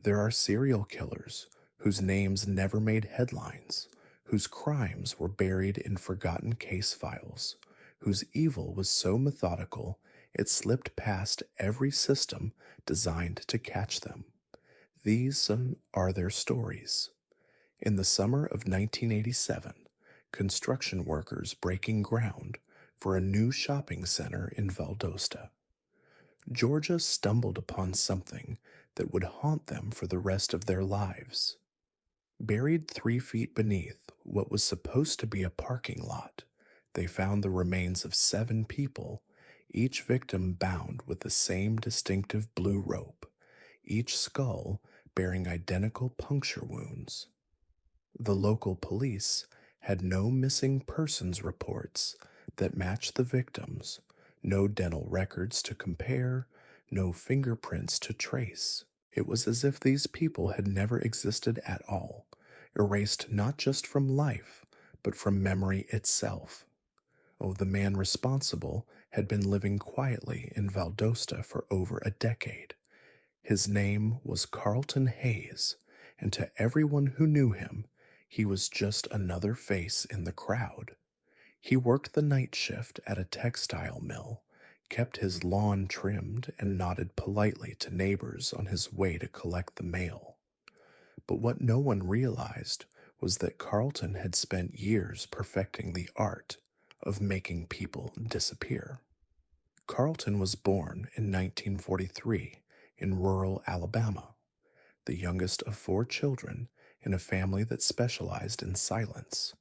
There are serial killers whose names never made headlines, whose crimes were buried in forgotten case files, whose evil was so methodical it slipped past every system designed to catch them. These are their stories. In the summer of 1987, construction workers breaking ground for a new shopping center in Valdosta. Georgia stumbled upon something that would haunt them for the rest of their lives. Buried 3 feet beneath what was supposed to be a parking lot, they found the remains of 7 people, each victim bound with the same distinctive blue rope, each skull bearing identical puncture wounds. The local police had no missing persons reports that matched the victims, no dental records to compare, no fingerprints to trace. It was as if these people had never existed at all, erased not just from life, but from memory itself. Oh, the man responsible had been living quietly in Valdosta for over a decade. His name was Carlton Hayes, and to everyone who knew him, he was just another face in the crowd. He worked the night shift at a textile mill, kept his lawn trimmed, and nodded politely to neighbors on his way to collect the mail. But what no one realized was that Carlton had spent years perfecting the art of making people disappear. Carlton was born in 1943 in rural Alabama, the youngest of 4 children in a family that specialized in silence.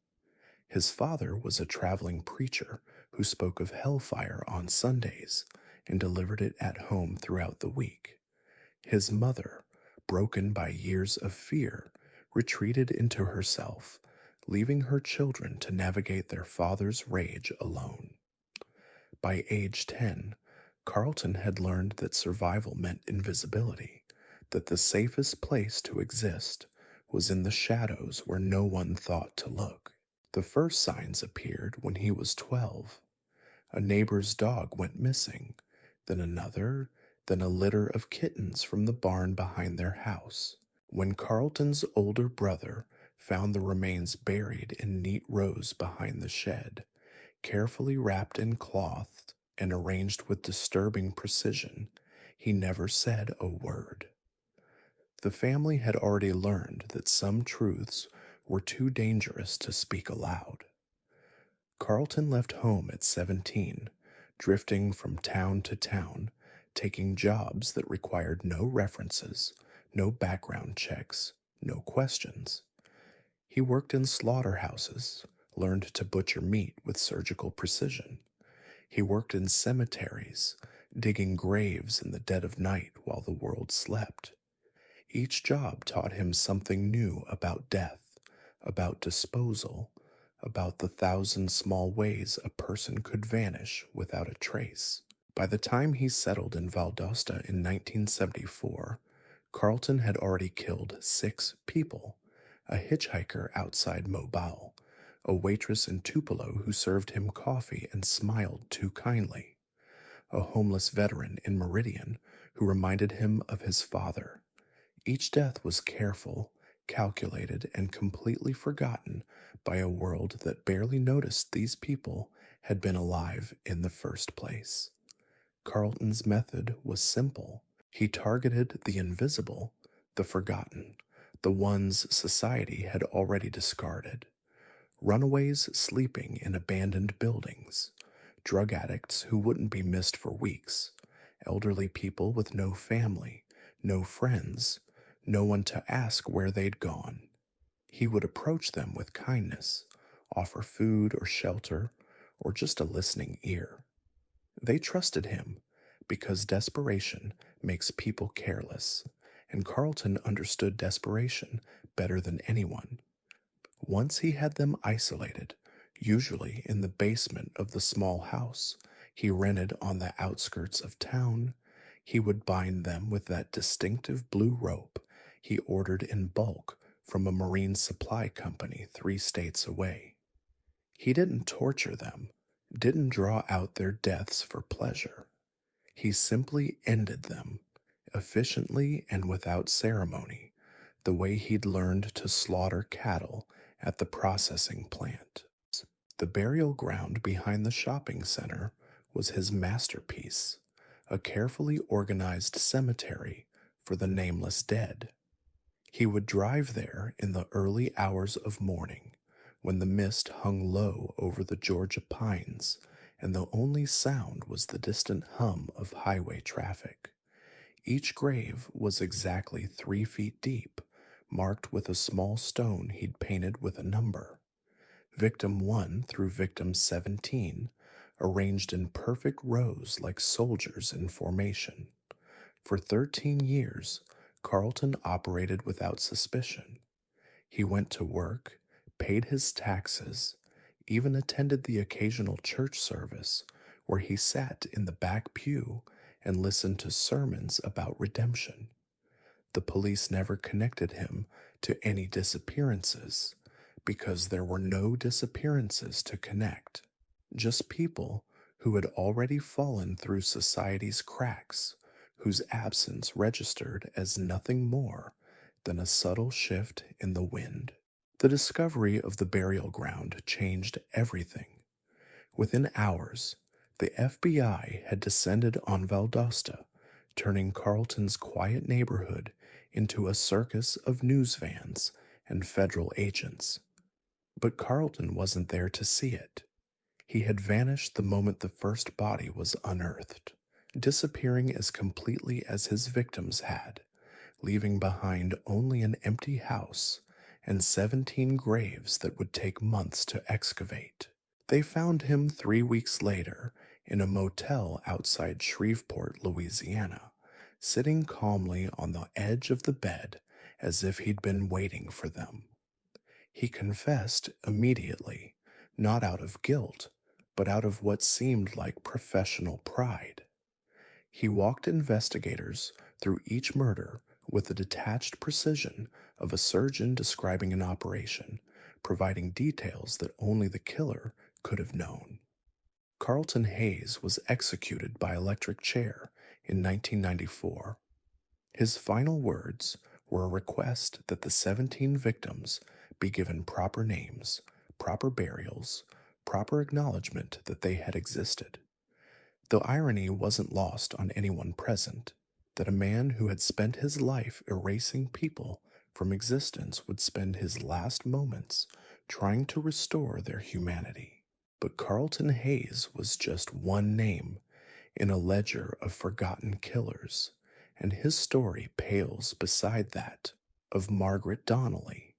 His father was a traveling preacher who spoke of hellfire on Sundays and delivered it at home throughout the week. His mother, broken by years of fear, retreated into herself, leaving her children to navigate their father's rage alone. By age 10, Carlton had learned that survival meant invisibility, that the safest place to exist was in the shadows where no one thought to look. The first signs appeared when he was 12. A neighbor's dog went missing, then another, then a litter of kittens from the barn behind their house. When Carlton's older brother found the remains buried in neat rows behind the shed, carefully wrapped in cloth and arranged with disturbing precision, he never said a word. The family had already learned that some truths were too dangerous to speak aloud. Carlton left home at 17, drifting from town to town, taking jobs that required no references, no background checks, no questions. He worked in slaughterhouses, learned to butcher meat with surgical precision. He worked in cemeteries, digging graves in the dead of night while the world slept. Each job taught him something new about death, about disposal, about the 1,000 small ways a person could vanish without a trace. By the time he settled in Valdosta in 1974, Carlton had already killed 6 people: a hitchhiker outside Mobile, a waitress in Tupelo who served him coffee and smiled too kindly, a homeless veteran in Meridian who reminded him of his father. Each death was careful, calculated, and completely forgotten by a world that barely noticed these people had been alive in the first place. Carlton's method was simple. He targeted the invisible, the forgotten, the ones society had already discarded. Runaways sleeping in abandoned buildings, drug addicts who wouldn't be missed for weeks, elderly people with no family, no friends, no one to ask where they'd gone. He would approach them with kindness, offer food or shelter, or just a listening ear. They trusted him because desperation makes people careless, and Carlton understood desperation better than anyone. Once he had them isolated, usually in the basement of the small house he rented on the outskirts of town, he would bind them with that distinctive blue rope he ordered in bulk from a marine supply company 3 states away. He didn't torture them, didn't draw out their deaths for pleasure. He simply ended them, efficiently and without ceremony, the way he'd learned to slaughter cattle at the processing plant. The burial ground behind the shopping center was his masterpiece, a carefully organized cemetery for the nameless dead. He would drive there in the early hours of morning, when the mist hung low over the Georgia pines and the only sound was the distant hum of highway traffic. Each grave was exactly 3 feet deep, marked with a small stone he'd painted with a number. Victim 1 through Victim 17, arranged in perfect rows like soldiers in formation. For 13 years, Carlton operated without suspicion. He went to work, paid his taxes, even attended the occasional church service where he sat in the back pew and listened to sermons about redemption. The police never connected him to any disappearances because there were no disappearances to connect, just people who had already fallen through society's cracks, whose absence registered as nothing more than a subtle shift in the wind. The discovery of the burial ground changed everything. Within hours, the FBI had descended on Valdosta, turning Carlton's quiet neighborhood into a circus of news vans and federal agents. But Carlton wasn't there to see it. He had vanished the moment the first body was unearthed, disappearing as completely as his victims had, leaving behind only an empty house and 17 graves that would take months to excavate. They found him 3 weeks later in a motel outside Shreveport, Louisiana, sitting calmly on the edge of the bed as if he'd been waiting for them. He confessed immediately, not out of guilt, but out of what seemed like professional pride. He walked investigators through each murder with the detached precision of a surgeon describing an operation, providing details that only the killer could have known. Carlton Hayes was executed by electric chair in 1994. His final words were a request that the 17 victims be given proper names, proper burials, proper acknowledgement that they had existed. The irony wasn't lost on anyone present that a man who had spent his life erasing people from existence would spend his last moments trying to restore their humanity. But Carlton Hayes was just one name in a ledger of forgotten killers, and his story pales beside that of Margaret Donnelly,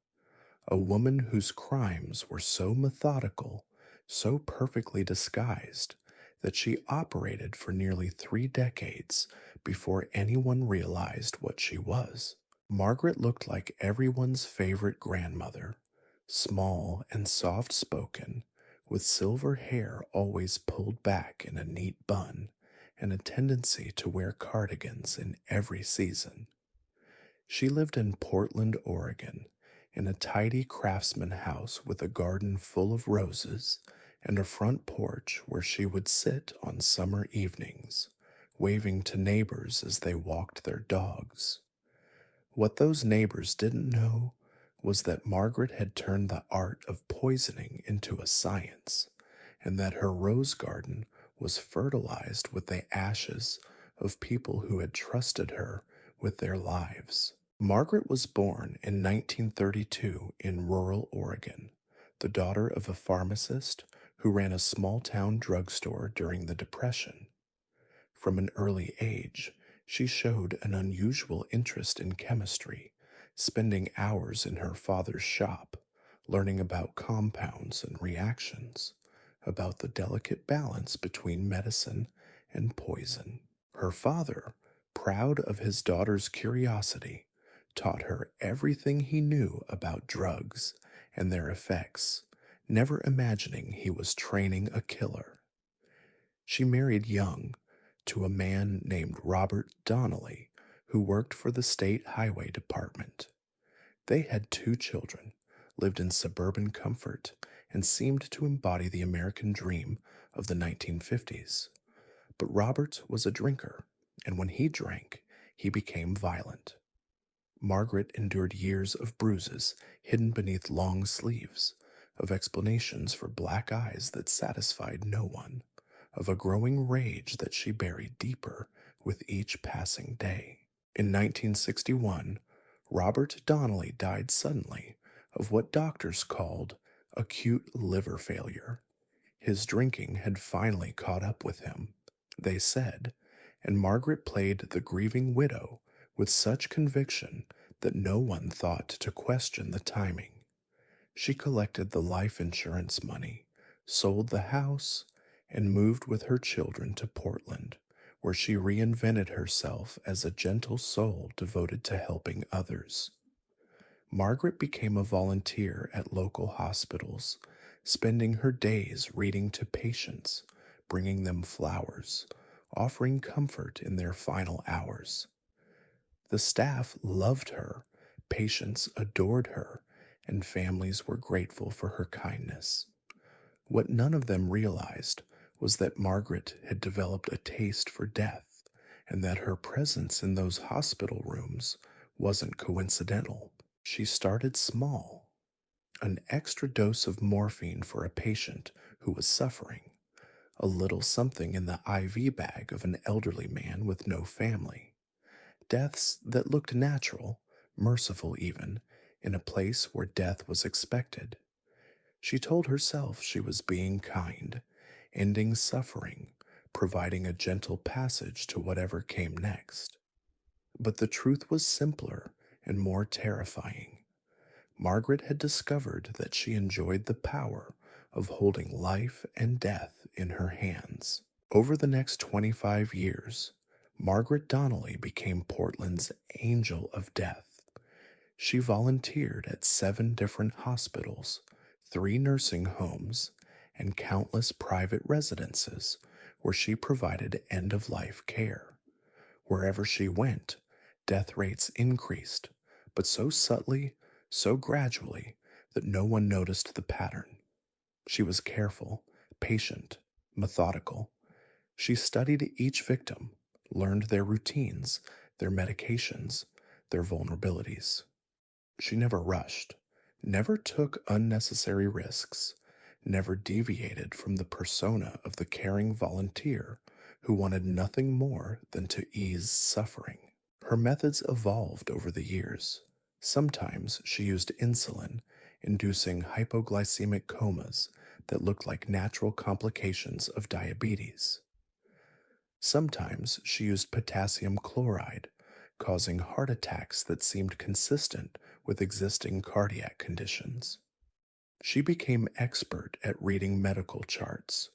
a woman whose crimes were so methodical, so perfectly disguised, that she operated for nearly 3 decades before anyone realized what she was. Margaret looked like everyone's favorite grandmother, small and soft-spoken, with silver hair always pulled back in a neat bun, and a tendency to wear cardigans in every season. She lived in Portland, Oregon, in a tidy craftsman house with a garden full of roses and a front porch where she would sit on summer evenings, waving to neighbors as they walked their dogs. What those neighbors didn't know was that Margaret had turned the art of poisoning into a science, and that her rose garden was fertilized with the ashes of people who had trusted her with their lives. Margaret was born in 1932 in rural Oregon, the daughter of a pharmacist who ran a small-town drugstore during the Depression. From an early age, she showed an unusual interest in chemistry, spending hours in her father's shop, learning about compounds and reactions, about the delicate balance between medicine and poison. Her father, proud of his daughter's curiosity, taught her everything he knew about drugs and their effects, never imagining he was training a killer. She married young to a man named Robert Donnelly, who worked for the state highway department. They had 2 children, lived in suburban comfort, and seemed to embody the American dream of the 1950s. But Robert was a drinker, and when he drank, he became violent. Margaret endured years of bruises hidden beneath long sleeves, of explanations for black eyes that satisfied no one, of a growing rage that she buried deeper with each passing day. In 1961, Robert Donnelly died suddenly of what doctors called acute liver failure. His drinking had finally caught up with him, they said, and Margaret played the grieving widow with such conviction that no one thought to question the timing. She collected the life insurance money, sold the house, and moved with her children to Portland, where she reinvented herself as a gentle soul devoted to helping others. Margaret became a volunteer at local hospitals, spending her days reading to patients, bringing them flowers, offering comfort in their final hours. The staff loved her, patients adored her, and families were grateful for her kindness. What none of them realized was that Margaret had developed a taste for death, and that her presence in those hospital rooms wasn't coincidental. She started small. An extra dose of morphine for a patient who was suffering, a little something in the IV bag of an elderly man with no family. Deaths that looked natural, merciful even, in a place where death was expected. She told herself she was being kind, ending suffering, providing a gentle passage to whatever came next. But the truth was simpler and more terrifying. Margaret had discovered that she enjoyed the power of holding life and death in her hands. Over the next 25 years, Margaret Donnelly became Portland's angel of death. She volunteered at 7 different hospitals, 3 nursing homes, and countless private residences where she provided end-of-life care. Wherever she went, death rates increased, but so subtly, so gradually, that no one noticed the pattern. She was careful, patient, methodical. She studied each victim, learned their routines, their medications, their vulnerabilities. She never rushed, never took unnecessary risks, never deviated from the persona of the caring volunteer who wanted nothing more than to ease suffering. Her methods evolved over the years. Sometimes she used insulin, inducing hypoglycemic comas that looked like natural complications of diabetes. Sometimes she used potassium chloride, causing heart attacks that seemed consistent with existing cardiac conditions. She became expert at reading medical charts,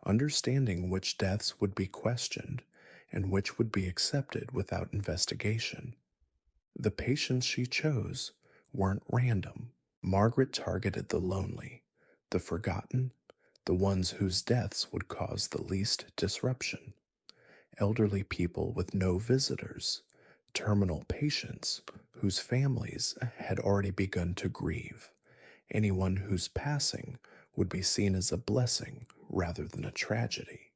understanding which deaths would be questioned and which would be accepted without investigation. The patients she chose weren't random. Margaret targeted the lonely, the forgotten, the ones whose deaths would cause the least disruption. Elderly people with no visitors, terminal patients whose families had already begun to grieve, anyone whose passing would be seen as a blessing rather than a tragedy.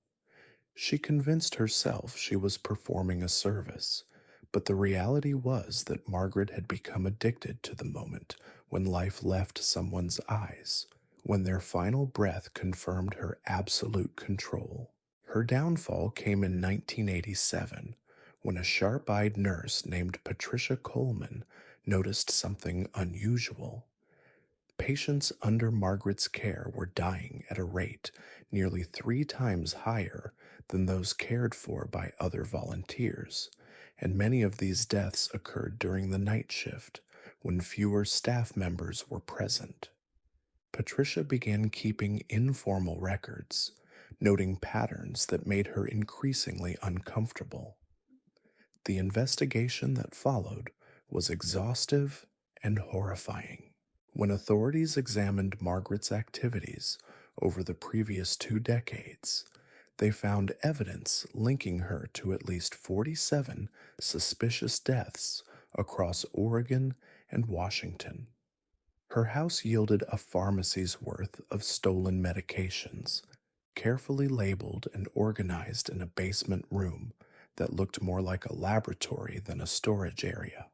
She convinced herself she was performing a service, but the reality was that Margaret had become addicted to the moment when life left someone's eyes, when their final breath confirmed her absolute control. Her downfall came in 1987, when a sharp-eyed nurse named Patricia Kellerman noticed something unusual. Patients under Margaret's care were dying at a rate nearly 3 times higher than those cared for by other volunteers, and many of these deaths occurred during the night shift when fewer staff members were present. Patricia began keeping informal records, noting patterns that made her increasingly uncomfortable. The investigation that followed was exhaustive and horrifying. When authorities examined Margaret's activities over the previous 2 decades, they found evidence linking her to at least 47 suspicious deaths across Oregon and Washington. Her house yielded a pharmacy's worth of stolen medications, carefully labeled and organized in a basement room that looked more like a laboratory than a storage area.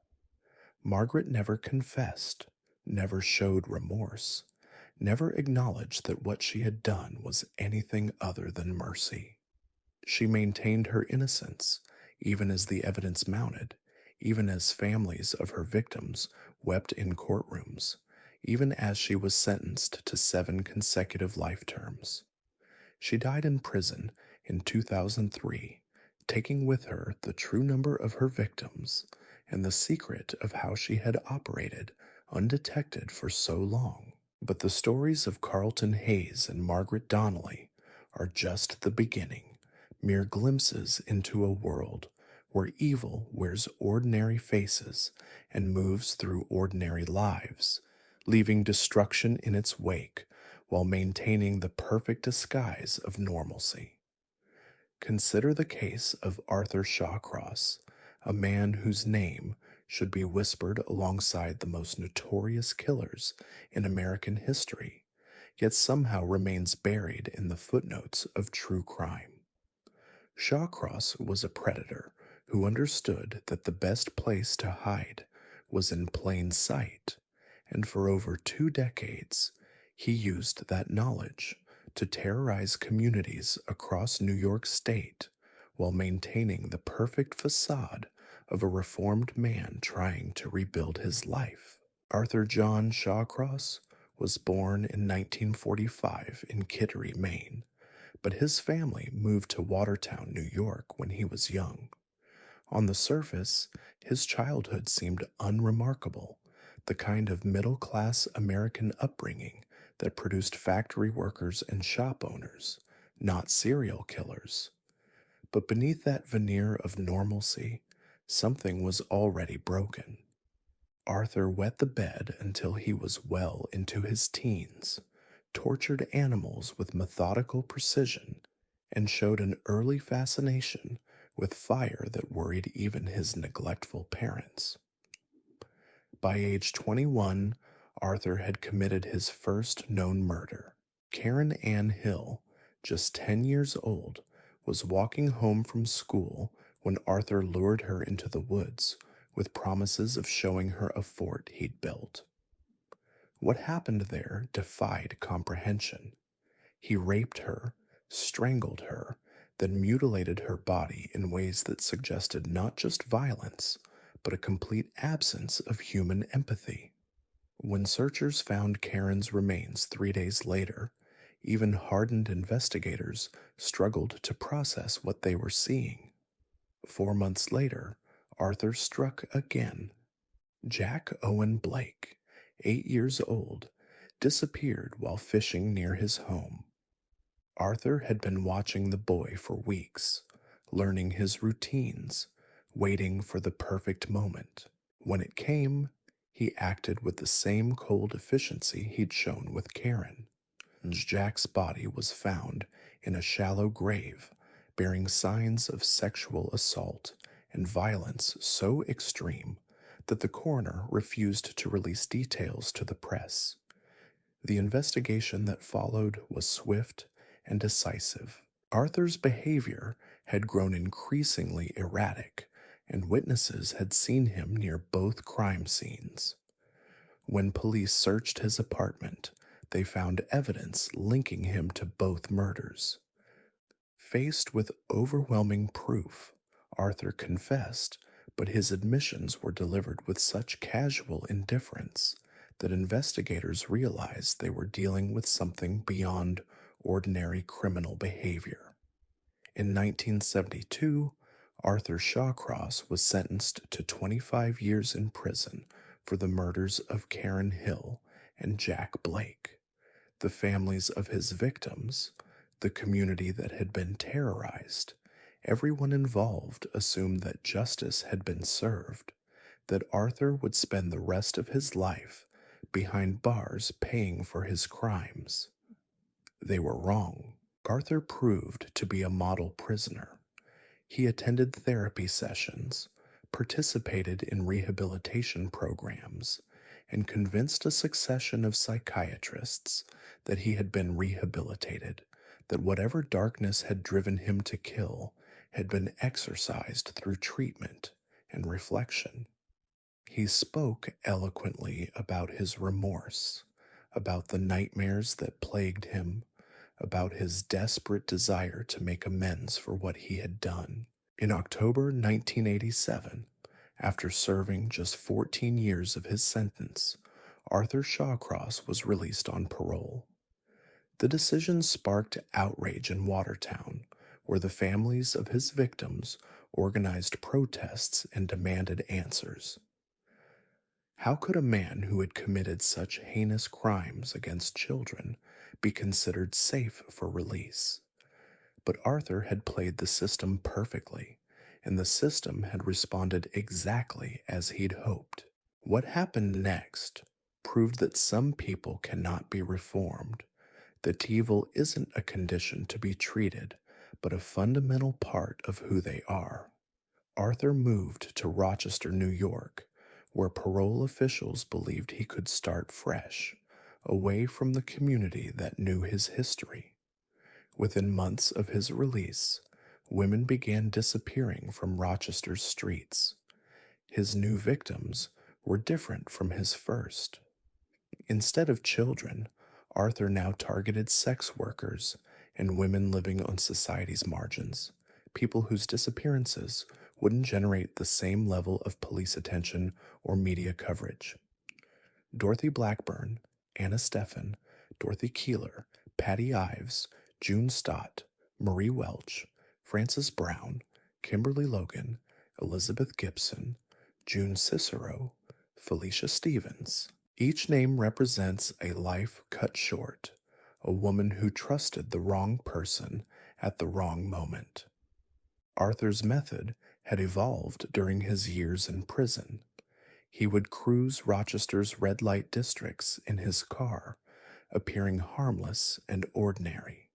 Margaret never confessed, never showed remorse, never acknowledged that what she had done was anything other than mercy. She maintained her innocence, even as the evidence mounted, even as families of her victims wept in courtrooms, even as she was sentenced to 7 consecutive life terms. She died in prison in 2003, taking with her the true number of her victims and the secret of how she had operated undetected for so long. But the stories of Carlton Hayes and Margaret Donnelly are just the beginning, mere glimpses into a world where evil wears ordinary faces and moves through ordinary lives, leaving destruction in its wake while maintaining the perfect disguise of normalcy. Consider the case of Arthur Shawcross, a man whose name should be whispered alongside the most notorious killers in American history, yet somehow remains buried in the footnotes of true crime. Shawcross was a predator who understood that the best place to hide was in plain sight, and for over 2 decades, he used that knowledge to terrorize communities across New York State while maintaining the perfect facade of a reformed man trying to rebuild his life. Arthur John Shawcross was born in 1945 in Kittery, Maine, but his family moved to Watertown, New York when he was young. On the surface, his childhood seemed unremarkable, the kind of middle-class American upbringing that produced factory workers and shop owners, not serial killers. But beneath that veneer of normalcy, something was already broken. Arthur wet the bed until he was well into his teens, tortured animals with methodical precision, and showed an early fascination with fire that worried even his neglectful parents. By age 21, Arthur had committed his first known murder. Karen Ann Hill, just 10 years old, was walking home from school when Arthur lured her into the woods with promises of showing her a fort he'd built. What happened there defied comprehension. He raped her, strangled her, then mutilated her body in ways that suggested not just violence, but a complete absence of human empathy. When searchers found Karen's remains 3 days later, even hardened investigators struggled to process what they were seeing. 4 months later, Arthur struck again. Jack Owen Blake, 8 years old, disappeared while fishing near his home. Arthur had been watching the boy for weeks, learning his routines, waiting for the perfect moment. When it came, he acted with the same cold efficiency he'd shown with Karen. Jack's body was found in a shallow grave, bearing signs of sexual assault and violence so extreme that the coroner refused to release details to the press. The investigation that followed was swift and decisive. Arthur's behavior had grown increasingly erratic, and witnesses had seen him near both crime scenes. When police searched his apartment, they found evidence linking him to both murders. Faced with overwhelming proof, Arthur confessed, but his admissions were delivered with such casual indifference that investigators realized they were dealing with something beyond ordinary criminal behavior. In 1972, Arthur Shawcross was sentenced to 25 years in prison for the murders of Karen Hill and Jack Blake. The families of his victims, the community that had been terrorized, everyone involved assumed that justice had been served, that Arthur would spend the rest of his life behind bars paying for his crimes. They were wrong. Arthur proved to be a model prisoner. He attended therapy sessions, participated in rehabilitation programs, and convinced a succession of psychiatrists that he had been rehabilitated, that whatever darkness had driven him to kill had been exorcised through treatment and reflection. He spoke eloquently about his remorse, about the nightmares that plagued him, about his desperate desire to make amends for what he had done. In October 1987, after serving just 14 years of his sentence, Arthur Shawcross was released on parole. The decision sparked outrage in Watertown, where the families of his victims organized protests and demanded answers. How could a man who had committed such heinous crimes against children be considered safe for release? But Arthur had played the system perfectly, and the system had responded exactly as he'd hoped. What happened next proved that some people cannot be reformed, that evil isn't a condition to be treated, but a fundamental part of who they are. Arthur moved to Rochester, New York, where parole officials believed he could start fresh, away from the community that knew his history. Within months of his release, women began disappearing from Rochester's streets. His new victims were different from his first. Instead of children, Arthur now targeted sex workers and women living on society's margins, people whose disappearances wouldn't generate the same level of police attention or media coverage. Dorothy Blackburn, Anna Steffen, Dorothy Keeler, Patty Ives, June Stott, Marie Welch, Frances Brown, Kimberly Logan, Elizabeth Gibson, June Cicero, Felicia Stevens. Each name represents a life cut short, a woman who trusted the wrong person at the wrong moment. Arthur's method had evolved during his years in prison. He would cruise Rochester's red light districts in his car, appearing harmless and ordinary.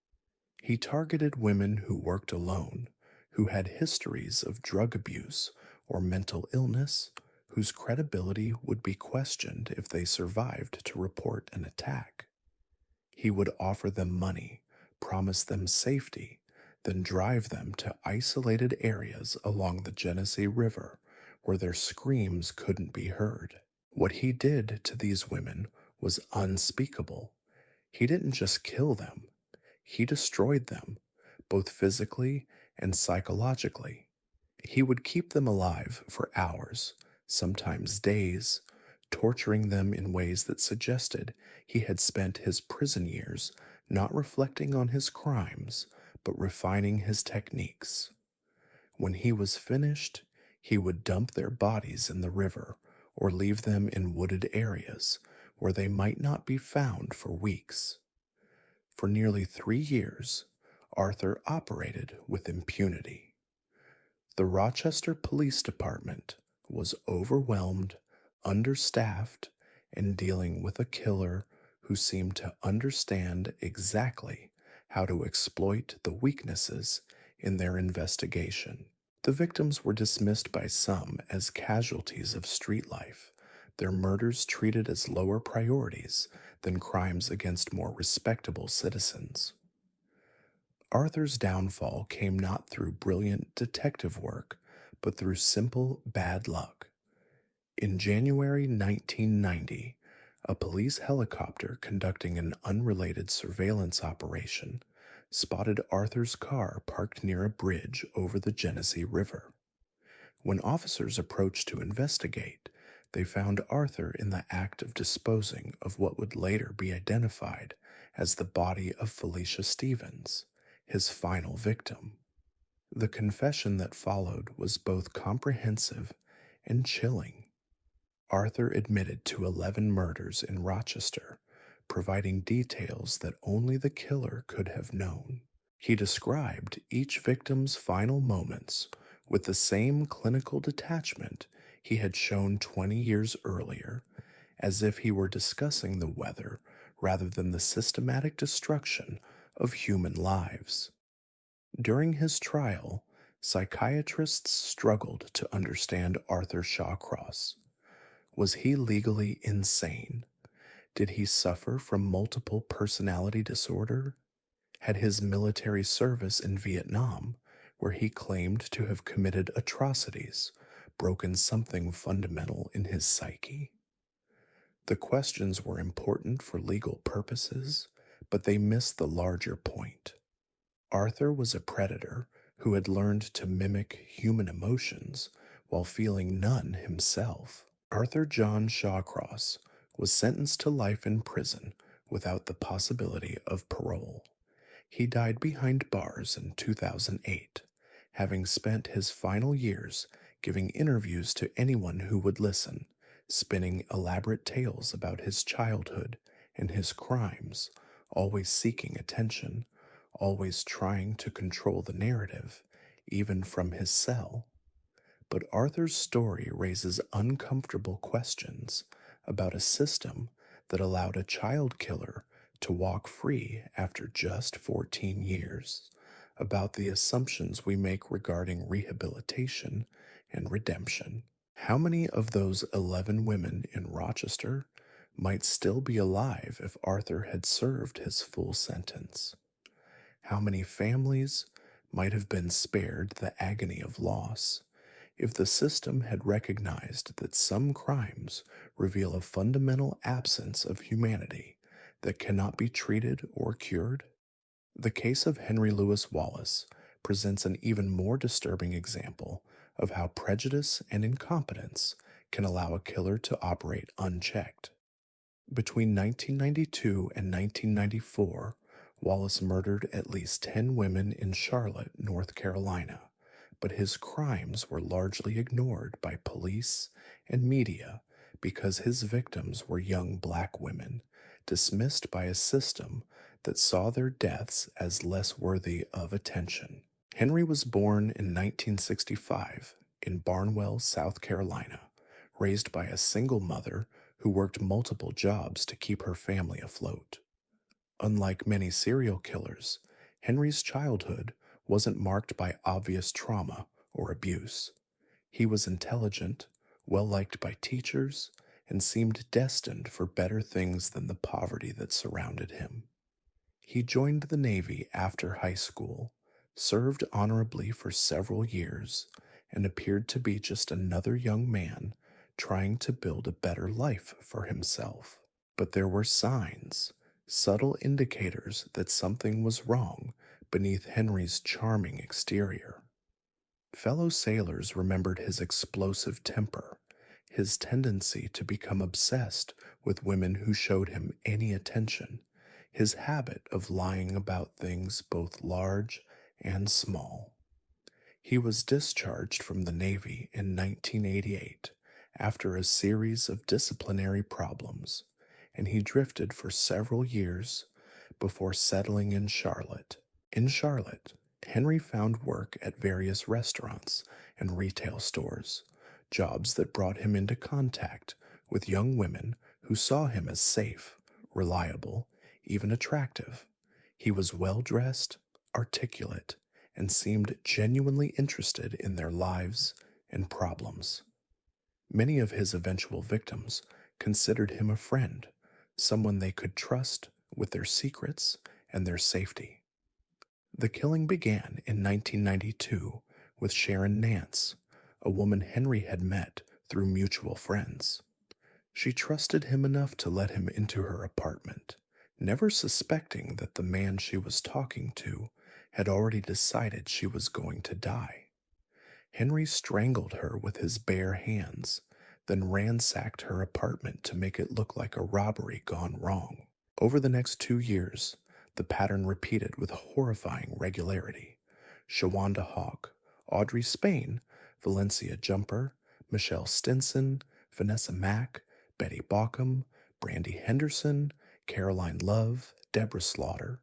He targeted women who worked alone, who had histories of drug abuse or mental illness, whose credibility would be questioned if they survived to report an attack. He would offer them money, promise them safety, then drive them to isolated areas along the Genesee River where their screams couldn't be heard. What he did to these women was unspeakable. He didn't just kill them, he destroyed them, both physically and psychologically. He would keep them alive for hours, sometimes days, torturing them in ways that suggested he had spent his prison years not reflecting on his crimes, but refining his techniques. When he was finished, he would dump their bodies in the river or leave them in wooded areas where they might not be found for weeks. For nearly 3 years, Arthur operated with impunity. The Rochester Police Department was overwhelmed, understaffed, and dealing with a killer who seemed to understand exactly how to exploit the weaknesses in their investigation. The victims were dismissed by some as casualties of street life, their murders treated as lower priorities than crimes against more respectable citizens. Arthur's downfall came not through brilliant detective work, but through simple bad luck. In January 1990, a police helicopter conducting an unrelated surveillance operation spotted Arthur's car parked near a bridge over the Genesee River. When officers approached to investigate, they found Arthur in the act of disposing of what would later be identified as the body of Felicia Stevens, his final victim. The confession that followed was both comprehensive and chilling. Arthur admitted to 11 murders in Rochester, providing details that only the killer could have known. He described each victim's final moments with the same clinical detachment he had shown 20 years earlier, as if he were discussing the weather rather than the systematic destruction of human lives. During his trial, psychiatrists struggled to understand Arthur Shawcross. Was he legally insane? Did he suffer from multiple personality disorder? Had his military service in Vietnam where he claimed to have committed atrocities, broken something fundamental in his psyche. The questions were important for legal purposes, but they missed the larger point. Arthur was a predator who had learned to mimic human emotions while feeling none himself. Arthur John Shawcross was sentenced to life in prison without the possibility of parole. He died behind bars in 2008, having spent his final years giving interviews to anyone who would listen, spinning elaborate tales about his childhood and his crimes, always seeking attention, always trying to control the narrative, even from his cell. But Arthur's story raises uncomfortable questions about a system that allowed a child killer to walk free after just 14 years, about the assumptions we make regarding rehabilitation and redemption. How many of those 11 women in Rochester might still be alive if Arthur had served his full sentence? How many families might have been spared the agony of loss if the system had recognized that some crimes reveal a fundamental absence of humanity that cannot be treated or cured? The case of Henry Louis Wallace presents an even more disturbing example of how prejudice and incompetence can allow a killer to operate unchecked. Between 1992 and 1994, Wallace murdered at least 10 women in Charlotte, North Carolina, but his crimes were largely ignored by police and media because his victims were young black women, dismissed by a system that saw their deaths as less worthy of attention. Henry was born in 1965 in Barnwell, South Carolina, raised by a single mother who worked multiple jobs to keep her family afloat. Unlike many serial killers, Henry's childhood wasn't marked by obvious trauma or abuse. He was intelligent, well liked by teachers, and seemed destined for better things than the poverty that surrounded him. He joined the Navy after high school, served honorably for several years, and appeared to be just another young man trying to build a better life for himself. But there were signs, subtle indicators that something was wrong beneath Henry's charming exterior. Fellow sailors remembered his explosive temper, his tendency to become obsessed with women who showed him any attention, his habit of lying about things both large and small. He was discharged from the Navy in 1988 after a series of disciplinary problems, and he drifted for several years before settling in Charlotte. In Charlotte, Henry found work at various restaurants and retail stores, jobs that brought him into contact with young women who saw him as safe, reliable, even attractive. He was well-dressed, articulate, and seemed genuinely interested in their lives and problems. Many of his eventual victims considered him a friend, someone they could trust with their secrets and their safety. The killing began in 1992 with Sharon Nance, a woman Henry had met through mutual friends. She trusted him enough to let him into her apartment, never suspecting that the man she was talking to had already decided she was going to die. Henry strangled her with his bare hands, then ransacked her apartment to make it look like a robbery gone wrong. Over the next 2 years, the pattern repeated with horrifying regularity. Shawanda Hawk, Audrey Spain, Valencia Jumper, Michelle Stinson, Vanessa Mack, Betty Bauckham, Brandy Henderson, Caroline Love, Deborah Slaughter.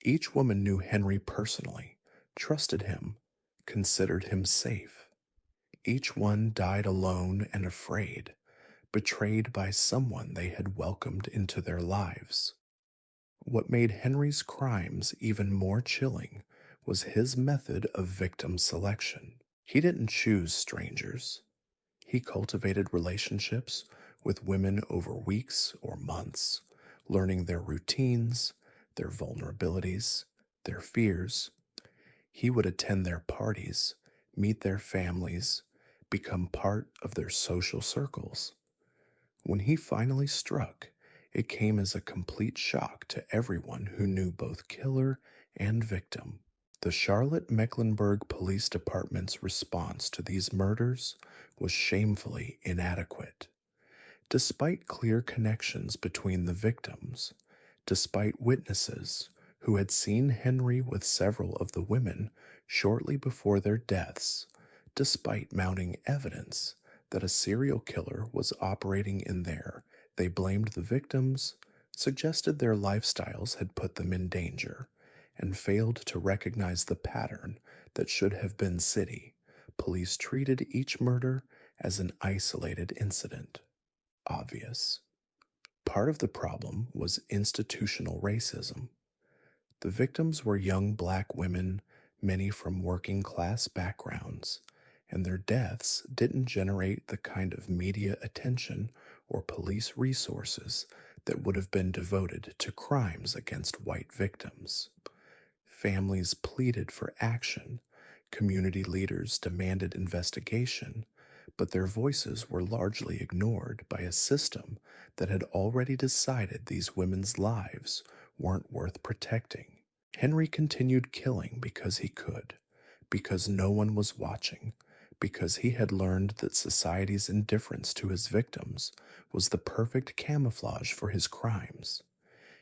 Each woman knew Henry personally, trusted him, considered him safe. Each one died alone and afraid, betrayed by someone they had welcomed into their lives. What made Henry's crimes even more chilling was his method of victim selection. He didn't choose strangers. He cultivated relationships with women over weeks or months, learning their routines, their vulnerabilities, their fears. He would attend their parties, meet their families, become part of their social circles. When he finally struck, it came as a complete shock to everyone who knew both killer and victim. The Charlotte Mecklenburg Police Department's response to these murders was shamefully inadequate. Despite clear connections between the victims, despite witnesses who had seen Henry with several of the women shortly before their deaths, despite mounting evidence that a serial killer was operating in there, they blamed the victims, suggested their lifestyles had put them in danger, and failed to recognize the pattern that should have been city. Police treated each murder as an isolated incident. Obvious. Part of the problem was institutional racism. The victims were young black women, many from working class backgrounds, and their deaths didn't generate the kind of media attention or police resources that would have been devoted to crimes against white victims. Families pleaded for action, community leaders demanded investigation, but their voices were largely ignored by a system that had already decided these women's lives weren't worth protecting. Henry continued killing because he could, because no one was watching, because he had learned that society's indifference to his victims was the perfect camouflage for his crimes.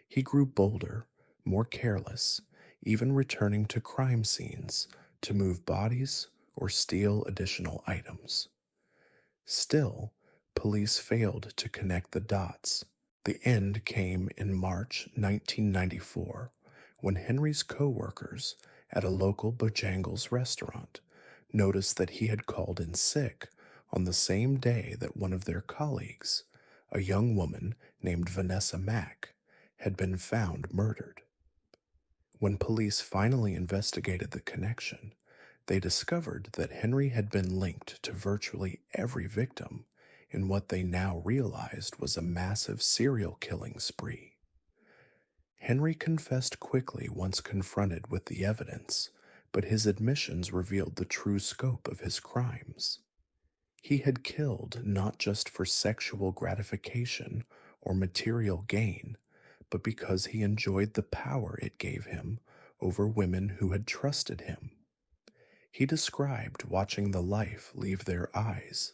He grew bolder, more careless, even returning to crime scenes to move bodies or steal additional items. Still, police failed to connect the dots. The end came in March 1994 when Henry's co-workers at a local Bojangles restaurant noticed that he had called in sick on the same day that one of their colleagues, a young woman named Vanessa Mack, had been found murdered. When police finally investigated the connection, they discovered that Henry had been linked to virtually every victim in what they now realized was a massive serial killing spree. Henry confessed quickly once confronted with the evidence, but his admissions revealed the true scope of his crimes. He had killed not just for sexual gratification or material gain, but because he enjoyed the power it gave him over women who had trusted him. He described watching the life leave their eyes,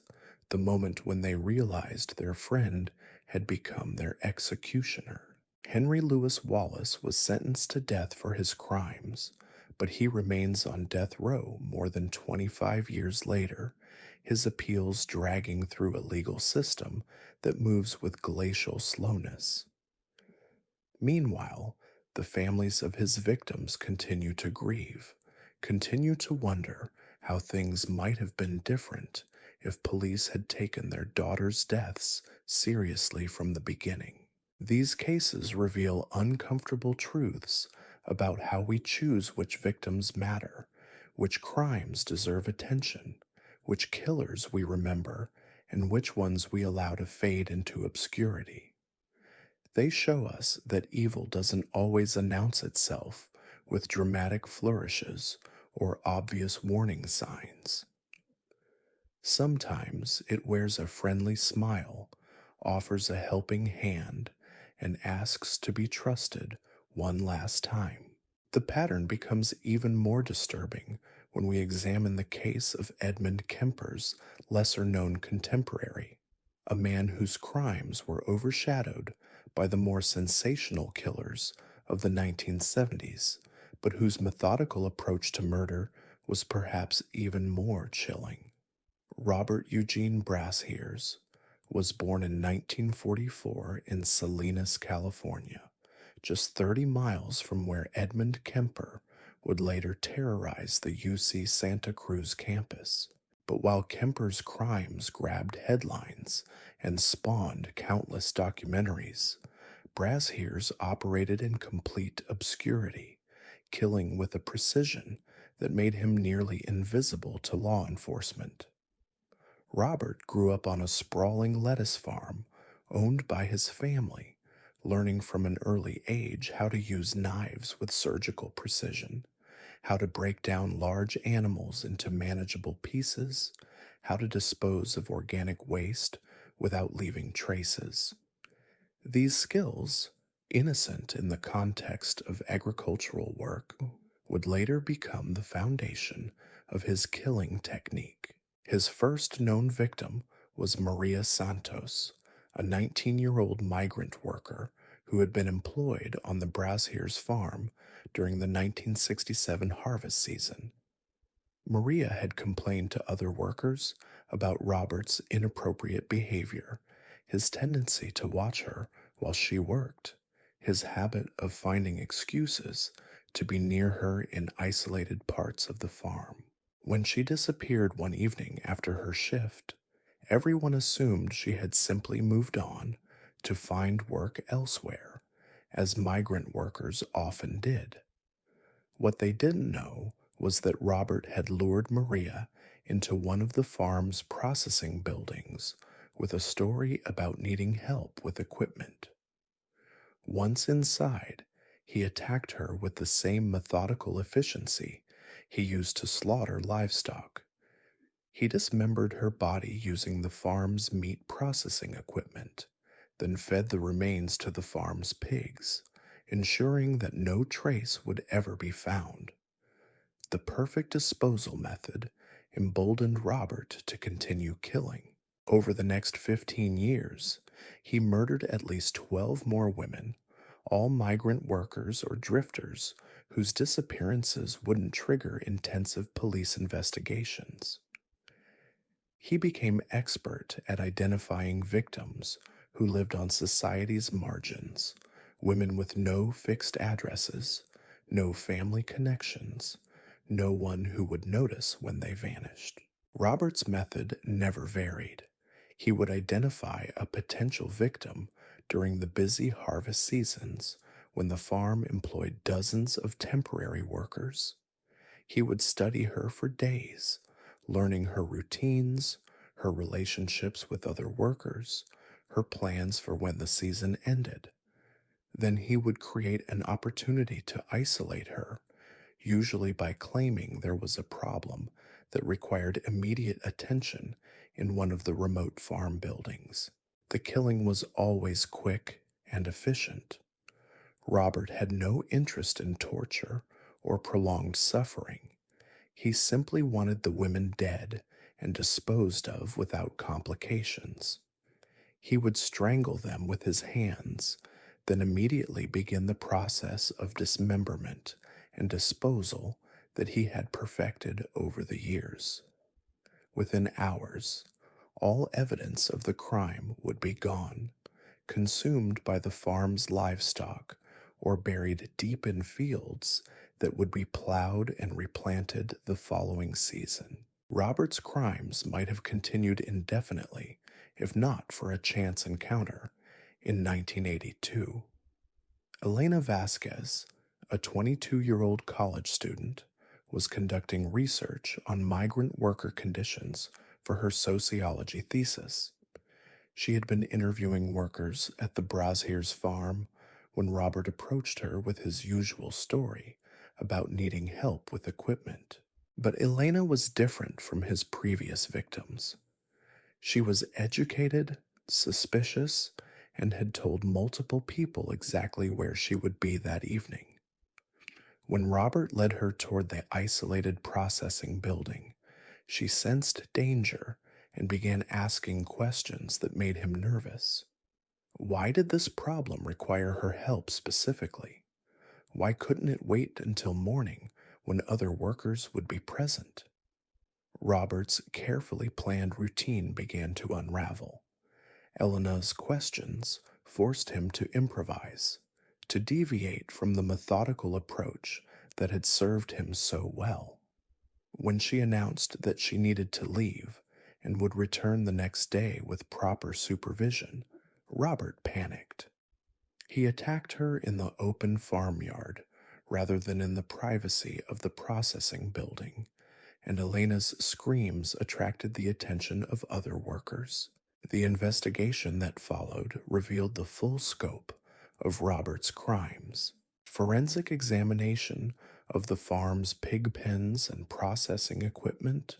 the moment when they realized their friend had become their executioner. Henry Louis Wallace was sentenced to death for his crimes, but he remains on death row more than 25 years later, his appeals dragging through a legal system that moves with glacial slowness. Meanwhile, the families of his victims continue to grieve, continue to wonder how things might have been different if police had taken their daughters' deaths seriously from the beginning. These cases reveal uncomfortable truths about how we choose which victims matter, which crimes deserve attention, which killers we remember, and which ones we allow to fade into obscurity. They show us that evil doesn't always announce itself with dramatic flourishes or obvious warning signs. Sometimes it wears a friendly smile, offers a helping hand, and asks to be trusted one last time. The pattern becomes even more disturbing when we examine the case of Edmund Kemper's lesser-known contemporary, a man whose crimes were overshadowed by the more sensational killers of the 1970s, but whose methodical approach to murder was perhaps even more chilling. Robert Eugene Brazhers was born in 1944 in Salinas, California, just 30 miles from where Edmund Kemper would later terrorize the UC Santa Cruz campus. But while Kemper's crimes grabbed headlines and spawned countless documentaries, Brazhers operated in complete obscurity, killing with a precision that made him nearly invisible to law enforcement. Robert grew up on a sprawling lettuce farm owned by his family, learning from an early age how to use knives with surgical precision, how to break down large animals into manageable pieces, how to dispose of organic waste without leaving traces. These skills, innocent in the context of agricultural work, would later become the foundation of his killing technique. His first known victim was Maria Santos, a 19-year-old migrant worker who had been employed on the Brazhers farm during the 1967 harvest season. Maria had complained to other workers about Robert's inappropriate behavior, his tendency to watch her while she worked, his habit of finding excuses to be near her in isolated parts of the farm. When she disappeared one evening after her shift, everyone assumed she had simply moved on to find work elsewhere, as migrant workers often did. What they didn't know was that Robert had lured Maria into one of the farm's processing buildings with a story about needing help with equipment. Once inside, he attacked her with the same methodical efficiency he used to slaughter livestock. He dismembered her body using the farm's meat processing equipment, then fed the remains to the farm's pigs, ensuring that no trace would ever be found. The perfect disposal method emboldened Robert to continue killing. Over the next 15 years, he murdered at least 12 more women, all migrant workers or drifters whose disappearances wouldn't trigger intensive police investigations. He became expert at identifying victims who lived on society's margins, women with no fixed addresses, no family connections, no one who would notice when they vanished. Robert's method never varied. He would identify a potential victim during the busy harvest seasons when the farm employed dozens of temporary workers. He would study her for days, learning her routines, her relationships with other workers, her plans for when the season ended. Then he would create an opportunity to isolate her, usually by claiming there was a problem that required immediate attention in one of the remote farm buildings. The killing was always quick and efficient. Robert had no interest in torture or prolonged suffering. He simply wanted the women dead and disposed of without complications. He would strangle them with his hands, then immediately begin the process of dismemberment and disposal that he had perfected over the years. Within hours, all evidence of the crime would be gone, consumed by the farm's livestock or buried deep in fields that would be plowed and replanted the following season. Robert's crimes might have continued indefinitely if not for a chance encounter in 1982. Elena Vasquez, a 22-year-old college student, was conducting research on migrant worker conditions for her sociology thesis. She had been interviewing workers at the Brazhers farm when Robert approached her with his usual story about needing help with equipment. But Elena was different from his previous victims. She was educated, suspicious, and had told multiple people exactly where she would be that evening. When Robert led her toward the isolated processing building, she sensed danger and began asking questions that made him nervous. Why did this problem require her help specifically? Why couldn't it wait until morning when other workers would be present? Robert's carefully planned routine began to unravel. Elena's questions forced him to improvise, to deviate from the methodical approach that had served him so well. When she announced that she needed to leave and would return the next day with proper supervision, Robert panicked. He attacked her in the open farmyard rather than in the privacy of the processing building, and Elena's screams attracted the attention of other workers. The investigation that followed revealed the full scope of Robert's crimes. Forensic examination of the farm's pig pens and processing equipment,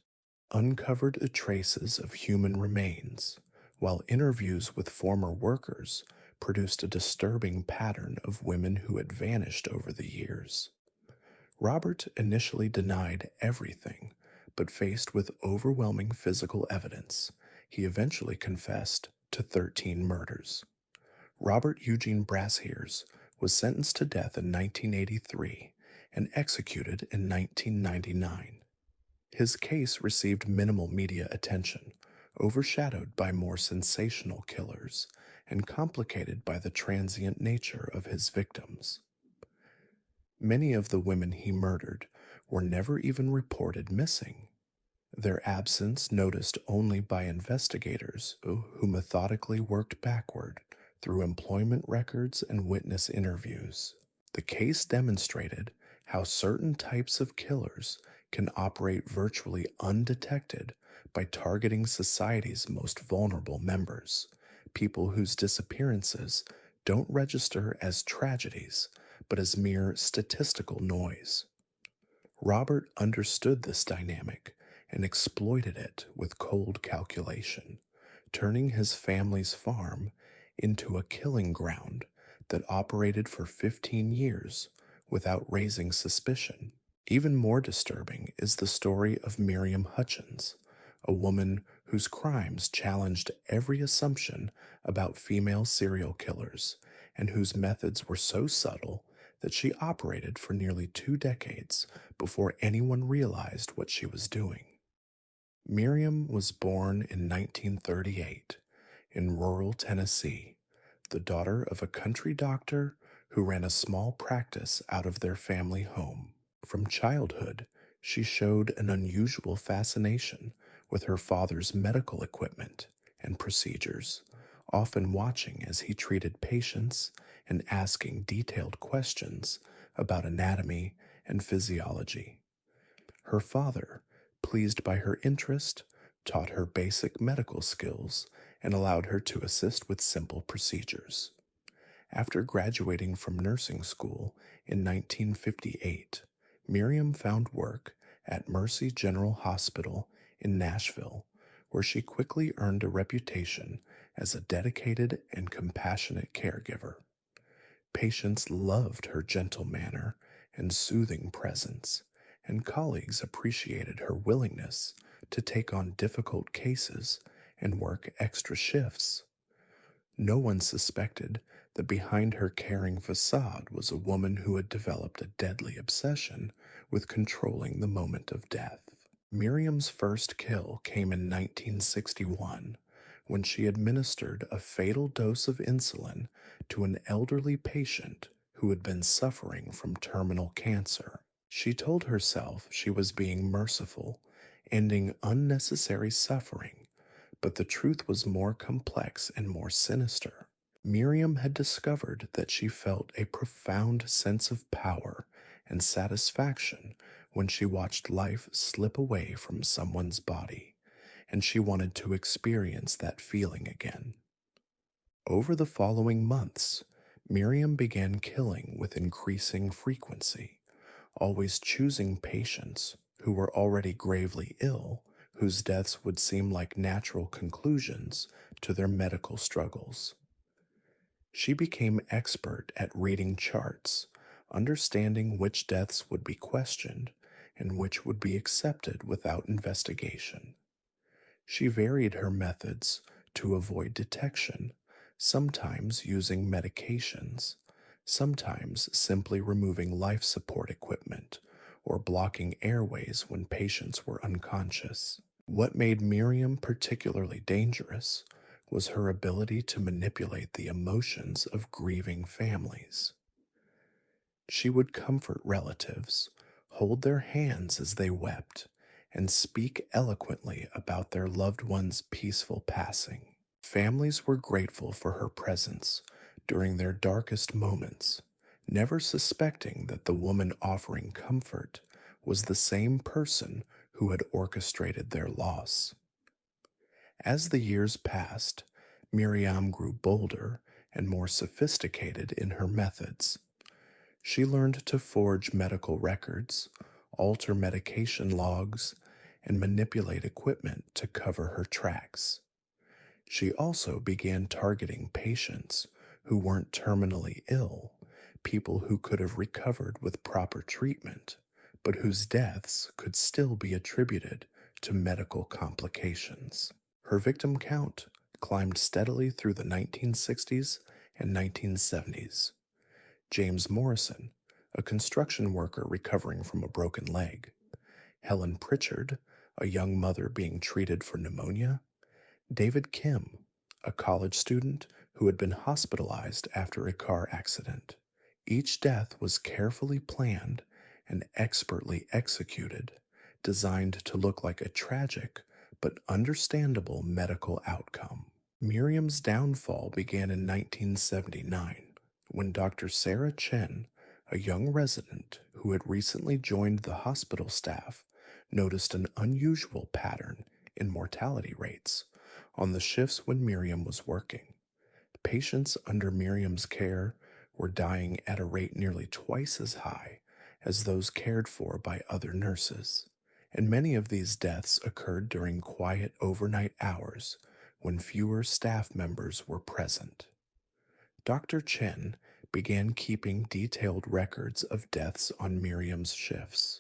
uncovered the traces of human remains, while interviews with former workers produced a disturbing pattern of women who had vanished over the years. Robert initially denied everything, but faced with overwhelming physical evidence, he eventually confessed to 13 murders. Robert Eugene Brazhers was sentenced to death in 1983 and executed in 1999. His case received minimal media attention, overshadowed by more sensational killers and complicated by the transient nature of his victims. Many of the women he murdered were never even reported missing, their absence noticed only by investigators who methodically worked backward through employment records and witness interviews. The case demonstrated how certain types of killers can operate virtually undetected by targeting society's most vulnerable members, people whose disappearances don't register as tragedies, but as mere statistical noise. Robert understood this dynamic and exploited it with cold calculation, turning his family's farm into a killing ground that operated for 15 years without raising suspicion. Even more disturbing is the story of Miriam Hutchkins, a woman whose crimes challenged every assumption about female serial killers and whose methods were so subtle that she operated for nearly 2 decades before anyone realized what she was doing. Miriam was born in 1938 in rural Tennessee, the daughter of a country doctor who ran a small practice out of their family home. From childhood, she showed an unusual fascination with her father's medical equipment and procedures, often watching as he treated patients and asking detailed questions about anatomy and physiology. Her father, pleased by her interest, taught her basic medical skills and allowed her to assist with simple procedures. After graduating from nursing school in 1958, Miriam found work at Mercy General Hospital in Nashville, where she quickly earned a reputation as a dedicated and compassionate caregiver. Patients loved her gentle manner and soothing presence, and colleagues appreciated her willingness to take on difficult cases and work extra shifts. No one suspected that behind her caring facade was a woman who had developed a deadly obsession with controlling the moment of death. Miriam's first kill came in 1961 when she administered a fatal dose of insulin to an elderly patient who had been suffering from terminal cancer. She told herself she was being merciful, ending unnecessary suffering, but the truth was more complex and more sinister. Miriam had discovered that she felt a profound sense of power and satisfaction when she watched life slip away from someone's body, and she wanted to experience that feeling again. Over the following months, Miriam began killing with increasing frequency, always choosing patients who were already gravely ill, whose deaths would seem like natural conclusions to their medical struggles. She became expert at reading charts, understanding which deaths would be questioned and which would be accepted without investigation. She varied her methods to avoid detection, sometimes using medications, sometimes simply removing life support equipment or blocking airways when patients were unconscious. What made Miriam particularly dangerous was her ability to manipulate the emotions of grieving families. She would comfort relatives, hold their hands as they wept, and speak eloquently about their loved one's peaceful passing. Families were grateful for her presence during their darkest moments, never suspecting that the woman offering comfort was the same person who had orchestrated their loss. As the years passed, Miriam grew bolder and more sophisticated in her methods. She learned to forge medical records, alter medication logs, and manipulate equipment to cover her tracks. She also began targeting patients who weren't terminally ill, people who could have recovered with proper treatment, but whose deaths could still be attributed to medical complications. Her victim count climbed steadily through the 1960s and 1970s. James Morrison, a construction worker recovering from a broken leg. Helen Pritchard, a young mother being treated for pneumonia. David Kim, a college student who had been hospitalized after a car accident. Each death was carefully planned and expertly executed, designed to look like a tragic but understandable medical outcome. Miriam's downfall began in 1979 when Dr. Sarah Chen, a young resident who had recently joined the hospital staff, noticed an unusual pattern in mortality rates on the shifts when Miriam was working. Patients under Miriam's care were dying at a rate nearly twice as high as those cared for by other nurses, and many of these deaths occurred during quiet overnight hours when fewer staff members were present. Dr. Chen began keeping detailed records of deaths on Miriam's shifts,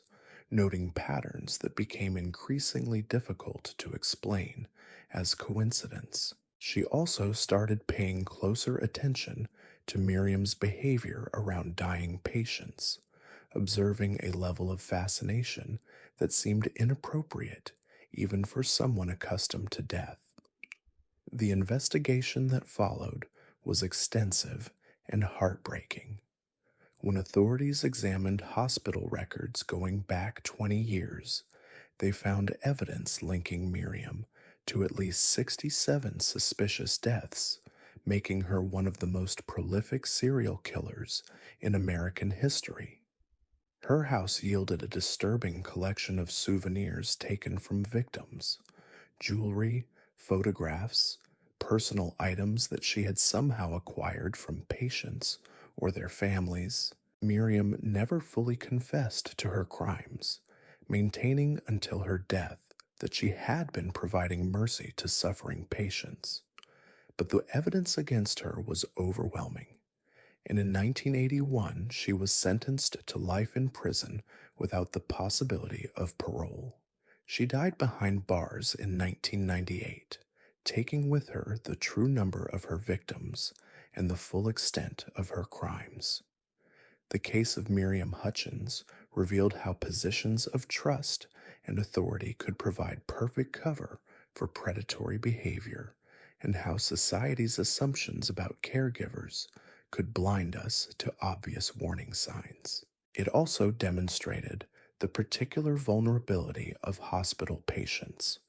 noting patterns that became increasingly difficult to explain as coincidence. She also started paying closer attention to Miriam's behavior around dying patients, observing a level of fascination that seemed inappropriate even for someone accustomed to death. The investigation that followed was extensive and heartbreaking. When authorities examined hospital records going back 20 years, they found evidence linking Miriam to at least 67 suspicious deaths, making her one of the most prolific serial killers in American history. Her house yielded a disturbing collection of souvenirs taken from victims, jewelry, photographs, personal items that she had somehow acquired from patients or their families. Miriam never fully confessed to her crimes, maintaining until her death that she had been providing mercy to suffering patients. But the evidence against her was overwhelming, and in 1981 she was sentenced to life in prison without the possibility of parole. She died behind bars in 1998, taking with her the true number of her victims and the full extent of her crimes. The case of Miriam Hutchins revealed how positions of trust and authority could provide perfect cover for predatory behavior, and how society's assumptions about caregivers could blind us to obvious warning signs. It also demonstrated the particular vulnerability of hospital patients,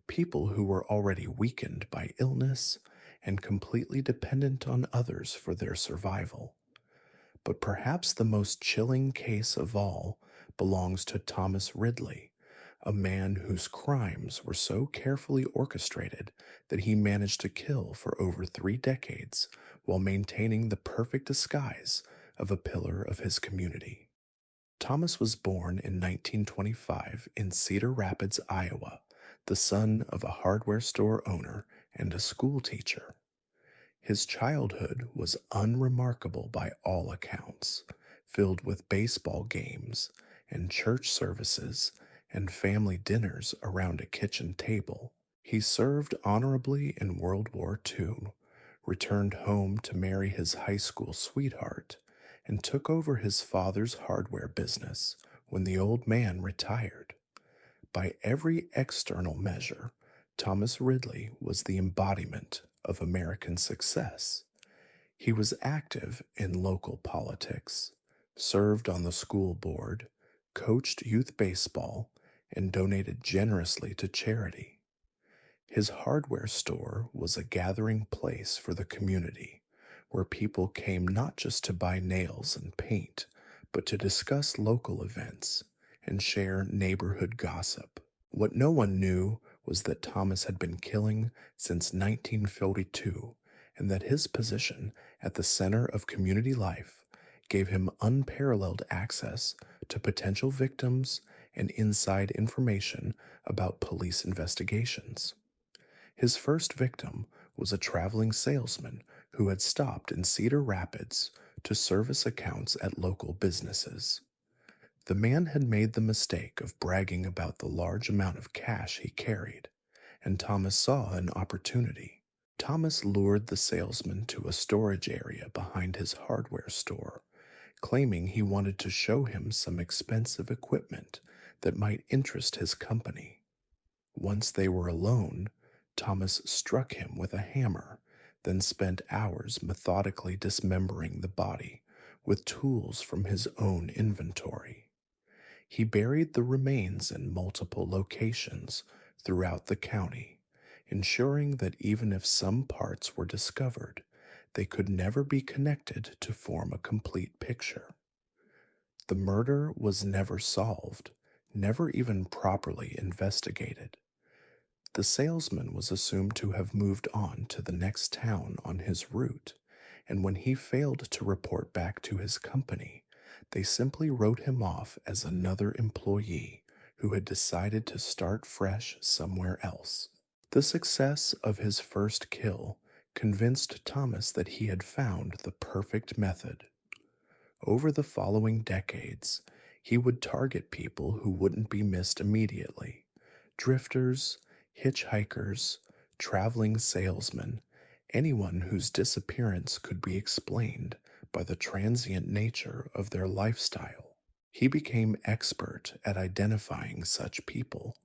people who were already weakened by illness and completely dependent on others for their survival. But perhaps the most chilling case of all belongs to Thomas Ridley, a man whose crimes were so carefully orchestrated that he managed to kill for over 3 decades while maintaining the perfect disguise of a pillar of his community. Thomas was born in 1925 in Cedar Rapids, Iowa, the son of a hardware store owner and a school teacher. His childhood was unremarkable by all accounts, filled with baseball games and church services and family dinners around a kitchen table. He served honorably in World War II, returned home to marry his high school sweetheart, and took over his father's hardware business when the old man retired. By every external measure, Thomas Ridley was the embodiment of American success. He was active in local politics, served on the school board, coached youth baseball, and donated generously to charity. His hardware store was a gathering place for the community, where people came not just to buy nails and paint, but to discuss local events and share neighborhood gossip. What no one knew was that Thomas had been killing since 1942, and that his position at the center of community life gave him unparalleled access to potential victims and inside information about police investigations. His first victim was a traveling salesman who had stopped in Cedar Rapids to service accounts at local businesses. The man had made the mistake of bragging about the large amount of cash he carried, and Thomas saw an opportunity. Thomas lured the salesman to a storage area behind his hardware store, claiming he wanted to show him some expensive equipment that might interest his company. Once they were alone, Thomas struck him with a hammer, then spent hours methodically dismembering the body with tools from his own inventory. He buried the remains in multiple locations throughout the county, ensuring that even if some parts were discovered, they could never be connected to form a complete picture. The murder was never solved, never even properly investigated. The salesman was assumed to have moved on to the next town on his route, and when he failed to report back to his company, they simply wrote him off as another employee who had decided to start fresh somewhere else. The success of his first kill convinced Thomas that he had found the perfect method. Over the following decades, he would target people who wouldn't be missed immediately: drifters, hitchhikers, traveling salesmen, anyone whose disappearance could be explained by the transient nature of their lifestyle. He became expert at identifying such people,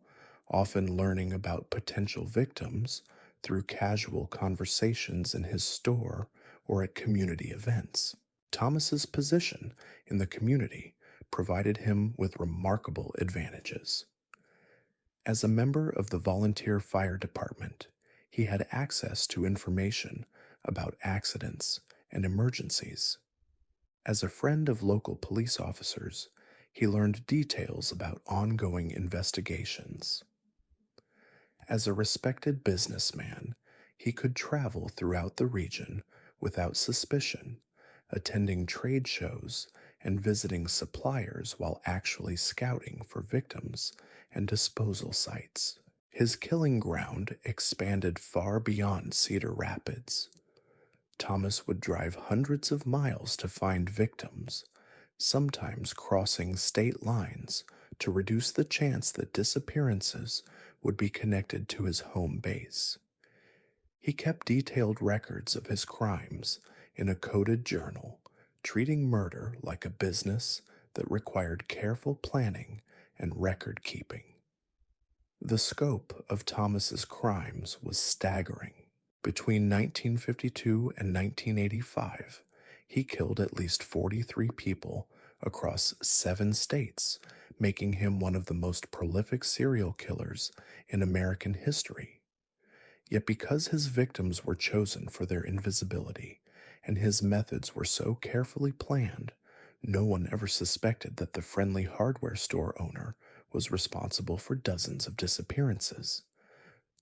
often learning about potential victims through casual conversations in his store or at community events. Thomas's position in the community provided him with remarkable advantages. As a member of the volunteer fire department, he had access to information about accidents and emergencies. As a friend of local police officers, he learned details about ongoing investigations. As a respected businessman, he could travel throughout the region without suspicion, attending trade shows and visiting suppliers while actually scouting for victims and disposal sites. His killing ground expanded far beyond Cedar Rapids. Thomas would drive hundreds of miles to find victims, sometimes crossing state lines to reduce the chance that disappearances would be connected to his home base. He kept detailed records of his crimes in a coded journal, treating murder like a business that required careful planning and record keeping. The scope of Thomas's crimes was staggering. Between 1952 and 1985, he killed at least 43 people across 7 states, making him one of the most prolific serial killers in American history. Yet because his victims were chosen for their invisibility and his methods were so carefully planned, no one ever suspected that the friendly hardware store owner was responsible for dozens of disappearances.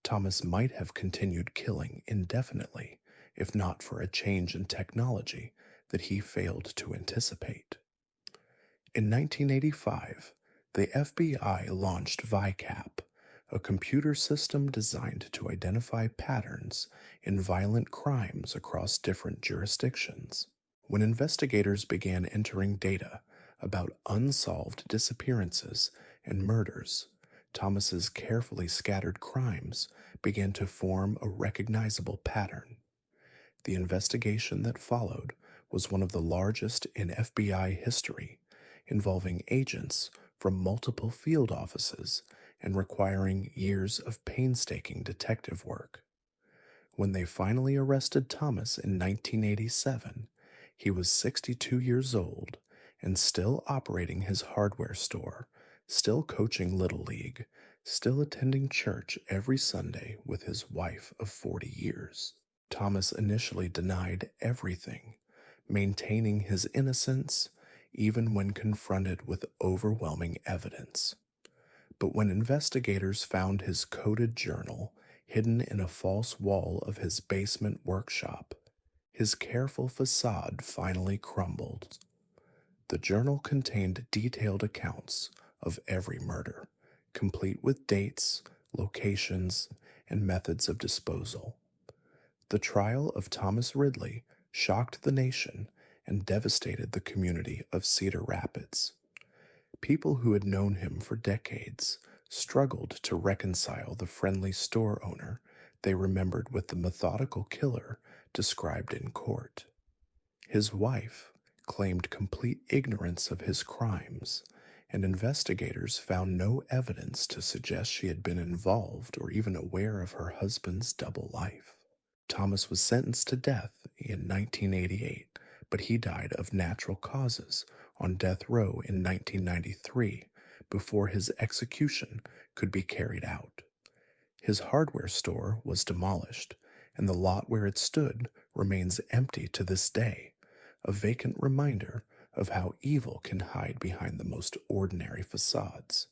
Thomas might have continued killing indefinitely if not for a change in technology that he failed to anticipate. In 1985, the FBI launched VICAP, a computer system designed to identify patterns in violent crimes across different jurisdictions. When investigators began entering data about unsolved disappearances and murders, Thomas's carefully scattered crimes began to form a recognizable pattern. The investigation that followed was one of the largest in FBI history, involving agents from multiple field offices and requiring years of painstaking detective work. When they finally arrested Thomas in 1987, he was 62 years old and still operating his hardware store, still coaching Little League, still attending church every Sunday with his wife of 40 years. Thomas initially denied everything, maintaining his innocence even when confronted with overwhelming evidence. But when investigators found his coded journal hidden in a false wall of his basement workshop, his careful facade finally crumbled. The journal contained detailed accounts of every murder, complete with dates, locations, and methods of disposal. The trial of Thomas Ridley shocked the nation and devastated the community of Cedar Rapids. People who had known him for decades struggled to reconcile the friendly store owner they remembered with the methodical killer described in court. His wife claimed complete ignorance of his crimes, and investigators found no evidence to suggest she had been involved or even aware of her husband's double life. Thomas was sentenced to death in 1988, but he died of natural causes on death row in 1993 before his execution could be carried out. His hardware store was demolished, and the lot where it stood remains empty to this day, a vacant reminder of how evil can hide behind the most ordinary facades.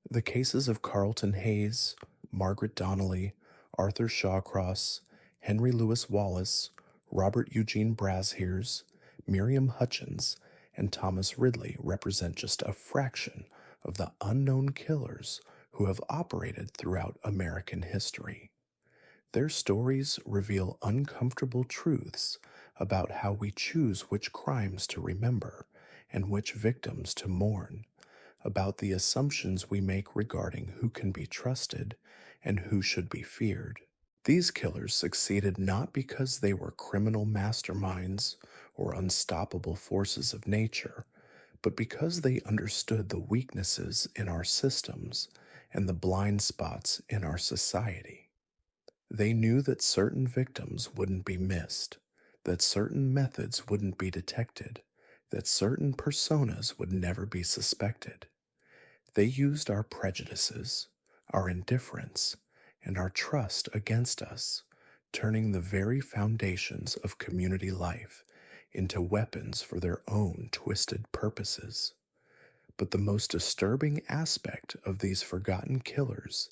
The cases of Carlton Hayes, Margaret Donnelly, Arthur Shawcross, Henry Wallace, Robert Eugene Brazhers, Miriam Hutchkins, and Thomas Ridley represent just a fraction of the unknown killers who have operated throughout American history. Their stories reveal uncomfortable truths about how we choose which crimes to remember and which victims to mourn, about the assumptions we make regarding who can be trusted and who should be feared. These killers succeeded not because they were criminal masterminds or unstoppable forces of nature, but because they understood the weaknesses in our systems and the blind spots in our society. They knew that certain victims wouldn't be missed, that certain methods wouldn't be detected, that certain personas would never be suspected. They used our prejudices, our indifference, and our trust against us, turning the very foundations of community life into weapons for their own twisted purposes. But the most disturbing aspect of these forgotten killers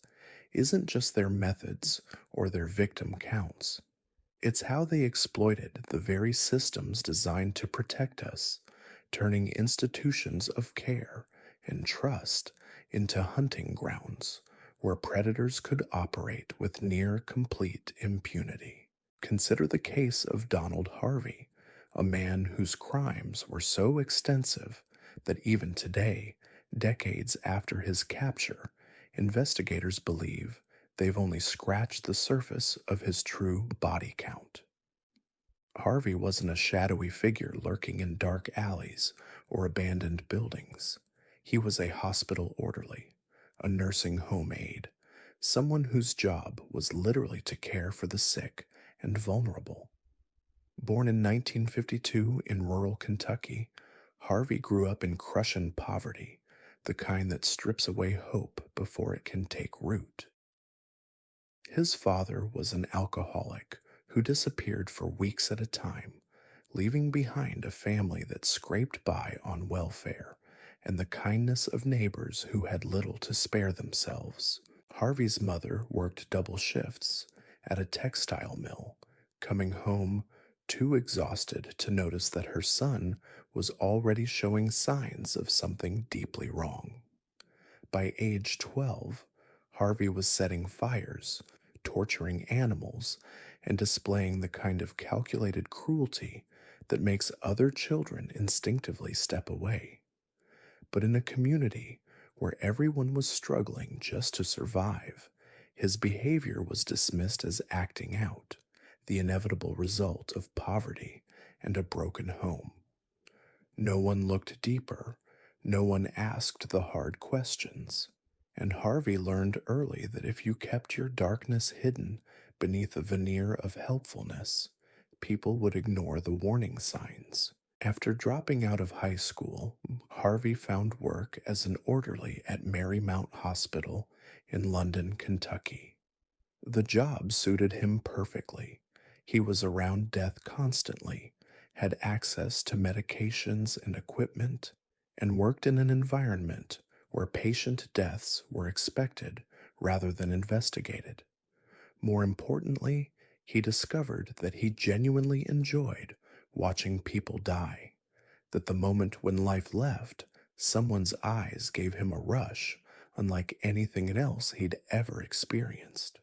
isn't just their methods or their victim counts. It's how they exploited the very systems designed to protect us, turning institutions of care and trust into hunting grounds where predators could operate with near complete impunity. Consider the case of Donald Harvey, a man whose crimes were so extensive that even today, decades after his capture, investigators believe they've only scratched the surface of his true body count. Harvey wasn't a shadowy figure lurking in dark alleys or abandoned buildings. He was a hospital orderly, a nursing home aide, someone whose job was literally to care for the sick and vulnerable. Born in 1952 in rural Kentucky, Harvey grew up in crushing poverty, the kind that strips away hope before it can take root. His father was an alcoholic who disappeared for weeks at a time, leaving behind a family that scraped by on welfare and the kindness of neighbors who had little to spare themselves. Harvey's mother worked double shifts at a textile mill, coming home too exhausted to notice that her son was already showing signs of something deeply wrong. By age 12, Harvey was setting fires, torturing animals, and displaying the kind of calculated cruelty that makes other children instinctively step away. But in a community where everyone was struggling just to survive, his behavior was dismissed as acting out, the inevitable result of poverty and a broken home. No one looked deeper, no one asked the hard questions, and Harvey learned early that if you kept your darkness hidden beneath a veneer of helpfulness, people would ignore the warning signs. After dropping out of high school, Harvey found work as an orderly at Marymount Hospital in London, Kentucky. The job suited him perfectly. He was around death constantly, had access to medications and equipment, and worked in an environment where patient deaths were expected rather than investigated. More importantly, he discovered that he genuinely enjoyed watching people die. that the moment when life left, someone's eyes gave him a rush unlike anything else he'd ever experienced.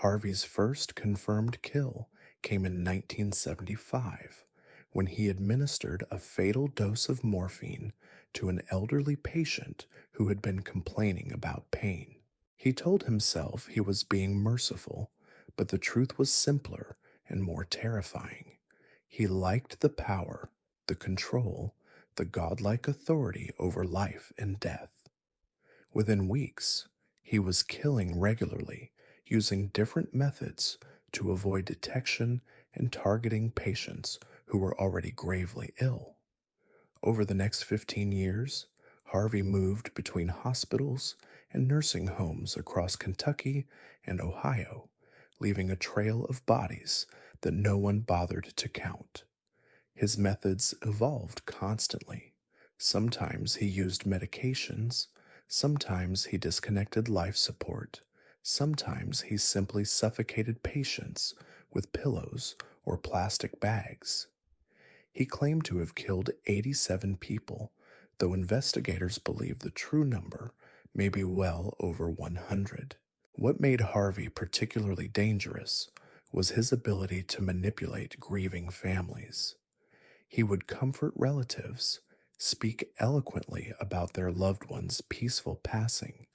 Harvey's first confirmed kill came in 1975 when he administered a fatal dose of morphine to an elderly patient who had been complaining about pain. He told himself he was being merciful, but the truth was simpler and more terrifying. He liked the power, the control, the godlike authority over life and death. Within weeks, he was killing regularly, using different methods to avoid detection and targeting patients who were already gravely ill. Over the next 15 years, Harvey moved between hospitals and nursing homes across Kentucky and Ohio, leaving a trail of bodies that no one bothered to count. His methods evolved constantly. Sometimes he used medications, sometimes he disconnected life support, sometimes he simply suffocated patients with pillows or plastic bags. He claimed to have killed 87 people, though investigators believe the true number may be well over 100. What made Harvey particularly dangerous was his ability to manipulate grieving families. He would comfort relatives, speak eloquently about their loved one's peaceful passing,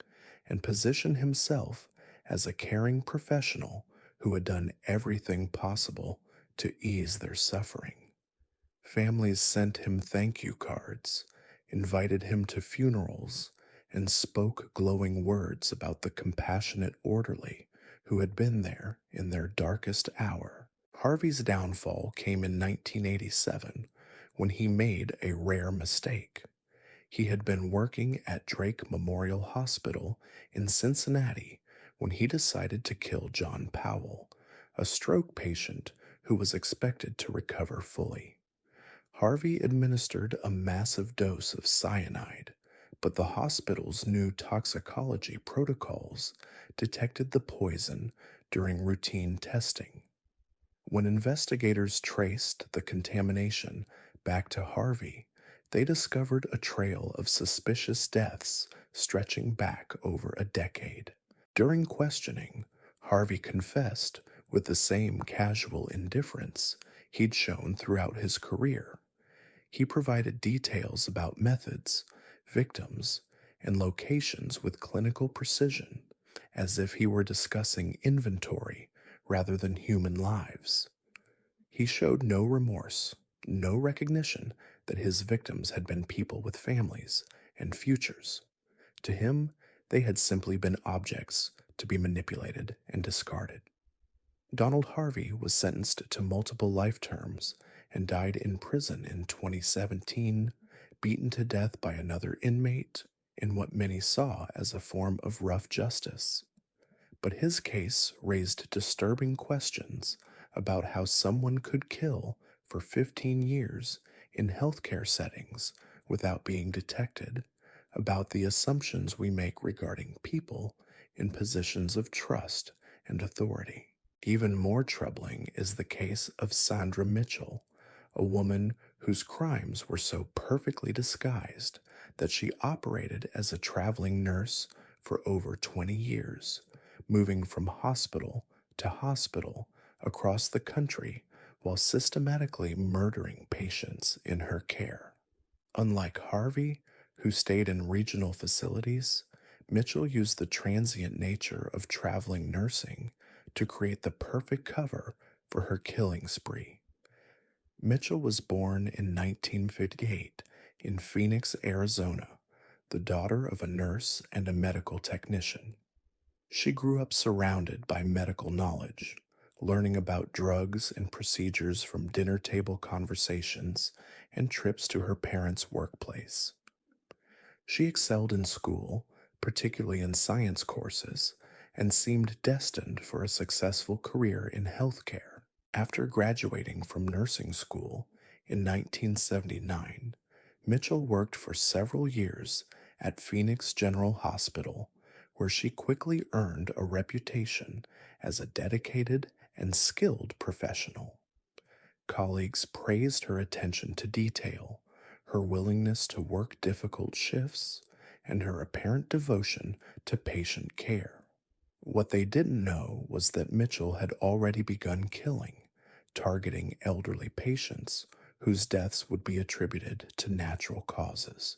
and position himself as a caring professional who had done everything possible to ease their suffering. Families sent him thank you cards, invited him to funerals, and spoke glowing words about the compassionate orderly who had been there in their darkest hour. Harvey's downfall came in 1987 when he made a rare mistake. He had been working at Drake Memorial Hospital in Cincinnati when he decided to kill John Powell, a stroke patient who was expected to recover fully. Harvey administered a massive dose of cyanide, but the hospital's new toxicology protocols detected the poison during routine testing. When investigators traced the contamination back to Harvey, they discovered a trail of suspicious deaths stretching back over a decade. During questioning, Harvey confessed with the same casual indifference he'd shown throughout his career. He provided details about methods, victims, and locations with clinical precision, as if he were discussing inventory rather than human lives. He showed no remorse, no recognition that his victims had been people with families and futures. To him, they had simply been objects to be manipulated and discarded. Donald Harvey was sentenced to multiple life terms and died in prison in 2017, beaten to death by another inmate in what many saw as a form of rough justice. But his case raised disturbing questions about how someone could kill for 15 years in healthcare settings without being detected, about the assumptions we make regarding people in positions of trust and authority. Even more troubling is the case of Sandra Mitchell, a woman whose crimes were so perfectly disguised that she operated as a traveling nurse for over 20 years, moving from hospital to hospital across the country while systematically murdering patients in her care. Unlike Harvey, who stayed in regional facilities, Mitchell used the transient nature of traveling nursing to create the perfect cover for her killing spree. Mitchell was born in 1958 in Phoenix, Arizona, the daughter of a nurse and a medical technician. She grew up surrounded by medical knowledge, learning about drugs and procedures from dinner table conversations and trips to her parents' workplace. She excelled in school, particularly in science courses, and seemed destined for a successful career in healthcare. After graduating from nursing school in 1979, Mitchell worked for several years at Phoenix General Hospital, where she quickly earned a reputation as a dedicated and skilled professional. Colleagues praised her attention to detail, her willingness to work difficult shifts, and her apparent devotion to patient care. What they didn't know was that Mitchell had already begun killing, targeting elderly patients whose deaths would be attributed to natural causes.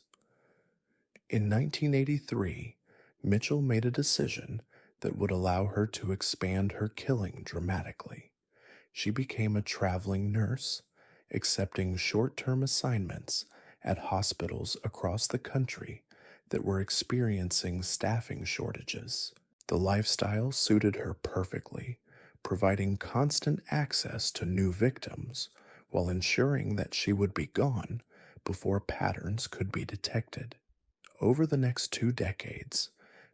In 1983, Mitchell made a decision that would allow her to expand her killing dramatically. She became a traveling nurse, accepting short-term assignments at hospitals across the country that were experiencing staffing shortages. The lifestyle suited her perfectly, providing constant access to new victims while ensuring that she would be gone before patterns could be detected. Over the next 2 decades,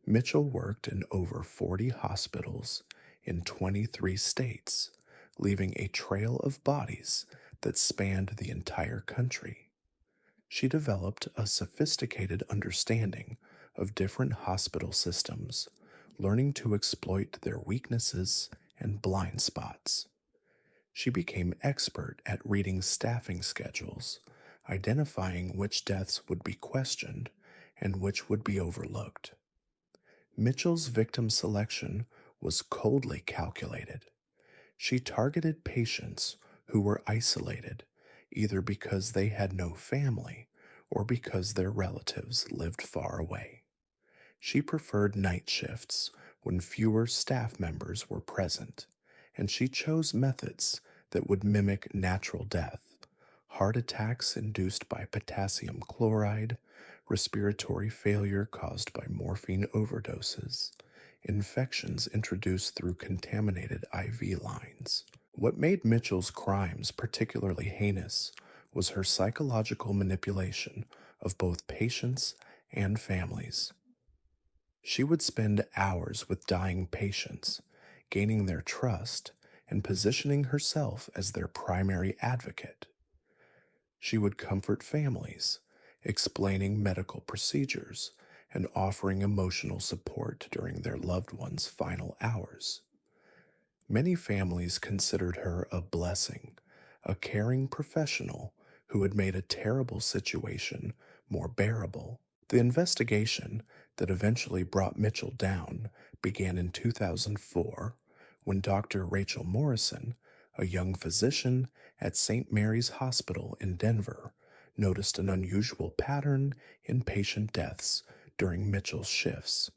Mitchell worked in over 40 hospitals in 23 states, leaving a trail of bodies that spanned the entire country. She developed a sophisticated understanding of different hospital systems, learning to exploit their weaknesses and blind spots. She became expert at reading staffing schedules, identifying which deaths would be questioned and which would be overlooked. Mitchell's victim selection was coldly calculated. She targeted patients who were isolated, either because they had no family or because their relatives lived far away. She preferred night shifts when fewer staff members were present, and she chose methods that would mimic natural death, heart attacks induced by potassium chloride, respiratory failure caused by morphine overdoses, infections introduced through contaminated IV lines. What made Mitchell's crimes particularly heinous was her psychological manipulation of both patients and families. She would spend hours with dying patients, gaining their trust and positioning herself as their primary advocate. She would comfort families, explaining medical procedures and offering emotional support during their loved ones' final hours. Many families considered her a blessing, a caring professional who had made a terrible situation more bearable. The investigation that eventually brought Mitchell down began in 2004 when Dr. Rachel Morrison, a young physician at St. Mary's Hospital in Denver, noticed an unusual pattern in patient deaths during Mitchell's shifts.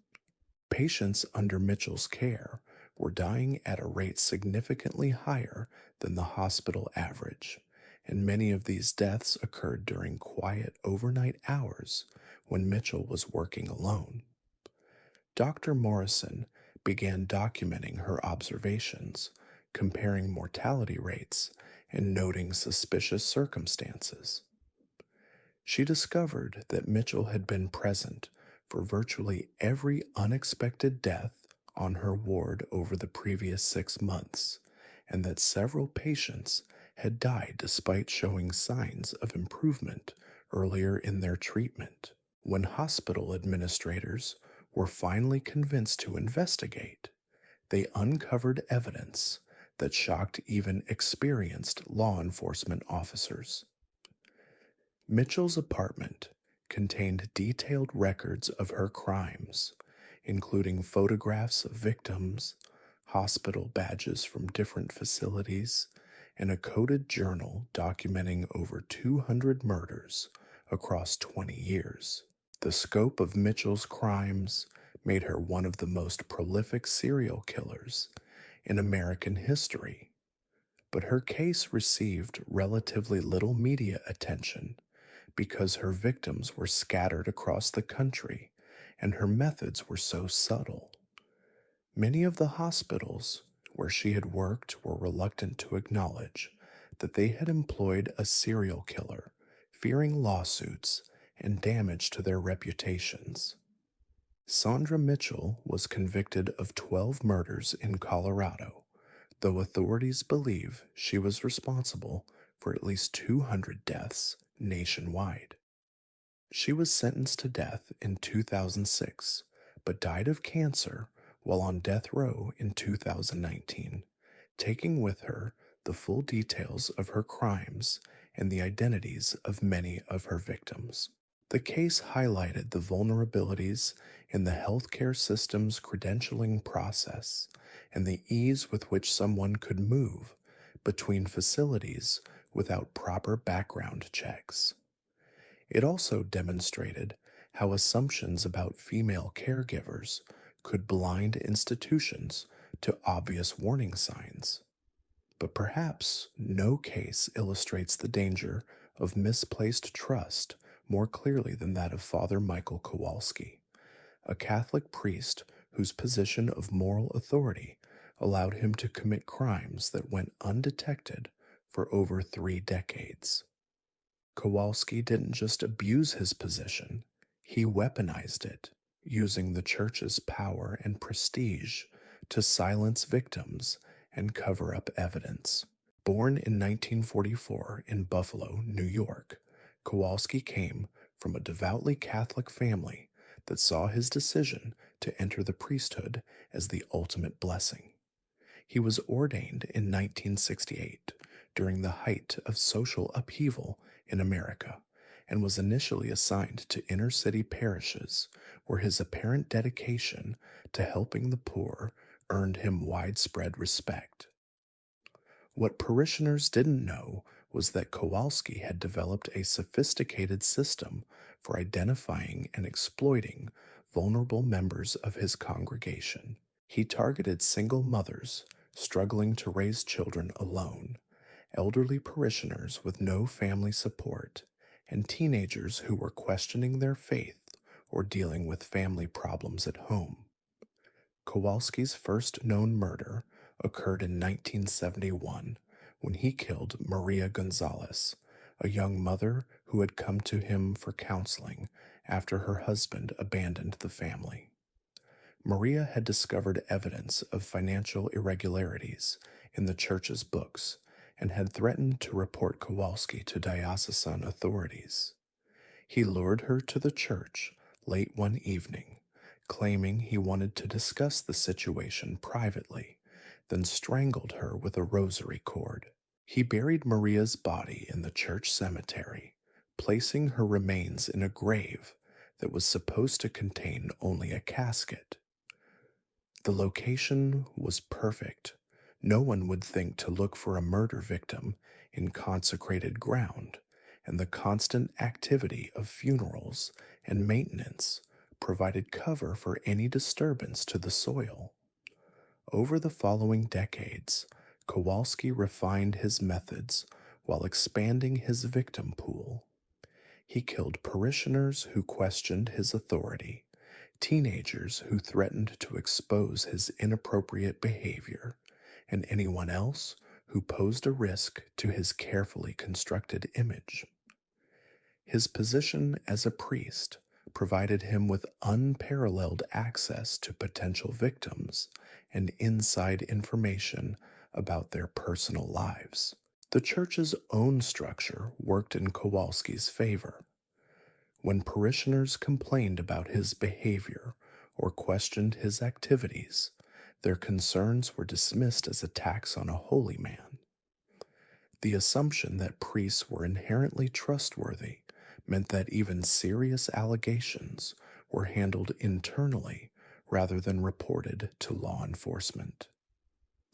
Patients under Mitchell's care were dying at a rate significantly higher than the hospital average, and many of these deaths occurred during quiet overnight hours when Mitchell was working alone. Dr. Morrison began documenting her observations, comparing mortality rates, and noting suspicious circumstances. She discovered that Mitchell had been present for virtually every unexpected death on her ward over the previous 6 months, and that several patients had died despite showing signs of improvement earlier in their treatment. When hospital administrators were finally convinced to investigate, they uncovered evidence that shocked even experienced law enforcement officers. Mitchell's apartment contained detailed records of her crimes, including photographs of victims, hospital badges from different facilities, and a coded journal documenting over 200 murders across 20 years. The scope of Mitchell's crimes made her one of the most prolific serial killers in American history, but her case received relatively little media attention because her victims were scattered across the country and her methods were so subtle. Many of the hospitals where she had worked were reluctant to acknowledge that they had employed a serial killer, fearing lawsuits and damage to their reputations. Sandra Mitchell was convicted of 12 murders in Colorado, though authorities believe she was responsible for at least 200 deaths nationwide. She was sentenced to death in 2006, but died of cancer while on death row in 2019, taking with her the full details of her crimes and the identities of many of her victims. The case highlighted the vulnerabilities in the healthcare system's credentialing process and the ease with which someone could move between facilities without proper background checks. It also demonstrated how assumptions about female caregivers could blind institutions to obvious warning signs. But perhaps no case illustrates the danger of misplaced trust more clearly than that of Father Michael Kowalski, a Catholic priest whose position of moral authority allowed him to commit crimes that went undetected for over 3 decades. Kowalski didn't just abuse his position, he weaponized it, using the church's power and prestige to silence victims and cover up evidence. Born in 1944 in Buffalo, New York, Kowalski came from a devoutly Catholic family that saw his decision to enter the priesthood as the ultimate blessing. He was ordained in 1968 during the height of social upheaval in America and was initially assigned to inner city parishes where his apparent dedication to helping the poor earned him widespread respect. What parishioners didn't know was that Kowalski had developed a sophisticated system for identifying and exploiting vulnerable members of his congregation. He targeted single mothers struggling to raise children alone, elderly parishioners with no family support, and teenagers who were questioning their faith or dealing with family problems at home. Kowalski's first known murder occurred in 1971 when he killed Maria Gonzalez, a young mother who had come to him for counseling after her husband abandoned the family. Maria had discovered evidence of financial irregularities in the church's books and had threatened to report Kowalski to diocesan authorities. He lured her to the church late one evening, claiming he wanted to discuss the situation privately, then strangled her with a rosary cord. He buried Maria's body in the church cemetery, placing her remains in a grave that was supposed to contain only a casket. The location was perfect. No one would think to look for a murder victim in consecrated ground, and the constant activity of funerals and maintenance provided cover for any disturbance to the soil. Over the following decades, Kowalski refined his methods while expanding his victim pool. He killed parishioners who questioned his authority, teenagers who threatened to expose his inappropriate behavior, and anyone else who posed a risk to his carefully constructed image. His position as a priest provided him with unparalleled access to potential victims and inside information about their personal lives. The church's own structure worked in Kowalski's favor. When parishioners complained about his behavior or questioned his activities, their concerns were dismissed as attacks on a holy man. The assumption that priests were inherently trustworthy meant that even serious allegations were handled internally rather than reported to law enforcement.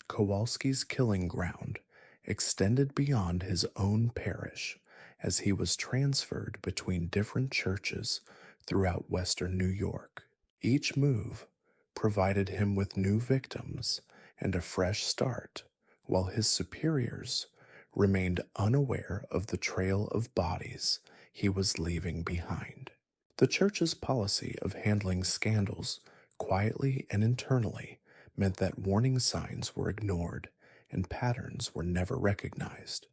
Kowalski's killing ground extended beyond his own parish as he was transferred between different churches throughout western New York. Each move provided him with new victims and a fresh start, while his superiors remained unaware of the trail of bodies he was leaving behind. The church's policy of handling scandals quietly and internally meant that warning signs were ignored and patterns were never recognized.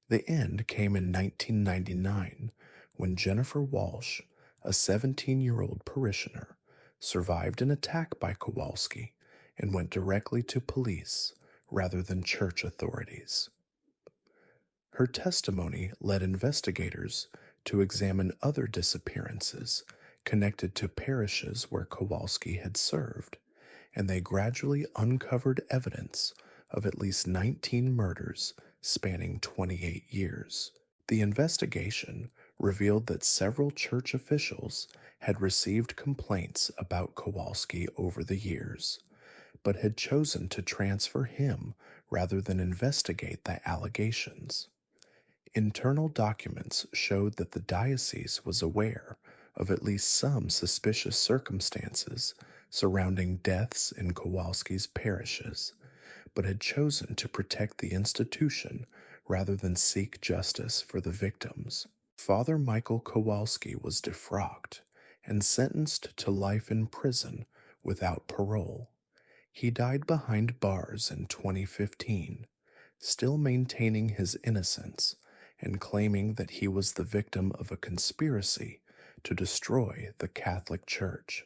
The end came in 1999 when Jennifer Walsh, a 17-year-old parishioner, survived an attack by Kowalski and went directly to police rather than church authorities. Her testimony led investigators to examine other disappearances connected to parishes where Kowalski had served, and they gradually uncovered evidence of at least 19 murders spanning 28 years. The investigation revealed that several church officials had received complaints about Kowalski over the years, but had chosen to transfer him rather than investigate the allegations. Internal documents showed that the diocese was aware of at least some suspicious circumstances surrounding deaths in Kowalski's parishes, but had chosen to protect the institution rather than seek justice for the victims. Father Michael Kowalski was defrocked and sentenced to life in prison without parole. He died behind bars in 2015, still maintaining his innocence and claiming that he was the victim of a conspiracy to destroy the Catholic Church.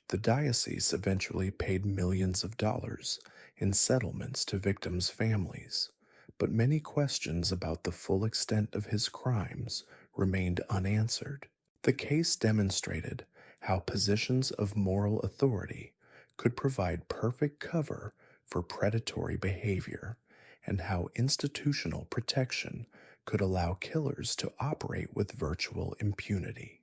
The diocese eventually paid millions of dollars in settlements to victims' families, but many questions about the full extent of his crimes remained unanswered. The case demonstrated how positions of moral authority could provide perfect cover for predatory behavior, and how institutional protection could allow killers to operate with virtual impunity.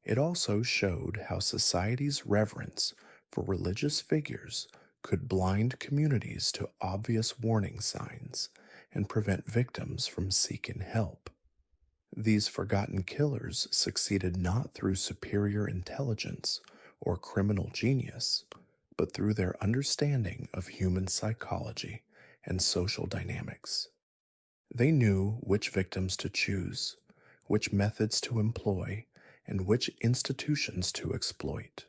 It also showed how society's reverence for religious figures could blind communities to obvious warning signs and prevent victims from seeking help. These forgotten killers succeeded not through superior intelligence or criminal genius, but through their understanding of human psychology and social dynamics. They knew which victims to choose, which methods to employ, and which institutions to exploit.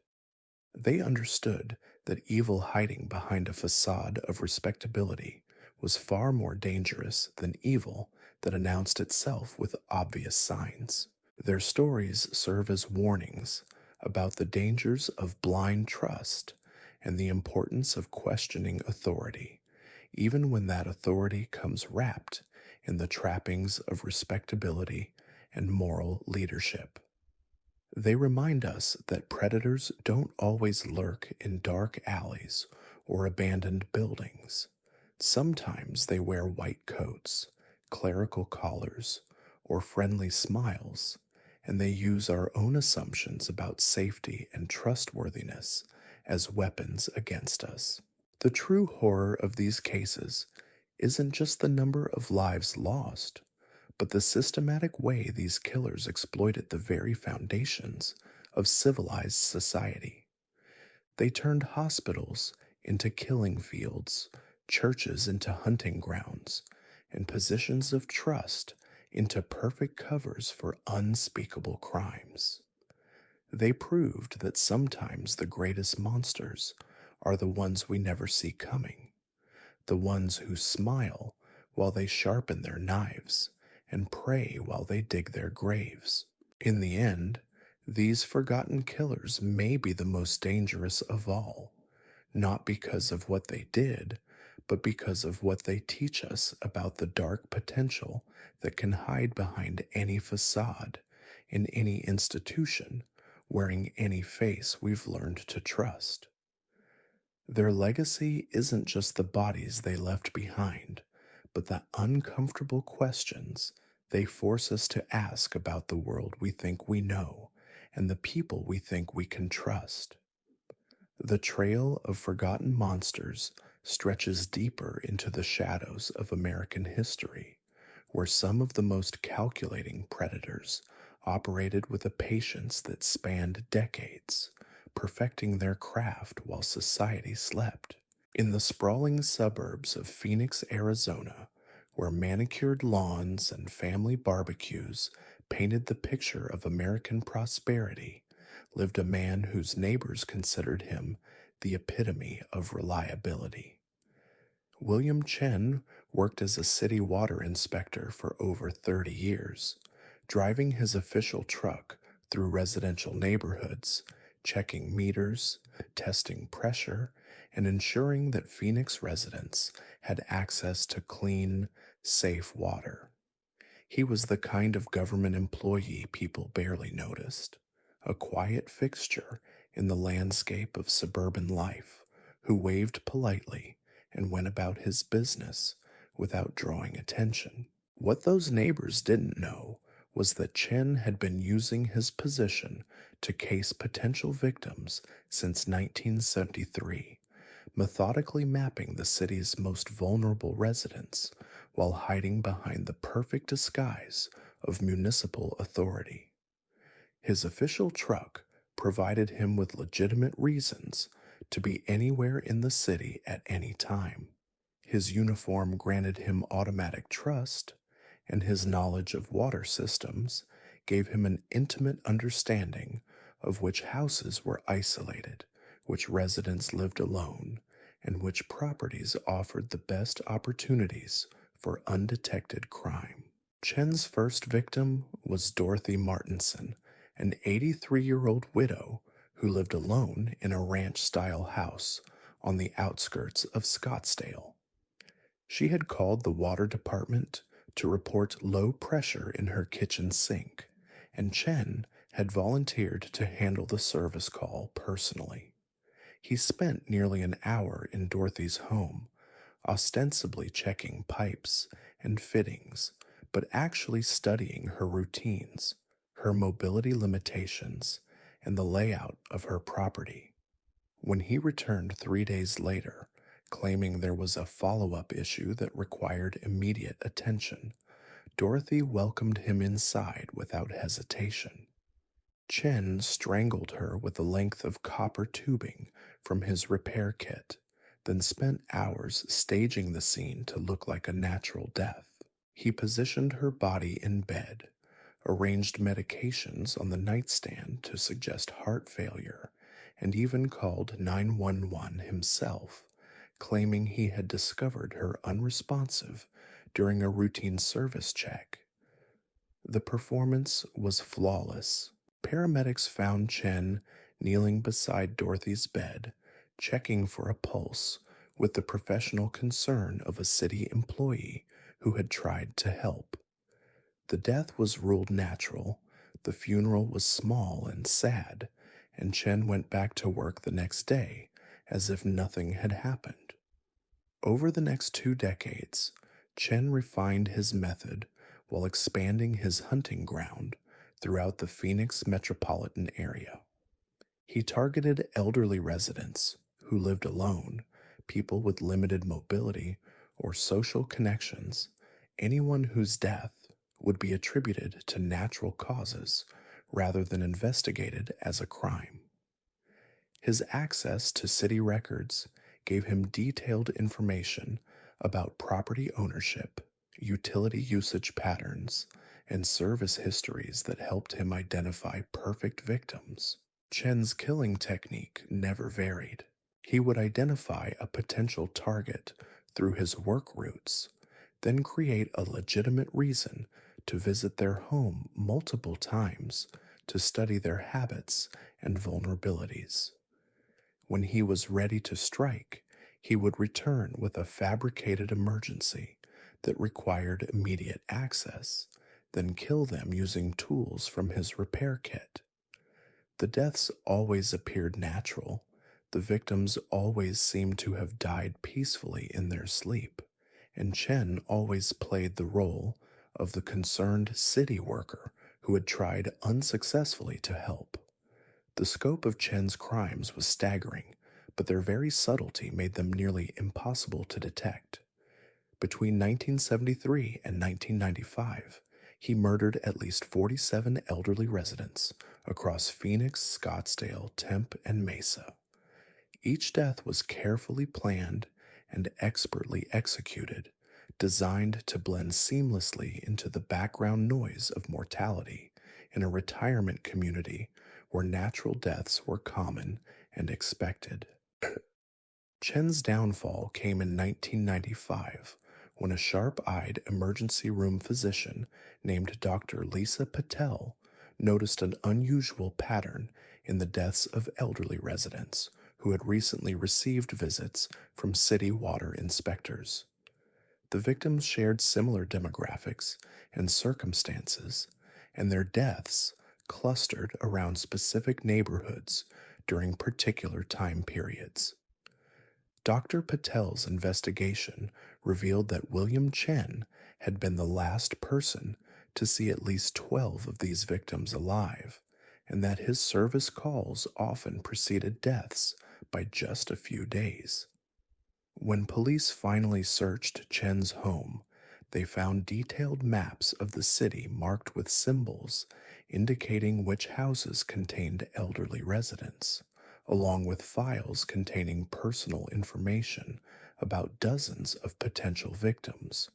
They understood that evil hiding behind a facade of respectability was far more dangerous than evil that announced itself with obvious signs. Their stories serve as warnings about the dangers of blind trust and the importance of questioning authority, even when that authority comes wrapped in the trappings of respectability and moral leadership. They remind us that predators don't always lurk in dark alleys or abandoned buildings. Sometimes they wear white coats, clerical collars, or friendly smiles, and they use our own assumptions about safety and trustworthiness as weapons against us. The true horror of these cases isn't just the number of lives lost, but the systematic way these killers exploited the very foundations of civilized society. They turned hospitals into killing fields, churches into hunting grounds, and positions of trust into perfect covers for unspeakable crimes. They proved that sometimes the greatest monsters are the ones we never see coming, the ones who smile while they sharpen their knives and pray while they dig their graves. In the end, these forgotten killers may be the most dangerous of all, not because of what they did, but because of what they teach us about the dark potential that can hide behind any facade, in any institution, wearing any face we've learned to trust. Their legacy isn't just the bodies they left behind, but the uncomfortable questions they force us to ask about the world we think we know and the people we think we can trust. The trail of forgotten monsters stretches deeper into the shadows of American history, where some of the most calculating predators operated with a patience that spanned decades, perfecting their craft while society slept. In the sprawling suburbs of Phoenix, Arizona, where manicured lawns and family barbecues painted the picture of American prosperity, lived a man whose neighbors considered him the epitome of reliability. William Chen worked as a city water inspector for over 30 years, driving his official truck through residential neighborhoods, checking meters, testing pressure, and ensuring that Phoenix residents had access to clean, safe water. He was the kind of government employee people barely noticed, a quiet fixture in the landscape of suburban life, who waved politely and went about his business without drawing attention. What those neighbors didn't know was that Chen had been using his position to case potential victims since 1973, methodically mapping the city's most vulnerable residents while hiding behind the perfect disguise of municipal authority. His official truck provided him with legitimate reasons to be anywhere in the city at any time. His uniform granted him automatic trust, and his knowledge of water systems gave him an intimate understanding of which houses were isolated, which residents lived alone, and which properties offered the best opportunities for undetected crime. Chen's first victim was Dorothy Martinson, an 83-year-old widow who lived alone in a ranch-style house on the outskirts of Scottsdale. She had called the water department to report low pressure in her kitchen sink, and Chen had volunteered to handle the service call personally. He spent nearly an hour in Dorothy's home, ostensibly checking pipes and fittings, but actually studying her routines, her mobility limitations, and the layout of her property. When he returned 3 days later, claiming there was a follow-up issue that required immediate attention, Dorothy welcomed him inside without hesitation. Chen strangled her with a length of copper tubing from his repair kit, then spent hours staging the scene to look like a natural death. He positioned her body in bed, arranged medications on the nightstand to suggest heart failure, and even called 911 himself, claiming he had discovered her unresponsive during a routine service check. The performance was flawless. Paramedics found Chen kneeling beside Dorothy's bed, checking for a pulse with the professional concern of a city employee who had tried to help. The death was ruled natural, the funeral was small and sad, and Chen went back to work the next day as if nothing had happened. Over the next 2 decades, Chen refined his method while expanding his hunting ground throughout the Phoenix metropolitan area. He targeted elderly residents who lived alone, people with limited mobility or social connections, anyone whose death would be attributed to natural causes rather than investigated as a crime. His access to city records gave him detailed information about property ownership, utility usage patterns, and service histories that helped him identify perfect victims. Chen's killing technique never varied. He would identify a potential target through his work routes, then create a legitimate reason to visit their home multiple times to study their habits and vulnerabilities. When he was ready to strike, he would return with a fabricated emergency that required immediate access, then kill them using tools from his repair kit. The deaths always appeared natural. The victims always seemed to have died peacefully in their sleep, and Chen always played the role of the concerned city worker who had tried unsuccessfully to help. The scope of Chen's crimes was staggering, but their very subtlety made them nearly impossible to detect. Between 1973 and 1995, he murdered at least 47 elderly residents across Phoenix, Scottsdale, Tempe, and Mesa. Each death was carefully planned and expertly executed, designed to blend seamlessly into the background noise of mortality in a retirement community where natural deaths were common and expected. Chen's downfall came in 1995 when a sharp-eyed emergency room physician named Dr. Lisa Patel noticed an unusual pattern in the deaths of elderly residents who had recently received visits from city water inspectors. The victims shared similar demographics and circumstances, and their deaths clustered around specific neighborhoods during particular time periods. Dr. Patel's investigation revealed that William Chen had been the last person to see at least 12 of these victims alive, and that his service calls often preceded deaths by just a few days. When police finally searched Chen's home, they found detailed maps of the city marked with symbols indicating which houses contained elderly residents, along with files containing personal information about dozens of potential victims.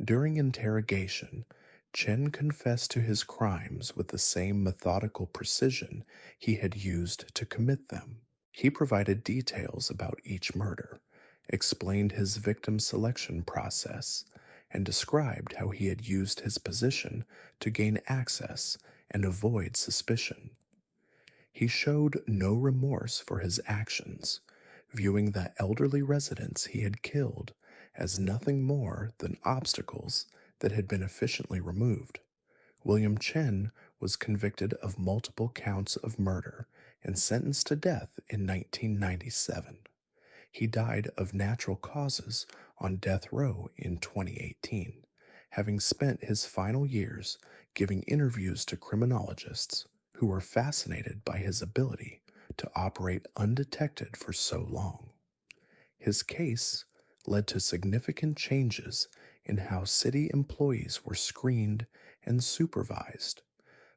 During interrogation, Chen confessed to his crimes with the same methodical precision he had used to commit them. He provided details about each murder, explained his victim selection process, and described how he had used his position to gain access and avoid suspicion. He showed no remorse for his actions, viewing the elderly residents he had killed as nothing more than obstacles that had been efficiently removed. William Chen was convicted of multiple counts of murder and sentenced to death in 1997. He died of natural causes on death row in 2018, having spent his final years giving interviews to criminologists who were fascinated by his ability to operate undetected for so long. His case led to significant changes in how city employees were screened and supervised,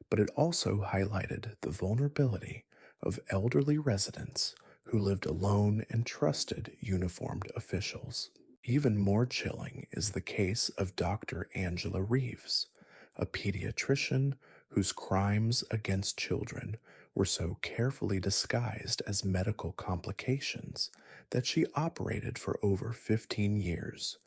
but it also highlighted the vulnerability of elderly residents who lived alone and trusted uniformed officials. Even more chilling is the case of Dr. Angela Reeves, a pediatrician whose crimes against children were so carefully disguised as medical complications that she operated for over 15 years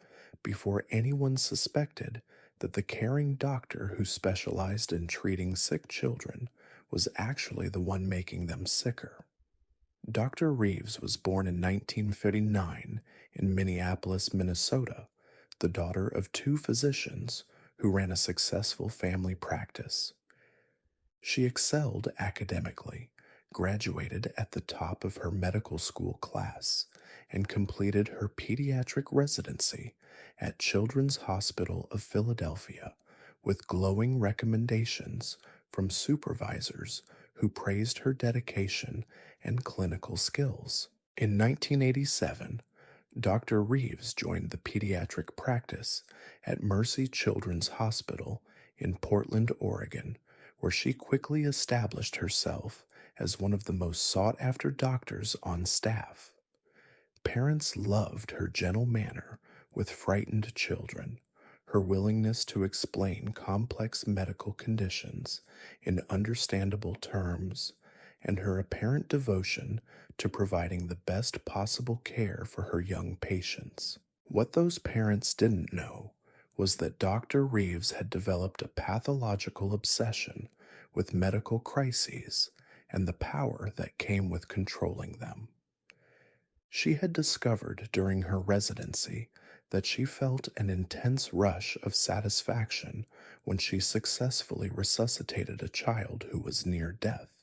before anyone suspected that the caring doctor who specialized in treating sick children was actually the one making them sicker. Dr. Reeves was born in 1959 in Minneapolis, Minnesota, the daughter of two physicians who ran a successful family practice. She excelled academically, graduated at the top of her medical school class, and completed her pediatric residency at Children's Hospital of Philadelphia with glowing recommendations from supervisors who praised her dedication and clinical skills. In 1987, Dr. Reeves joined the pediatric practice at Mercy Children's Hospital in Portland, Oregon, where she quickly established herself as one of the most sought-after doctors on staff. Parents loved her gentle manner with frightened children, her willingness to explain complex medical conditions in understandable terms, and her apparent devotion to providing the best possible care for her young patients. What those parents didn't know was that Dr. Reeves had developed a pathological obsession with medical crises and the power that came with controlling them. She had discovered during her residency that she felt an intense rush of satisfaction when she successfully resuscitated a child who was near death,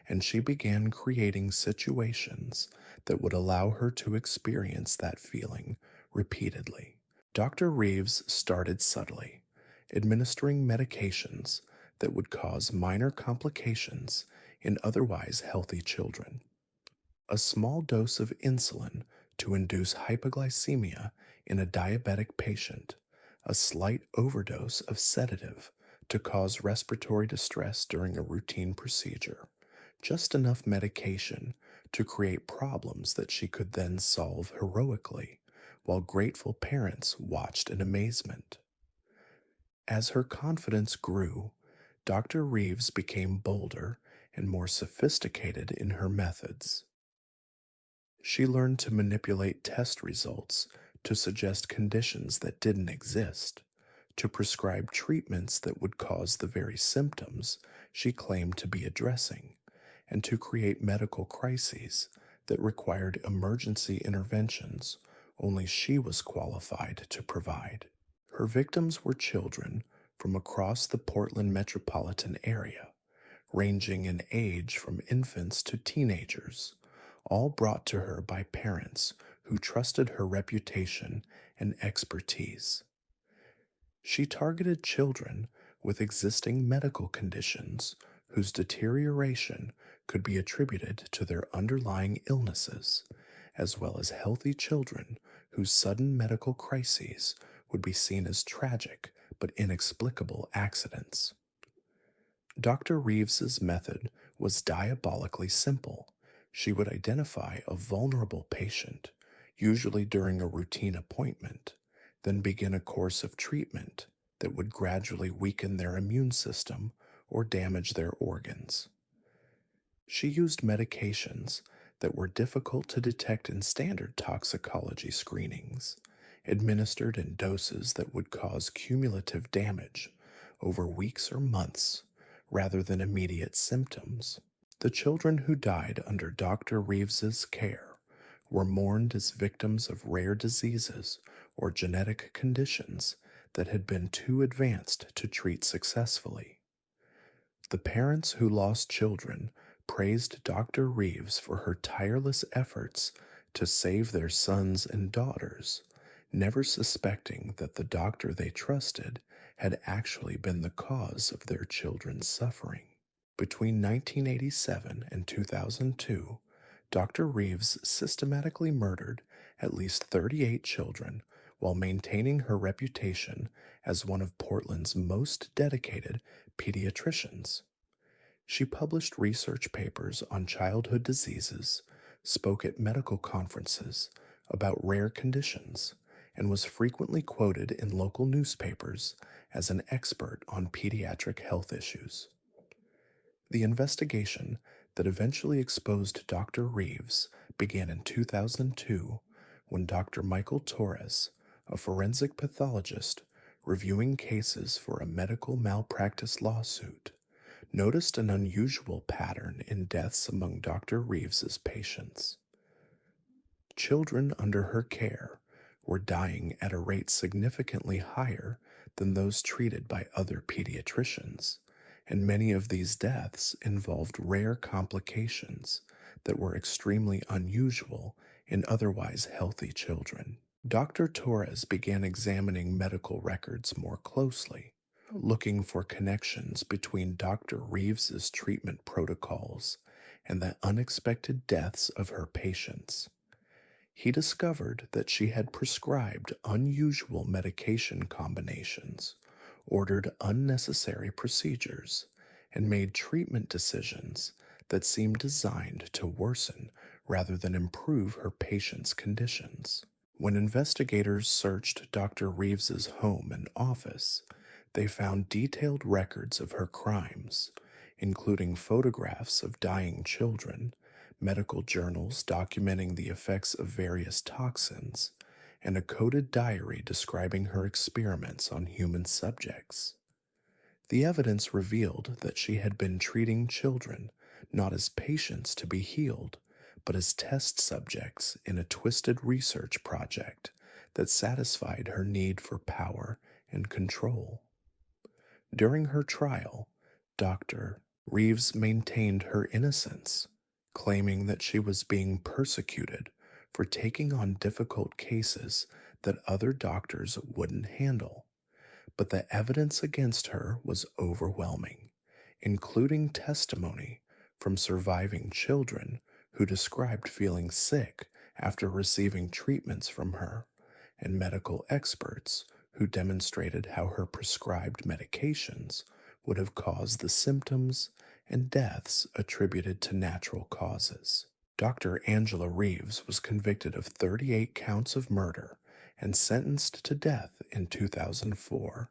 and she began creating situations that would allow her to experience that feeling repeatedly. Dr. Reeves started subtly, administering medications that would cause minor complications in otherwise healthy children. A small dose of insulin to induce hypoglycemia in a diabetic patient, a slight overdose of sedative to cause respiratory distress during a routine procedure, just enough medication to create problems that she could then solve heroically, while grateful parents watched in amazement. As her confidence grew, Dr. Reeves became bolder and more sophisticated in her methods. She learned to manipulate test results to suggest conditions that didn't exist, to prescribe treatments that would cause the very symptoms she claimed to be addressing, and to create medical crises that required emergency interventions only she was qualified to provide. Her victims were children from across the Portland metropolitan area, ranging in age from infants to teenagers, all brought to her by parents who trusted her reputation and expertise. She targeted children with existing medical conditions whose deterioration could be attributed to their underlying illnesses, as well as healthy children whose sudden medical crises would be seen as tragic but inexplicable accidents. Dr. Reeves's method was diabolically simple. She would identify a vulnerable patient, usually during a routine appointment, then begin a course of treatment that would gradually weaken their immune system or damage their organs. She used medications that were difficult to detect in standard toxicology screenings, administered in doses that would cause cumulative damage over weeks or months rather than immediate symptoms. The children who died under Dr. Reeves's care were mourned as victims of rare diseases or genetic conditions that had been too advanced to treat successfully. The parents who lost children praised Dr. Reeves for her tireless efforts to save their sons and daughters, never suspecting that the doctor they trusted had actually been the cause of their children's suffering. Between 1987 and 2002, Dr. Reeves systematically murdered at least 38 children while maintaining her reputation as one of Portland's most dedicated pediatricians. She published research papers on childhood diseases, spoke at medical conferences about rare conditions, and was frequently quoted in local newspapers as an expert on pediatric health issues. The investigation that eventually exposed Dr. Reeves began in 2002 when Dr. Michael Torres, a forensic pathologist reviewing cases for a medical malpractice lawsuit, noticed an unusual pattern in deaths among Dr. Reeves's patients. Children under her care were dying at a rate significantly higher than those treated by other pediatricians, and many of these deaths involved rare complications that were extremely unusual in otherwise healthy children. Dr. Torres began examining medical records more closely, looking for connections between Dr. Reeves's treatment protocols and the unexpected deaths of her patients. He discovered that she had prescribed unusual medication combinations, ordered unnecessary procedures, and made treatment decisions that seemed designed to worsen rather than improve her patients' conditions. When investigators searched Dr. Reeves's home and office, they found detailed records of her crimes, including photographs of dying children, medical journals documenting the effects of various toxins, and a coded diary describing her experiments on human subjects. The evidence revealed that she had been treating children not as patients to be healed, but as test subjects in a twisted research project that satisfied her need for power and control. During her trial, Dr. Reeves maintained her innocence, claiming that she was being persecuted for taking on difficult cases that other doctors wouldn't handle. But the evidence against her was overwhelming, including testimony from surviving children who described feeling sick after receiving treatments from her, and medical experts who demonstrated how her prescribed medications would have caused the symptoms and deaths attributed to natural causes. Dr. Angela Reeves was convicted of 38 counts of murder and sentenced to death in 2004.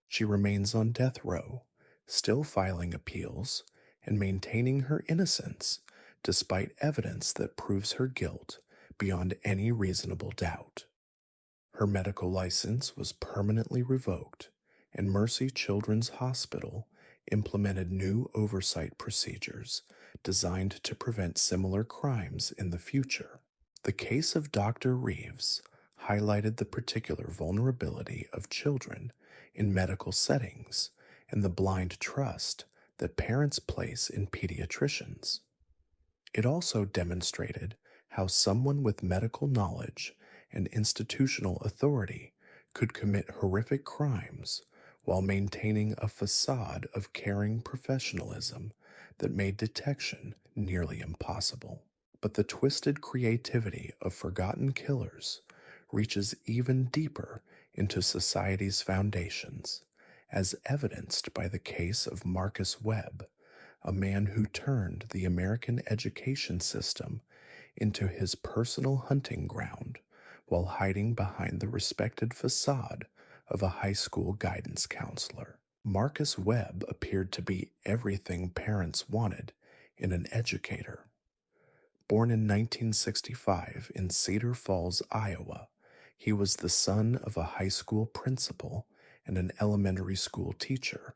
She remains on death row, still filing appeals and maintaining her innocence despite evidence that proves her guilt beyond any reasonable doubt. Her medical license was permanently revoked, and Mercy Children's Hospital implemented new oversight procedures designed to prevent similar crimes in the future. The case of Dr. Reeves highlighted the particular vulnerability of children in medical settings and the blind trust that parents place in pediatricians. It also demonstrated how someone with medical knowledge and institutional authority could commit horrific crimes while maintaining a facade of caring professionalism that made detection nearly impossible. But the twisted creativity of forgotten killers reaches even deeper into society's foundations, as evidenced by the case of Marcus Webb, a man who turned the American education system into his personal hunting ground while hiding behind the respected facade of a high school guidance counselor. Marcus Webb appeared to be everything parents wanted in an educator. Born in 1965 in Cedar Falls, Iowa, he was the son of a high school principal and an elementary school teacher,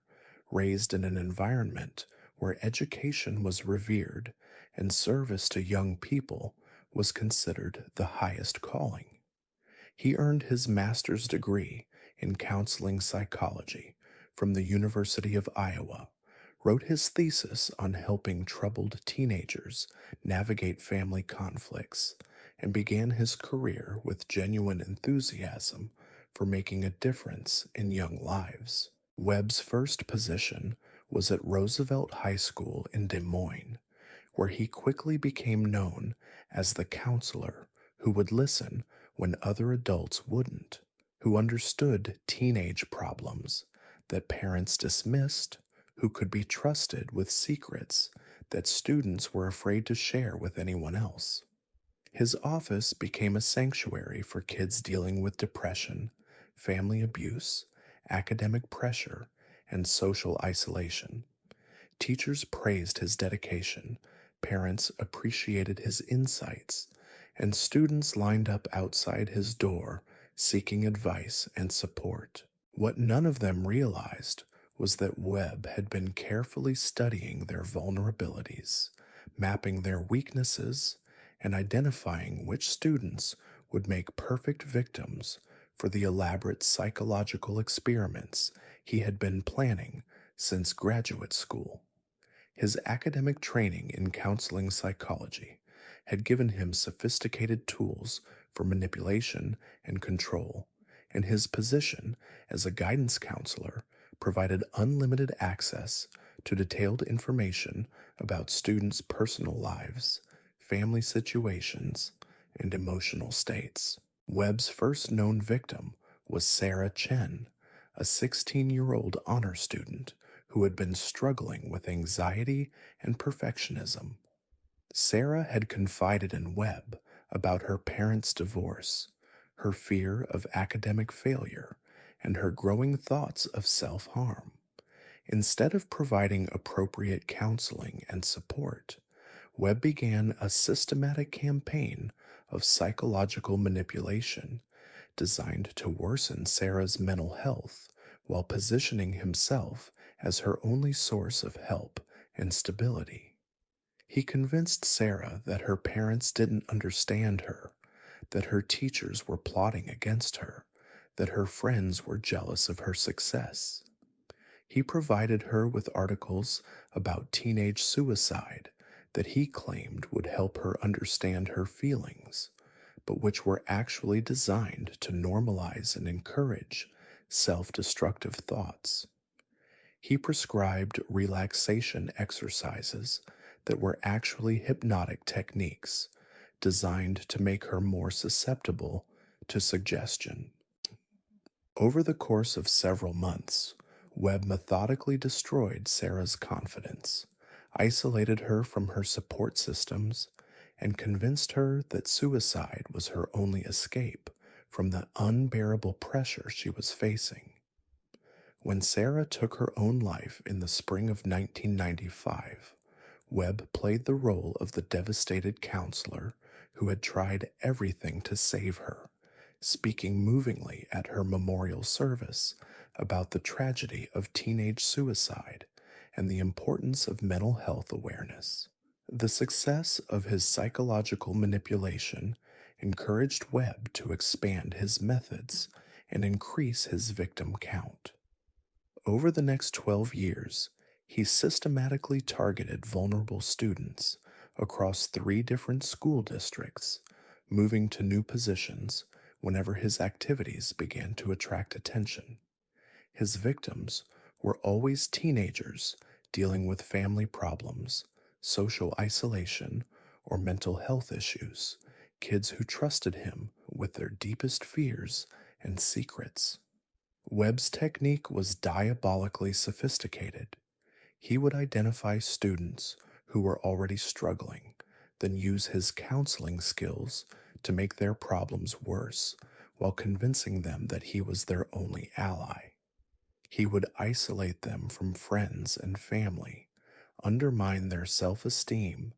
raised in an environment where education was revered and service to young people was considered the highest calling. He earned his master's degree in counseling psychology from the University of Iowa, wrote his thesis on helping troubled teenagers navigate family conflicts, and began his career with genuine enthusiasm for making a difference in young lives. Webb's first position was at Roosevelt High School in Des Moines, where he quickly became known as the counselor who would listen when other adults wouldn't, who understood teenage problems that parents dismissed, who could be trusted with secrets that students were afraid to share with anyone else. His office became a sanctuary for kids dealing with depression, family abuse, academic pressure, and social isolation. Teachers praised his dedication, parents appreciated his insights, and students lined up outside his door seeking advice and support. What none of them realized was that Webb had been carefully studying their vulnerabilities, mapping their weaknesses, and identifying which students would make perfect victims for the elaborate psychological experiments he had been planning since graduate school. His academic training in counseling psychology had given him sophisticated tools for manipulation and control, and his position as a guidance counselor provided unlimited access to detailed information about students' personal lives, family situations, and emotional states. Webb's first known victim was Sarah Chen, a 16-year-old honor student who had been struggling with anxiety and perfectionism. Sarah had confided in Webb about her parents' divorce, her fear of academic failure, and her growing thoughts of self-harm. Instead of providing appropriate counseling and support, Webb began a systematic campaign of psychological manipulation designed to worsen Sarah's mental health while positioning himself as her only source of help and stability. He convinced Sarah that her parents didn't understand her, that her teachers were plotting against her, that her friends were jealous of her success. He provided her with articles about teenage suicide that he claimed would help her understand her feelings, but which were actually designed to normalize and encourage self-destructive thoughts. He prescribed relaxation exercises that were actually hypnotic techniques designed to make her more susceptible to suggestion. Over the course of several months, Webb methodically destroyed Sarah's confidence, isolated her from her support systems, and convinced her that suicide was her only escape from the unbearable pressure she was facing. When Sarah took her own life in the spring of 1995, Webb played the role of the devastated counselor who had tried everything to save her, speaking movingly at her memorial service about the tragedy of teenage suicide and the importance of mental health awareness. The success of his psychological manipulation encouraged Webb to expand his methods and increase his victim count. Over the next 12 years, he systematically targeted vulnerable students across 3 different school districts, moving to new positions whenever his activities began to attract attention. His victims were always teenagers dealing with family problems, social isolation, or mental health issues, kids who trusted him with their deepest fears and secrets. Webb's technique was diabolically sophisticated. He would identify students who were already struggling, then use his counseling skills to make their problems worse while convincing them that he was their only ally. He would isolate them from friends and family, undermine their self esteem,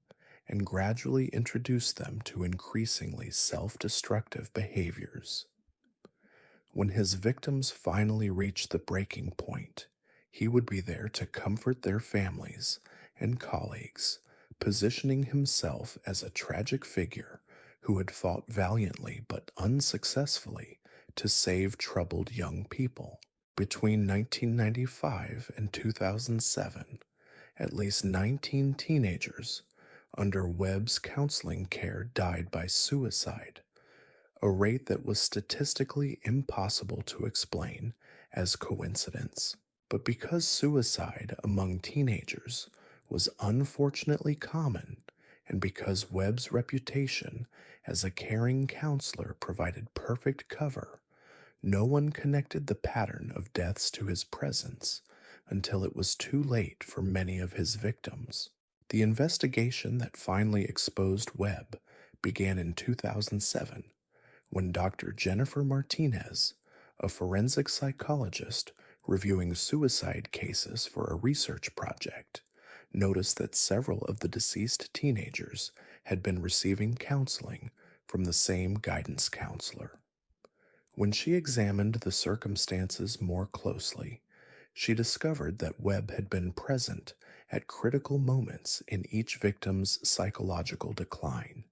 and gradually introduce them to increasingly self destructive behaviors. When his victims finally reached the breaking point, he would be there to comfort their families and colleagues, positioning himself as a tragic figure who had fought valiantly but unsuccessfully to save troubled young people. Between 1995 and 2007, at least 19 teenagers under Webb's counseling care died by suicide, a rate that was statistically impossible to explain as coincidence. But because suicide among teenagers was unfortunately common, and because Webb's reputation as a caring counselor provided perfect cover, no one connected the pattern of deaths to his presence until it was too late for many of his victims. The investigation that finally exposed Webb began in 2007 when Dr. Jennifer Martinez, a forensic psychologist reviewing suicide cases for a research project, noticed that several of the deceased teenagers had been receiving counseling from the same guidance counselor. When she examined the circumstances more closely, she discovered that Webb had been present at critical moments in each victim's psychological decline,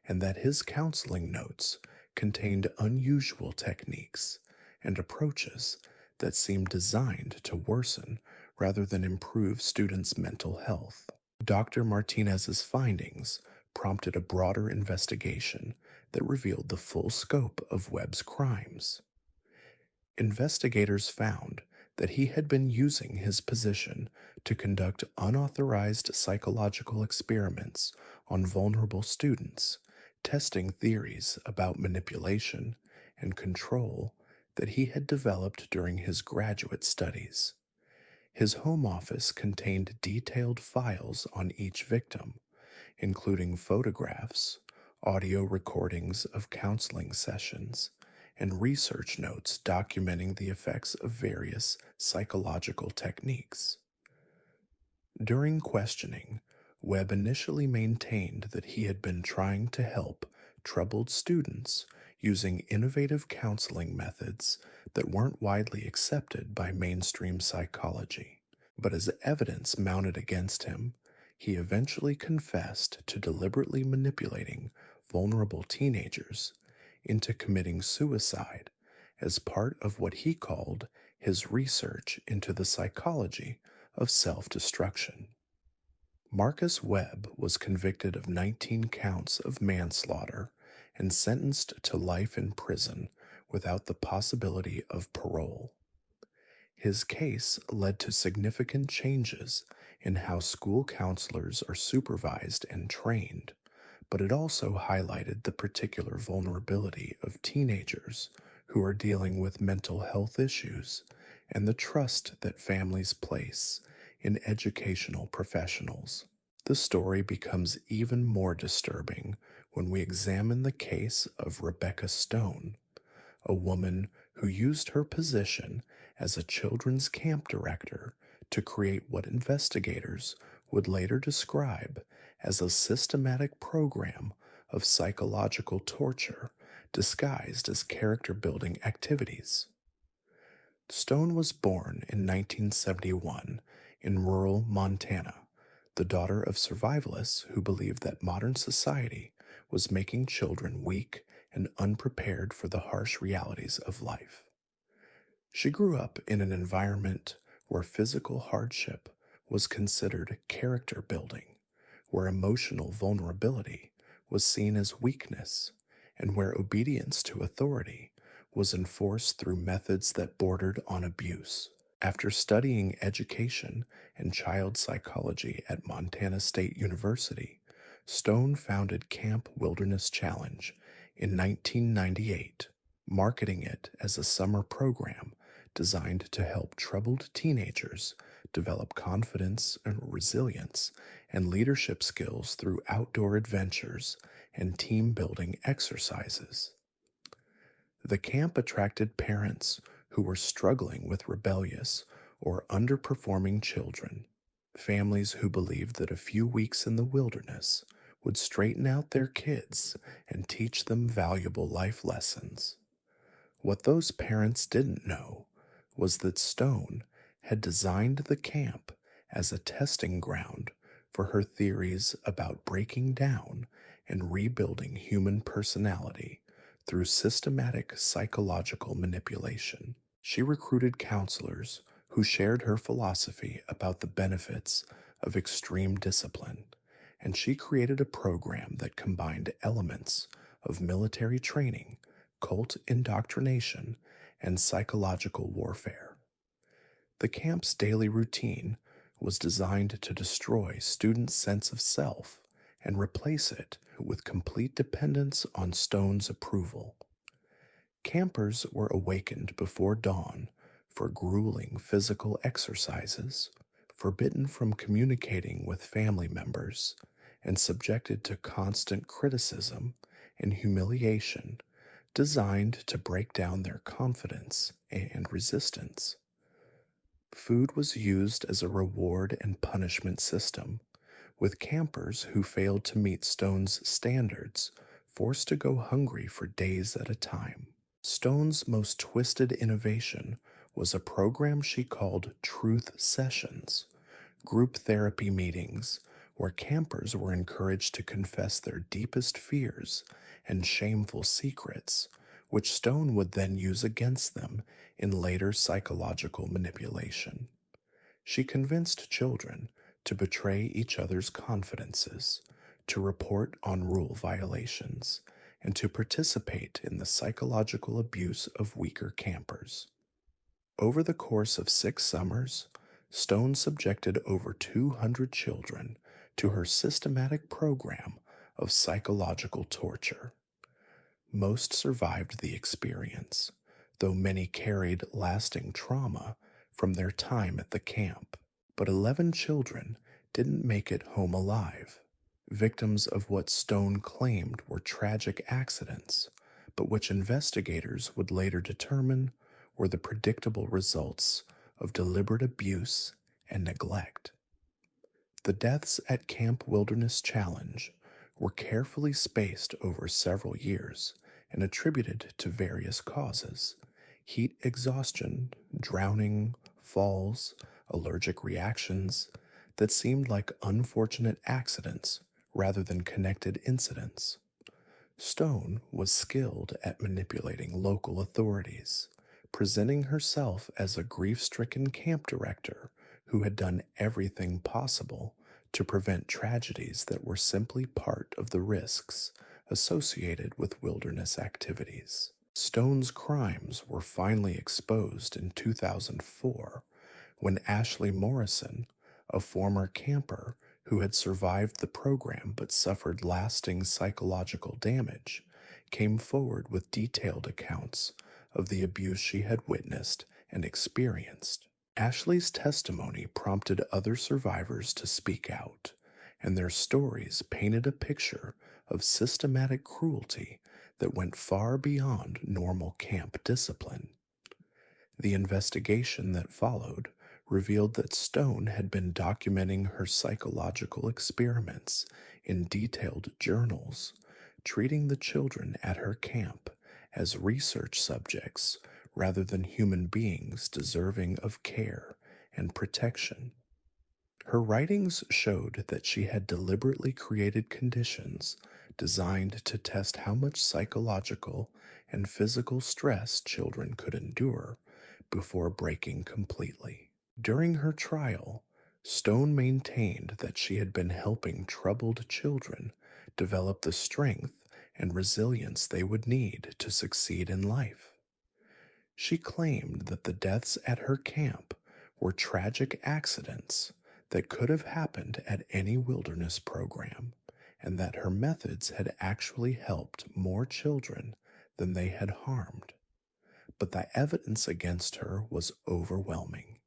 and that his counseling notes contained unusual techniques and approaches that seemed designed to worsen rather than improve students' mental health. Dr. Martinez's findings prompted a broader investigation that revealed the full scope of Webb's crimes. Investigators found that he had been using his position to conduct unauthorized psychological experiments on vulnerable students, testing theories about manipulation and control that he had developed during his graduate studies. His home office contained detailed files on each victim, including photographs, audio recordings of counseling sessions, and research notes documenting the effects of various psychological techniques. During questioning, Webb initially maintained that he had been trying to help troubled students using innovative counseling methods that weren't widely accepted by mainstream psychology. But as evidence mounted against him, he eventually confessed to deliberately manipulating vulnerable teenagers into committing suicide as part of what he called his research into the psychology of self-destruction. Marcus Webb was convicted of 19 counts of manslaughter and sentenced to life in prison without the possibility of parole. His case led to significant changes in how school counselors are supervised and trained, but it also highlighted the particular vulnerability of teenagers who are dealing with mental health issues and the trust that families place in educational professionals. The story becomes even more disturbing when we examine the case of Rebecca Stone, a woman who used her position as a children's camp director to create what investigators would later describe as a systematic program of psychological torture disguised as character-building activities. Stone was born in 1971 in rural Montana, the daughter of survivalists who believed that modern society was making children weak and unprepared for the harsh realities of life. She grew up in an environment where physical hardship was considered character building, where emotional vulnerability was seen as weakness, and where obedience to authority was enforced through methods that bordered on abuse. After studying education and child psychology at Montana State University, Stone founded Camp Wilderness Challenge in 1998, marketing it as a summer program designed to help troubled teenagers develop confidence and resilience and leadership skills through outdoor adventures and team building exercises. The camp attracted parents who were struggling with rebellious or underperforming children, families who believed that a few weeks in the wilderness would straighten out their kids and teach them valuable life lessons. What those parents didn't know was that Stone had designed the camp as a testing ground for her theories about breaking down and rebuilding human personality through systematic psychological manipulation. She recruited counselors who shared her philosophy about the benefits of extreme discipline, and she created a program that combined elements of military training, cult indoctrination, and psychological warfare. The camp's daily routine was designed to destroy students' sense of self and replace it with complete dependence on Stone's approval. Campers were awakened before dawn for grueling physical exercises, forbidden from communicating with family members, and subjected to constant criticism and humiliation designed to break down their confidence and resistance. Food was used as a reward and punishment system, with campers who failed to meet Stone's standards forced to go hungry for days at a time. Stone's most twisted innovation was a program she called Truth Sessions, group therapy meetings where campers were encouraged to confess their deepest fears and shameful secrets, which Stone would then use against them in later psychological manipulation. She convinced children to betray each other's confidences, to report on rule violations, and to participate in the psychological abuse of weaker campers. Over the course of 6 summers, Stone subjected over 200 children to her systematic program of psychological torture. Most survived the experience, though many carried lasting trauma from their time at the camp. But 11 children didn't make it home alive, victims of what Stone claimed were tragic accidents, but which investigators would later determine were the predictable results of deliberate abuse and neglect. The deaths at Camp Wilderness Challenge were carefully spaced over several years and attributed to various causes: heat exhaustion, drowning, falls, allergic reactions that seemed like unfortunate accidents rather than connected incidents. Stone was skilled at manipulating local authorities, presenting herself as a grief-stricken camp director who had done everything possible to prevent tragedies that were simply part of the risks associated with wilderness activities. Stone's crimes were finally exposed in 2004 when Ashley Morrison, a former camper who had survived the program but suffered lasting psychological damage, came forward with detailed accounts of the abuse she had witnessed and experienced. Ashley's testimony prompted other survivors to speak out, and their stories painted a picture of systematic cruelty that went far beyond normal camp discipline. The investigation that followed revealed that Stone had been documenting her psychological experiments in detailed journals, treating the children at her camp as research subjects rather than human beings deserving of care and protection. Her writings showed that she had deliberately created conditions designed to test how much psychological and physical stress children could endure before breaking completely. During her trial, Stone maintained that she had been helping troubled children develop the strength and resilience they would need to succeed in life. She claimed that the deaths at her camp were tragic accidents that could have happened at any wilderness program, and that her methods had actually helped more children than they had harmed. But the evidence against her was overwhelming,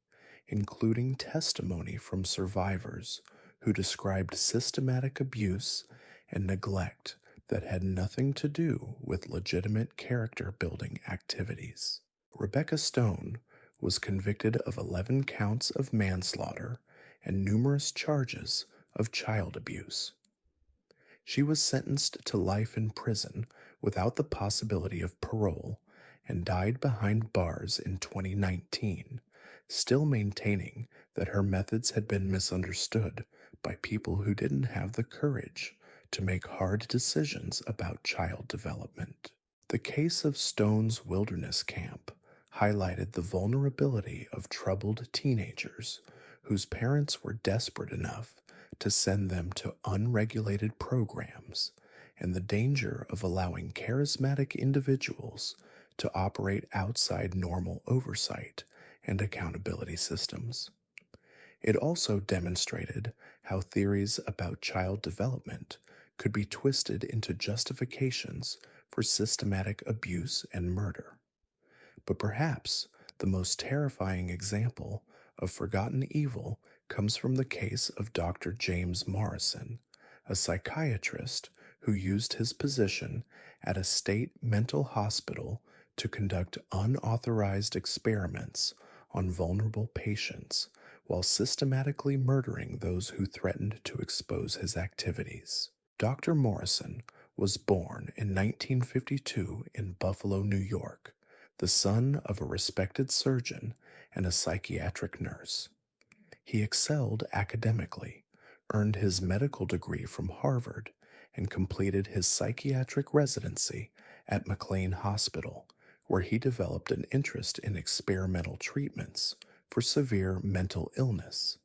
including testimony from survivors who described systematic abuse and neglect that had nothing to do with legitimate character building activities. Rebecca Stone was convicted of 11 counts of manslaughter and numerous charges of child abuse. She was sentenced to life in prison without the possibility of parole and died behind bars in 2019, still maintaining that her methods had been misunderstood by people who didn't have the courage to make hard decisions about child development. The case of Stone's wilderness camp highlighted the vulnerability of troubled teenagers whose parents were desperate enough to send them to unregulated programs, and the danger of allowing charismatic individuals to operate outside normal oversight and accountability systems. It also demonstrated how theories about child development could be twisted into justifications for systematic abuse and murder. But perhaps the most terrifying example of forgotten evil comes from the case of Dr. James Morrison, a psychiatrist who used his position at a state mental hospital to conduct unauthorized experiments on vulnerable patients while systematically murdering those who threatened to expose his activities. Dr. Morrison was born in 1952 in Buffalo, New York, the son of a respected surgeon and a psychiatric nurse. He excelled academically, earned his medical degree from Harvard, and completed his psychiatric residency at McLean Hospital, where he developed an interest in experimental treatments for severe mental illness.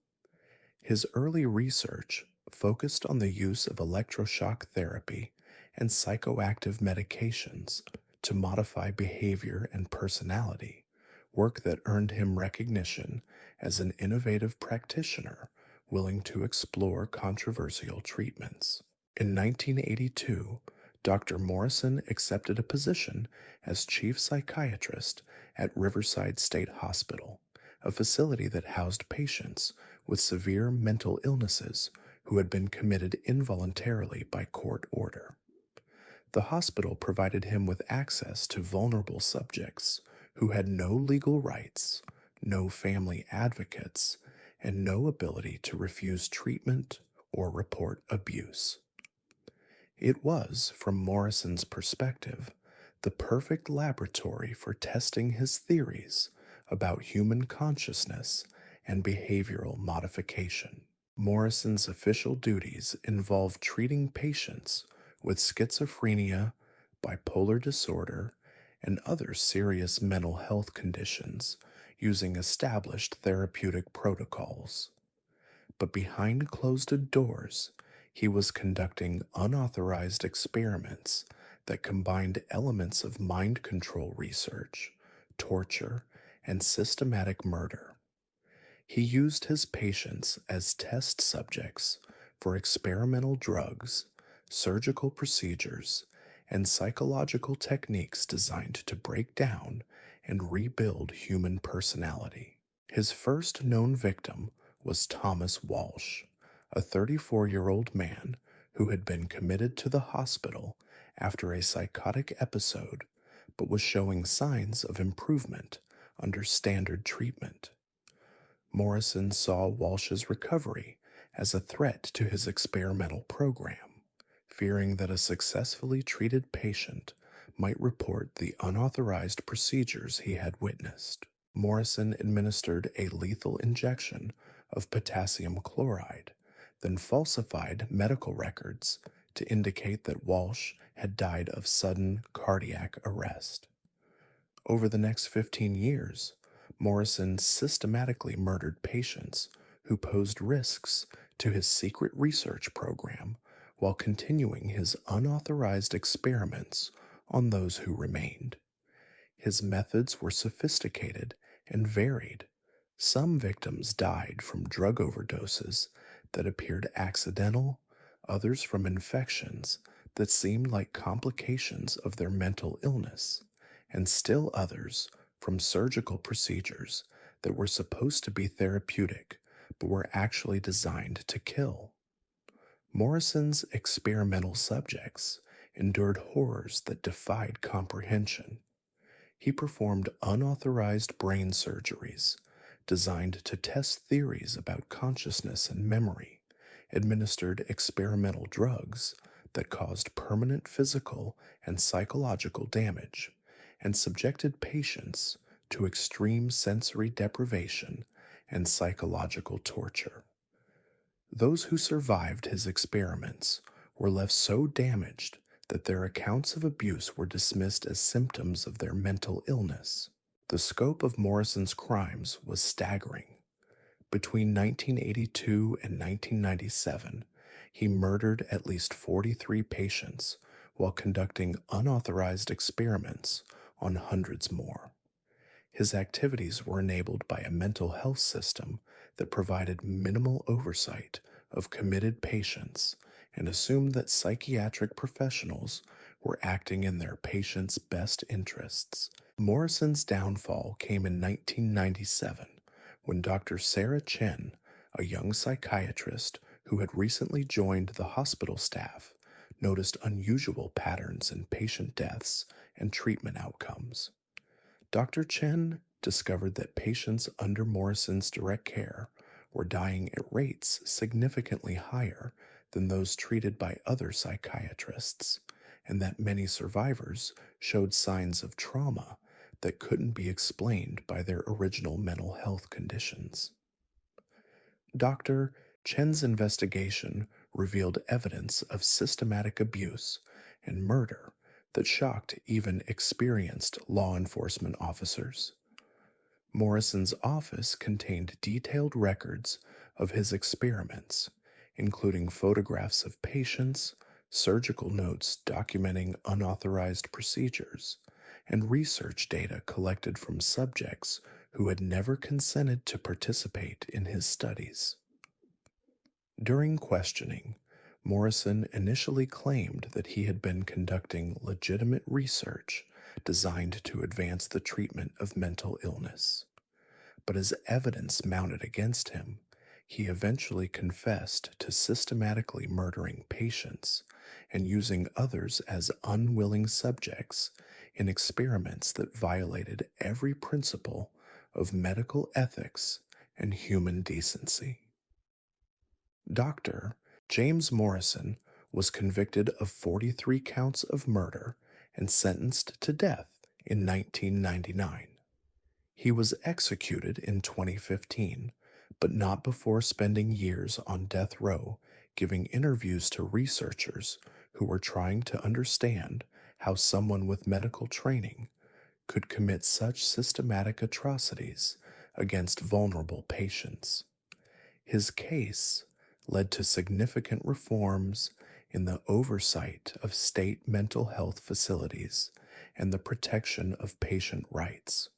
His early research focused on the use of electroshock therapy and psychoactive medications to modify behavior and personality, work that earned him recognition as an innovative practitioner willing to explore controversial treatments. In 1982, Dr. Morrison accepted a position as chief psychiatrist at Riverside State Hospital, a facility that housed patients with severe mental illnesses who had been committed involuntarily by court order. The hospital provided him with access to vulnerable subjects who had no legal rights, no family advocates, and no ability to refuse treatment or report abuse. It was, from Morrison's perspective, the perfect laboratory for testing his theories about human consciousness and behavioral modification. Morrison's official duties involved treating patients with schizophrenia, bipolar disorder, and other serious mental health conditions using established therapeutic protocols. But behind closed doors, he was conducting unauthorized experiments that combined elements of mind control research, torture, and systematic murder. He used his patients as test subjects for experimental drugs, surgical procedures, and psychological techniques designed to break down and rebuild human personality. His first known victim was Thomas Walsh, a 34-year-old man who had been committed to the hospital after a psychotic episode but was showing signs of improvement under standard treatment. Morrison saw Walsh's recovery as a threat to his experimental program, fearing that a successfully treated patient might report the unauthorized procedures he had witnessed. Morrison administered a lethal injection of potassium chloride, then falsified medical records to indicate that Walsh had died of sudden cardiac arrest. Over the next 15 years, Morrison systematically murdered patients who posed risks to his secret research program while continuing his unauthorized experiments on those who remained. His methods were sophisticated and varied. Some victims died from drug overdoses that appeared accidental, others from infections that seemed like complications of their mental illness, and still others from surgical procedures that were supposed to be therapeutic but were actually designed to kill. Morrison's experimental subjects endured horrors that defied comprehension. He performed unauthorized brain surgeries designed to test theories about consciousness and memory, administered experimental drugs that caused permanent physical and psychological damage, and subjected patients to extreme sensory deprivation and psychological torture. Those who survived his experiments were left so damaged that their accounts of abuse were dismissed as symptoms of their mental illness. The scope of Morrison's crimes was staggering. Between 1982 and 1997, he murdered at least 43 patients while conducting unauthorized experiments on hundreds more. His activities were enabled by a mental health system that provided minimal oversight of committed patients and assumed that psychiatric professionals were acting in their patients' best interests. Morrison's downfall came in 1997 when Dr. Sarah Chen, a young psychiatrist who had recently joined the hospital staff, noticed unusual patterns in patient deaths and treatment outcomes. Dr. Chen discovered that patients under Morrison's direct care were dying at rates significantly higher than those treated by other psychiatrists, and that many survivors showed signs of trauma that couldn't be explained by their original mental health conditions. Dr. Chen's investigation revealed evidence of systematic abuse and murder that shocked even experienced law enforcement officers. Morrison's office contained detailed records of his experiments, including photographs of patients, surgical notes documenting unauthorized procedures, and research data collected from subjects who had never consented to participate in his studies. During questioning, Morrison initially claimed that he had been conducting legitimate research designed to advance the treatment of mental illness. But as evidence mounted against him, he eventually confessed to systematically murdering patients and using others as unwilling subjects in experiments that violated every principle of medical ethics and human decency. Dr. James Morrison was convicted of 43 counts of murder and sentenced to death in 1999. He was executed in 2015, but not before spending years on death row giving interviews to researchers who were trying to understand how someone with medical training could commit such systematic atrocities against vulnerable patients. His case led to significant reforms in the oversight of state mental health facilities and the protection of patient rights,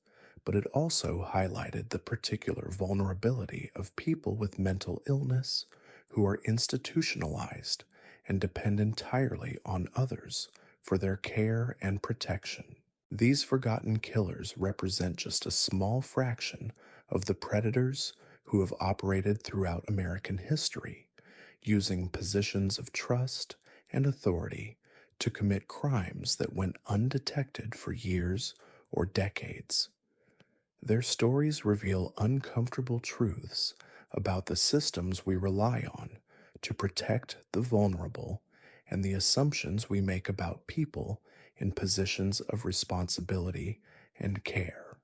but it also highlighted the particular vulnerability of people with mental illness who are institutionalized and depend entirely on others for their care and protection. These forgotten killers represent just a small fraction of the predators who have operated throughout American history, using positions of trust and authority to commit crimes that went undetected for years or decades. Their stories reveal uncomfortable truths about the systems we rely on to protect the vulnerable and the assumptions we make about people in positions of responsibility and care.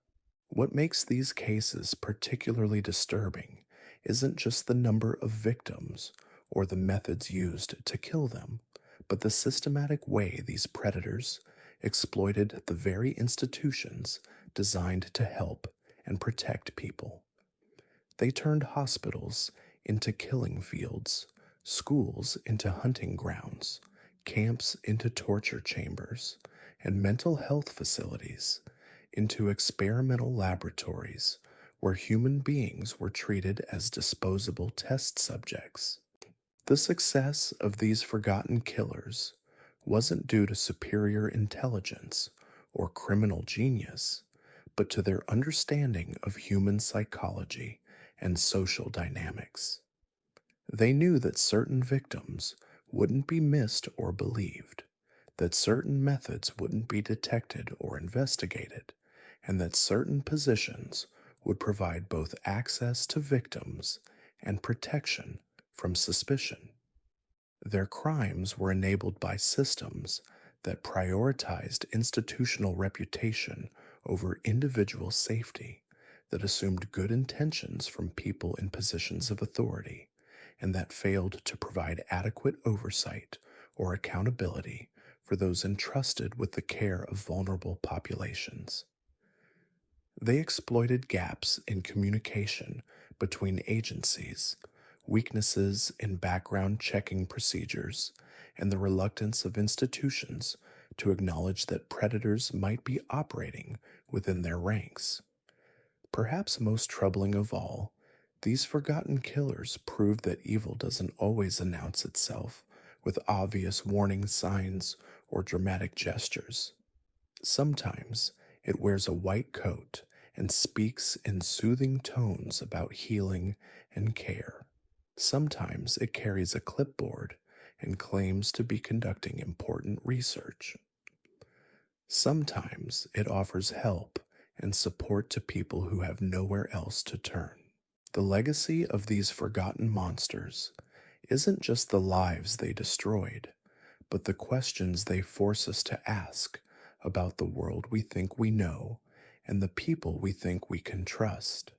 What makes these cases particularly disturbing isn't just the number of victims or the methods used to kill them, but the systematic way these predators exploited the very institutions designed to help and protect people. They turned hospitals into killing fields, schools into hunting grounds, camps into torture chambers, and mental health facilities into experimental laboratories where human beings were treated as disposable test subjects. The success of these forgotten killers wasn't due to superior intelligence or criminal genius, but to their understanding of human psychology and social dynamics. They knew that certain victims wouldn't be missed or believed, that certain methods wouldn't be detected or investigated, and that certain positions would provide both access to victims and protection from suspicion. Their crimes were enabled by systems that prioritized institutional reputation over individual safety, that assumed good intentions from people in positions of authority, and that failed to provide adequate oversight or accountability for those entrusted with the care of vulnerable populations. They exploited gaps in communication between agencies, weaknesses in background checking procedures, and the reluctance of institutions to acknowledge that predators might be operating within their ranks. Perhaps most troubling of all, these forgotten killers proved that evil doesn't always announce itself with obvious warning signs or dramatic gestures. Sometimes it wears a white coat and speaks in soothing tones about healing and care. Sometimes it carries a clipboard and claims to be conducting important research. Sometimes it offers help and support to people who have nowhere else to turn. The legacy of these forgotten monsters isn't just the lives they destroyed, but the questions they force us to ask about the world we think we know and the people we think we can trust.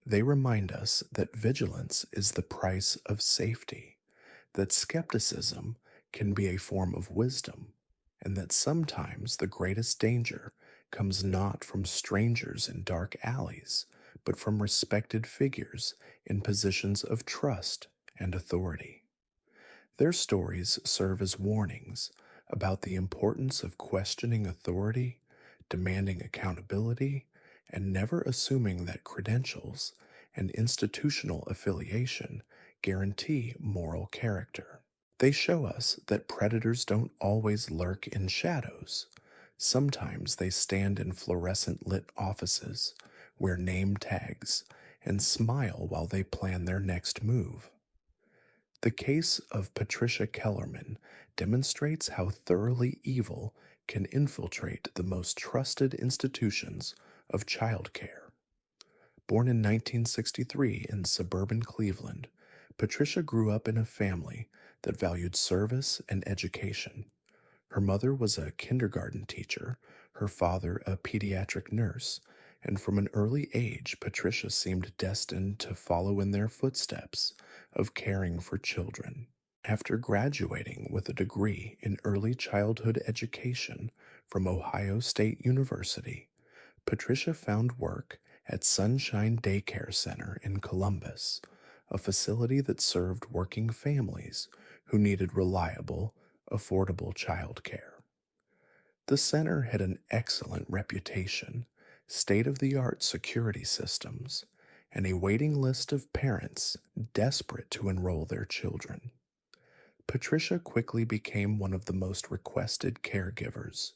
They remind us that vigilance is the price of safety, that skepticism can be a form of wisdom, and that sometimes the greatest danger comes not from strangers in dark alleys, but from respected figures in positions of trust and authority. Their stories serve as warnings about the importance of questioning authority, demanding accountability, and never assuming that credentials and institutional affiliation guarantee moral character. They show us that predators don't always lurk in shadows. Sometimes they stand in fluorescent lit offices, wear name tags, and smile while they plan their next move. The case of Patricia Kellerman demonstrates how thoroughly evil can infiltrate the most trusted institutions of childcare. Born in 1963 in suburban Cleveland, Patricia grew up in a family that valued service and education. Her mother was a kindergarten teacher, her father a pediatric nurse, and from an early age, Patricia seemed destined to follow in their footsteps of caring for children. After graduating with a degree in early childhood education from Ohio State University, Patricia found work at Sunshine Daycare Center in Columbus, a facility that served working families who needed reliable, affordable childcare. The center had an excellent reputation, state-of-the-art security systems, and a waiting list of parents desperate to enroll their children. Patricia quickly became one of the most requested caregivers,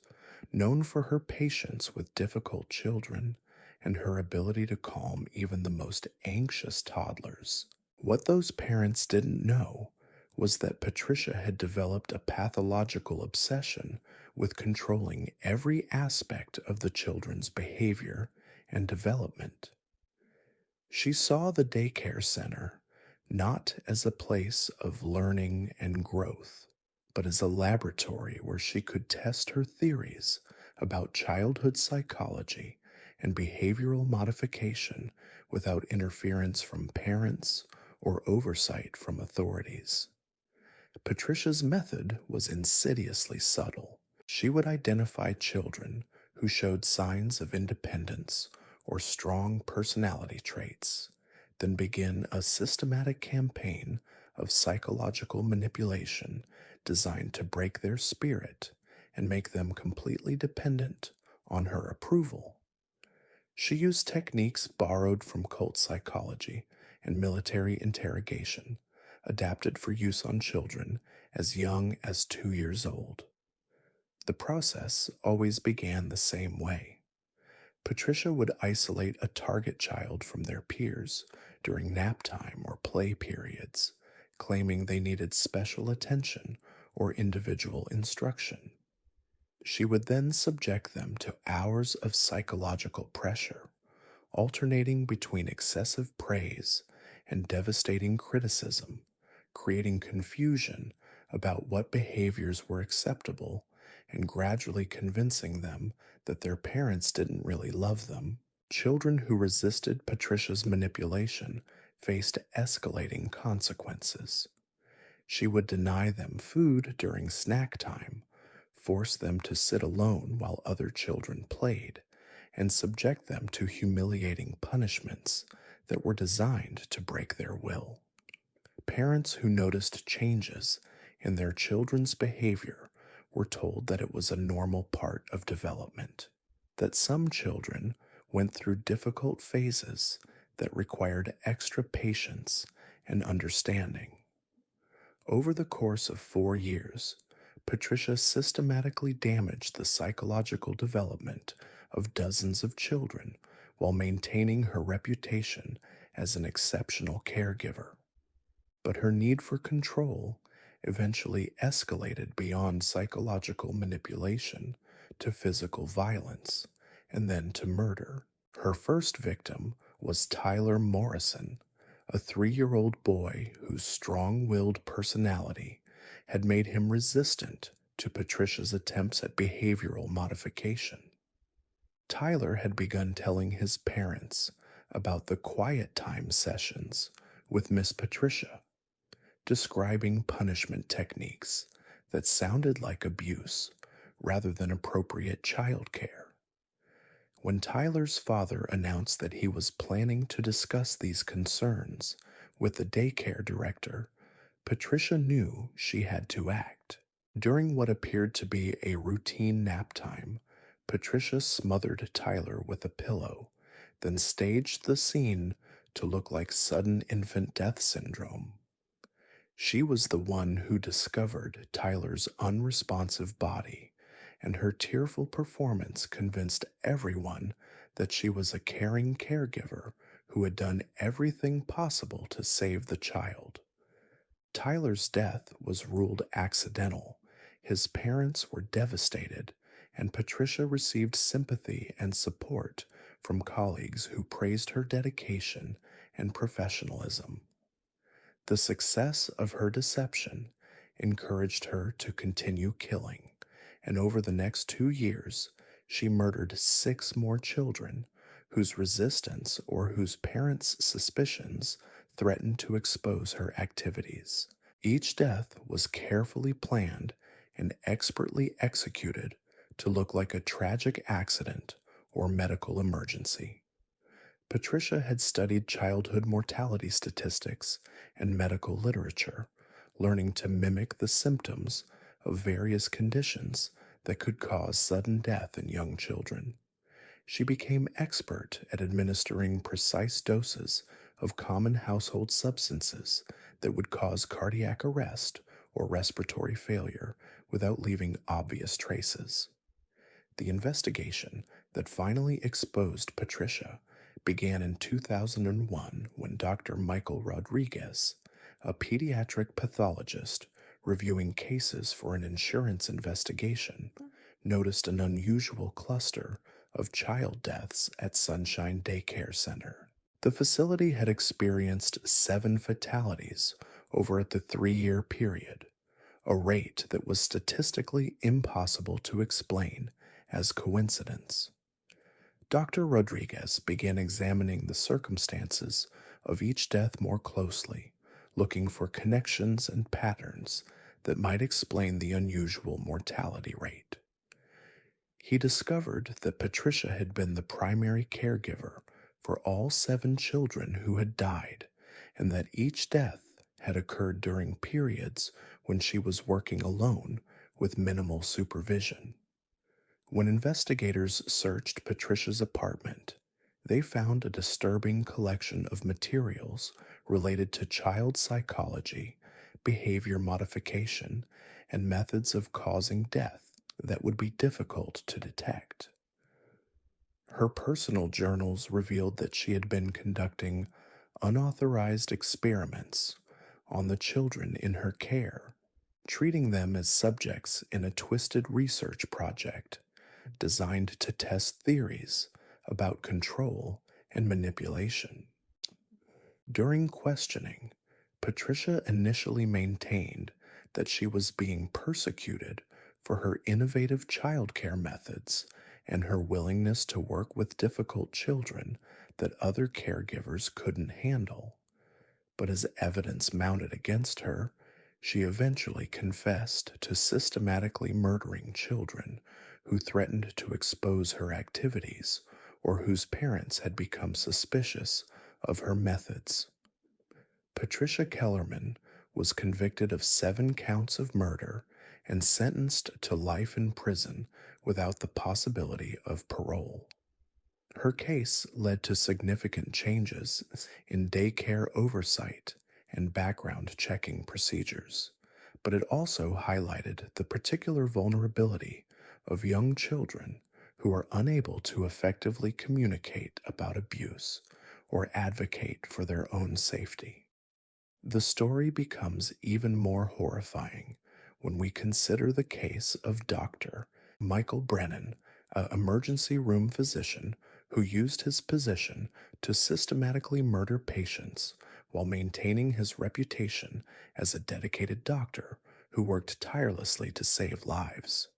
known for her patience with difficult children and her ability to calm even the most anxious toddlers. What those parents didn't know was that Patricia had developed a pathological obsession with controlling every aspect of the children's behavior and development. She saw the daycare center not as a place of learning and growth, but as a laboratory where she could test her theories about childhood psychology and behavioral modification without interference from parents or oversight from authorities. Patricia's method was insidiously subtle. She would identify children who showed signs of independence or strong personality traits, then begin a systematic campaign of psychological manipulation designed to break their spirit and make them completely dependent on her approval. She used techniques borrowed from cult psychology and military interrogation, adapted for use on children as young as 2 years old. The process always began the same way. Patricia would isolate a target child from their peers during nap time or play periods, claiming they needed special attention or individual instruction. She would then subject them to hours of psychological pressure, alternating between excessive praise and devastating criticism, creating confusion about what behaviors were acceptable and gradually convincing them that their parents didn't really love them. Children who resisted Patricia's manipulation faced escalating consequences. She would deny them food during snack time, force them to sit alone while other children played, and subject them to humiliating punishments that were designed to break their will. Parents who noticed changes in their children's behavior were told that it was a normal part of development, that some children went through difficult phases that required extra patience and understanding. Over the course of 4 years, Patricia systematically damaged the psychological development of dozens of children while maintaining her reputation as an exceptional caregiver. But her need for control eventually escalated beyond psychological manipulation to physical violence and then to murder. Her first victim was Tyler Morrison, a 3-year-old boy whose strong-willed personality had made him resistant to Patricia's attempts at behavioral modification. Tyler had begun telling his parents about the quiet time sessions with Miss Patricia, describing punishment techniques that sounded like abuse rather than appropriate child care. When Tyler's father announced that he was planning to discuss these concerns with the daycare director, Patricia knew she had to act. During what appeared to be a routine nap time, Patricia smothered Tyler with a pillow, then staged the scene to look like sudden infant death syndrome. She was the one who discovered Tyler's unresponsive body, and her tearful performance convinced everyone that she was a caring caregiver who had done everything possible to save the child. Tyler's death was ruled accidental. His parents were devastated, and Patricia received sympathy and support from colleagues who praised her dedication and professionalism. The success of her deception encouraged her to continue killing, and over the next 2 years, she murdered 6 more children whose resistance or whose parents' suspicions threatened to expose her activities. Each death was carefully planned and expertly executed to look like a tragic accident or medical emergency. Patricia had studied childhood mortality statistics and medical literature, learning to mimic the symptoms of various conditions that could cause sudden death in young children. She became expert at administering precise doses of common household substances that would cause cardiac arrest or respiratory failure without leaving obvious traces. The investigation that finally exposed Patricia began in 2001 when Dr. Michael Rodriguez, a pediatric pathologist reviewing cases for an insurance investigation, noticed an unusual cluster of child deaths at Sunshine Daycare Center. The facility had experienced 7 fatalities over the 3-year period, a rate that was statistically impossible to explain as coincidence. Dr. Rodriguez began examining the circumstances of each death more closely, looking for connections and patterns that might explain the unusual mortality rate. He discovered that Patricia had been the primary caregiver for all 7 children who had died, and that each death had occurred during periods when she was working alone with minimal supervision. When investigators searched Patricia's apartment, they found a disturbing collection of materials related to child psychology, behavior modification, and methods of causing death that would be difficult to detect. Her personal journals revealed that she had been conducting unauthorized experiments on the children in her care, treating them as subjects in a twisted research project designed to test theories about control and manipulation. During questioning, Patricia initially maintained that she was being persecuted for her innovative childcare methods and her willingness to work with difficult children that other caregivers couldn't handle. But as evidence mounted against her, she eventually confessed to systematically murdering children who threatened to expose her activities or whose parents had become suspicious of her methods. Patricia Kellerman was convicted of 7 counts of murder and sentenced to life in prison without the possibility of parole. Her case led to significant changes in daycare oversight and background checking procedures, but it also highlighted the particular vulnerability of young children who are unable to effectively communicate about abuse or advocate for their own safety. The story becomes even more horrifying when we consider the case of Dr. Michael Brennan, an emergency room physician who used his position to systematically murder patients while maintaining his reputation as a dedicated doctor who worked tirelessly to save lives.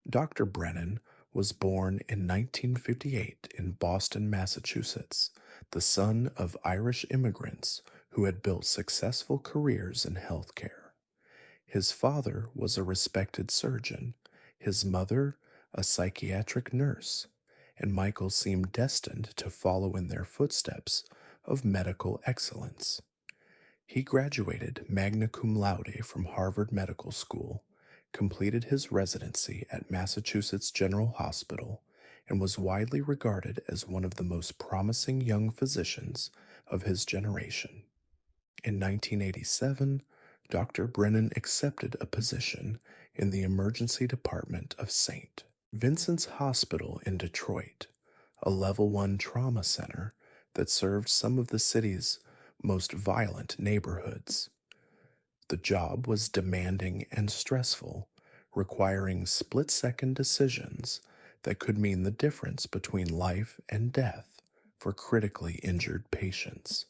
Dr. Brennan was born in 1958 in Boston, Massachusetts, the son of Irish immigrants who had built successful careers in healthcare. His father was a respected surgeon, his mother a psychiatric nurse, and Michael seemed destined to follow in their footsteps of medical excellence. He graduated magna cum laude from Harvard Medical School, completed his residency at Massachusetts General Hospital, and was widely regarded as one of the most promising young physicians of his generation. In 1987, Dr. Brennan accepted a position in the emergency department of St. Vincent's Hospital in Detroit, a Level 1 trauma center that served some of the city's most violent neighborhoods. The job was demanding and stressful, requiring split-second decisions that could mean the difference between life and death for critically injured patients.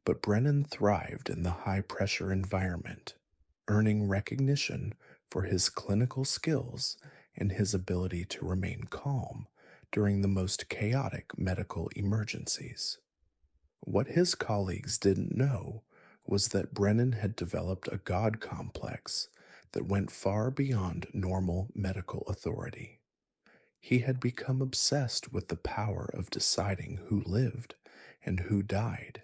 But Brennan thrived in the high-pressure environment, earning recognition for his clinical skills and his ability to remain calm during the most chaotic medical emergencies. What his colleagues didn't know was that Brennan had developed a God complex that went far beyond normal medical authority. He had become obsessed with the power of deciding who lived and who died,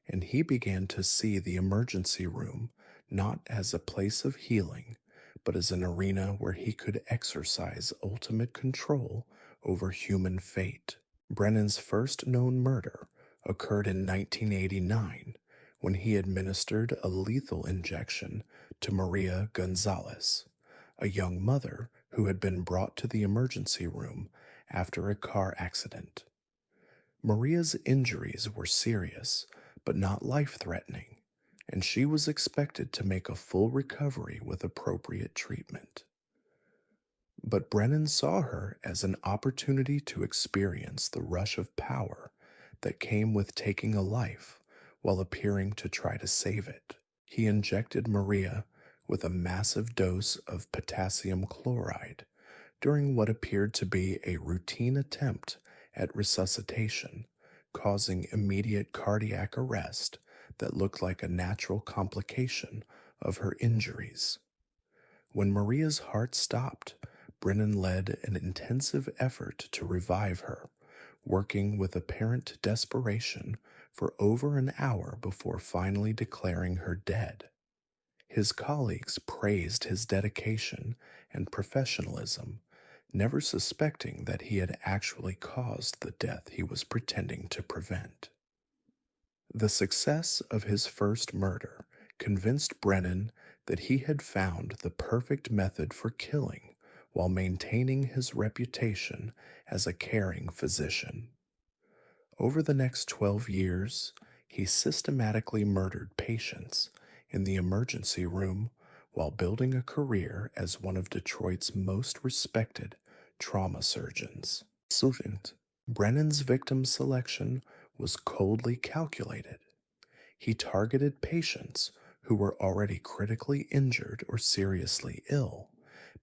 and he began to see the emergency room not as a place of healing, but as an arena where he could exercise ultimate control over human fate. Brennan's first known murder occurred in 1989 when he administered a lethal injection to Maria Gonzalez, a young mother who had been brought to the emergency room after a car accident. Maria's injuries were serious, but not life-threatening, and she was expected to make a full recovery with appropriate treatment. But Brennan saw her as an opportunity to experience the rush of power that came with taking a life while appearing to try to save it. He injected Maria with a massive dose of potassium chloride during what appeared to be a routine attempt at resuscitation, causing immediate cardiac arrest that looked like a natural complication of her injuries. When Maria's heart stopped, Brennan led an intensive effort to revive her, working with apparent desperation for over an hour before finally declaring her dead. His colleagues praised his dedication and professionalism, never suspecting that he had actually caused the death he was pretending to prevent. The success of his first murder convinced Brennan that he had found the perfect method for killing while maintaining his reputation as a caring physician. Over the next 12 years, he systematically murdered patients in the emergency room while building a career as one of Detroit's most respected trauma surgeons. Brennan's victim selection was coldly calculated. He targeted patients who were already critically injured or seriously ill,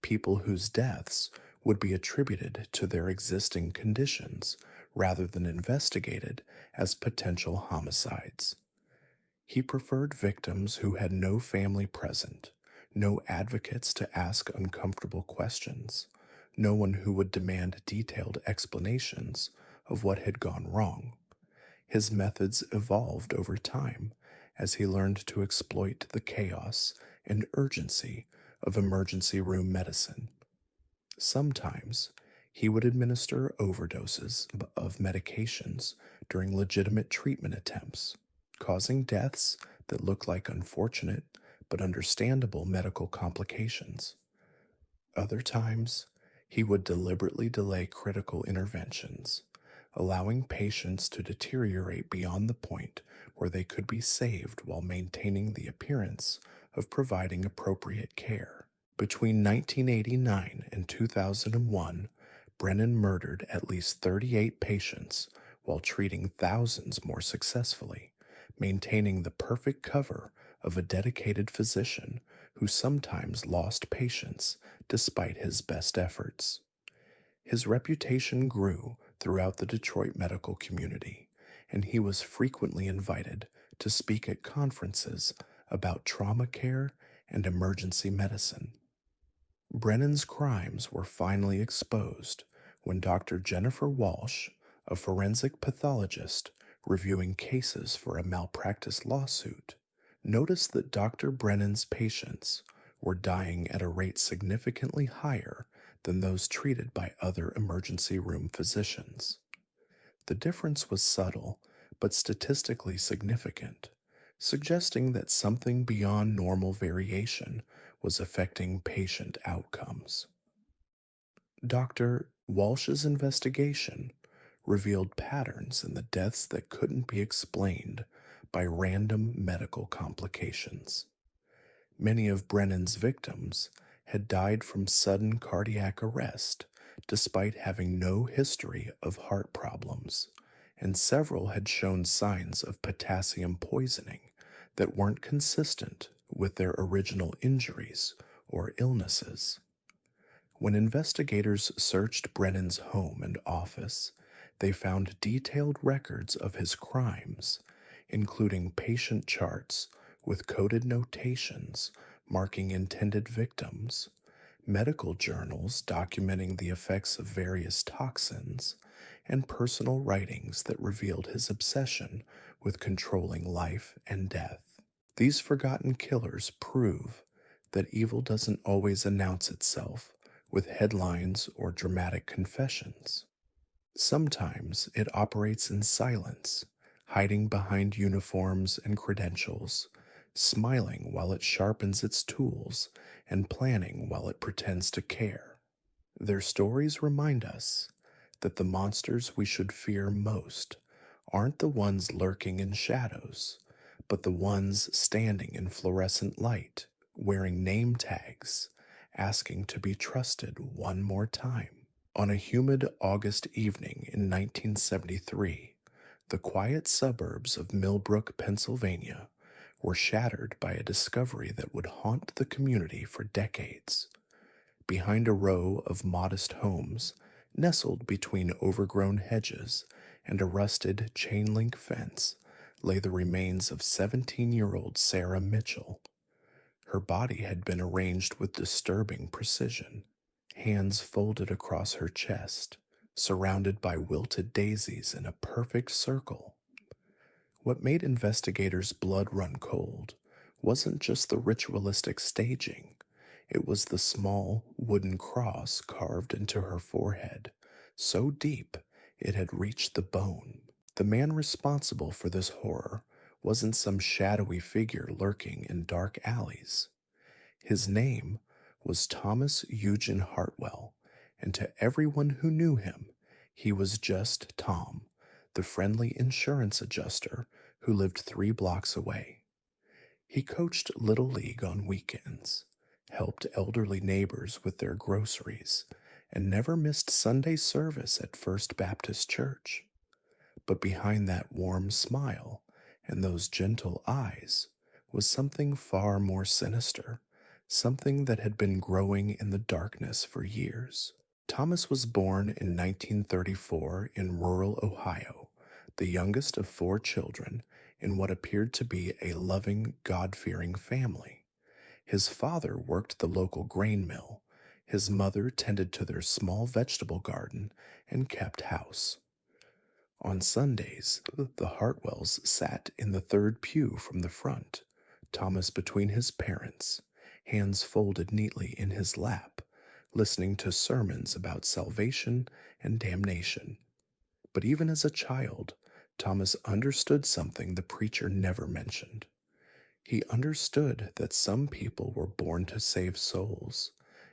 people whose deaths would be attributed to their existing conditions rather than investigated as potential homicides. He preferred victims who had no family present, no advocates to ask uncomfortable questions, no one who would demand detailed explanations of what had gone wrong. His methods evolved over time as he learned to exploit the chaos and urgency of emergency room medicine. Sometimes he would administer overdoses of medications during legitimate treatment attempts, causing deaths that looked like unfortunate but understandable medical complications. Other times, he would deliberately delay critical interventions, allowing patients to deteriorate beyond the point where they could be saved while maintaining the appearance of providing appropriate care. Between 1989 and 2001, Brennan murdered at least 38 patients while treating thousands more successfully, maintaining the perfect cover of a dedicated physician who sometimes lost patients despite his best efforts. His reputation grew throughout the Detroit medical community, and he was frequently invited to speak at conferences about trauma care and emergency medicine. Brennan's crimes were finally exposed when Dr. Jennifer Walsh, a forensic pathologist reviewing cases for a malpractice lawsuit, noticed that Dr. Brennan's patients were dying at a rate significantly higher than those treated by other emergency room physicians. The difference was subtle but statistically significant, suggesting that something beyond normal variation was affecting patient outcomes. Dr. Walsh's investigation revealed patterns in the deaths that couldn't be explained by random medical complications. Many of Brennan's victims had died from sudden cardiac arrest despite having no history of heart problems, and several had shown signs of potassium poisoning that weren't consistent with their original injuries or illnesses. When investigators searched Brennan's home and office, they found detailed records of his crimes, including patient charts with coded notations marking intended victims, medical journals documenting the effects of various toxins, and personal writings that revealed his obsession with controlling life and death. These forgotten killers prove that evil doesn't always announce itself with headlines or dramatic confessions. Sometimes it operates in silence, hiding behind uniforms and credentials, smiling while it sharpens its tools and planning while it pretends to care. Their stories remind us that the monsters we should fear most aren't the ones lurking in shadows, but the ones standing in fluorescent light, wearing name tags, asking to be trusted one more time. On a humid August evening in 1973, the quiet suburbs of Millbrook, Pennsylvania, were shattered by a discovery that would haunt the community for decades. Behind a row of modest homes, nestled between overgrown hedges and a rusted chain-link fence, lay the remains of 17-year-old Sandra Mitchell. Her body had been arranged with disturbing precision, hands folded across her chest, surrounded by wilted daisies in a perfect circle. What made investigators' blood run cold wasn't just the ritualistic staging, it was the small wooden cross carved into her forehead, so deep it had reached the bone. The man responsible for this horror wasn't some shadowy figure lurking in dark alleys. His name was Thomas Eugene Hartwell, and to everyone who knew him, he was just Tom, the friendly insurance adjuster who lived 3 blocks away. He coached Little League on weekends, helped elderly neighbors with their groceries, and never missed Sunday service at First Baptist Church. But behind that warm smile and those gentle eyes was something far more sinister, something that had been growing in the darkness for years. Thomas was born in 1934 in rural Ohio, the youngest of 4 children in what appeared to be a loving, God-fearing family. His father worked the local grain mill, his mother tended to their small vegetable garden and kept house. On Sundays, the Hartwells sat in the 3rd pew from the front, Thomas between his parents, hands folded neatly in his lap, listening to sermons about salvation and damnation. But even as a child, Thomas understood something the preacher never mentioned. He understood that some people were born to save souls,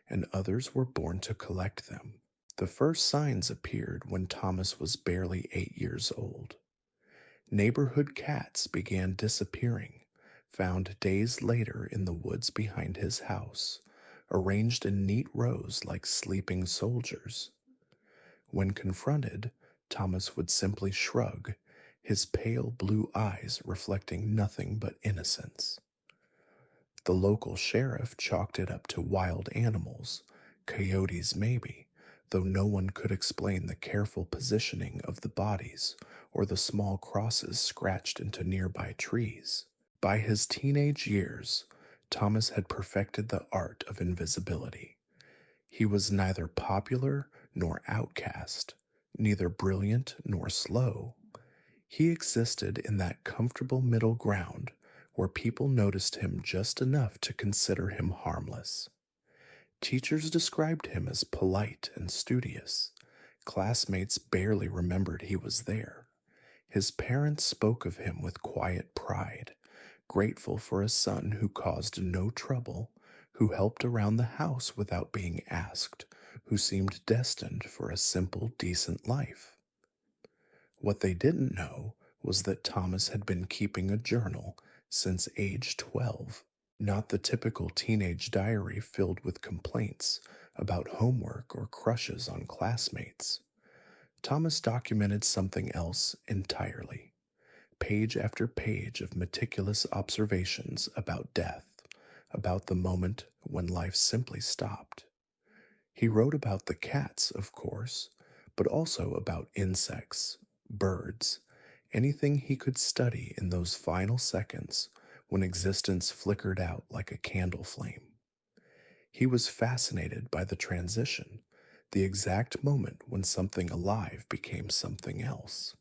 and others were born to collect them. The first signs appeared when Thomas was barely 8 years old. Neighborhood cats began disappearing, found days later in the woods behind his house, arranged in neat rows like sleeping soldiers. When confronted, Thomas would simply shrug, his pale blue eyes reflecting nothing but innocence. The local sheriff chalked it up to wild animals, coyotes maybe, though no one could explain the careful positioning of the bodies or the small crosses scratched into nearby trees. By his teenage years, Thomas had perfected the art of invisibility. He was neither popular nor outcast, neither brilliant nor slow. He existed in that comfortable middle ground where people noticed him just enough to consider him harmless. Teachers described him as polite and studious. Classmates barely remembered he was there. His parents spoke of him with quiet pride, grateful for a son who caused no trouble, who helped around the house without being asked, who seemed destined for a simple, decent life. What they didn't know was that Thomas had been keeping a journal since age 12, not the typical teenage diary filled with complaints about homework or crushes on classmates. Thomas documented something else entirely. Page after page of meticulous observations about death, about the moment when life simply stopped. He wrote about the cats, of course, but also about insects, birds, anything he could study in those final seconds when existence flickered out like a candle flame. He was fascinated by the transition, the exact moment when something alive became something else.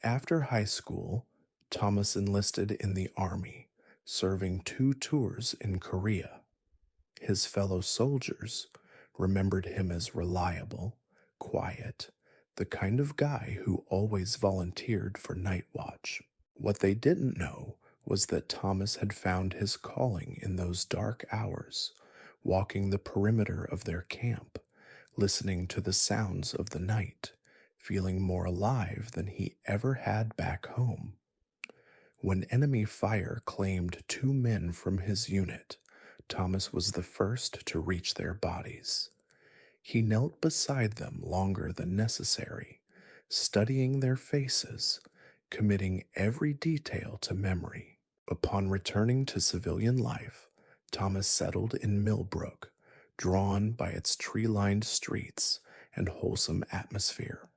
After high school, Thomas enlisted in the Army, serving 2 tours in Korea. His fellow soldiers remembered him as reliable, quiet, the kind of guy who always volunteered for night watch. What they didn't know was that Thomas had found his calling in those dark hours, walking the perimeter of their camp, listening to the sounds of the night, feeling more alive than he ever had back home. When enemy fire claimed 2 men from his unit, Thomas was the first to reach their bodies. He knelt beside them longer than necessary, studying their faces, committing every detail to memory. Upon returning to civilian life, Thomas settled in Millbrook, drawn by its tree-lined streets and wholesome atmosphere.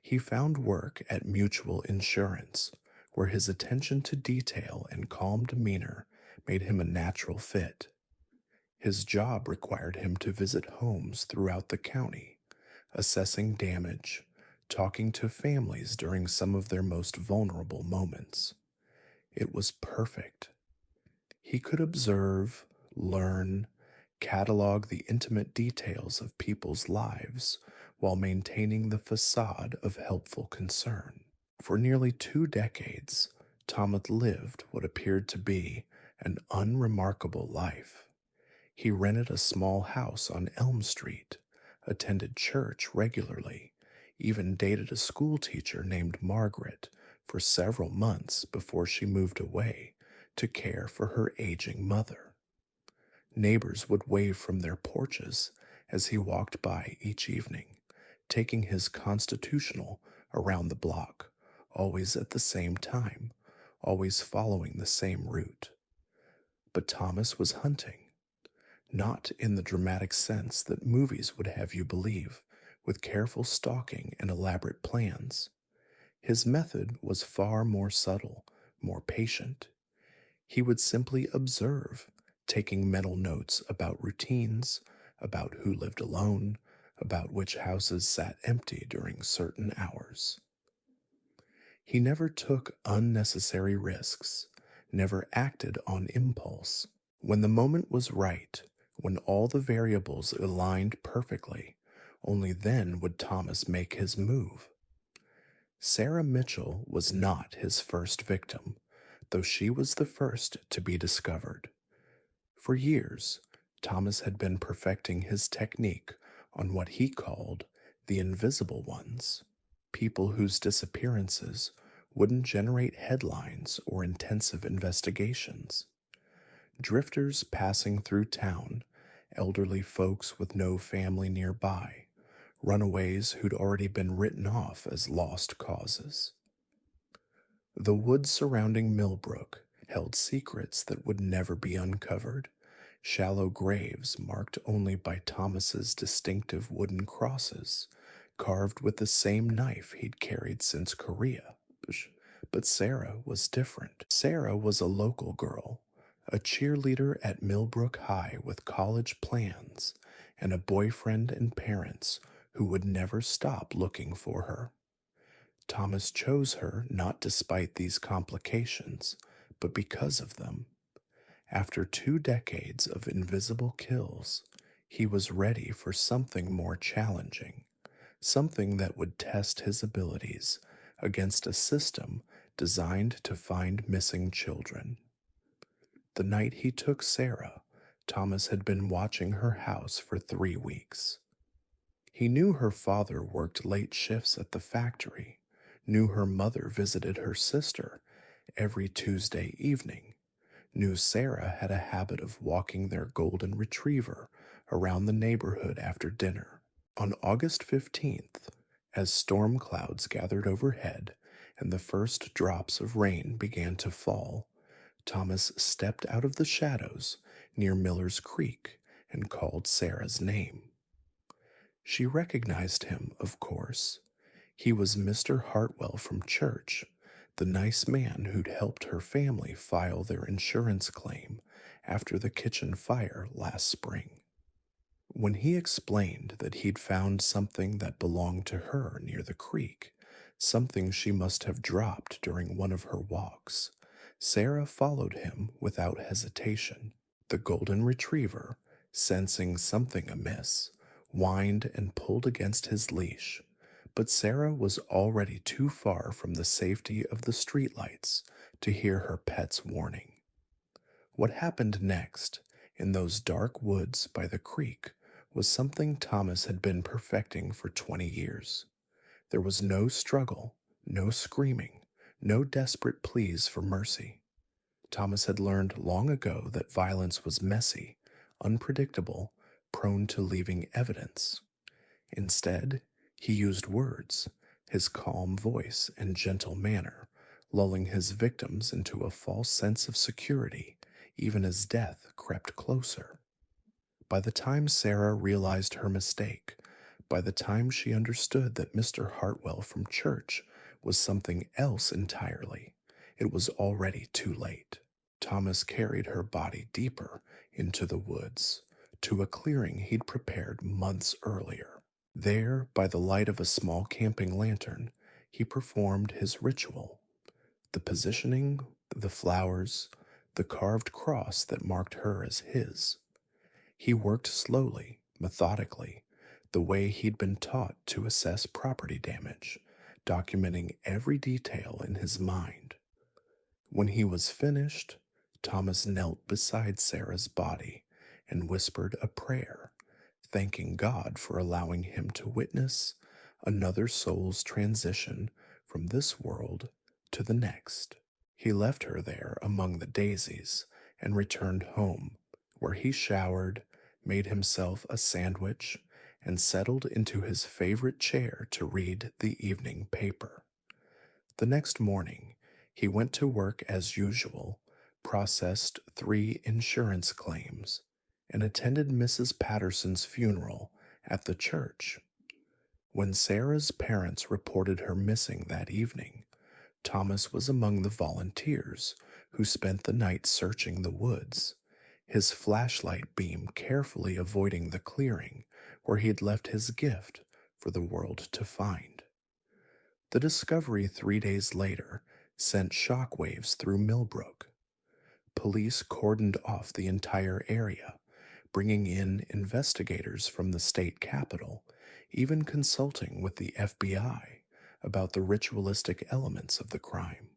He found work at Mutual Insurance, where his attention to detail and calm demeanor made him a natural fit. His job required him to visit homes throughout the county, assessing damage, talking to families during some of their most vulnerable moments. It was perfect. He could observe, learn, catalog the intimate details of people's lives while maintaining the facade of helpful concern. For nearly 2 decades, Thomas lived what appeared to be an unremarkable life. He rented a small house on Elm Street, attended church regularly, even dated a schoolteacher named Margaret for several months before she moved away to care for her aging mother. Neighbors would wave from their porches as he walked by each evening, taking his constitutional around the block, always at the same time, always following the same route. But Thomas was hunting. Not in the dramatic sense that movies would have you believe, with careful stalking and elaborate plans. His method was far more subtle, more patient. He would simply observe, taking mental notes about routines, about who lived alone, about which houses sat empty during certain hours. He never took unnecessary risks, never acted on impulse. When the moment was right, when all the variables aligned perfectly, only then would Thomas make his move. Sandra Mitchell was not his first victim, though she was the first to be discovered. For years, Thomas had been perfecting his technique on what he called the invisible ones, people whose disappearances wouldn't generate headlines or intensive investigations. Drifters passing through town, elderly folks with no family nearby, runaways who'd already been written off as lost causes. The woods surrounding Millbrook held secrets that would never be uncovered, shallow graves marked only by Thomas's distinctive wooden crosses, carved with the same knife he'd carried since Korea. But Sarah was different. Sarah was a local girl, a cheerleader at Millbrook High with college plans, and a boyfriend and parents who would never stop looking for her. Thomas chose her not despite these complications, but because of them. After 2 decades of invisible kills, he was ready for something more challenging, something that would test his abilities against a system designed to find missing children. The night he took Sarah, Thomas had been watching her house for 3 weeks. He knew her father worked late shifts at the factory, knew her mother visited her sister every Tuesday evening, knew Sarah had a habit of walking their golden retriever around the neighborhood after dinner. On August 15th, as storm clouds gathered overhead and the first drops of rain began to fall, Thomas stepped out of the shadows near Miller's Creek and called Sarah's name. She recognized him, of course. He was Mr. Hartwell from church, the nice man who'd helped her family file their insurance claim after the kitchen fire last spring. When he explained that he'd found something that belonged to her near the creek, something she must have dropped during one of her walks, Sarah followed him without hesitation. The golden retriever, sensing something amiss, whined and pulled against his leash, but Sarah was already too far from the safety of the streetlights to hear her pet's warning. What happened next, in those dark woods by the creek, was something Thomas had been perfecting for 20 years. There was no struggle, no screaming, no desperate pleas for mercy. Thomas had learned long ago that violence was messy, unpredictable, prone to leaving evidence. Instead, he used words, his calm voice and gentle manner, lulling his victims into a false sense of security, even as death crept closer. By the time Sarah realized her mistake, by the time she understood that Mr. Hartwell from church was something else entirely, it was already too late. Thomas carried her body deeper into the woods, to a clearing he'd prepared months earlier. There, by the light of a small camping lantern, he performed his ritual. The positioning, the flowers, the carved cross that marked her as his. He worked slowly, methodically, the way he'd been taught to assess property damage, documenting every detail in his mind. When he was finished, Thomas knelt beside Sarah's body and whispered a prayer, thanking God for allowing him to witness another soul's transition from this world to the next. He left her there among the daisies and returned home, where he showered, made himself a sandwich, and settled into his favorite chair to read the evening paper. The next morning, he went to work as usual, processed 3 insurance claims, and attended Mrs. Patterson's funeral at the church. When Sarah's parents reported her missing that evening, Thomas was among the volunteers who spent the night searching the woods, his flashlight beam carefully avoiding the clearing where he had left his gift for the world to find. The discovery 3 days later sent shockwaves through Millbrook. Police cordoned off the entire area, bringing in investigators from the state capitol, even consulting with the FBI about the ritualistic elements of the crime.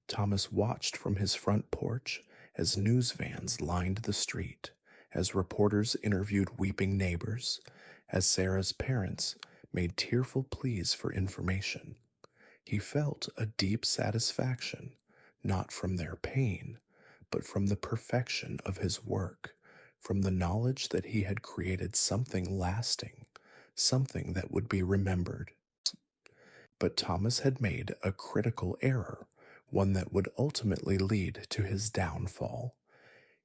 Thomas watched from his front porch as news vans lined the street, as reporters interviewed weeping neighbors, as Sarah's parents made tearful pleas for information. He felt a deep satisfaction, not from their pain, but from the perfection of his work, from the knowledge that he had created something lasting, something that would be remembered. But Thomas had made a critical error, one that would ultimately lead to his downfall.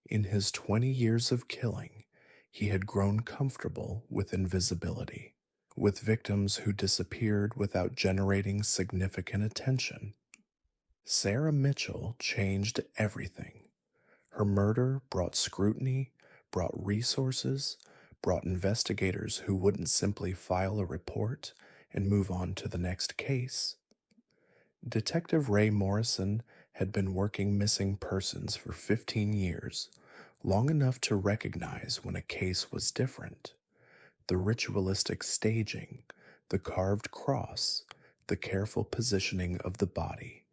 In his 20 years of killing, he had grown comfortable with invisibility, with victims who disappeared without generating significant attention. Sarah Mitchell changed everything. Her murder brought scrutiny, brought resources, brought investigators who wouldn't simply file a report and move on to the next case. Detective Ray Morrison had been working missing persons for 15 years, long enough to recognize when a case was different. The ritualistic staging, the carved cross, the careful positioning of the body,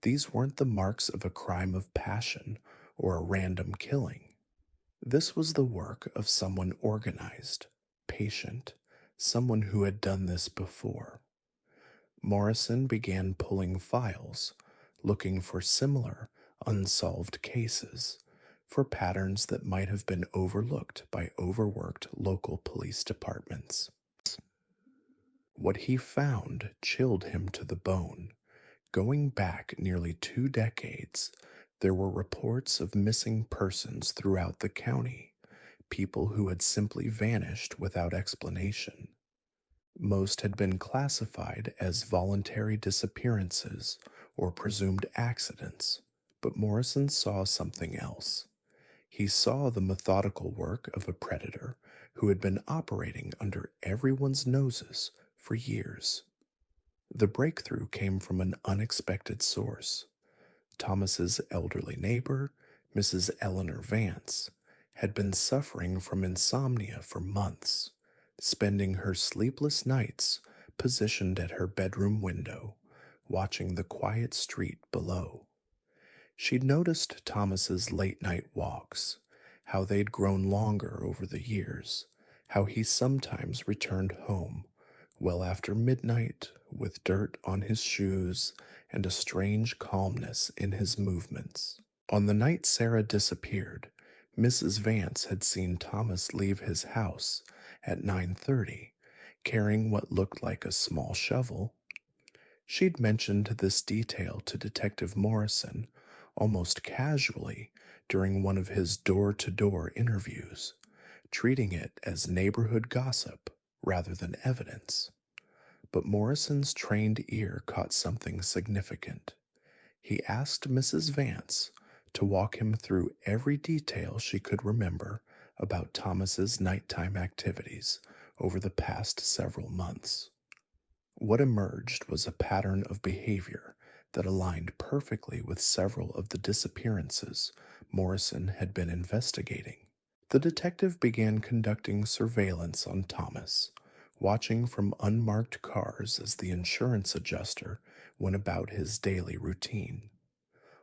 these weren't the marks of a crime of passion or a random killing. This was the work of someone organized, patient, someone who had done this before. Morrison began pulling files, looking for similar, unsolved cases, for patterns that might have been overlooked by overworked local police departments. What he found chilled him to the bone. Going back nearly 2 decades, there were reports of missing persons throughout the county, people who had simply vanished without explanation. Most had been classified as voluntary disappearances or presumed accidents, but Morrison saw something else. He saw the methodical work of a predator who had been operating under everyone's noses for years. The breakthrough came from an unexpected source. Thomas's elderly neighbor, Mrs. Eleanor Vance, had been suffering from insomnia for months, spending her sleepless nights positioned at her bedroom window, watching the quiet street below. She'd noticed Thomas's late-night walks, how they'd grown longer over the years, how he sometimes returned home well after midnight with dirt on his shoes and a strange calmness in his movements. On the night Sarah disappeared, Mrs. Vance had seen Thomas leave his house at 9:30, carrying what looked like a small shovel. She'd mentioned this detail to Detective Morrison almost casually during one of his door-to-door interviews, treating it as neighborhood gossip rather than evidence. But Morrison's trained ear caught something significant. He asked Mrs. Vance to walk him through every detail she could remember about Thomas's nighttime activities over the past several months. What emerged was a pattern of behavior that aligned perfectly with several of the disappearances Morrison had been investigating. The detective began conducting surveillance on Thomas, watching from unmarked cars as the insurance adjuster went about his daily routine.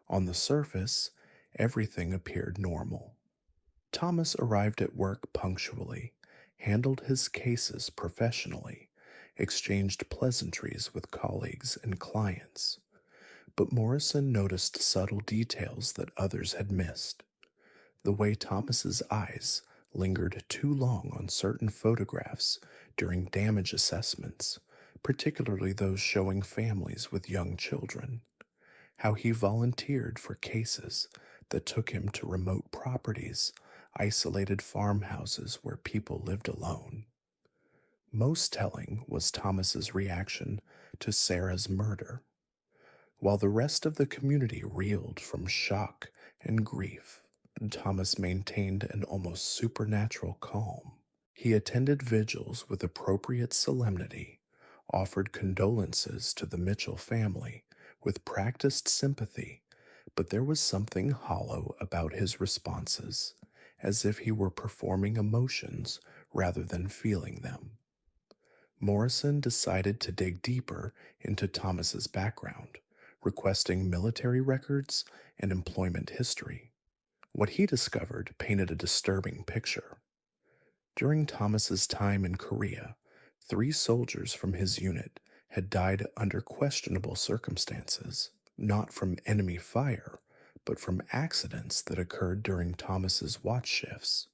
On the surface, everything appeared normal. Thomas arrived at work punctually, handled his cases professionally, exchanged pleasantries with colleagues and clients. But Morrison noticed subtle details that others had missed. The way Thomas's eyes lingered too long on certain photographs during damage assessments, particularly those showing families with young children. How he volunteered for cases that took him to remote properties, isolated farmhouses where people lived alone. Most telling was Thomas's reaction to Sarah's murder. While the rest of the community reeled from shock and grief, Thomas maintained an almost supernatural calm. He attended vigils with appropriate solemnity, offered condolences to the Mitchell family with practiced sympathy, but there was something hollow about his responses, as if he were performing emotions rather than feeling them. Morrison decided to dig deeper into Thomas's background, requesting military records and employment history. What he discovered painted a disturbing picture. During Thomas's time in Korea, 3 soldiers from his unit had died under questionable circumstances, not from enemy fire, but from accidents that occurred during Thomas's watch shifts.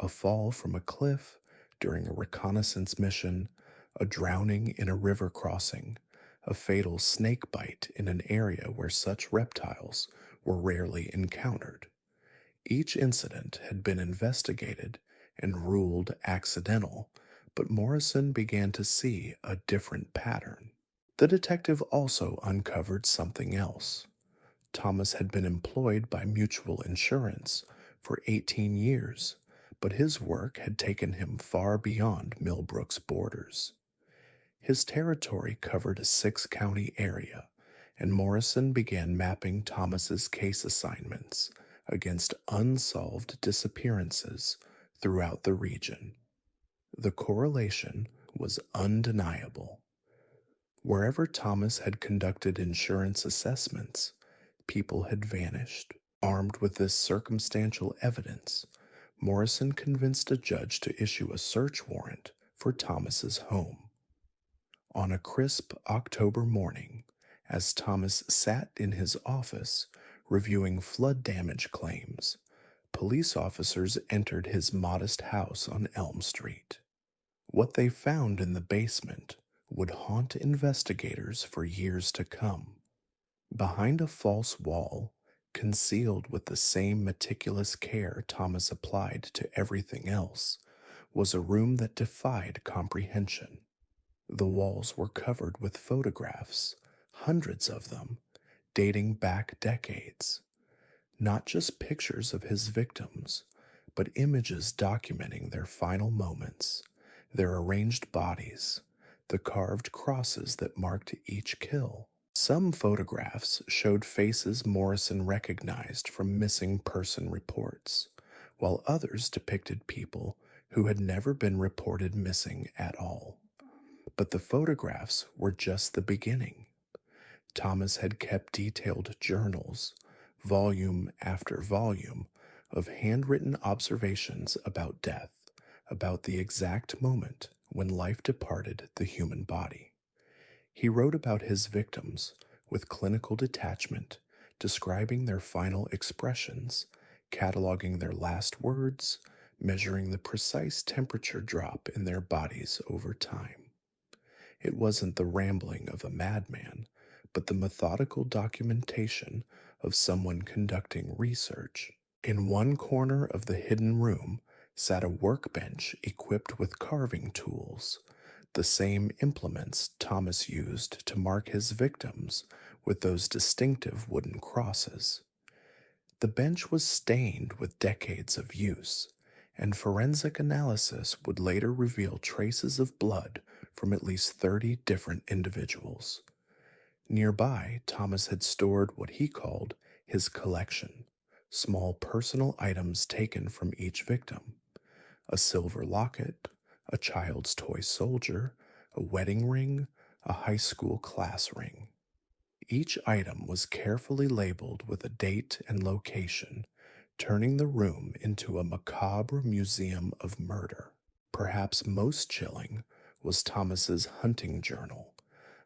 A fall from a cliff during a reconnaissance mission, a drowning in a river crossing, a fatal snake bite in an area where such reptiles were rarely encountered. Each incident had been investigated and ruled accidental, but Morrison began to see a different pattern. The detective also uncovered something else. Thomas had been employed by Mutual Insurance for 18 years, but his work had taken him far beyond Millbrook's borders. His territory covered a 6-county area, and Morrison began mapping Thomas's case assignments against unsolved disappearances throughout the region. The correlation was undeniable. Wherever Thomas had conducted insurance assessments, people had vanished. Armed with this circumstantial evidence, Morrison convinced a judge to issue a search warrant for Thomas's home. On a crisp October morning, as Thomas sat in his office reviewing flood damage claims, police officers entered his modest house on Elm Street. What they found in the basement would haunt investigators for years to come. Behind a false wall, concealed with the same meticulous care Thomas applied to everything else, was a room that defied comprehension. The walls were covered with photographs, hundreds of them, dating back decades. Not just pictures of his victims, but images documenting their final moments, their arranged bodies, the carved crosses that marked each kill. Some photographs showed faces Morrison recognized from missing person reports, while others depicted people who had never been reported missing at all. But the photographs were just the beginning. Thomas had kept detailed journals, volume after volume, of handwritten observations about death, about the exact moment when life departed the human body. He wrote about his victims with clinical detachment, describing their final expressions, cataloging their last words, measuring the precise temperature drop in their bodies over time. It wasn't the rambling of a madman, but the methodical documentation of someone conducting research. In one corner of the hidden room sat a workbench equipped with carving tools, the same implements Thomas used to mark his victims with those distinctive wooden crosses. The bench was stained with decades of use, and forensic analysis would later reveal traces of blood from at least 30 different individuals. Nearby, Thomas had stored what he called his collection, small personal items taken from each victim: a silver locket, a child's toy soldier, a wedding ring, a high school class ring. Each item was carefully labeled with a date and location, turning the room into a macabre museum of murder. Perhaps most chilling was Thomas's hunting journal,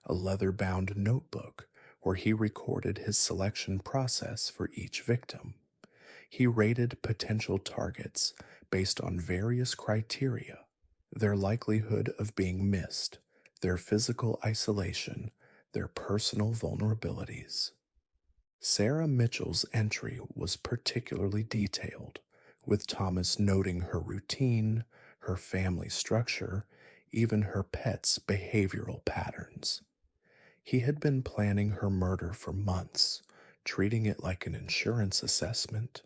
a leather-bound notebook where he recorded his selection process for each victim. He rated potential targets based on various criteria: their likelihood of being missed, their physical isolation, their personal vulnerabilities. Sarah Mitchell's entry was particularly detailed, with Thomas noting her routine, her family structure, even her pet's behavioral patterns. He had been planning her murder for months, treating it like an insurance assessment,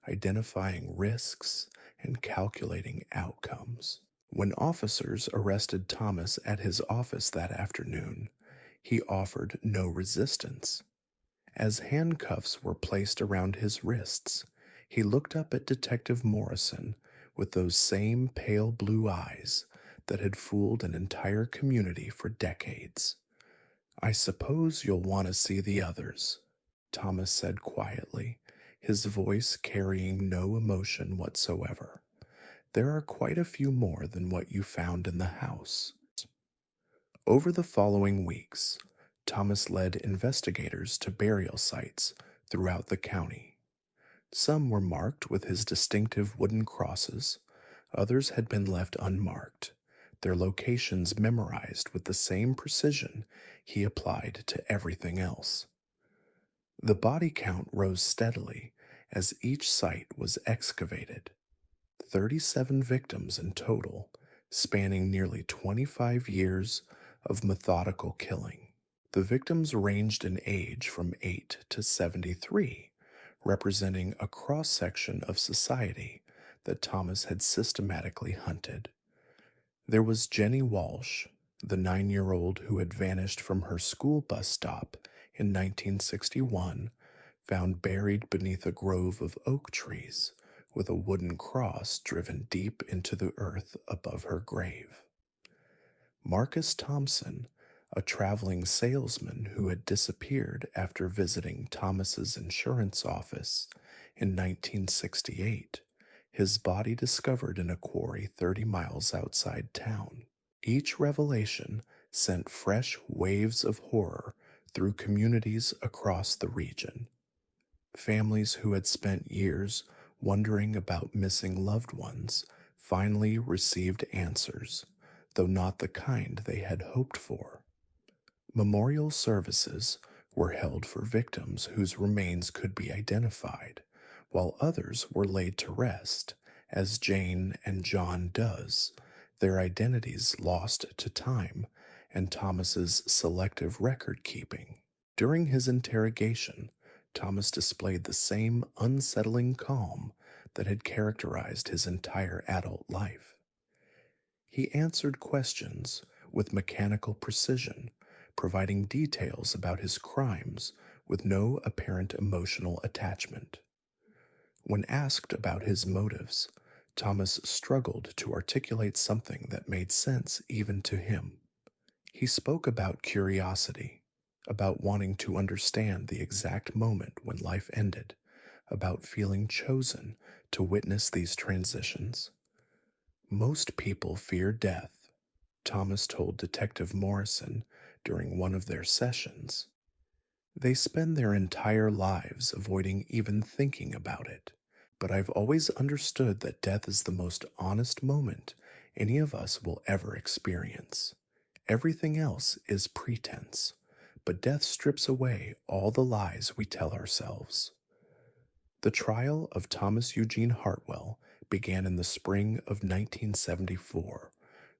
identifying risks, and calculating outcomes. When officers arrested Thomas at his office that afternoon, he offered no resistance. As handcuffs were placed around his wrists, he looked up at Detective Morrison with those same pale blue eyes that had fooled an entire community for decades. "I suppose you'll want to see the others," Thomas said quietly, his voice carrying no emotion whatsoever. "There are quite a few more than what you found in the house." Over the following weeks, Thomas led investigators to burial sites throughout the county. Some were marked with his distinctive wooden crosses, others had been left unmarked, their locations memorized with the same precision he applied to everything else. The body count rose steadily as each site was excavated. 37 victims in total, spanning nearly 25 years of methodical killing. The victims ranged in age from 8 to 73, representing a cross-section of society that Thomas had systematically hunted. There was Jenny Walsh, the 9-year-old who had vanished from her school bus stop in 1961, found buried beneath a grove of oak trees with a wooden cross driven deep into the earth above her grave. Marcus Thompson, a traveling salesman who had disappeared after visiting Thomas's insurance office in 1968, his body discovered in a quarry 30 miles outside town. Each revelation sent fresh waves of horror through communities across the region. Families who had spent years wondering about missing loved ones finally received answers, though not the kind they had hoped for. Memorial services were held for victims whose remains could be identified, while others were laid to rest, as Jane and John Does, their identities lost to time and Thomas's selective record-keeping. During his interrogation, Thomas displayed the same unsettling calm that had characterized his entire adult life. He answered questions with mechanical precision, providing details about his crimes with no apparent emotional attachment. When asked about his motives, Thomas struggled to articulate something that made sense even to him. He spoke about curiosity, about wanting to understand the exact moment when life ended, about feeling chosen to witness these transitions. "Most people fear death," Thomas told Detective Morrison during one of their sessions. "They spend their entire lives avoiding even thinking about it. But I've always understood that death is the most honest moment any of us will ever experience. Everything else is pretense, but death strips away all the lies we tell ourselves." The trial of Thomas Eugene Hartwell began in the spring of 1974,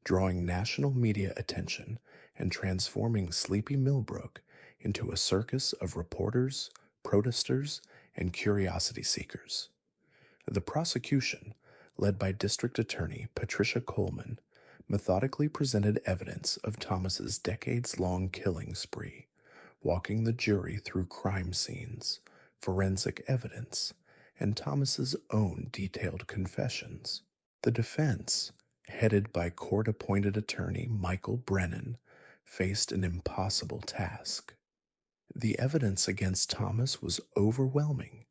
drawing national media attention and transforming Sleepy Millbrook into a circus of reporters, protesters, and curiosity seekers. The prosecution, led by District Attorney Patricia Kellerman, methodically presented evidence of Thomas's decades-long killing spree, walking the jury through crime scenes, forensic evidence, and Thomas's own detailed confessions. The defense, headed by court-appointed attorney Michael Brennan, faced an impossible task. The evidence against Thomas was overwhelming,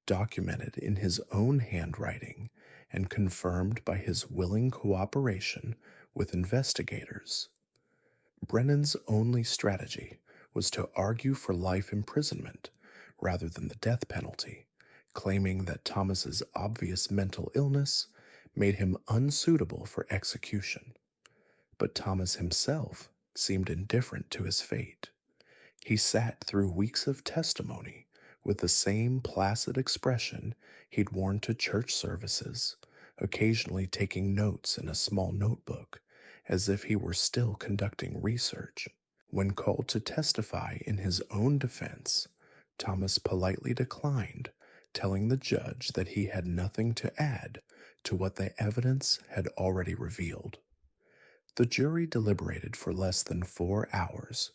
documented in his own handwriting, and confirmed by his willing cooperation with investigators. Brennan's only strategy was to argue for life imprisonment rather than the death penalty, claiming that Thomas's obvious mental illness made him unsuitable for execution. But Thomas himself seemed indifferent to his fate. He sat through weeks of testimony with the same placid expression he'd worn to church services, occasionally taking notes in a small notebook, as if he were still conducting research. When called to testify in his own defense, Thomas politely declined, telling the judge that he had nothing to add to what the evidence had already revealed. The jury deliberated for less than 4 hours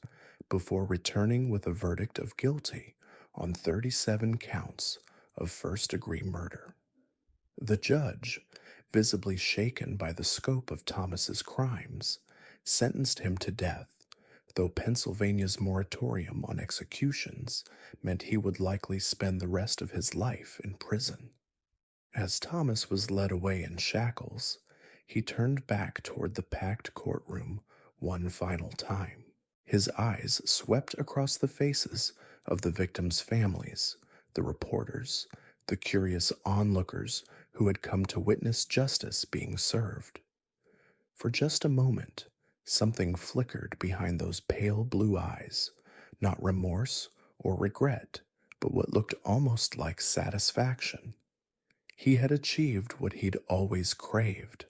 before returning with a verdict of guilty on 37 counts of first-degree murder. The judge, visibly shaken by the scope of Thomas's crimes, sentenced him to death, though Pennsylvania's moratorium on executions meant he would likely spend the rest of his life in prison. As Thomas was led away in shackles, he turned back toward the packed courtroom one final time. His eyes swept across the faces of the victims' families, the reporters, the curious onlookers who had come to witness justice being served. For just a moment, something flickered behind those pale blue eyes, not remorse or regret, but what looked almost like satisfaction. He had achieved what he'd always craved,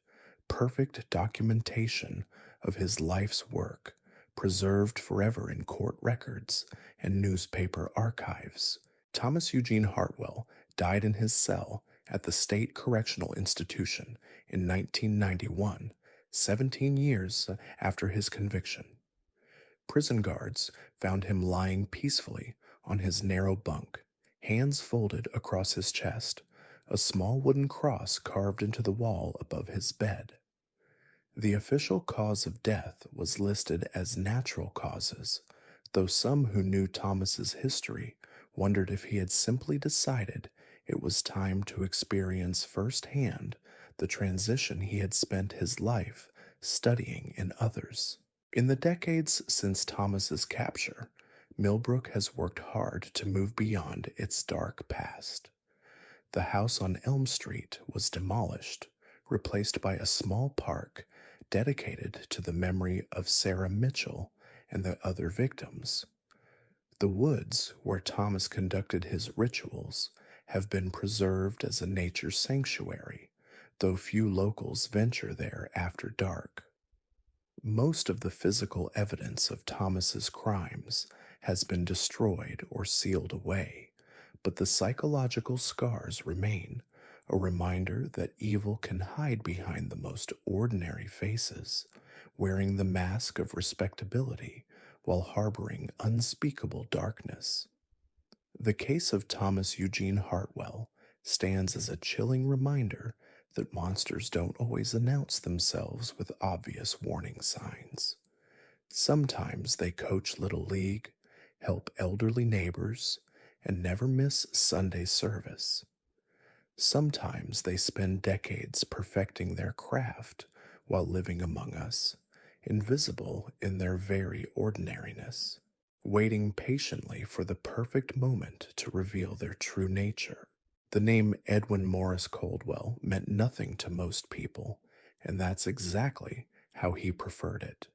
perfect documentation of his life's work, preserved forever in court records and newspaper archives. Thomas Eugene Hartwell died in his cell at the State Correctional Institution in 1991, 17 years after his conviction. Prison guards found him lying peacefully on his narrow bunk, hands folded across his chest, a small wooden cross carved into the wall above his bed. The official cause of death was listed as natural causes, though some who knew Thomas's history wondered if he had simply decided it was time to experience firsthand the transition he had spent his life studying in others. In the decades since Thomas's capture, Millbrook has worked hard to move beyond its dark past. The house on Elm Street was demolished, replaced by a small park dedicated to the memory of Sandra Mitchell and the other victims. The woods where Thomas conducted his rituals have been preserved as a nature sanctuary, though few locals venture there after dark. Most of the physical evidence of Thomas's crimes has been destroyed or sealed away, but the psychological scars remain, a reminder that evil can hide behind the most ordinary faces, wearing the mask of respectability while harboring unspeakable darkness. The case of Thomas Eugene Hartwell stands as a chilling reminder that monsters don't always announce themselves with obvious warning signs. Sometimes they coach Little League, help elderly neighbors, and never miss Sunday service. Sometimes they spend decades perfecting their craft while living among us, invisible in their very ordinariness, waiting patiently for the perfect moment to reveal their true nature. The name Edwin Morris Caldwell meant nothing to most people, and that's exactly how he preferred it.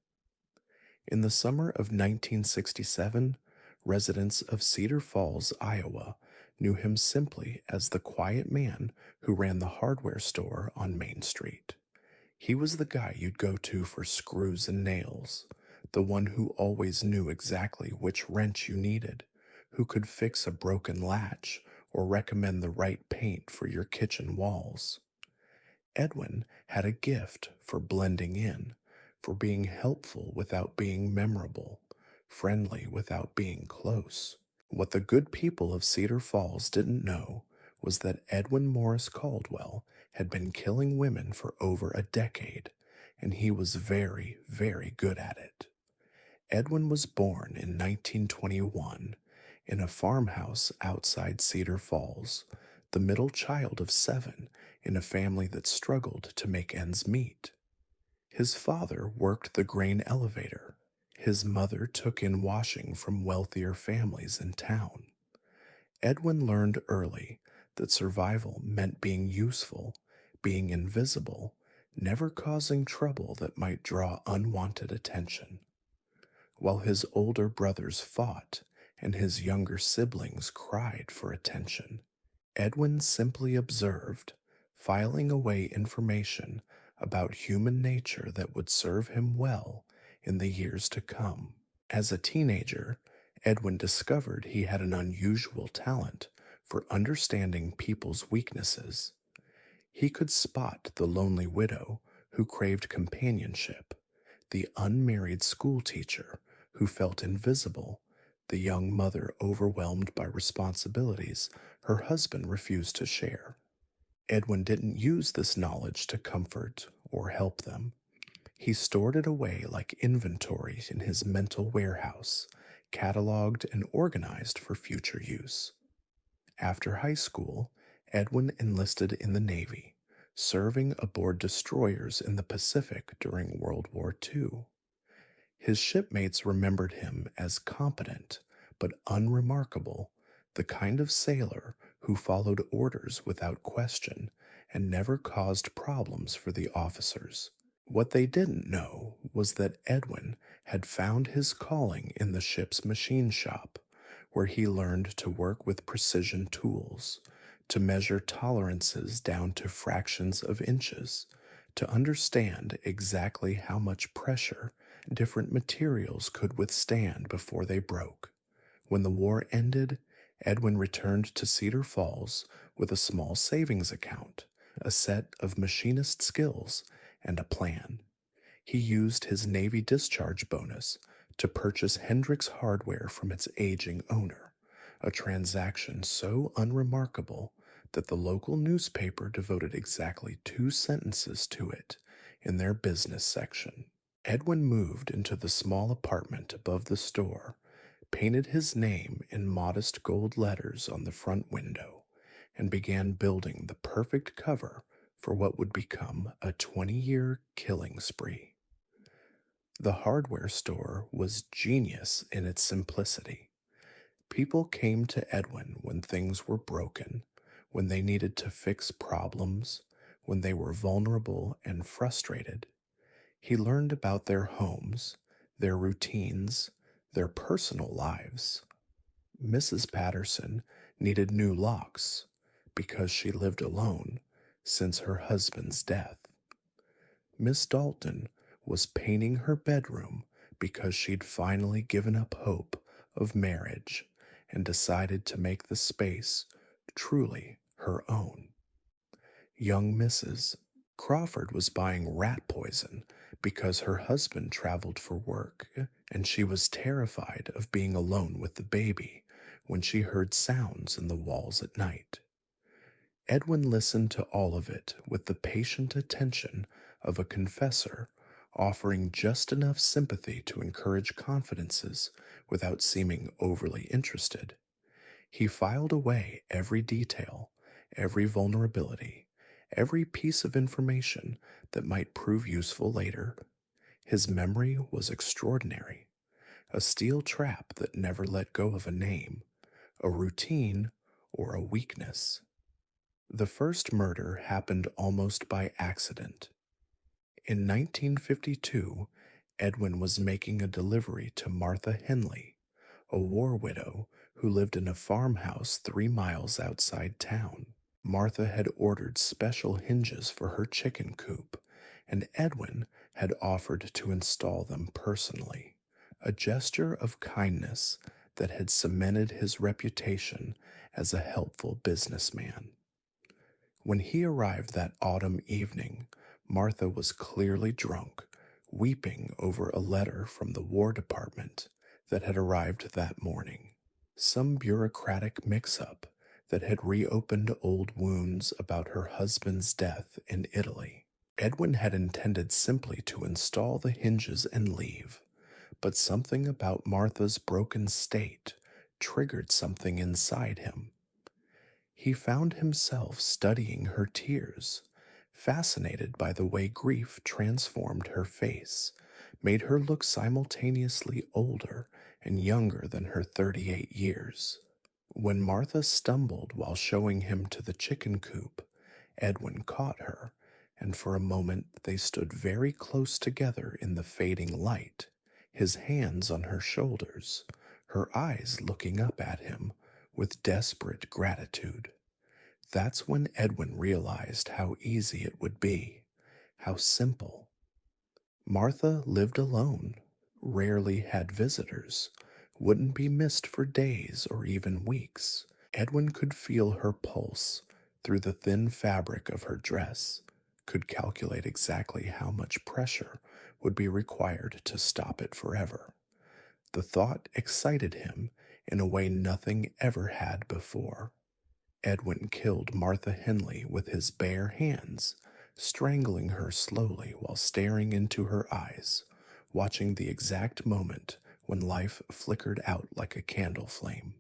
In the summer of 1967, residents of Cedar Falls, Iowa, knew him simply as the quiet man who ran the hardware store on Main Street. He was the guy you'd go to for screws and nails, the one who always knew exactly which wrench you needed, who could fix a broken latch or recommend the right paint for your kitchen walls. Edwin had a gift for blending in, for being helpful without being memorable, friendly without being close. What the good people of Cedar Falls didn't know was that Edwin Morris Caldwell had been killing women for over a decade, and he was very, very good at it. Edwin was born in 1921 in a farmhouse outside Cedar Falls, the middle child of 7 in a family that struggled to make ends meet. His father worked the grain elevator. His mother took in washing from wealthier families in town. Edwin learned early that survival meant being useful, being invisible, never causing trouble that might draw unwanted attention. While his older brothers fought and his younger siblings cried for attention, Edwin simply observed, filing away information about human nature that would serve him well in the years to come. As a teenager, Edwin discovered he had an unusual talent for understanding people's weaknesses. He could spot the lonely widow who craved companionship, the unmarried schoolteacher who felt invisible, the young mother overwhelmed by responsibilities her husband refused to share. Edwin didn't use this knowledge to comfort or help them. He stored it away like inventory in his mental warehouse, cataloged and organized for future use. After high school, Edwin enlisted in the Navy, serving aboard destroyers in the Pacific during World War II. His shipmates remembered him as competent but unremarkable, the kind of sailor who followed orders without question and never caused problems for the officers. What they didn't know was that Edwin had found his calling in the ship's machine shop, where he learned to work with precision tools, to measure tolerances down to fractions of inches, to understand exactly how much pressure different materials could withstand before they broke. When the war ended, Edwin returned to Cedar Falls with a small savings account, a set of machinist skills, and a plan. He used his Navy discharge bonus to purchase Hendricks hardware from its aging owner, a transaction so unremarkable that the local newspaper devoted exactly 2 sentences to it in their business section. Edwin moved into the small apartment above the store, painted his name in modest gold letters on the front window, and began building the perfect cover for what would become a 20-year killing spree. The hardware store was genius in its simplicity. People came to Edwin when things were broken, when they needed to fix problems, when they were vulnerable and frustrated. He learned about their homes, their routines, their personal lives. Mrs. Patterson needed new locks because she lived alone since her husband's death. Miss Dalton was painting her bedroom because she'd finally given up hope of marriage and decided to make the space truly her own. Young Mrs. Crawford was buying rat poison because her husband traveled for work, and she was terrified of being alone with the baby when she heard sounds in the walls at night. Edwin listened to all of it with the patient attention of a confessor, offering just enough sympathy to encourage confidences without seeming overly interested. He filed away every detail, every vulnerability, every piece of information that might prove useful later. His memory was extraordinary, a steel trap that never let go of a name, a routine, or a weakness. The first murder happened almost by accident. In 1952, Edwin was making a delivery to Martha Henley, a war widow who lived in a farmhouse 3 miles outside town. Martha had ordered special hinges for her chicken coop, and Edwin had offered to install them personally, a gesture of kindness that had cemented his reputation as a helpful businessman. When he arrived that autumn evening, Martha was clearly drunk, weeping over a letter from the War Department that had arrived that morning. Some bureaucratic mix-up that had reopened old wounds about her husband's death in Italy. Edwin had intended simply to install the hinges and leave, but something about Martha's broken state triggered something inside him. He found himself studying her tears, fascinated by the way grief transformed her face, made her look simultaneously older and younger than her 38 years. When Martha stumbled while showing him to the chicken coop, Edwin caught her, and for a moment they stood very close together in the fading light, his hands on her shoulders, her eyes looking up at him with desperate gratitude. That's when Edwin realized how easy it would be, how simple. Martha lived alone, rarely had visitors, wouldn't be missed for days or even weeks. Edwin could feel her pulse through the thin fabric of her dress, could calculate exactly how much pressure would be required to stop it forever. The thought excited him in a way nothing ever had before. Edwin killed Martha Henley with his bare hands, strangling her slowly while staring into her eyes, watching the exact moment when life flickered out like a candle flame.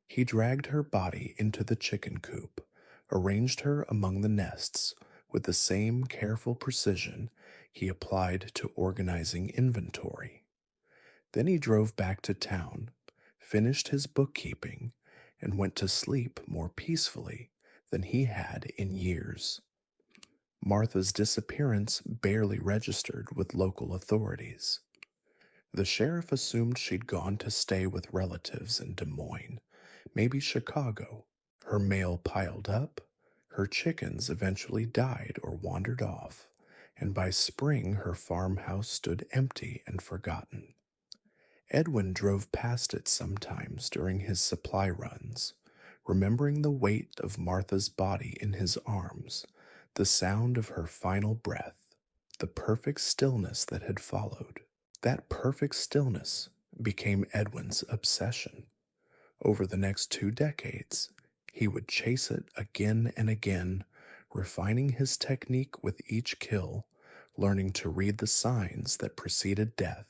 He dragged her body into the chicken coop, arranged her among the nests with the same careful precision he applied to organizing inventory. Then he drove back to town, finished his bookkeeping, and went to sleep more peacefully than he had in years. Martha's disappearance barely registered with local authorities. The sheriff assumed she'd gone to stay with relatives in Des Moines, maybe Chicago. Her mail piled up, her chickens eventually died or wandered off, and by spring her farmhouse stood empty and forgotten. Edwin drove past it sometimes during his supply runs, remembering the weight of Martha's body in his arms, the sound of her final breath, the perfect stillness that had followed. That perfect stillness became Edwin's obsession. Over the next 2 decades, he would chase it again and again, refining his technique with each kill, learning to read the signs that preceded death,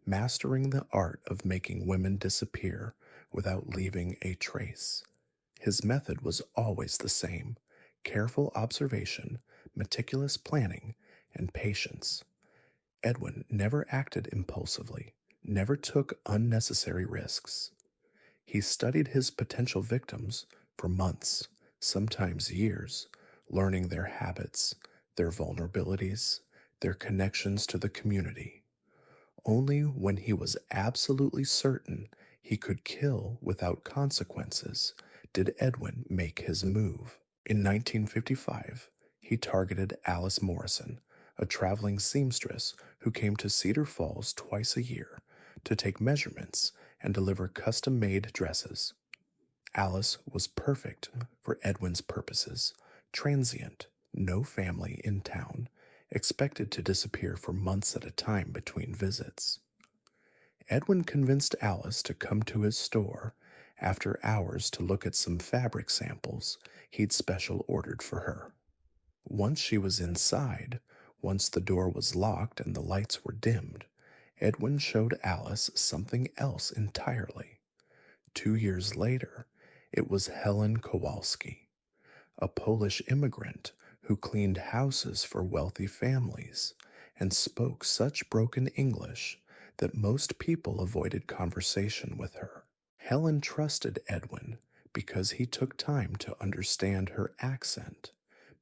mastering the art of making women disappear without leaving a trace. His method was always the same: careful observation, meticulous planning, and patience. Edwin never acted impulsively, never took unnecessary risks. He studied his potential victims for months, sometimes years, learning their habits, their vulnerabilities, their connections to the community. Only when he was absolutely certain he could kill without consequences did Edwin make his move. In 1955, he targeted Alice Morrison, a traveling seamstress who came to Cedar Falls twice a year to take measurements and deliver custom-made dresses. Alice was perfect for Edwin's purposes: transient, no family in town, expected to disappear for months at a time between visits. Edwin convinced Alice to come to his store after hours to look at some fabric samples he'd special ordered for her. Once she was inside, once the door was locked and the lights were dimmed, Edwin showed Alice something else entirely. 2 years later, it was Helen Kowalski, a Polish immigrant who cleaned houses for wealthy families and spoke such broken English that most people avoided conversation with her. Helen trusted Edwin because he took time to understand her accent,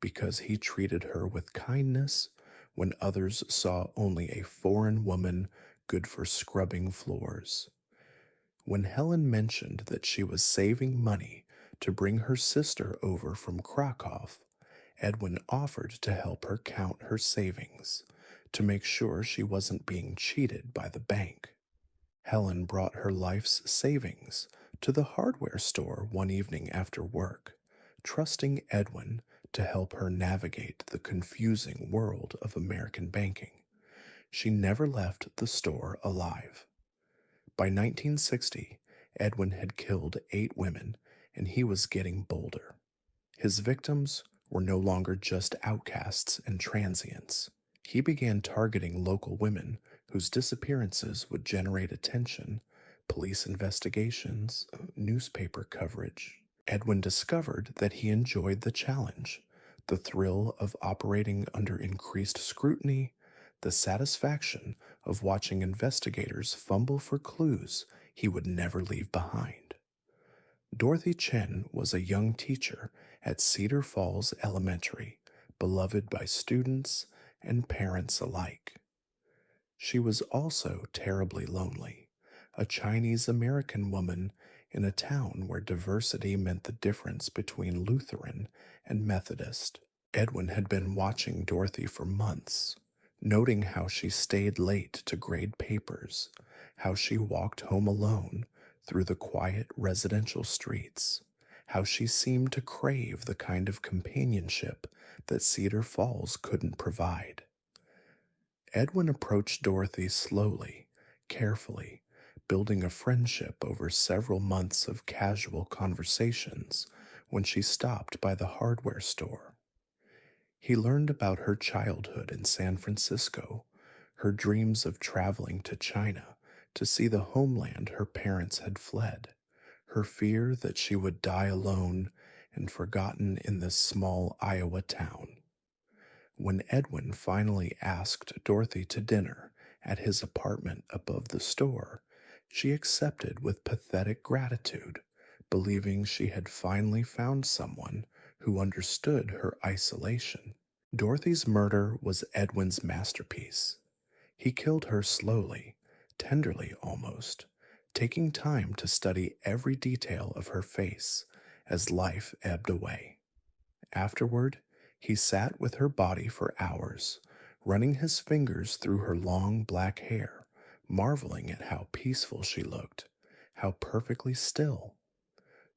because he treated her with kindness when others saw only a foreign woman good for scrubbing floors. When Helen mentioned that she was saving money to bring her sister over from Krakow, Edwin offered to help her count her savings, to make sure she wasn't being cheated by the bank. Helen brought her life's savings to the hardware store one evening after work, trusting Edwin to help her navigate the confusing world of American banking. She never left the store alive. By 1960, Edwin had killed 8 women, and he was getting bolder. His victims were no longer just outcasts and transients. He began targeting local women whose disappearances would generate attention, police investigations, newspaper coverage. Edwin discovered that he enjoyed the challenge, the thrill of operating under increased scrutiny, the satisfaction of watching investigators fumble for clues he would never leave behind. Dorothy Chen was a young teacher at Cedar Falls Elementary, beloved by students and parents alike. She was also terribly lonely, a Chinese American woman in a town where diversity meant the difference between Lutheran and Methodist. Edwin had been watching Dorothy for months, noting how she stayed late to grade papers, how she walked home alone through the quiet residential streets, how she seemed to crave the kind of companionship that Cedar Falls couldn't provide. Edwin approached Dorothy slowly, carefully, building a friendship over several months of casual conversations when she stopped by the hardware store. He learned about her childhood in San Francisco, her dreams of traveling to China to see the homeland her parents had fled, her fear that she would die alone and forgotten in this small Iowa town. When Edwin finally asked Dorothy to dinner at his apartment above the store, she accepted with pathetic gratitude, believing she had finally found someone who understood her isolation. Dorothy's murder was Edwin's masterpiece. He killed her slowly, tenderly almost, taking time to study every detail of her face as life ebbed away. Afterward, he sat with her body for hours, running his fingers through her long black hair, marveling at how peaceful she looked, how perfectly still.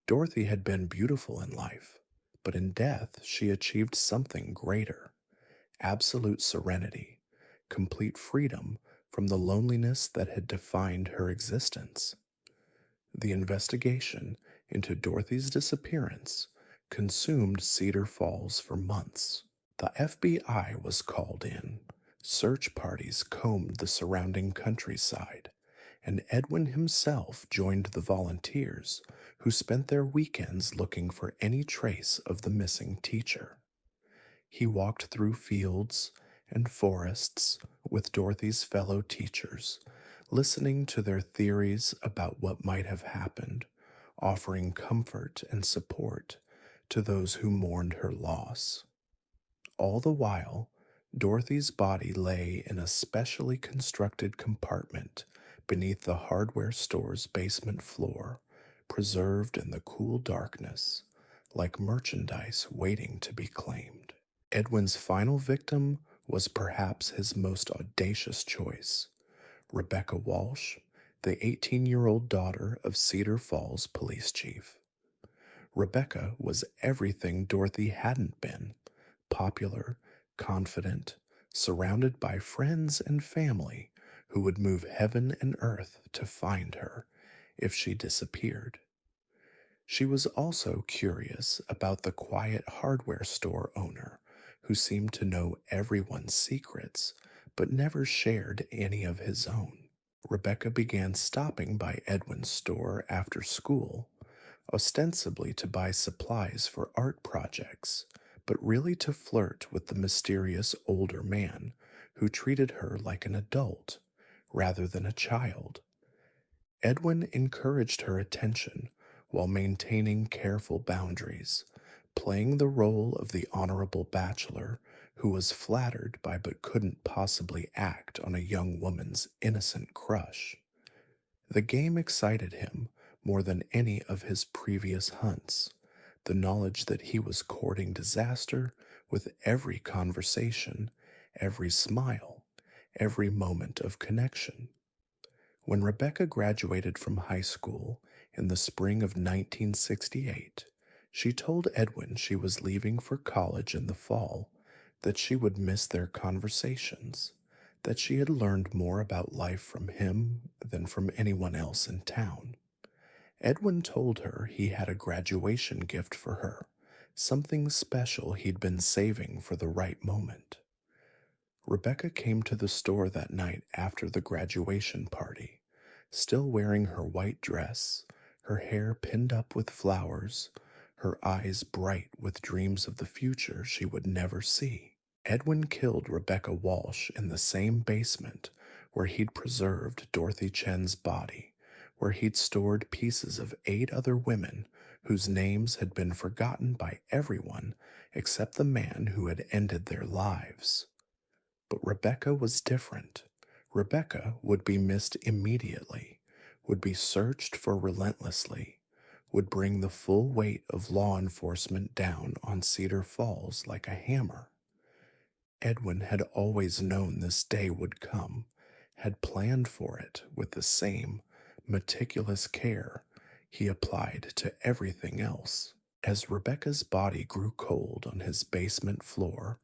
Dorothy had been beautiful in life, but in death she achieved something greater: absolute serenity, complete freedom from the loneliness that had defined her existence. The investigation into Dorothy's disappearance consumed Cedar Falls for months. The FBI was called in. Search parties combed the surrounding countryside, and Edwin himself joined the volunteers who spent their weekends looking for any trace of the missing teacher. He walked through fields and forests with Dorothy's fellow teachers, listening to their theories about what might have happened, offering comfort and support to those who mourned her loss. All the while, Dorothy's body lay in a specially constructed compartment beneath the hardware store's basement floor, preserved in the cool darkness, like merchandise waiting to be claimed. Edwin's final victim was perhaps his most audacious choice: Rebecca Walsh, the 18-year-old daughter of Cedar Falls police chief. Rebecca was everything Dorothy hadn't been: popular, confident, surrounded by friends and family who would move heaven and earth to find her if she disappeared. She was also curious about the quiet hardware store owner who seemed to know everyone's secrets but never shared any of his own. Rebecca began stopping by Edwin's store after school, ostensibly to buy supplies for art projects, but really to flirt with the mysterious older man who treated her like an adult rather than a child. Edwin encouraged her attention while maintaining careful boundaries, playing the role of the honorable bachelor who was flattered by but couldn't possibly act on a young woman's innocent crush. The game excited him more than any of his previous hunts, the knowledge that he was courting disaster with every conversation, every smile, every moment of connection. When Rebecca graduated from high school in the spring of 1968, She told Edwin she was leaving for college in the fall, that she would miss their conversations, that she had learned more about life from him than from anyone else in town. Edwin told her he had a graduation gift for her, something special he'd been saving for the right moment. Rebecca came to the store that night after the graduation party, still wearing her white dress, her hair pinned up with flowers, her eyes bright with dreams of the future she would never see. Edwin killed Rebecca Walsh in the same basement where he'd preserved Dorothy Chen's body, where he'd stored pieces of 8 other women whose names had been forgotten by everyone except the man who had ended their lives. But Rebecca was different. Rebecca would be missed immediately, would be searched for relentlessly, would bring the full weight of law enforcement down on Cedar Falls like a hammer. Edwin had always known this day would come, had planned for it with the same meticulous care he applied to everything else. As Rebecca's body grew cold on his basement floor,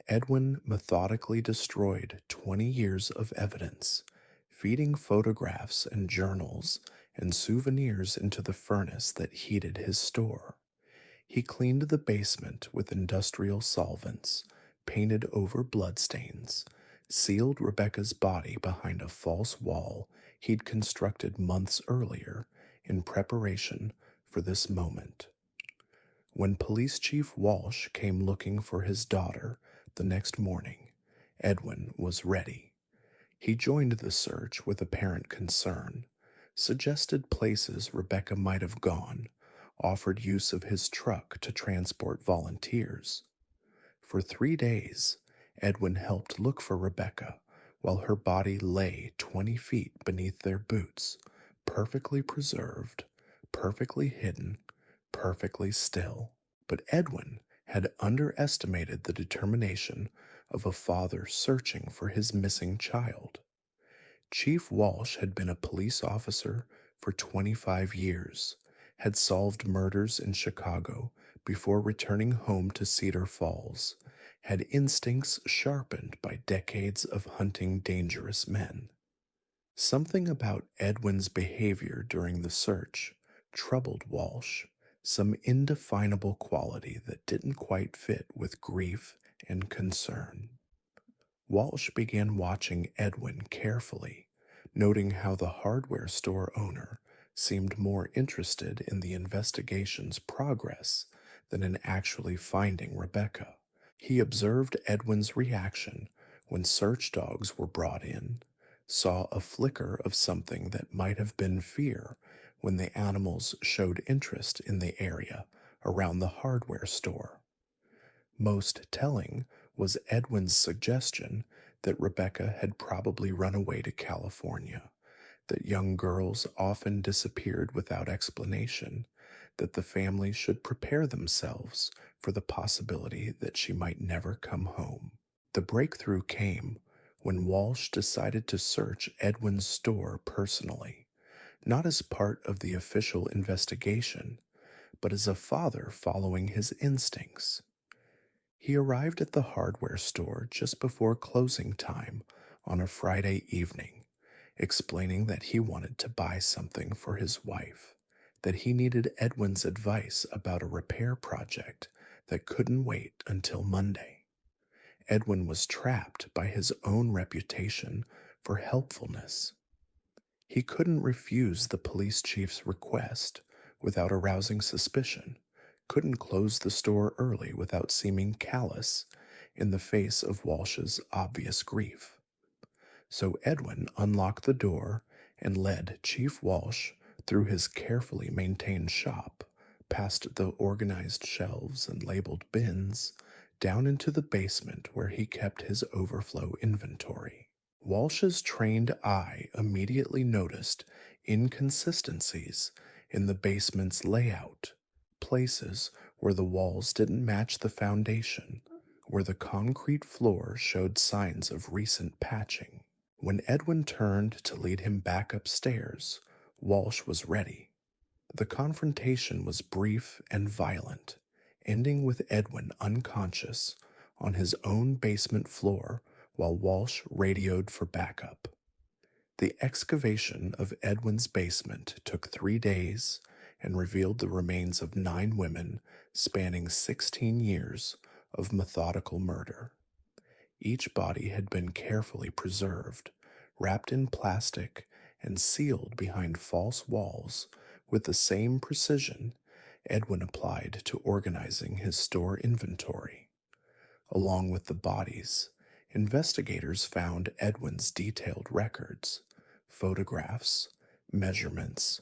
Edwin methodically destroyed 20 years of evidence, feeding photographs and journals and souvenirs into the furnace that heated his store. He cleaned the basement with industrial solvents, painted over bloodstains, sealed Rebecca's body behind a false wall he'd constructed months earlier in preparation for this moment. When Police Chief Walsh came looking for his daughter the next morning, Edwin was ready. He joined the search with apparent concern, suggested places Rebecca might have gone, offered use of his truck to transport volunteers. For 3 days, Edwin helped look for Rebecca while her body lay 20 feet beneath their boots, perfectly preserved, perfectly hidden, perfectly still. But Edwin had underestimated the determination of a father searching for his missing child. Chief Walsh had been a police officer for 25 years, had solved murders in Chicago before returning home to Cedar Falls, had instincts sharpened by decades of hunting dangerous men. Something about Edwin's behavior during the search troubled Walsh, some indefinable quality that didn't quite fit with grief and concern. Walsh began watching Edwin carefully, noting how the hardware store owner seemed more interested in the investigation's progress than in actually finding Rebecca. He observed Edwin's reaction when search dogs were brought in, saw a flicker of something that might have been fear when the animals showed interest in the area around the hardware store. Most telling was Edwin's suggestion that Rebecca had probably run away to California, that young girls often disappeared without explanation, that the family should prepare themselves for the possibility that she might never come home. The breakthrough came when Walsh decided to search Edwin's store personally, not as part of the official investigation, but as a father following his instincts. He arrived at the hardware store just before closing time on a Friday evening, explaining that he wanted to buy something for his wife, that he needed Edwin's advice about a repair project that couldn't wait until Monday. Edwin was trapped by his own reputation for helpfulness. He couldn't refuse the police chief's request without arousing suspicion, couldn't close the store early without seeming callous in the face of Walsh's obvious grief. So Edwin unlocked the door and led Chief Walsh through his carefully maintained shop, past the organized shelves and labeled bins, down into the basement where he kept his overflow inventory. Walsh's trained eye immediately noticed inconsistencies in the basement's layout, places where the walls didn't match the foundation, where the concrete floor showed signs of recent patching. When Edwin turned to lead him back upstairs, Walsh was ready. The confrontation was brief and violent, ending with Edwin unconscious on his own basement floor while Walsh radioed for backup. The excavation of Edwin's basement took 3 days and revealed the remains of 9 women spanning 16 years of methodical murder. Each body had been carefully preserved, wrapped in plastic, and sealed behind false walls with the same precision Edwin applied to organizing his store inventory. Along with the bodies, investigators found Edwin's detailed records, photographs, measurements,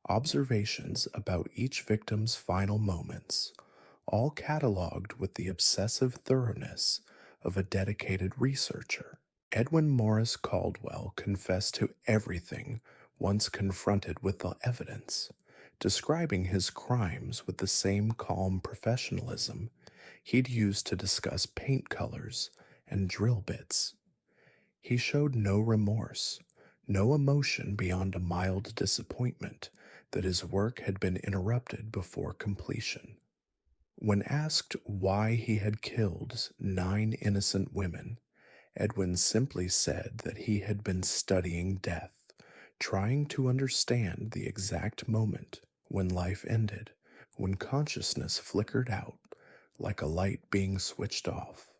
observations about each victim's final moments, all cataloged with the obsessive thoroughness of a dedicated researcher. Edwin Morris Caldwell confessed to everything once confronted with the evidence, describing his crimes with the same calm professionalism he'd used to discuss paint colors and drill bits. He showed no remorse, no emotion beyond a mild disappointment that his work had been interrupted before completion. When asked why he had killed 9 innocent women, Edwin simply said that he had been studying death, trying to understand the exact moment when life ended, when consciousness flickered out like a light being switched off.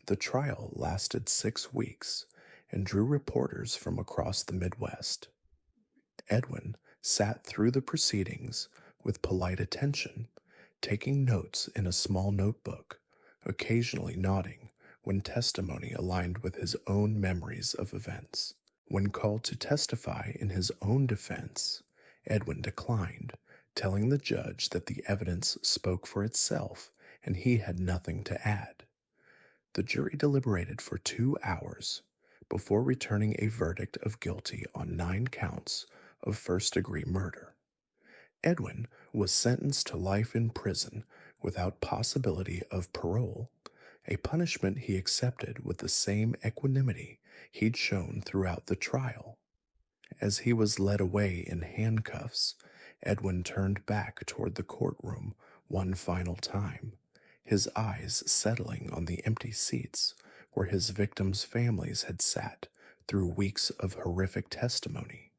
The trial lasted 6 weeks and drew reporters from across the Midwest. Edwin sat through the proceedings with polite attention, taking notes in a small notebook, occasionally nodding when testimony aligned with his own memories of events. When called to testify in his own defense, Edwin declined, telling the judge that the evidence spoke for itself and he had nothing to add. The jury deliberated for 2 hours before returning a verdict of guilty on 9 counts of first-degree murder. Edwin was sentenced to life in prison without possibility of parole, a punishment he accepted with the same equanimity he'd shown throughout the trial. As he was led away in handcuffs, Edwin turned back toward the courtroom one final time, his eyes settling on the empty seats where his victims' families had sat through weeks of horrific testimony.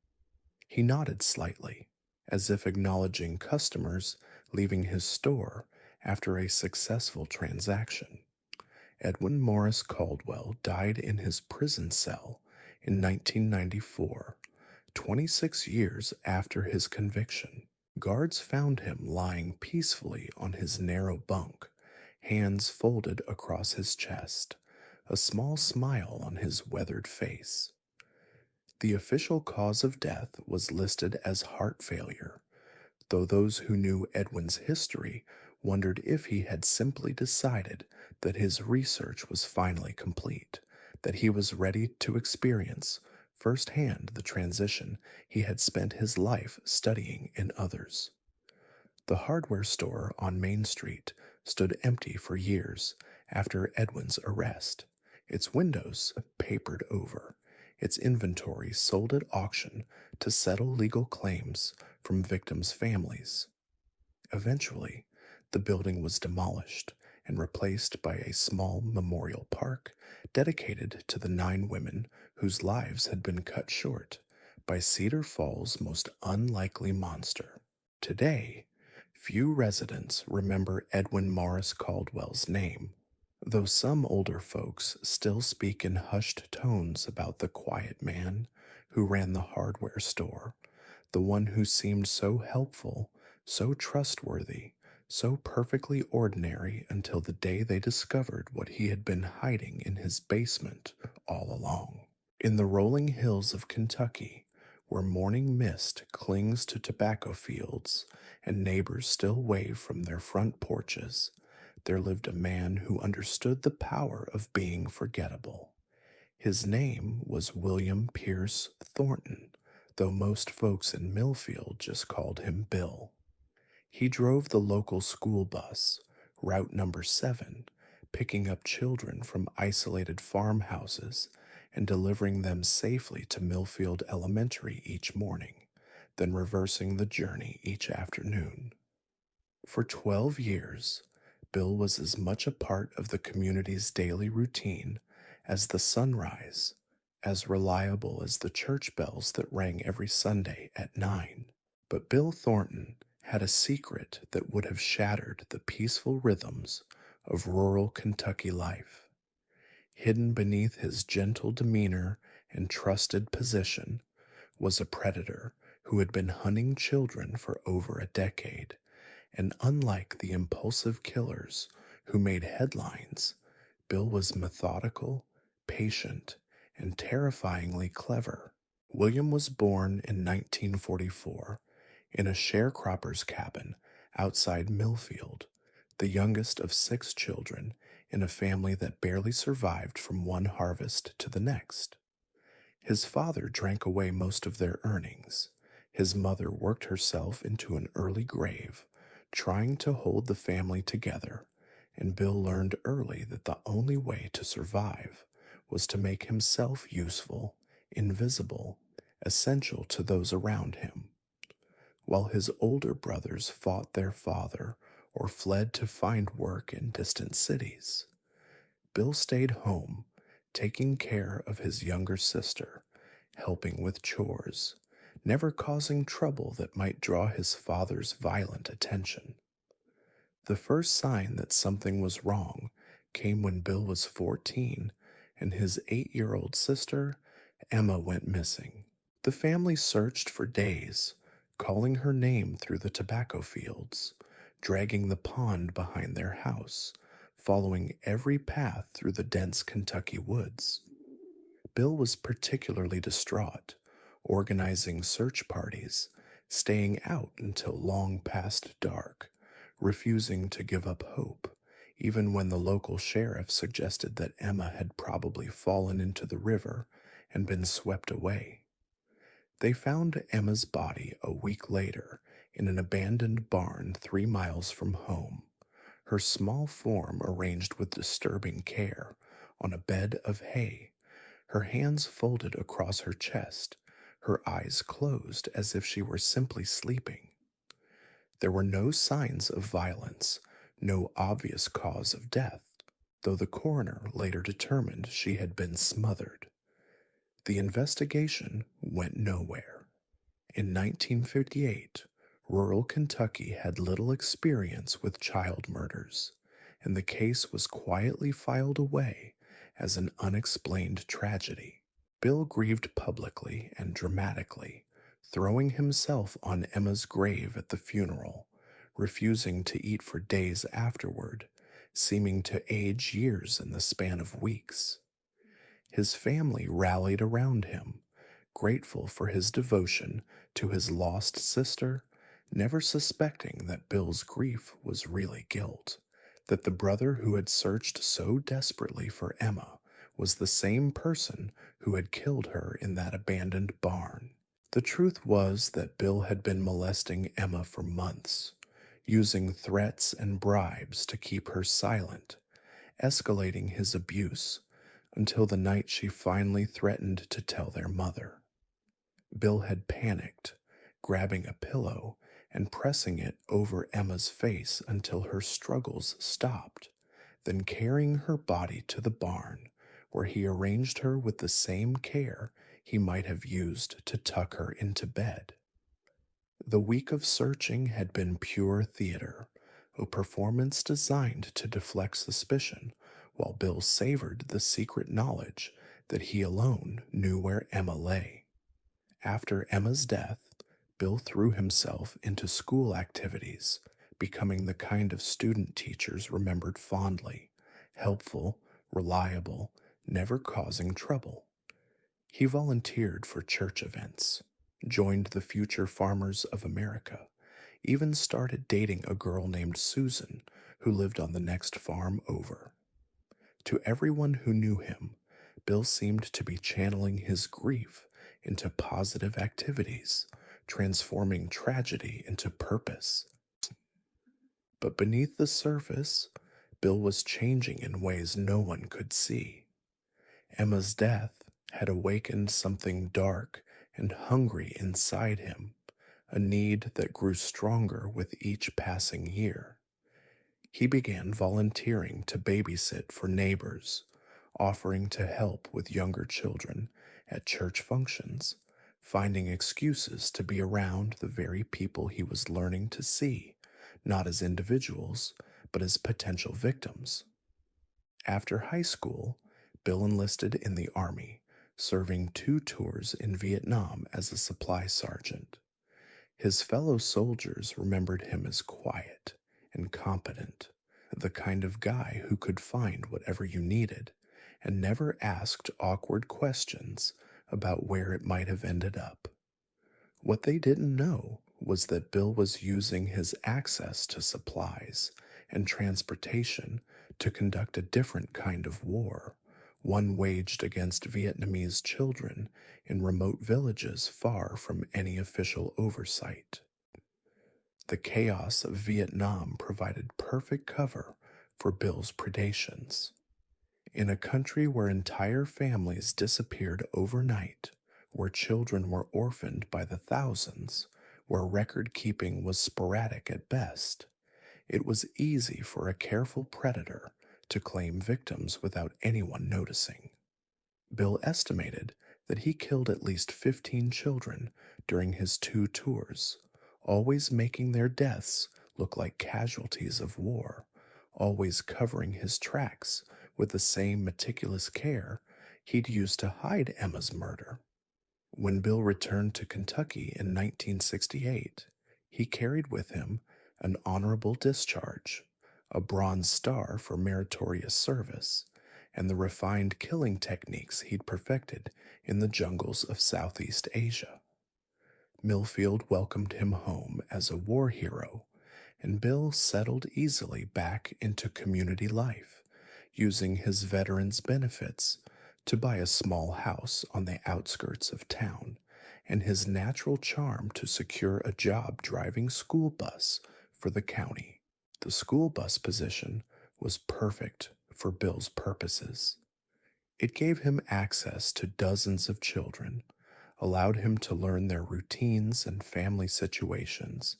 He nodded slightly, as if acknowledging customers leaving his store after a successful transaction. Edwin Morris Caldwell died in his prison cell in 1994, 26 years after his conviction. Guards found him lying peacefully on his narrow bunk, hands folded across his chest, a small smile on his weathered face. The official cause of death was listed as heart failure, though those who knew Edwin's history wondered if he had simply decided that his research was finally complete, that he was ready to experience firsthand the transition he had spent his life studying in others. The hardware store on Main Street stood empty for years after Edwin's arrest, its windows papered over, its inventory sold at auction to settle legal claims from victims' families. Eventually, the building was demolished and replaced by a small memorial park dedicated to the 9 women whose lives had been cut short by Cedar Falls' most unlikely monster. Today, few residents remember Edwin Morris Caldwell's name, though some older folks still speak in hushed tones about the quiet man who ran the hardware store, the one who seemed so helpful, so trustworthy, so perfectly ordinary until the day they discovered what he had been hiding in his basement all along. In the rolling hills of Kentucky, where morning mist clings to tobacco fields and neighbors still wave from their front porches, there lived a man who understood the power of being forgettable. His name was William Pierce Thornton, though most folks in Millfield just called him Bill. He drove the local school bus, Route number 7, picking up children from isolated farmhouses and delivering them safely to Millfield Elementary each morning, then reversing the journey each afternoon. For 12 years, Bill was as much a part of the community's daily routine as the sunrise, as reliable as the church bells that rang every Sunday at 9. But Bill Thornton had a secret that would have shattered the peaceful rhythms of rural Kentucky life. Hidden beneath his gentle demeanor and trusted position was a predator who had been hunting children for over a decade, and unlike the impulsive killers who made headlines, Bill was methodical, patient, and terrifyingly clever. William was born in 1944 in a sharecropper's cabin outside Millfield, the youngest of 6 children in a family that barely survived from one harvest to the next. His father drank away most of their earnings. His mother worked herself into an early grave, trying to hold the family together, and Bill learned early that the only way to survive was to make himself useful, invisible, essential to those around him. While his older brothers fought their father or fled to find work in distant cities, Bill stayed home, taking care of his younger sister, helping with chores, never causing trouble that might draw his father's violent attention. The first sign that something was wrong came when Bill was 14 and his 8-year-old sister, Emma, went missing. The family searched for days, calling her name through the tobacco fields, dragging the pond behind their house, following every path through the dense Kentucky woods. Bill was particularly distraught, organizing search parties, staying out until long past dark, refusing to give up hope, even when the local sheriff suggested that Emma had probably fallen into the river and been swept away. They found Emma's body a week later in an abandoned barn 3 miles from home, her small form arranged with disturbing care on a bed of hay, her hands folded across her chest, her eyes closed as if she were simply sleeping. There were no signs of violence, no obvious cause of death, though the coroner later determined she had been smothered. The investigation went nowhere. In 1958, rural Kentucky had little experience with child murders, and the case was quietly filed away as an unexplained tragedy. Bill grieved publicly and dramatically, throwing himself on Emma's grave at the funeral, refusing to eat for days afterward, seeming to age years in the span of weeks. His family rallied around him, grateful for his devotion to his lost sister, never suspecting that Bill's grief was really guilt, that the brother who had searched so desperately for Emma was the same person who had killed her in that abandoned barn. The truth was that Bill had been molesting Emma for months, using threats and bribes to keep her silent, escalating his abuse until the night she finally threatened to tell their mother. Bill had panicked, grabbing a pillow and pressing it over Emma's face until her struggles stopped, then carrying her body to the barn, where he arranged her with the same care he might have used to tuck her into bed. The week of searching had been pure theater, a performance designed to deflect suspicion, while Bill savored the secret knowledge that he alone knew where Emma lay. After Emma's death, Bill threw himself into school activities, becoming the kind of student teachers remembered fondly, helpful, reliable, never causing trouble. He volunteered for church events, joined the Future Farmers of America, even started dating a girl named Susan who lived on the next farm over. To everyone who knew him, Bill seemed to be channeling his grief into positive activities, transforming tragedy into purpose. But beneath the surface, Bill was changing in ways no one could see. Emma's death had awakened something dark and hungry inside him, a need that grew stronger with each passing year. He began volunteering to babysit for neighbors, offering to help with younger children at church functions, finding excuses to be around the very people he was learning to see, not as individuals, but as potential victims. After high school, Bill enlisted in the Army, serving 2 tours in Vietnam as a supply sergeant. His fellow soldiers remembered him as quiet and competent, the kind of guy who could find whatever you needed and never asked awkward questions about where it might have ended up. What they didn't know was that Bill was using his access to supplies and transportation to conduct a different kind of war, one waged against Vietnamese children in remote villages far from any official oversight. The chaos of Vietnam provided perfect cover for Bill's predations. In a country where entire families disappeared overnight, where children were orphaned by the thousands, where record keeping was sporadic at best, it was easy for a careful predator to claim victims without anyone noticing. Bill estimated that he killed at least 15 children during his 2 tours, always making their deaths look like casualties of war, always covering his tracks with the same meticulous care he'd used to hide Emma's murder. When Bill returned to Kentucky in 1968, he carried with him an honorable discharge, a Bronze Star for meritorious service, and the refined killing techniques he'd perfected in the jungles of Southeast Asia. Millfield welcomed him home as a war hero, and Bill settled easily back into community life, using his veterans' benefits to buy a small house on the outskirts of town, and his natural charm to secure a job driving school bus for the county. The school bus position was perfect for Bill's purposes. It gave him access to dozens of children, allowed him to learn their routines and family situations,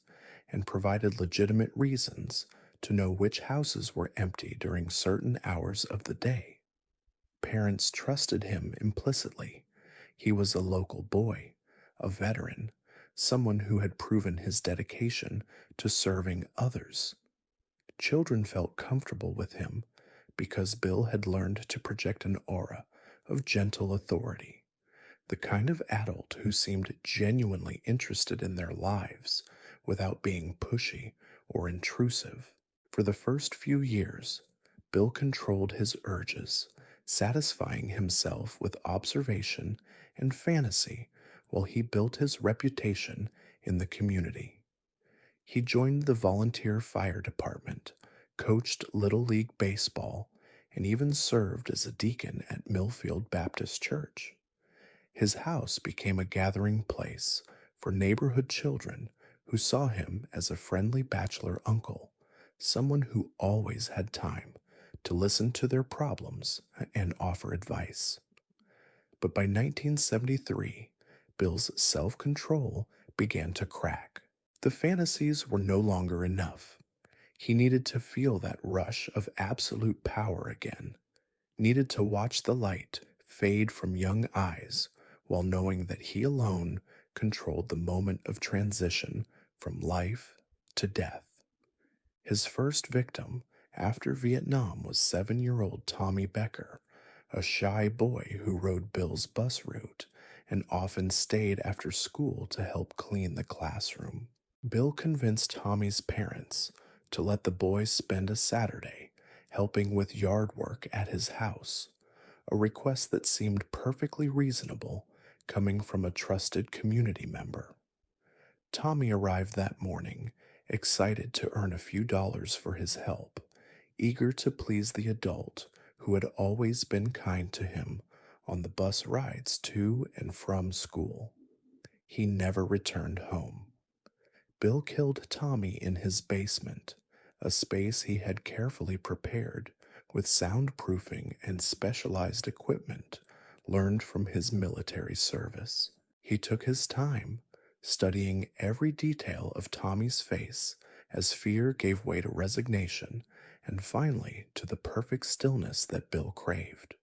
and provided legitimate reasons to know which houses were empty during certain hours of the day. Parents trusted him implicitly. He was a local boy, a veteran, someone who had proven his dedication to serving others. Children felt comfortable with him because Bill had learned to project an aura of gentle authority, the kind of adult who seemed genuinely interested in their lives without being pushy or intrusive. For the first few years, Bill controlled his urges, satisfying himself with observation and fantasy while he built his reputation in the community. He joined the volunteer fire department, coached Little League baseball, and even served as a deacon at Millfield Baptist Church. His house became a gathering place for neighborhood children who saw him as a friendly bachelor uncle, someone who always had time to listen to their problems and offer advice. But by 1973, Bill's self-control began to crack. The fantasies were no longer enough. He needed to feel that rush of absolute power again, needed to watch the light fade from young eyes while knowing that he alone controlled the moment of transition from life to death. His first victim after Vietnam was 7-year-old Tommy Becker, a shy boy who rode Bill's bus route and often stayed after school to help clean the classroom. Bill convinced Tommy's parents to let the boy spend a Saturday helping with yard work at his house, a request that seemed perfectly reasonable coming from a trusted community member. Tommy arrived that morning, excited to earn a few dollars for his help, eager to please the adult who had always been kind to him on the bus rides to and from school. He never returned home. Bill killed Tommy in his basement, a space he had carefully prepared with soundproofing and specialized equipment learned from his military service. He took his time, studying every detail of Tommy's face as fear gave way to resignation and finally to the perfect stillness that Bill craved.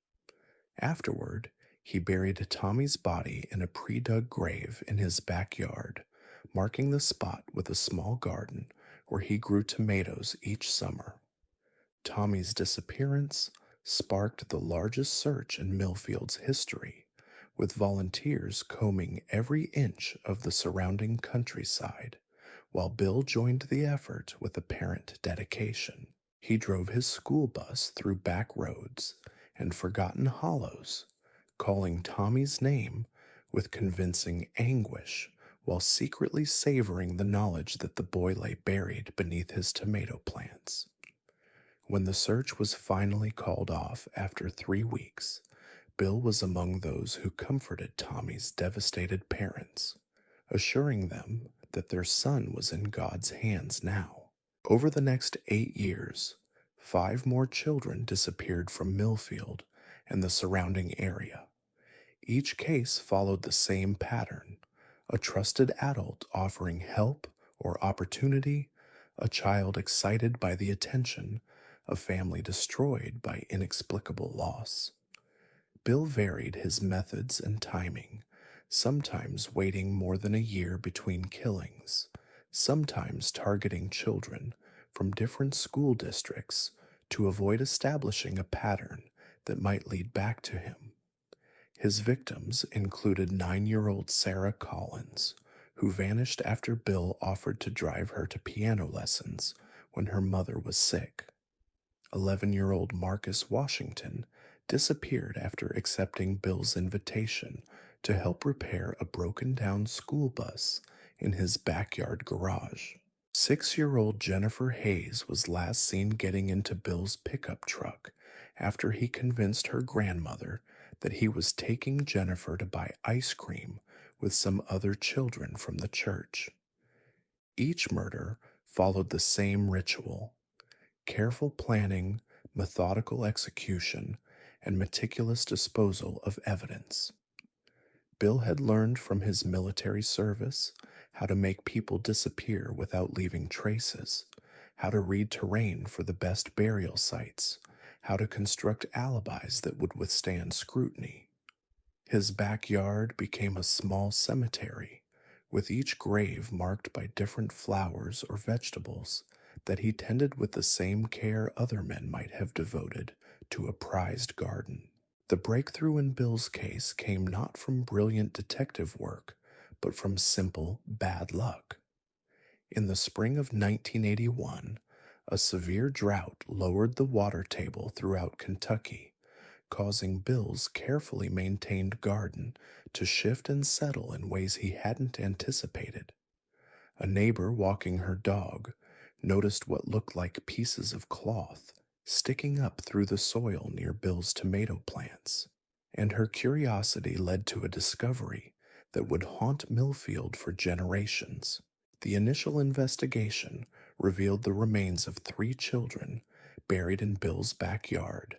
Afterward, he buried Tommy's body in a pre-dug grave in his backyard, marking the spot with a small garden where he grew tomatoes each summer. Tommy's disappearance sparked the largest search in Millfield's history, with volunteers combing every inch of the surrounding countryside, while Bill joined the effort with apparent dedication. He drove his school bus through back roads and forgotten hollows, calling Tommy's name with convincing anguish while secretly savoring the knowledge that the boy lay buried beneath his tomato plants. When the search was finally called off after 3 weeks, Bill was among those who comforted Tommy's devastated parents, assuring them that their son was in God's hands now. Over the next 8 years, 5 more children disappeared from Millfield and the surrounding area. Each case followed the same pattern: a trusted adult offering help or opportunity, a child excited by the attention, a family destroyed by inexplicable loss. Bill varied his methods and timing, sometimes waiting more than a year between killings, sometimes targeting children from different school districts to avoid establishing a pattern that might lead back to him. His victims included 9-year-old Sarah Collins, who vanished after Bill offered to drive her to piano lessons when her mother was sick. 11-year-old Marcus Washington disappeared after accepting Bill's invitation to help repair a broken-down school bus in his backyard garage. 6-year-old Jennifer Hayes was last seen getting into Bill's pickup truck after he convinced her grandmother that he was taking Jennifer to buy ice cream with some other children from the church. Each murder followed the same ritual: careful planning, methodical execution, and meticulous disposal of evidence. Bill had learned from his military service how to make people disappear without leaving traces, how to read terrain for the best burial sites, how to construct alibis that would withstand scrutiny. His backyard became a small cemetery, with each grave marked by different flowers or vegetables that he tended with the same care other men might have devoted to a prized garden. The breakthrough in Bill's case came not from brilliant detective work, but from simple bad luck. In the spring of 1981, a severe drought lowered the water table throughout Kentucky, causing Bill's carefully maintained garden to shift and settle in ways he hadn't anticipated. A neighbor walking her dog noticed what looked like pieces of cloth sticking up through the soil near Bill's tomato plants, and her curiosity led to a discovery that would haunt Millfield for generations. The initial investigation revealed the remains of 3 children buried in Bill's backyard,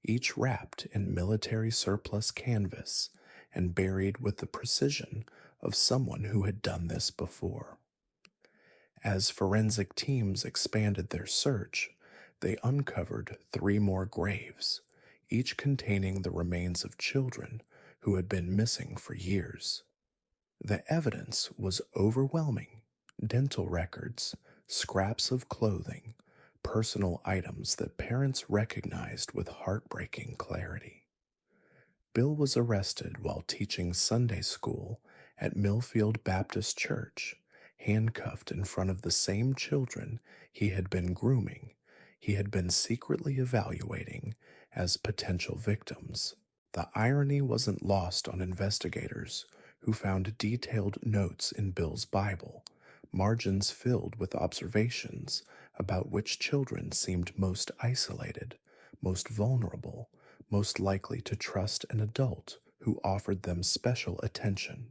each wrapped in military surplus canvas and buried with the precision of someone who had done this before. As forensic teams expanded their search, they uncovered 3 more graves, each containing the remains of children who had been missing for years. The evidence was overwhelming: dental records, scraps of clothing, personal items that parents recognized with heartbreaking clarity. Bill was arrested while teaching Sunday school at Millfield Baptist Church, handcuffed in front of the same children he had been grooming, he had been secretly evaluating as potential victims. The irony wasn't lost on investigators, who found detailed notes in Bill's Bible, margins filled with observations about which children seemed most isolated, most vulnerable, most likely to trust an adult who offered them special attention.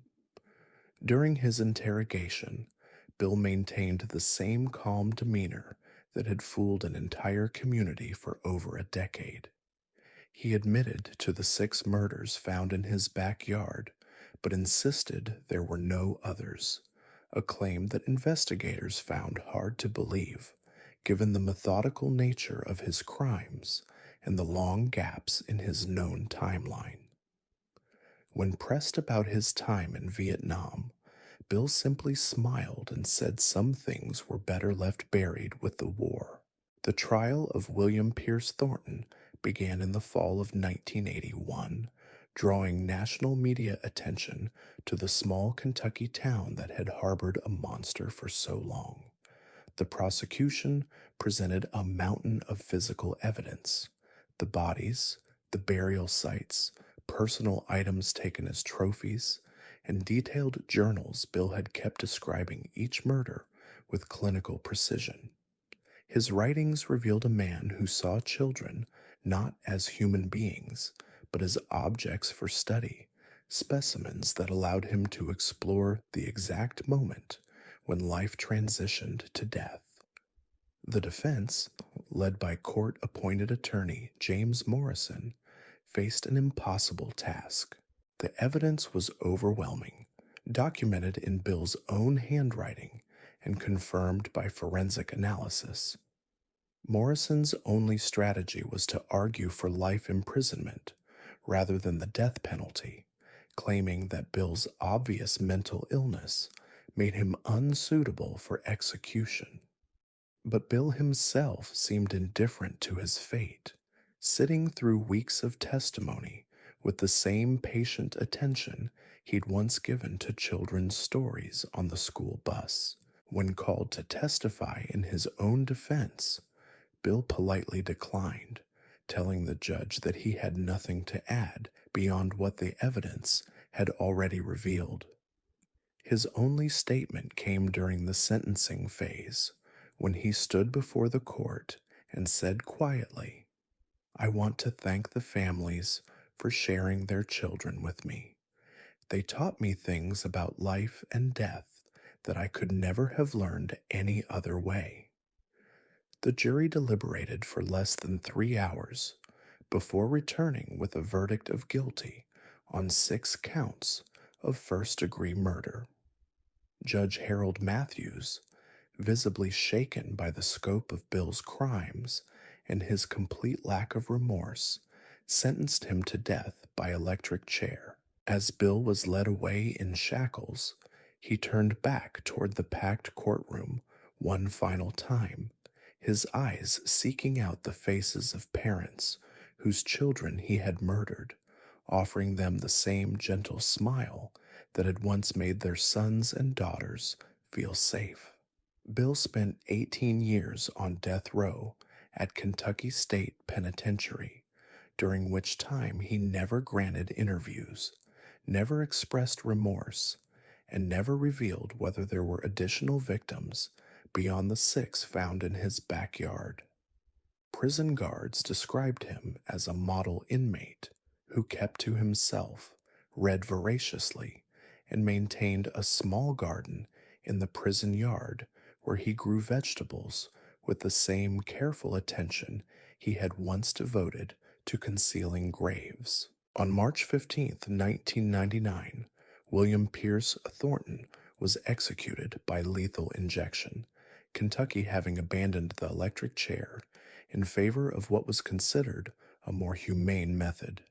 During his interrogation, Bill maintained the same calm demeanor that had fooled an entire community for over a decade. He admitted to the 6 murders found in his backyard, but insisted there were no others, a claim that investigators found hard to believe, given the methodical nature of his crimes and the long gaps in his known timeline. When pressed about his time in Vietnam, Bill simply smiled and said some things were better left buried with the war. The trial of William Pierce Thornton began in the fall of 1981, drawing national media attention to the small Kentucky town that had harbored a monster for so long. The prosecution presented a mountain of physical evidence: the bodies, the burial sites, personal items taken as trophies, and detailed journals Bill had kept describing each murder with clinical precision. His writings revealed a man who saw children not as human beings, but as objects for study, specimens that allowed him to explore the exact moment when life transitioned to death. The defense, led by court-appointed attorney James Morrison, faced an impossible task. The evidence was overwhelming, documented in Bill's own handwriting and confirmed by forensic analysis. Morrison's only strategy was to argue for life imprisonment rather than the death penalty, claiming that Bill's obvious mental illness made him unsuitable for execution. But Bill himself seemed indifferent to his fate, sitting through weeks of testimony with the same patient attention he'd once given to children's stories on the school bus. When called to testify in his own defense, Bill politely declined, telling the judge that he had nothing to add beyond what the evidence had already revealed. His only statement came during the sentencing phase, when he stood before the court and said quietly, "I want to thank the families for sharing their children with me. They taught me things about life and death that I could never have learned any other way." The jury deliberated for less than 3 hours before returning with a verdict of guilty on 6 counts of first-degree murder. Judge Harold Matthews, visibly shaken by the scope of Bill's crimes and his complete lack of remorse, sentenced him to death by electric chair. As Bill was led away in shackles, he turned back toward the packed courtroom one final time, his eyes seeking out the faces of parents whose children he had murdered, offering them the same gentle smile that had once made their sons and daughters feel safe. Bill spent 18 years on death row at Kentucky State Penitentiary, during which time he never granted interviews, never expressed remorse, and never revealed whether there were additional victims beyond the 6 found in his backyard. Prison guards described him as a model inmate who kept to himself, read voraciously, and maintained a small garden in the prison yard where he grew vegetables with the same careful attention he had once devoted to concealing graves. On March 15, 1999, William Pierce Thornton was executed by lethal injection, Kentucky having abandoned the electric chair in favor of what was considered a more humane method.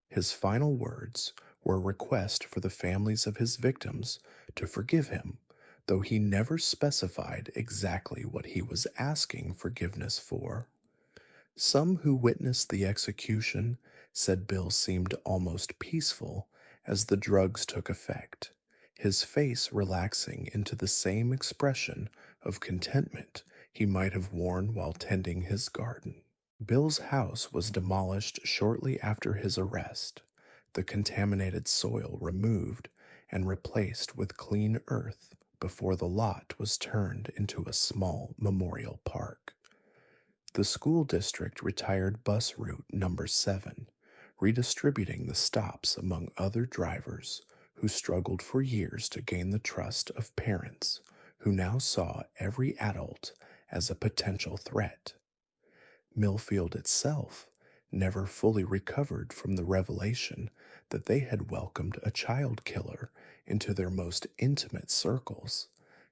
His final words were a request for the families of his victims to forgive him, though he never specified exactly what he was asking forgiveness for. Some who witnessed the execution said Bill seemed almost peaceful as the drugs took effect, his face relaxing into the same expression of contentment he might have worn while tending his garden. Bill's house was demolished shortly after his arrest, the contaminated soil removed and replaced with clean earth before the lot was turned into a small memorial park. The school district retired bus route number 7, redistributing the stops among other drivers who struggled for years to gain the trust of parents who now saw every adult as a potential threat. Millfield itself never fully recovered from the revelation that they had welcomed a child killer into their most intimate circles,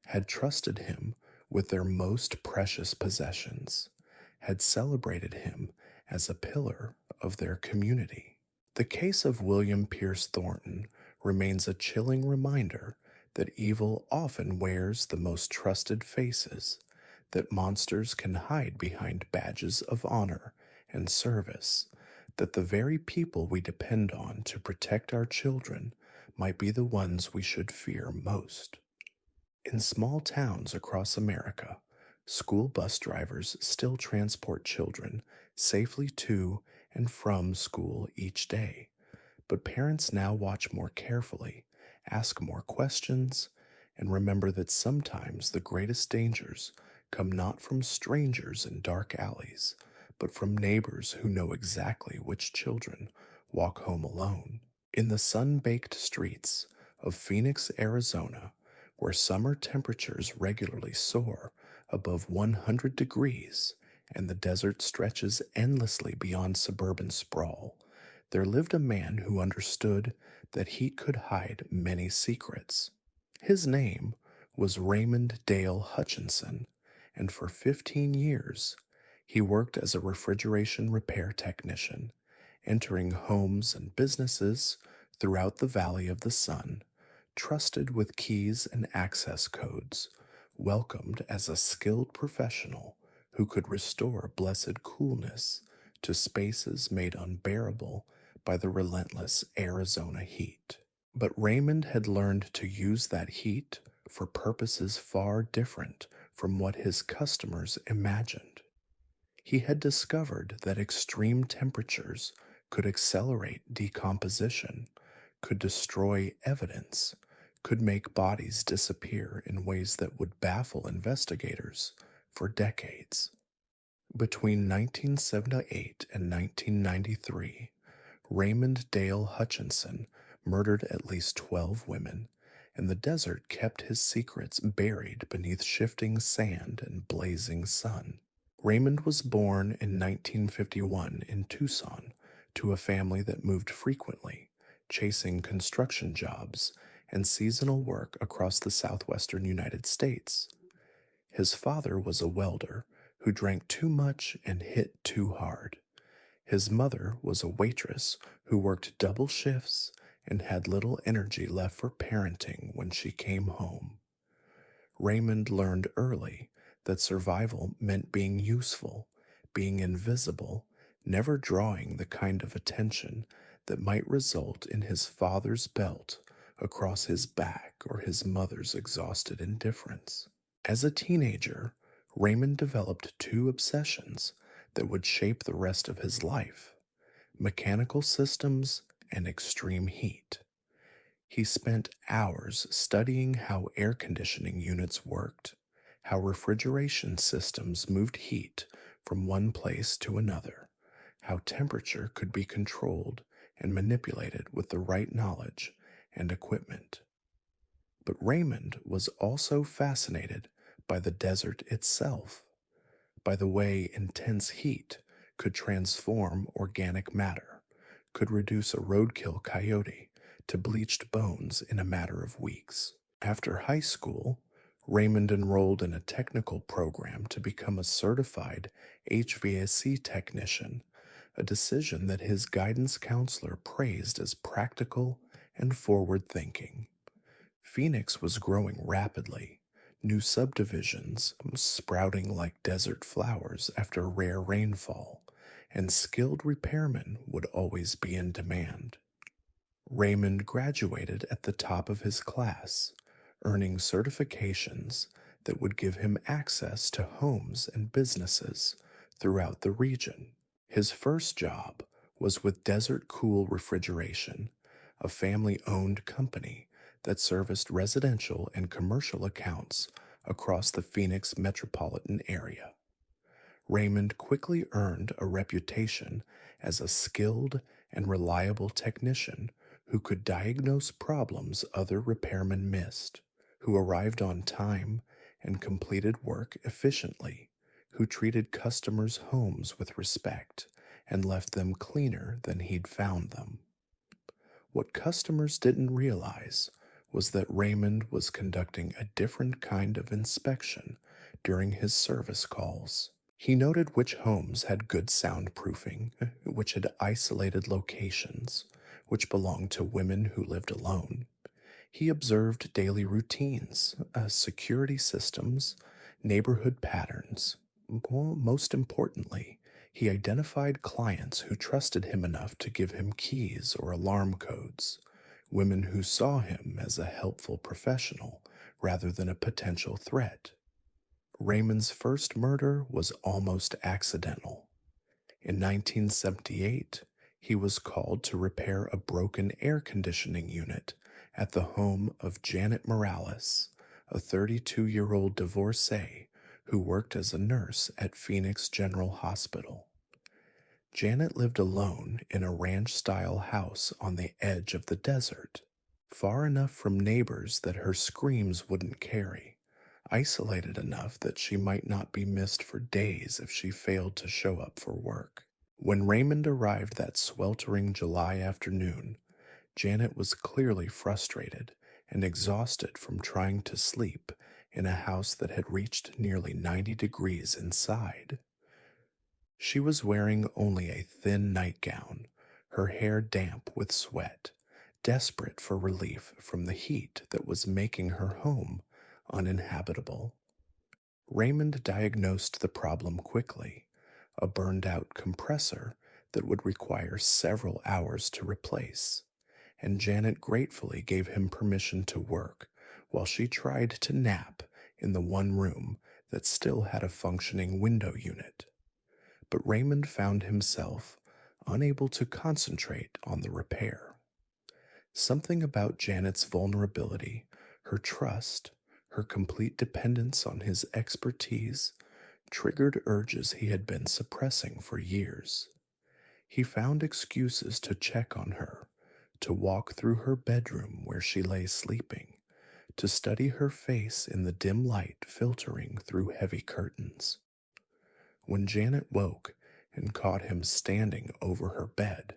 had trusted him with their most precious possessions, had celebrated him as a pillar of their community. The case of William Pierce Thornton remains a chilling reminder that evil often wears the most trusted faces, that monsters can hide behind badges of honor and service, that the very people we depend on to protect our children might be the ones we should fear most. In small towns across America, school bus drivers still transport children safely to and from school each day, but parents now watch more carefully, ask more questions, and remember that sometimes the greatest dangers come not from strangers in dark alleys, but from neighbors who know exactly which children walk home alone. In the sun-baked streets of Phoenix, Arizona, where summer temperatures regularly soar above 100 degrees and the desert stretches endlessly beyond suburban sprawl, there lived a man who understood that heat could hide many secrets. His name was Raymond Dale Hutchinson, and for 15 years he worked as a refrigeration repair technician, entering homes and businesses throughout the Valley of the Sun, trusted with keys and access codes, welcomed as a skilled professional who could restore blessed coolness to spaces made unbearable by the relentless Arizona heat. But Raymond had learned to use that heat for purposes far different from what his customers imagined. He had discovered that extreme temperatures could accelerate decomposition, could destroy evidence, could make bodies disappear in ways that would baffle investigators for decades. Between 1978 and 1993, Raymond Dale Hutchinson murdered at least 12 women, and the desert kept his secrets buried beneath shifting sand and blazing sun. Raymond was born in 1951 in Tucson to a family that moved frequently, chasing construction jobs and seasonal work across the southwestern United States. His father was a welder who drank too much and hit too hard. His mother was a waitress who worked double shifts and had little energy left for parenting when she came home. Raymond learned early that survival meant being useful, being invisible, never drawing the kind of attention that might result in his father's belt across his back or his mother's exhausted indifference. As a teenager, Raymond developed two obsessions that would shape the rest of his life: mechanical systems and extreme heat. He spent hours studying how air conditioning units worked, how refrigeration systems moved heat from one place to another, how temperature could be controlled and manipulated with the right knowledge and equipment. But Raymond was also fascinated by the desert itself, by the way intense heat could transform organic matter, could reduce a roadkill coyote to bleached bones in a matter of weeks. After high school, Raymond enrolled in a technical program to become a certified HVAC technician, a decision that his guidance counselor praised as practical and forward-thinking. Phoenix was growing rapidly, new subdivisions sprouting like desert flowers after rare rainfall, and skilled repairmen would always be in demand. Raymond graduated at the top of his class, earning certifications that would give him access to homes and businesses throughout the region. His first job was with Desert Cool Refrigeration, a family-owned company that serviced residential and commercial accounts across the Phoenix metropolitan area. Raymond quickly earned a reputation as a skilled and reliable technician who could diagnose problems other repairmen missed, who arrived on time and completed work efficiently, who treated customers' homes with respect and left them cleaner than he'd found them. What customers didn't realize was that Raymond was conducting a different kind of inspection during his service calls. He noted which homes had good soundproofing, which had isolated locations, which belonged to women who lived alone. He observed daily routines, security systems, neighborhood patterns. Most importantly, he identified clients who trusted him enough to give him keys or alarm codes, women who saw him as a helpful professional rather than a potential threat. Raymond's first murder was almost accidental. In 1978, he was called to repair a broken air conditioning unit at the home of Janet Morales, a 32-year-old divorcee who worked as a nurse at Phoenix General Hospital. Janet lived alone in a ranch-style house on the edge of the desert, far enough from neighbors that her screams wouldn't carry, isolated enough that she might not be missed for days if she failed to show up for work. When Raymond arrived that sweltering July afternoon, Janet was clearly frustrated and exhausted from trying to sleep in a house that had reached nearly 90 degrees inside. She was wearing only a thin nightgown, her hair damp with sweat, desperate for relief from the heat that was making her home uninhabitable. Raymond diagnosed the problem quickly, a burned-out compressor that would require several hours to replace, and Janet gratefully gave him permission to work while she tried to nap in the one room that still had a functioning window unit. But Raymond found himself unable to concentrate on the repair. Something about Janet's vulnerability, her trust, her complete dependence on his expertise, triggered urges he had been suppressing for years. He found excuses to check on her, to walk through her bedroom where she lay sleeping, to study her face in the dim light filtering through heavy curtains. When Janet woke and caught him standing over her bed,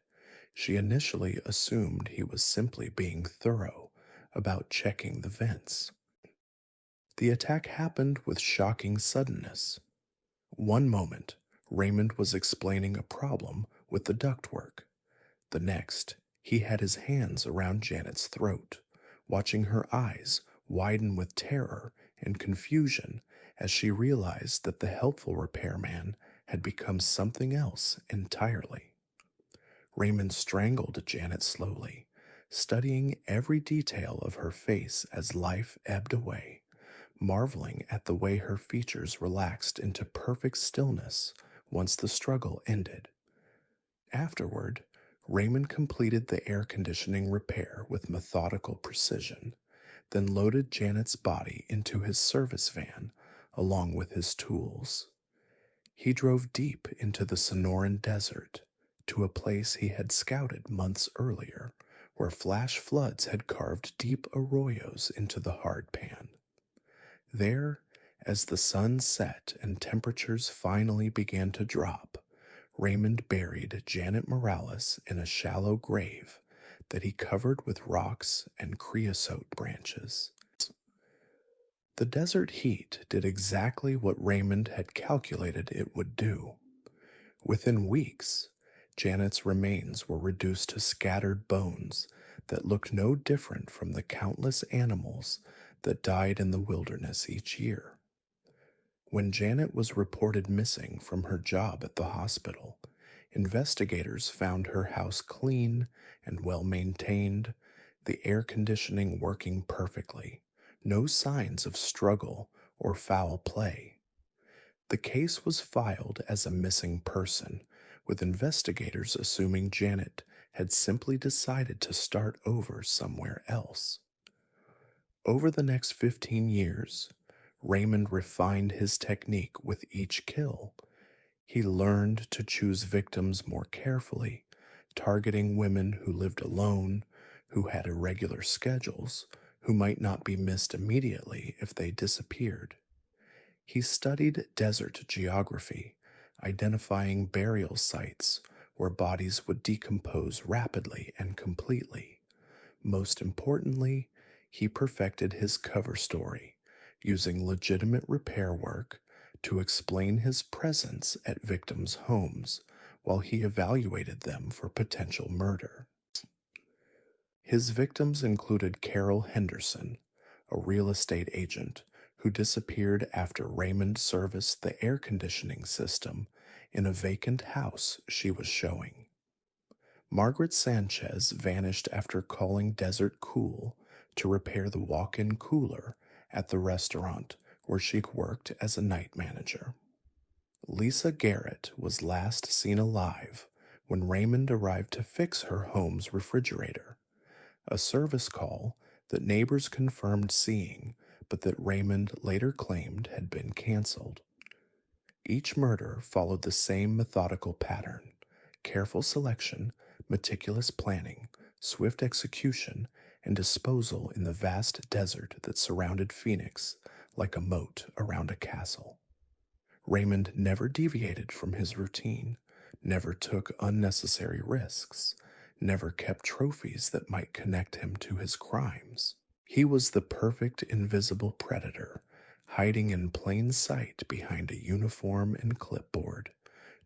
she initially assumed he was simply being thorough about checking the vents. The attack happened with shocking suddenness. One moment, Raymond was explaining a problem with the ductwork. The next, he had his hands around Janet's throat, watching her eyes widen with terror and confusion as she realized that the helpful repairman had become something else entirely. Raymond strangled Janet slowly, studying every detail of her face as life ebbed away, marveling at the way her features relaxed into perfect stillness once the struggle ended. Afterward, Raymond completed the air conditioning repair with methodical precision, then loaded Janet's body into his service van along with his tools. He drove deep into the Sonoran Desert, to a place he had scouted months earlier, where flash floods had carved deep arroyos into the hard pan. There, as the sun set and temperatures finally began to drop, Raymond buried Janet Morales in a shallow grave that he covered with rocks and creosote branches. The desert heat did exactly what Raymond had calculated it would do. Within weeks, Janet's remains were reduced to scattered bones that looked no different from the countless animals that died in the wilderness each year. When Janet was reported missing from her job at the hospital, investigators found her house clean and well maintained, the air conditioning working perfectly, no signs of struggle or foul play. The case was filed as a missing person, with investigators assuming Janet had simply decided to start over somewhere else. Over the next 15 years, Raymond refined his technique with each kill. He learned to choose victims more carefully, targeting women who lived alone, who had irregular schedules, who might not be missed immediately if they disappeared. He studied desert geography, identifying burial sites where bodies would decompose rapidly and completely. Most importantly, he perfected his cover story, using legitimate repair work to explain his presence at victims' homes while he evaluated them for potential murder. His victims included Carol Henderson, a real estate agent who disappeared after Raymond serviced the air conditioning system in a vacant house she was showing. Margaret Sanchez vanished after calling Desert Cool to repair the walk-in cooler at the restaurant where she worked as a night manager. Lisa Garrett was last seen alive when Raymond arrived to fix her home's refrigerator, a service call that neighbors confirmed seeing, but that Raymond later claimed had been canceled. Each murder followed the same methodical pattern: careful selection, meticulous planning, swift execution, and disposal in the vast desert that surrounded Phoenix like a moat around a castle. Raymond never deviated from his routine, never took unnecessary risks, never kept trophies that might connect him to his crimes. He was the perfect invisible predator, hiding in plain sight behind a uniform and clipboard,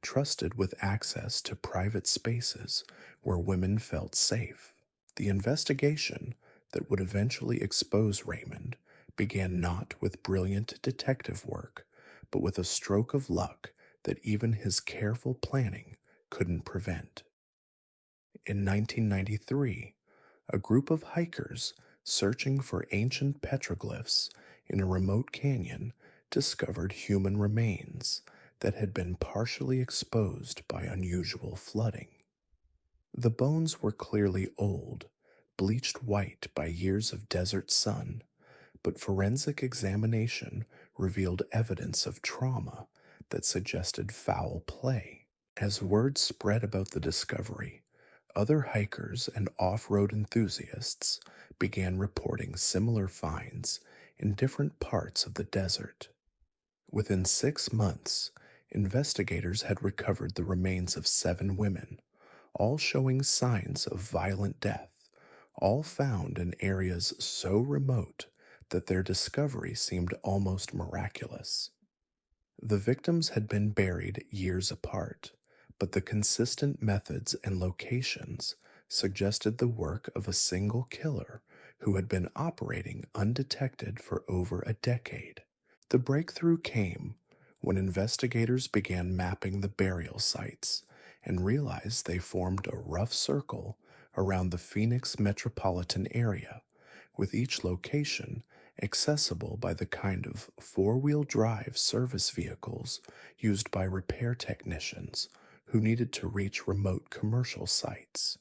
trusted with access to private spaces where women felt safe. The investigation that would eventually expose Raymond began not with brilliant detective work, but with a stroke of luck that even his careful planning couldn't prevent. In 1993, a group of hikers searching for ancient petroglyphs in a remote canyon discovered human remains that had been partially exposed by unusual flooding. The bones were clearly old, bleached white by years of desert sun, but forensic examination revealed evidence of trauma that suggested foul play. As word spread about the discovery, other hikers and off-road enthusiasts began reporting similar finds in different parts of the desert. Within 6 months, investigators had recovered the remains of 7 women, all showing signs of violent death, all found in areas so remote that their discovery seemed almost miraculous. The victims had been buried years apart, but the consistent methods and locations suggested the work of a single killer who had been operating undetected for over a decade. The breakthrough came when investigators began mapping the burial sites and realized they formed a rough circle around the Phoenix metropolitan area, with each location accessible by the kind of four-wheel drive service vehicles used by repair technicians who needed to reach remote commercial sites.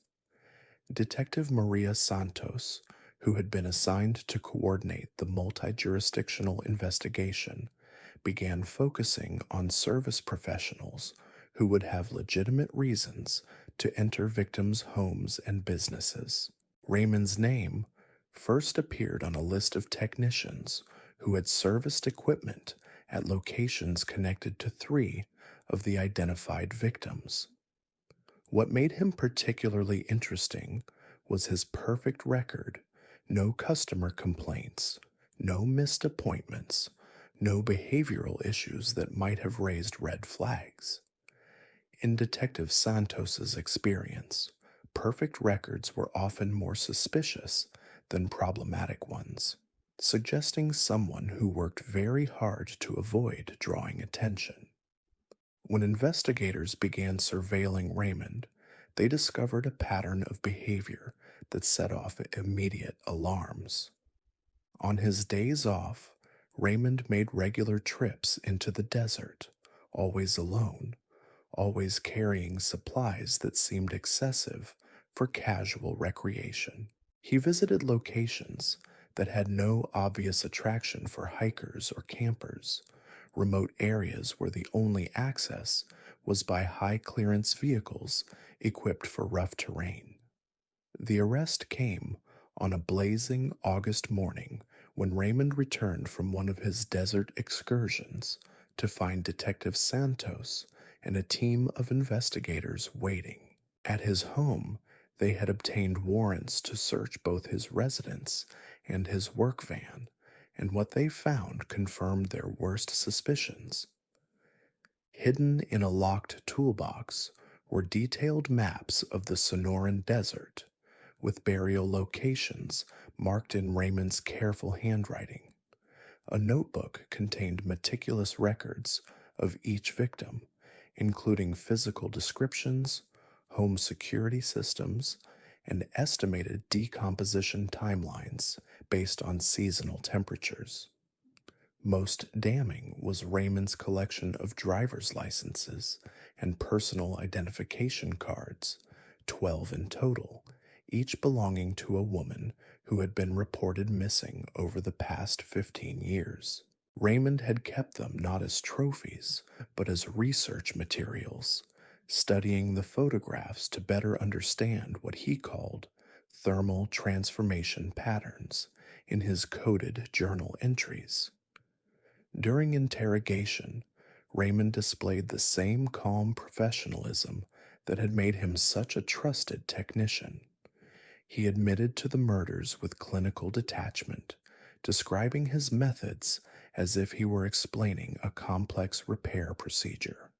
Detective Maria Santos, who had been assigned to coordinate the multi-jurisdictional investigation, began focusing on service professionals who would have legitimate reasons to enter victims' homes and businesses. Raymond's name first appeared on a list of technicians who had serviced equipment at locations connected to 3 of the identified victims. What made him particularly interesting was his perfect record: no customer complaints, no missed appointments, no behavioral issues that might have raised red flags. In Detective Santos's experience, perfect records were often more suspicious than problematic ones, suggesting someone who worked very hard to avoid drawing attention. When investigators began surveilling Raymond, they discovered a pattern of behavior that set off immediate alarms. On his days off, Raymond made regular trips into the desert, always alone, always carrying supplies that seemed excessive for casual recreation. He visited locations that had no obvious attraction for hikers or campers, remote areas where the only access was by high-clearance vehicles equipped for rough terrain. The arrest came on a blazing August morning when Raymond returned from one of his desert excursions to find Detective Santos and a team of investigators waiting. At his home, they had obtained warrants to search both his residence and his work van, and what they found confirmed their worst suspicions. Hidden in a locked toolbox were detailed maps of the Sonoran Desert, with burial locations marked in Raymond's careful handwriting. A notebook contained meticulous records of each victim, including physical descriptions, home security systems, and estimated decomposition timelines based on seasonal temperatures. Most damning was Raymond's collection of driver's licenses and personal identification cards, 12 in total, each belonging to a woman who had been reported missing over the past 15 years. Raymond had kept them not as trophies, but as research materials, studying the photographs to better understand what he called thermal transformation patterns in his coded journal entries. During interrogation, Raymond displayed the same calm professionalism that had made him such a trusted technician. He admitted to the murders with clinical detachment, describing his methods as if he were explaining a complex repair procedure.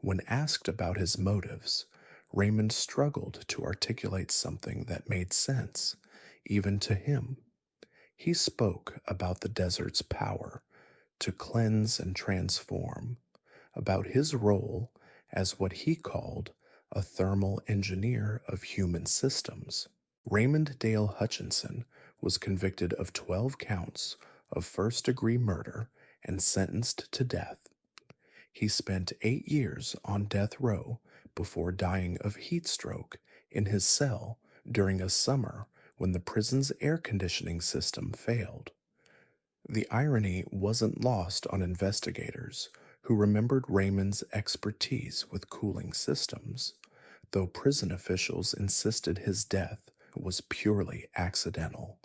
When asked about his motives, Raymond struggled to articulate something that made sense, even to him. He spoke about the desert's power to cleanse and transform, about his role as what he called a thermal engineer of human systems. Raymond Dale Hutchinson was convicted of 12 counts of first-degree murder and sentenced to death. He spent 8 years on death row before dying of heat stroke in his cell during a summer when the prison's air conditioning system failed. The irony wasn't lost on investigators who remembered Raymond's expertise with cooling systems, though prison officials insisted his death was purely accidental.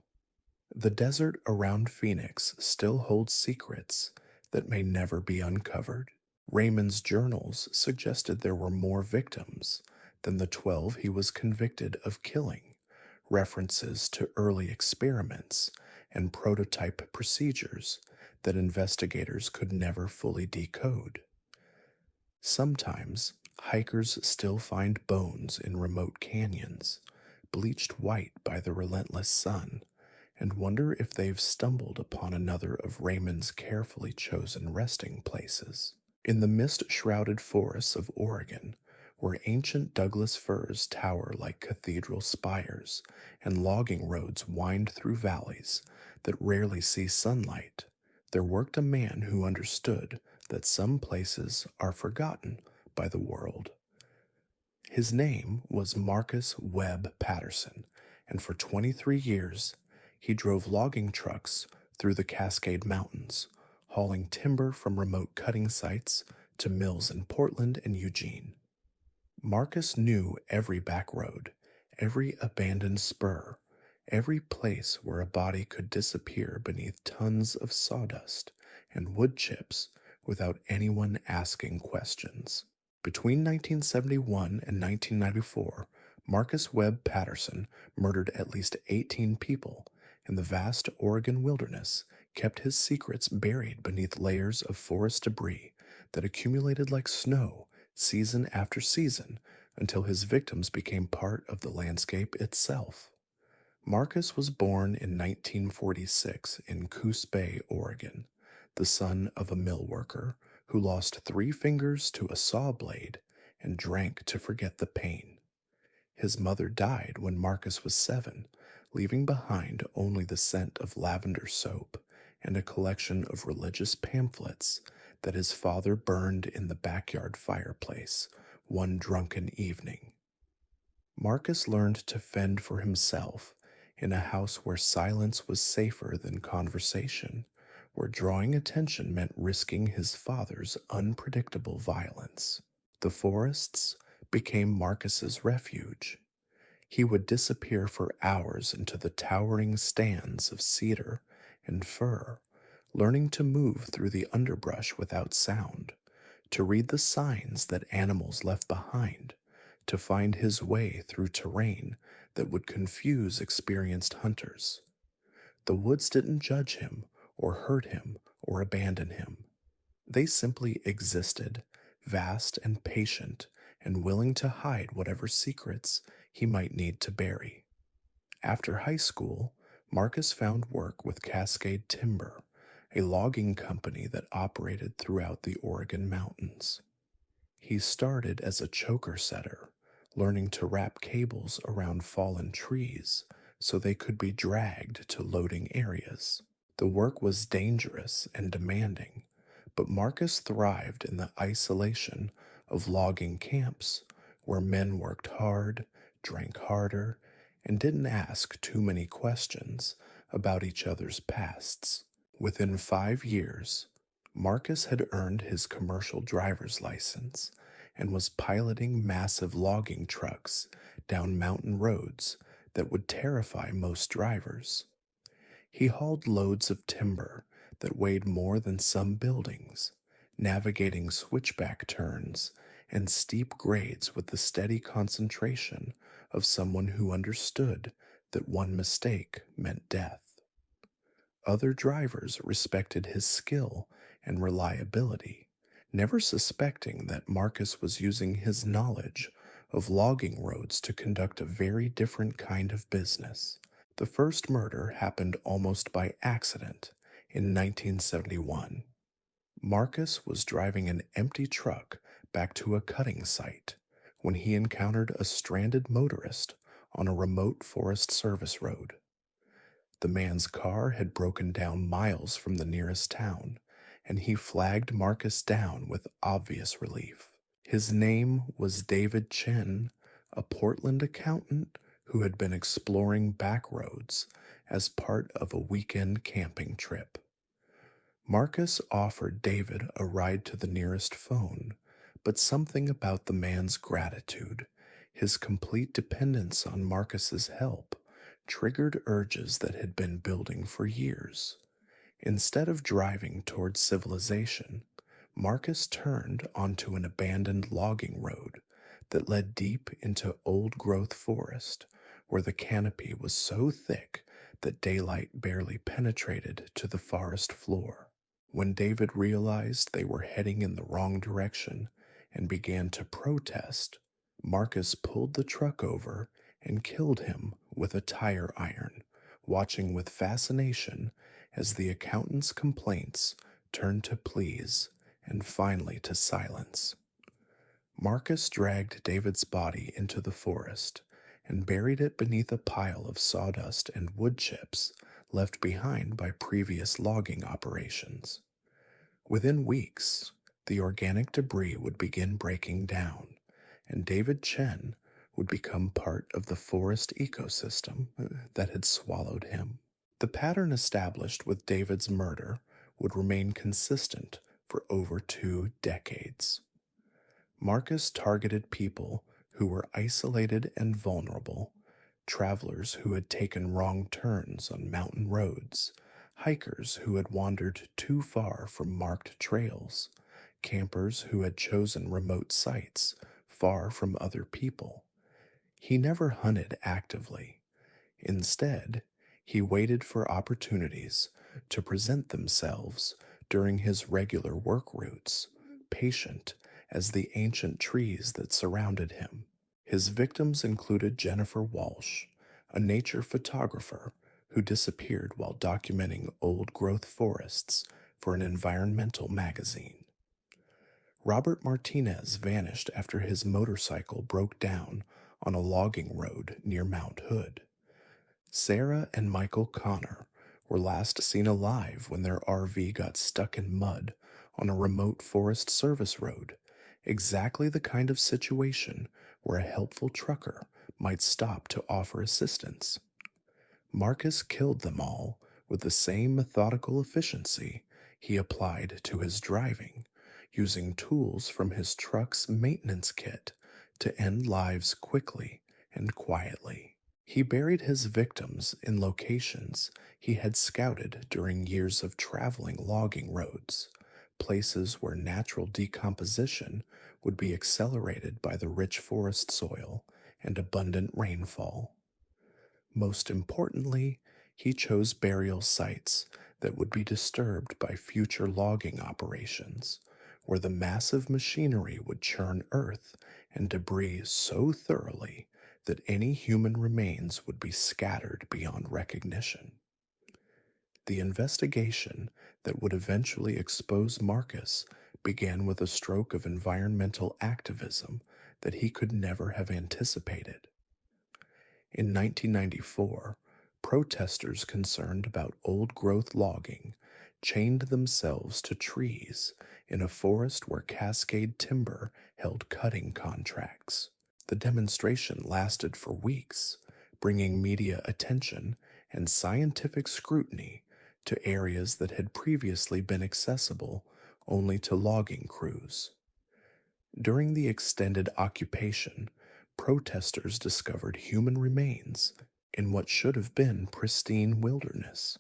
The desert around Phoenix still holds secrets that may never be uncovered. Raymond's journals suggested there were more victims than the 12 he was convicted of killing, references to early experiments and prototype procedures that investigators could never fully decode. Sometimes, hikers still find bones in remote canyons, bleached white by the relentless sun, and wonder if they've stumbled upon another of Raymond's carefully chosen resting places. In the mist-shrouded forests of Oregon, where ancient Douglas firs tower like cathedral spires and logging roads wind through valleys that rarely see sunlight, there worked a man who understood that some places are forgotten by the world. His name was Marcus Webb Patterson, and for 23 years he drove logging trucks through the Cascade Mountains, hauling timber from remote cutting sites to mills in Portland and Eugene. Marcus knew every back road, every abandoned spur, every place where a body could disappear beneath tons of sawdust and wood chips without anyone asking questions. Between 1971 and 1994, Marcus Webb Patterson murdered at least 18 people, and the vast Oregon wilderness kept his secrets buried beneath layers of forest debris that accumulated like snow season after season until his victims became part of the landscape itself. Marcus was born in 1946 in Coos Bay, Oregon, the son of a mill worker who lost 3 fingers to a saw blade and drank to forget the pain. His mother died when Marcus was 7, leaving behind only the scent of lavender soap and a collection of religious pamphlets that his father burned in the backyard fireplace one drunken evening. Marcus learned to fend for himself in a house where silence was safer than conversation, where drawing attention meant risking his father's unpredictable violence. The forests became Marcus's refuge. He would disappear for hours into the towering stands of cedar and fir, learning to move through the underbrush without sound, to read the signs that animals left behind, to find his way through terrain that would confuse experienced hunters. The woods didn't judge him, or hurt him, or abandon him. They simply existed, vast and patient, and willing to hide whatever secrets he might need to bury. After high school, Marcus found work with Cascade Timber, a logging company that operated throughout the Oregon mountains. He started as a choker setter, learning to wrap cables around fallen trees so they could be dragged to loading areas. The work was dangerous and demanding, but Marcus thrived in the isolation of logging camps where men worked hard, drank harder, and didn't ask too many questions about each other's pasts. Within 5 years, Marcus had earned his commercial driver's license and was piloting massive logging trucks down mountain roads that would terrify most drivers. He hauled loads of timber that weighed more than some buildings, navigating switchback turns and steep grades with the steady concentration of someone who understood that one mistake meant death. Other drivers respected his skill and reliability, never suspecting that Marcus was using his knowledge of logging roads to conduct a very different kind of business. The first murder happened almost by accident in 1971. Marcus was driving an empty truck back to a cutting site when he encountered a stranded motorist on a remote Forest Service road. The man's car had broken down miles from the nearest town, and he flagged Marcus down with obvious relief. His name was David Chen, a Portland accountant who had been exploring back roads as part of a weekend camping trip. Marcus offered David a ride to the nearest phone, but something about the man's gratitude, his complete dependence on Marcus's help, triggered urges that had been building for years. Instead of driving towards civilization, Marcus turned onto an abandoned logging road that led deep into old-growth forest, where the canopy was so thick that daylight barely penetrated to the forest floor. When David realized they were heading in the wrong direction and began to protest, Marcus pulled the truck over and killed him with a tire iron, watching with fascination as the accountant's complaints turned to pleas and finally to silence. Marcus dragged David's body into the forest and buried it beneath a pile of sawdust and wood chips left behind by previous logging operations. Within weeks, the organic debris would begin breaking down, and David Chen would become part of the forest ecosystem that had swallowed him. The pattern established with David's murder would remain consistent for over 2 decades. Marcus targeted people who were isolated and vulnerable, travelers who had taken wrong turns on mountain roads, hikers who had wandered too far from marked trails, campers who had chosen remote sites far from other people. He never hunted actively. Instead, he waited for opportunities to present themselves during his regular work routes, patient as the ancient trees that surrounded him. His victims included Jennifer Walsh, a nature photographer who disappeared while documenting old-growth forests for an environmental magazine. Robert Martinez vanished after his motorcycle broke down on a logging road near Mount Hood. Sarah and Michael Connor were last seen alive when their RV got stuck in mud on a remote Forest Service road, exactly the kind of situation where a helpful trucker might stop to offer assistance. Marcus killed them all with the same methodical efficiency he applied to his driving, using tools from his truck's maintenance kit to end lives quickly and quietly. He buried his victims in locations he had scouted during years of traveling logging roads, places where natural decomposition would be accelerated by the rich forest soil and abundant rainfall. Most importantly, he chose burial sites that would be disturbed by future logging operations, where the massive machinery would churn earth and debris so thoroughly that any human remains would be scattered beyond recognition. The investigation that would eventually expose Marcus began with a stroke of environmental activism that he could never have anticipated. In 1994, protesters concerned about old-growth logging chained themselves to trees in a forest where Cascade Timber held cutting contracts. The demonstration lasted for weeks, bringing media attention and scientific scrutiny to areas that had previously been accessible only to logging crews. During the extended occupation, protesters discovered human remains in what should have been pristine wilderness.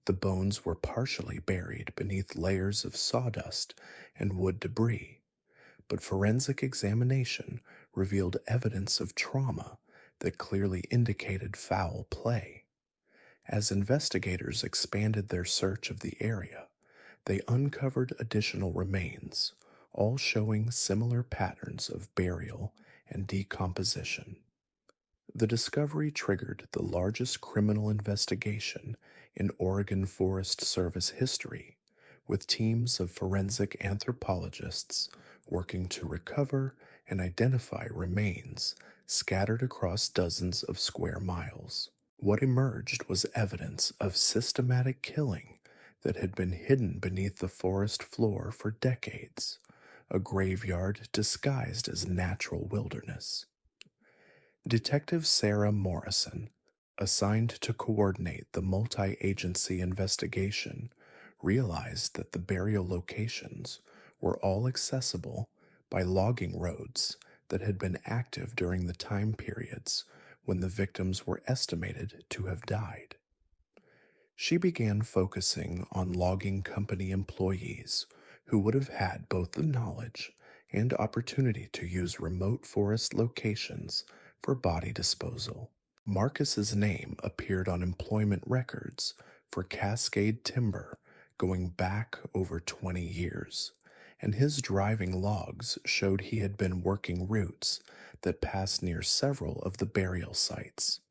The bones were partially buried beneath layers of sawdust and wood debris, but forensic examination revealed evidence of trauma that clearly indicated foul play. As investigators expanded their search of the area, they uncovered additional remains, all showing similar patterns of burial and decomposition. The discovery triggered the largest criminal investigation in Oregon Forest Service history, with teams of forensic anthropologists working to recover and identify remains scattered across dozens of square miles. What emerged was evidence of systematic killing that had been hidden beneath the forest floor for decades, a graveyard disguised as natural wilderness. Detective Sarah Morrison, assigned to coordinate the multi-agency investigation, realized that the burial locations were all accessible by logging roads that had been active during the time periods when the victims were estimated to have died. She began focusing on logging company employees who would have had both the knowledge and opportunity to use remote forest locations for body disposal. Marcus's name appeared on employment records for Cascade Timber going back over 20 years, and his driving logs showed he had been working routes that passed near several of the burial sites.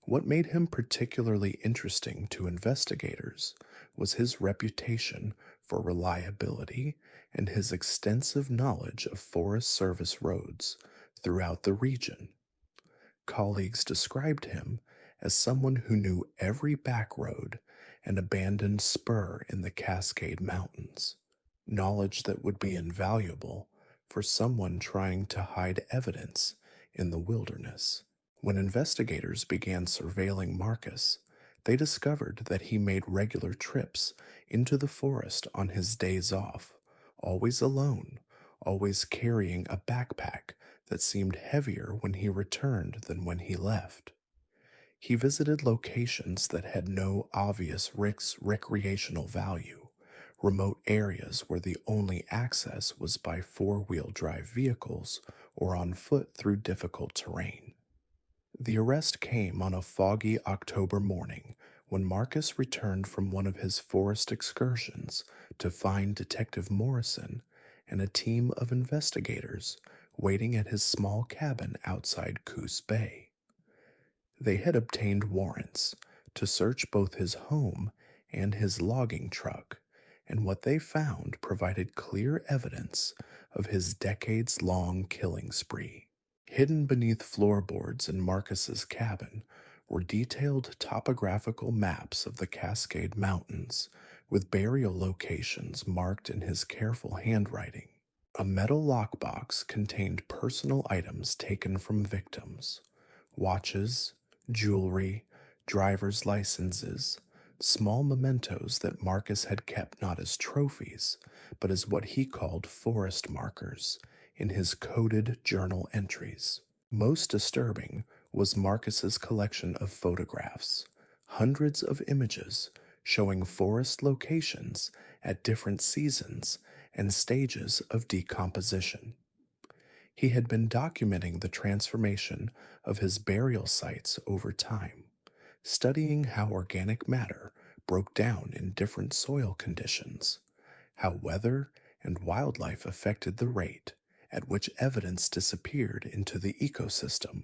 What made him particularly interesting to investigators was his reputation for reliability and his extensive knowledge of Forest Service roads throughout the region. Colleagues described him as someone who knew every back road and abandoned spur in the Cascade Mountains, knowledge that would be invaluable for someone trying to hide evidence in the wilderness. When investigators began surveilling Marcus, they discovered that he made regular trips into the forest on his days off, always alone, always carrying a backpack that seemed heavier when he returned than when he left. He visited locations that had no obvious recreational value, remote areas where the only access was by four-wheel drive vehicles or on foot through difficult terrain. The arrest came on a foggy October morning when Marcus returned from one of his forest excursions to find Detective Morrison and a team of investigators waiting at his small cabin outside Coos Bay. They had obtained warrants to search both his home and his logging truck, and what they found provided clear evidence of his decades-long killing spree. Hidden beneath floorboards in Marcus's cabin were detailed topographical maps of the Cascade Mountains with burial locations marked in his careful handwriting. A metal lockbox contained personal items taken from victims: watches, jewelry, driver's licenses, small mementos that Marcus had kept not as trophies, but as what he called forest markers in his coded journal entries. Most disturbing was Marcus's collection of photographs, hundreds of images showing forest locations at different seasons and stages of decomposition. He had been documenting the transformation of his burial sites over time, studying how organic matter broke down in different soil conditions, how weather and wildlife affected the rate at which evidence disappeared into the ecosystem.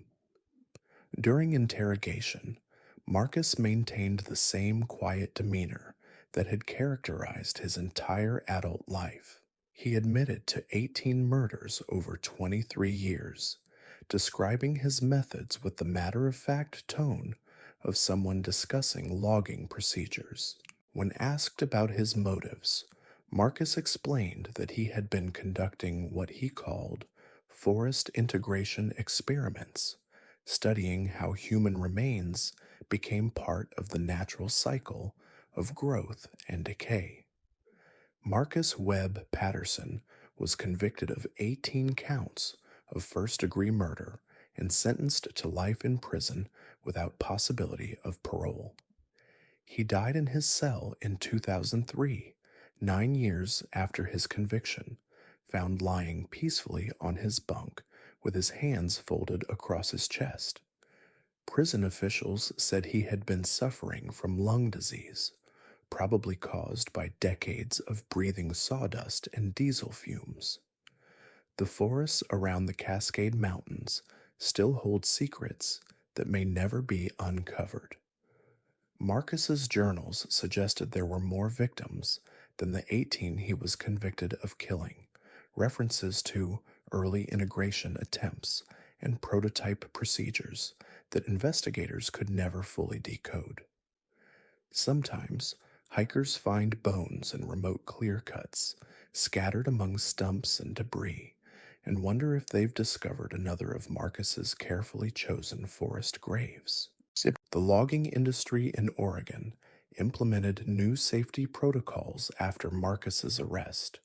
During interrogation, Marcus maintained the same quiet demeanor that had characterized his entire adult life. He admitted to 18 murders over 23 years, describing his methods with the matter-of-fact tone of someone discussing logging procedures. When asked about his motives, Marcus explained that he had been conducting what he called forest integration experiments, studying how human remains became part of the natural cycle of growth and decay. Marcus Webb Patterson was convicted of 18 counts of first-degree murder and sentenced to life in prison without possibility of parole. He died in his cell in 2003, 9 years after his conviction, found lying peacefully on his bunk with his hands folded across his chest. Prison officials said he had been suffering from lung disease, probably caused by decades of breathing sawdust and diesel fumes. The forests around the Cascade Mountains still hold secrets that may never be uncovered. Marcus's journals suggested there were more victims than the 18 he was convicted of killing, references to early integration attempts and prototype procedures that investigators could never fully decode. Sometimes, hikers find bones in remote clear-cuts, scattered among stumps and debris, and wonder if they've discovered another of Marcus's carefully chosen forest graves. The logging industry in Oregon implemented new safety protocols after Marcus's arrest,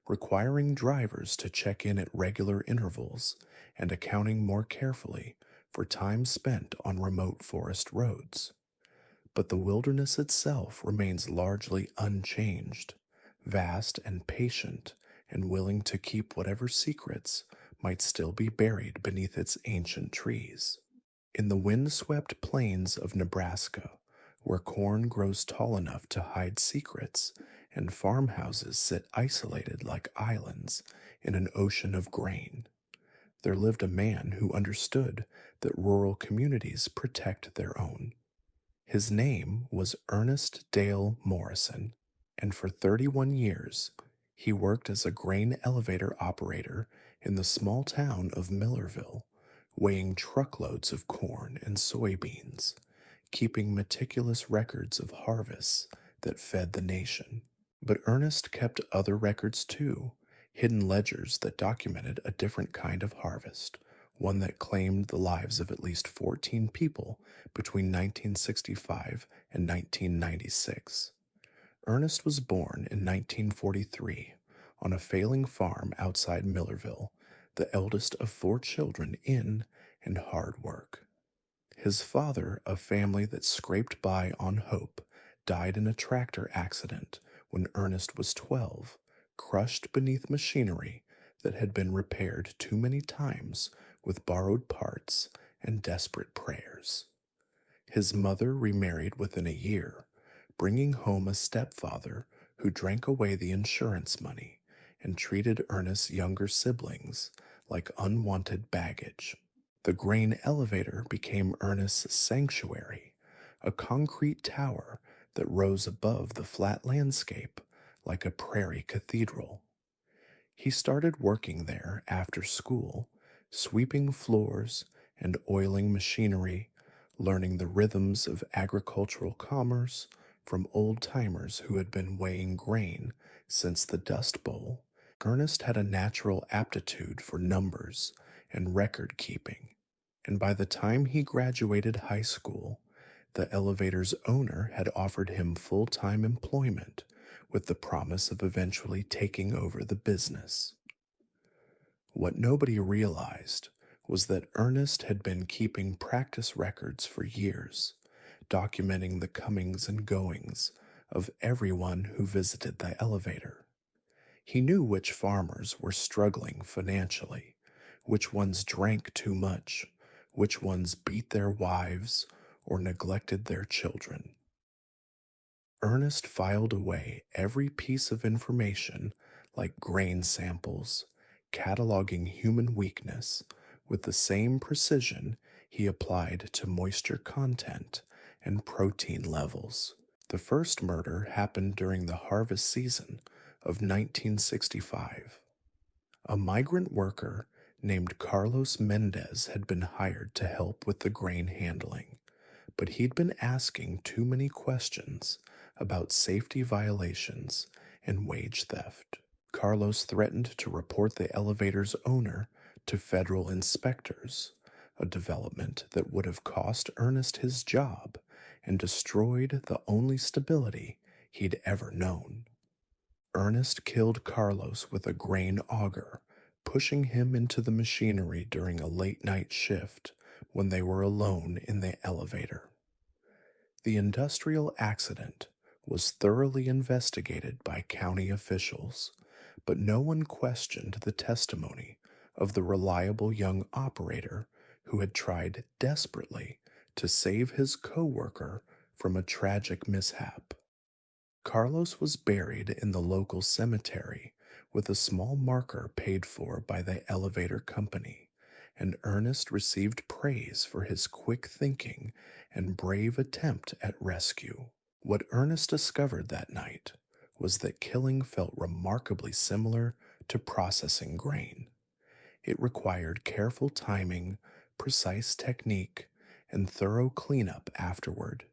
requiring drivers to check in at regular intervals and accounting more carefully for time spent on remote forest roads. But the wilderness itself remains largely unchanged, vast and patient, and willing to keep whatever secrets might still be buried beneath its ancient trees. In the wind-swept plains of Nebraska, where corn grows tall enough to hide secrets and farmhouses sit isolated like islands in an ocean of grain, there lived a man who understood that rural communities protect their own. His name was Ernest Dale Morrison, and for 31 years, he worked as a grain elevator operator in the small town of Millerville, weighing truckloads of corn and soybeans, keeping meticulous records of harvests that fed the nation. But Ernest kept other records too, hidden ledgers that documented a different kind of harvest, one that claimed the lives of at least 14 people between 1965 and 1996. Ernest was born in 1943 on a failing farm outside Millerville, the eldest of 4 children in and hard work. His father, a family that scraped by on hope, died in a tractor accident when Ernest was 12, crushed beneath machinery that had been repaired too many times with borrowed parts and desperate prayers. His mother remarried within a year, bringing home a stepfather who drank away the insurance money and treated Ernest's younger siblings like unwanted baggage. The grain elevator became Ernest's sanctuary, a concrete tower that rose above the flat landscape like a prairie cathedral. He started working there after school, sweeping floors and oiling machinery, learning the rhythms of agricultural commerce from old-timers who had been weighing grain since the Dust Bowl. Ernest had a natural aptitude for numbers and record-keeping, and by the time he graduated high school, the elevator's owner had offered him full-time employment with the promise of eventually taking over the business. What nobody realized was that Ernest had been keeping practice records for years, documenting the comings and goings of everyone who visited the elevator. He knew which farmers were struggling financially, which ones drank too much, which ones beat their wives or neglected their children. Ernest filed away every piece of information, like grain samples, cataloging human weakness with the same precision he applied to moisture content and protein levels. The first murder happened during the harvest season of 1965. A migrant worker named Carlos Mendez had been hired to help with the grain handling, but he'd been asking too many questions about safety violations and wage theft. Carlos threatened to report the elevator's owner to federal inspectors, a development that would have cost Ernest his job and destroyed the only stability he'd ever known. Ernest killed Carlos with a grain auger, pushing him into the machinery during a late-night shift when they were alone in the elevator. The industrial accident was thoroughly investigated by county officials, but no one questioned the testimony of the reliable young operator who had tried desperately to save his co-worker from a tragic mishap. Carlos was buried in the local cemetery with a small marker paid for by the elevator company, and Ernest received praise for his quick thinking and brave attempt at rescue. What Ernest discovered that night was that killing felt remarkably similar to processing grain. It required careful timing, precise technique, and thorough cleanup afterward.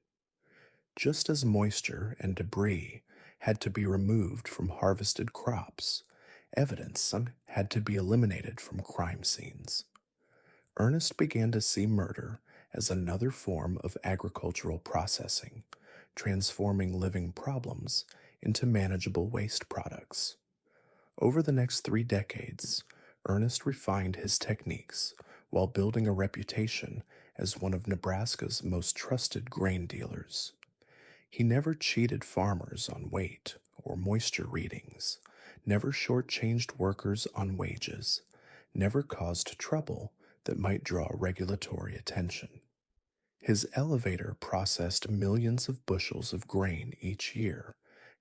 Just as moisture and debris had to be removed from harvested crops, evidence had to be eliminated from crime scenes. Ernest began to see murder as another form of agricultural processing, transforming living problems into manageable waste products. Over the next 3 decades, Ernest refined his techniques while building a reputation as one of Nebraska's most trusted grain dealers. He never cheated farmers on weight or moisture readings, never shortchanged workers on wages, never caused trouble that might draw regulatory attention. His elevator processed millions of bushels of grain each year,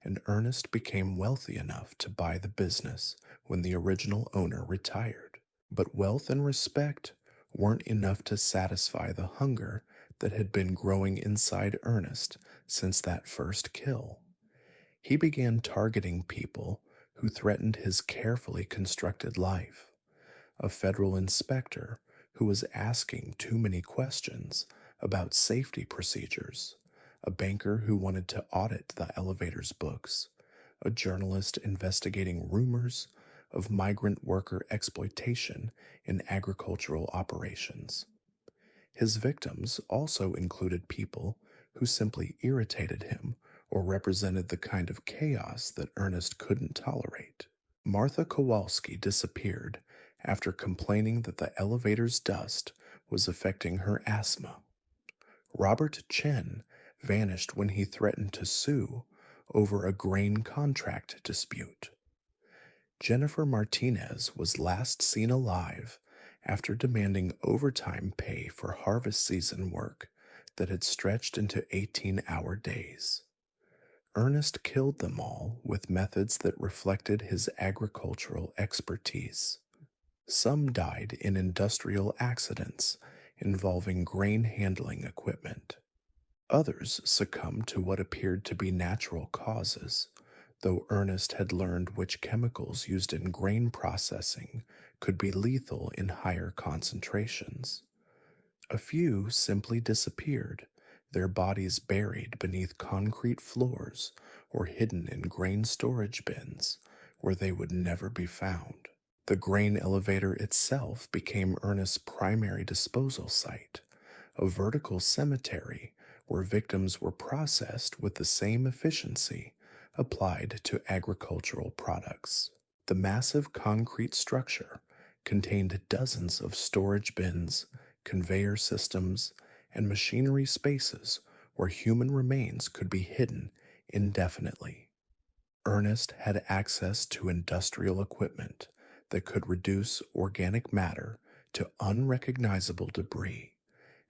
and Ernest became wealthy enough to buy the business when the original owner retired. But wealth and respect weren't enough to satisfy the hunger that had been growing inside Ernest since that first kill. He began targeting people who threatened his carefully constructed life. A federal inspector who was asking too many questions about safety procedures, a banker who wanted to audit the elevator's books, a journalist investigating rumors of migrant worker exploitation in agricultural operations. His victims also included people who simply irritated him or represented the kind of chaos that Ernest couldn't tolerate. Martha Kowalski disappeared after complaining that the elevator's dust was affecting her asthma. Robert Chen vanished when he threatened to sue over a grain contract dispute. Jennifer Martinez was last seen alive after demanding overtime pay for harvest season work that had stretched into 18-hour days. Ernest killed them all with methods that reflected his agricultural expertise. Some died in industrial accidents involving grain handling equipment. Others succumbed to what appeared to be natural causes, though Ernest had learned which chemicals used in grain processing could be lethal in higher concentrations. A few simply disappeared, their bodies buried beneath concrete floors or hidden in grain storage bins where they would never be found. The grain elevator itself became Ernest's primary disposal site, a vertical cemetery where victims were processed with the same efficiency applied to agricultural products. The massive concrete structure contained dozens of storage bins, conveyor systems, and machinery spaces where human remains could be hidden indefinitely. Ernest had access to industrial equipment that could reduce organic matter to unrecognizable debris,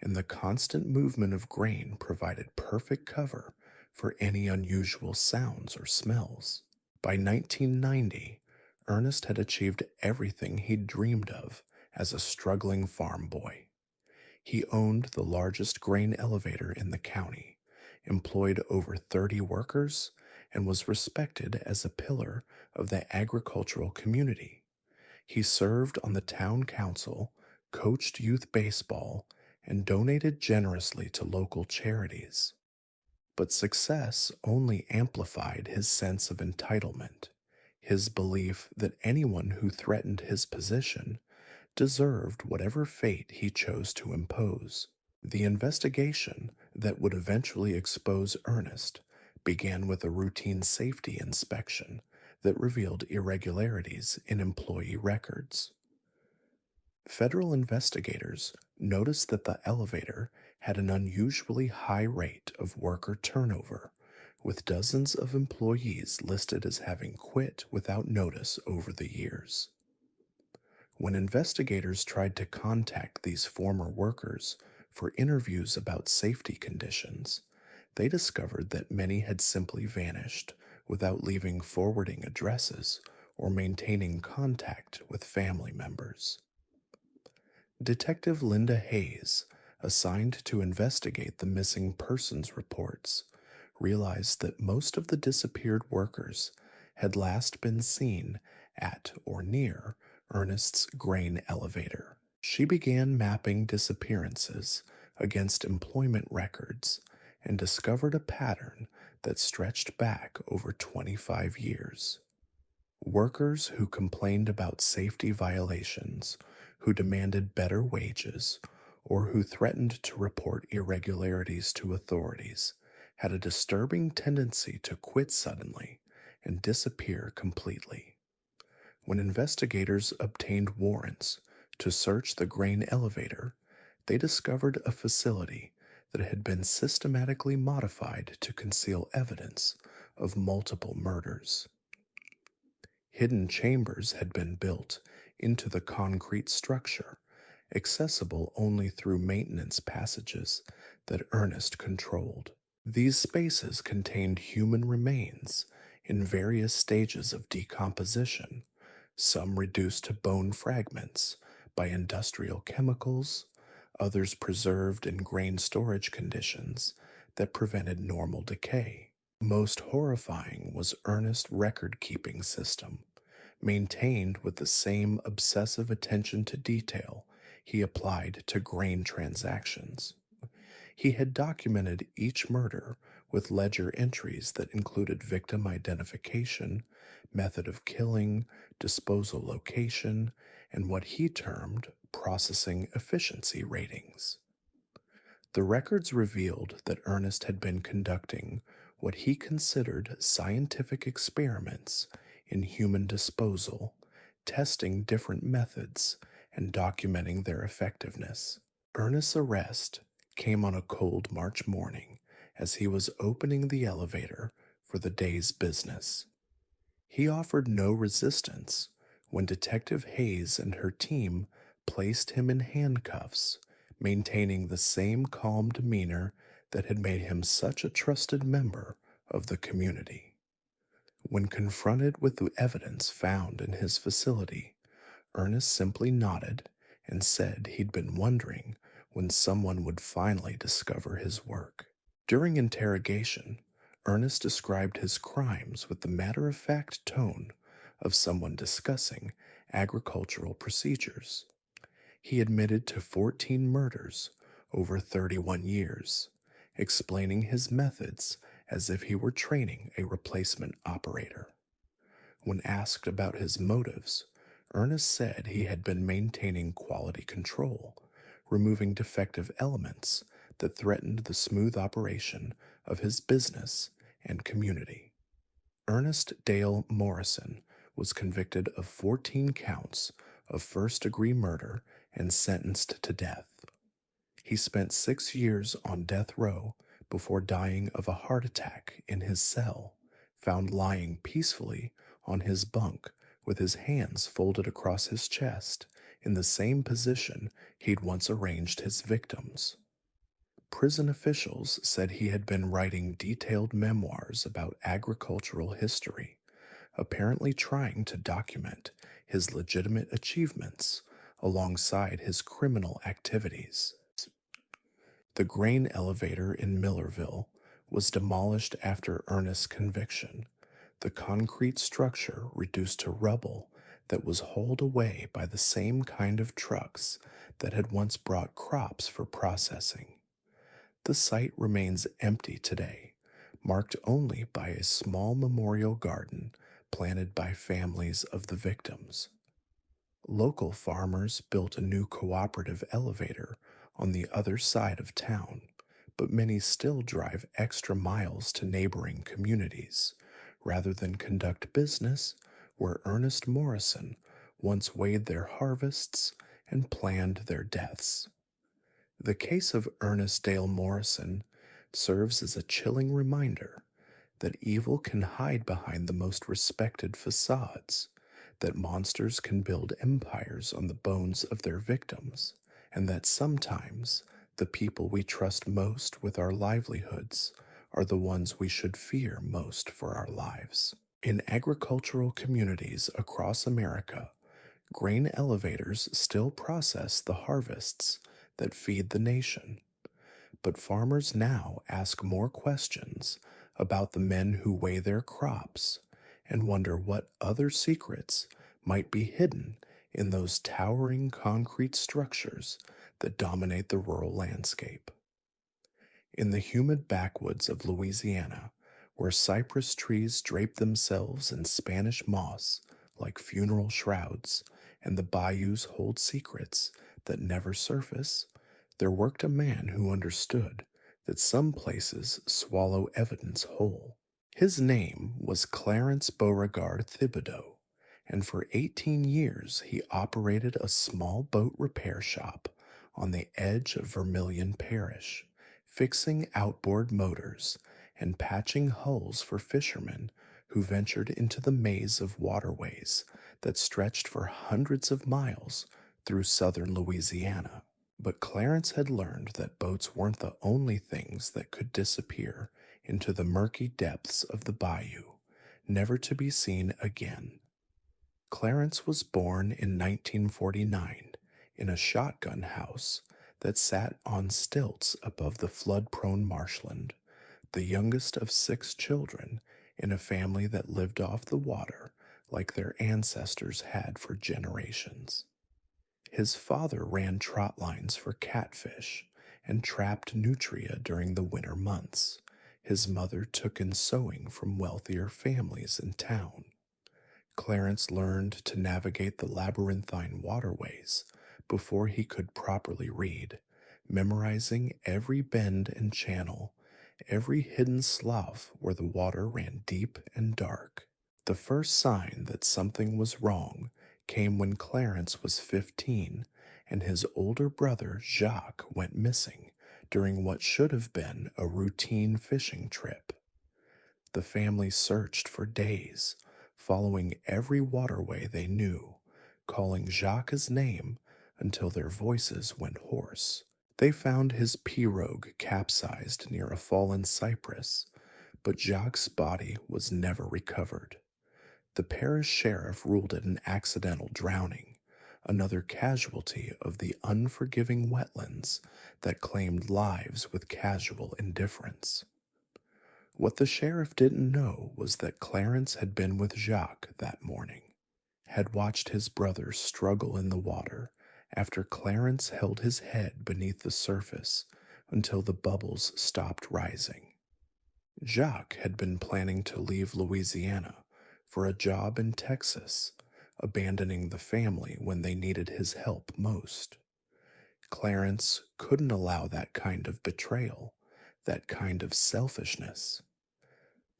and the constant movement of grain provided perfect cover for any unusual sounds or smells. By 1990, Ernest had achieved everything he'd dreamed of as a struggling farm boy. He owned the largest grain elevator in the county, employed over 30 workers, and was respected as a pillar of the agricultural community. He served on the town council, coached youth baseball, and donated generously to local charities. But success only amplified his sense of entitlement, his belief that anyone who threatened his position deserved whatever fate he chose to impose. The investigation that would eventually expose Ernest began with a routine safety inspection that revealed irregularities in employee records. Federal investigators noticed that the elevator had an unusually high rate of worker turnover, with dozens of employees listed as having quit without notice over the years. When investigators tried to contact these former workers for interviews about safety conditions, they discovered that many had simply vanished without leaving forwarding addresses or maintaining contact with family members. Detective Linda Hayes, assigned to investigate the missing persons reports, realized that most of the disappeared workers had last been seen at or near Ernest's grain elevator. She began mapping disappearances against employment records and discovered a pattern that stretched back over 25 years. Workers who complained about safety violations, who demanded better wages, or who threatened to report irregularities to authorities had a disturbing tendency to quit suddenly and disappear completely. When investigators obtained warrants to search the grain elevator, they discovered a facility that had been systematically modified to conceal evidence of multiple murders. Hidden chambers had been built into the concrete structure, accessible only through maintenance passages that Ernest controlled. These spaces contained human remains in various stages of decomposition, some reduced to bone fragments by industrial chemicals, others preserved in grain storage conditions that prevented normal decay. Most horrifying was Ernest's record-keeping system, maintained with the same obsessive attention to detail he applied to grain transactions. He had documented each murder with ledger entries that included victim identification, method of killing, disposal location, and what he termed processing efficiency ratings. The records revealed that Ernest had been conducting what he considered scientific experiments in human disposal, testing different methods and documenting their effectiveness. Ernest's arrest came on a cold March morning as he was opening the elevator for the day's business. He offered no resistance when Detective Hayes and her team placed him in handcuffs, maintaining the same calm demeanor that had made him such a trusted member of the community. When confronted with the evidence found in his facility, Ernest simply nodded and said he'd been wondering when someone would finally discover his work. During interrogation, Ernest described his crimes with the matter-of-fact tone of someone discussing agricultural procedures. He admitted to 14 murders over 31 years, explaining his methods as if he were training a replacement operator. When asked about his motives, Ernest said he had been maintaining quality control, removing defective elements that threatened the smooth operation of his business and community. Ernest Dale Morrison was convicted of 14 counts of first-degree murder and sentenced to death. He spent 6 years on death row before dying of a heart attack in his cell, found lying peacefully on his bunk with his hands folded across his chest in the same position he'd once arranged his victims. Prison officials said he had been writing detailed memoirs about agricultural history, apparently trying to document his legitimate achievements alongside his criminal activities. The grain elevator in Millerville was demolished after Ernest's conviction, the concrete structure reduced to rubble that was hauled away by the same kind of trucks that had once brought crops for processing. The site remains empty today, marked only by a small memorial garden planted by families of the victims. Local farmers built a new cooperative elevator on the other side of town, but many still drive extra miles to neighboring communities rather than conduct business where Ernest Morrison once weighed their harvests and planned their deaths. The case of Ernest Dale Morrison serves as a chilling reminder that evil can hide behind the most respected facades, that monsters can build empires on the bones of their victims, and that sometimes the people we trust most with our livelihoods are the ones we should fear most for our lives. In agricultural communities across America, grain elevators still process the harvests that feed the nation. But farmers now ask more questions about the men who weigh their crops and wonder what other secrets might be hidden in those towering concrete structures that dominate the rural landscape. In the humid backwoods of Louisiana, where cypress trees drape themselves in Spanish moss like funeral shrouds, and the bayous hold secrets that never surface, there worked a man who understood that some places swallow evidence whole. His name was Clarence Beauregard Thibido, and for 18 years he operated a small boat repair shop on the edge of Vermilion Parish, fixing outboard motors and patching hulls for fishermen who ventured into the maze of waterways that stretched for hundreds of miles through southern Louisiana. But Clarence had learned that boats weren't the only things that could disappear into the murky depths of the bayou, never to be seen again. Clarence was born in 1949 in a shotgun house that sat on stilts above the flood-prone marshland, the youngest of 6 children in a family that lived off the water like their ancestors had for generations. His father ran trot lines for catfish and trapped nutria during the winter months. His mother took in sewing from wealthier families in town. Clarence learned to navigate the labyrinthine waterways before he could properly read, memorizing every bend and channel, every hidden slough where the water ran deep and dark. The first sign that something was wrong came when Clarence was 15 and his older brother Jacques went missing during what should have been a routine fishing trip. The family searched for days, following every waterway they knew, calling Jacques' name until their voices went hoarse. They found his pirogue capsized near a fallen cypress, but Jacques' body was never recovered. The parish sheriff ruled it an accidental drowning, another casualty of the unforgiving wetlands that claimed lives with casual indifference. What the sheriff didn't know was that Clarence had been with Jacques that morning, had watched his brother struggle in the water after Clarence held his head beneath the surface until the bubbles stopped rising. Jacques had been planning to leave Louisiana for a job in Texas, abandoning the family when they needed his help most. Clarence couldn't allow that kind of betrayal, that kind of selfishness.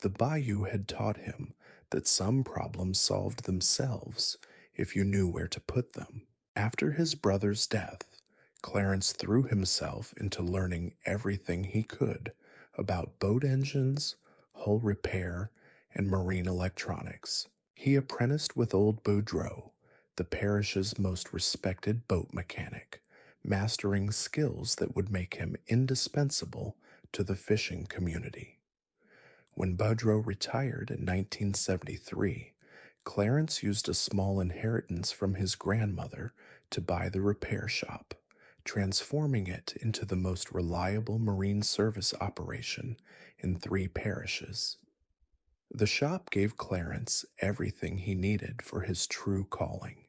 The bayou had taught him that some problems solved themselves if you knew where to put them. After his brother's death, Clarence threw himself into learning everything he could about boat engines, hull repair, and marine electronics. He apprenticed with old Boudreaux, the parish's most respected boat mechanic, mastering skills that would make him indispensable to the fishing community. When Boudreaux retired in 1973, Clarence used a small inheritance from his grandmother to buy the repair shop, transforming it into the most reliable marine service operation in 3 parishes. The shop gave Clarence everything he needed for his true calling.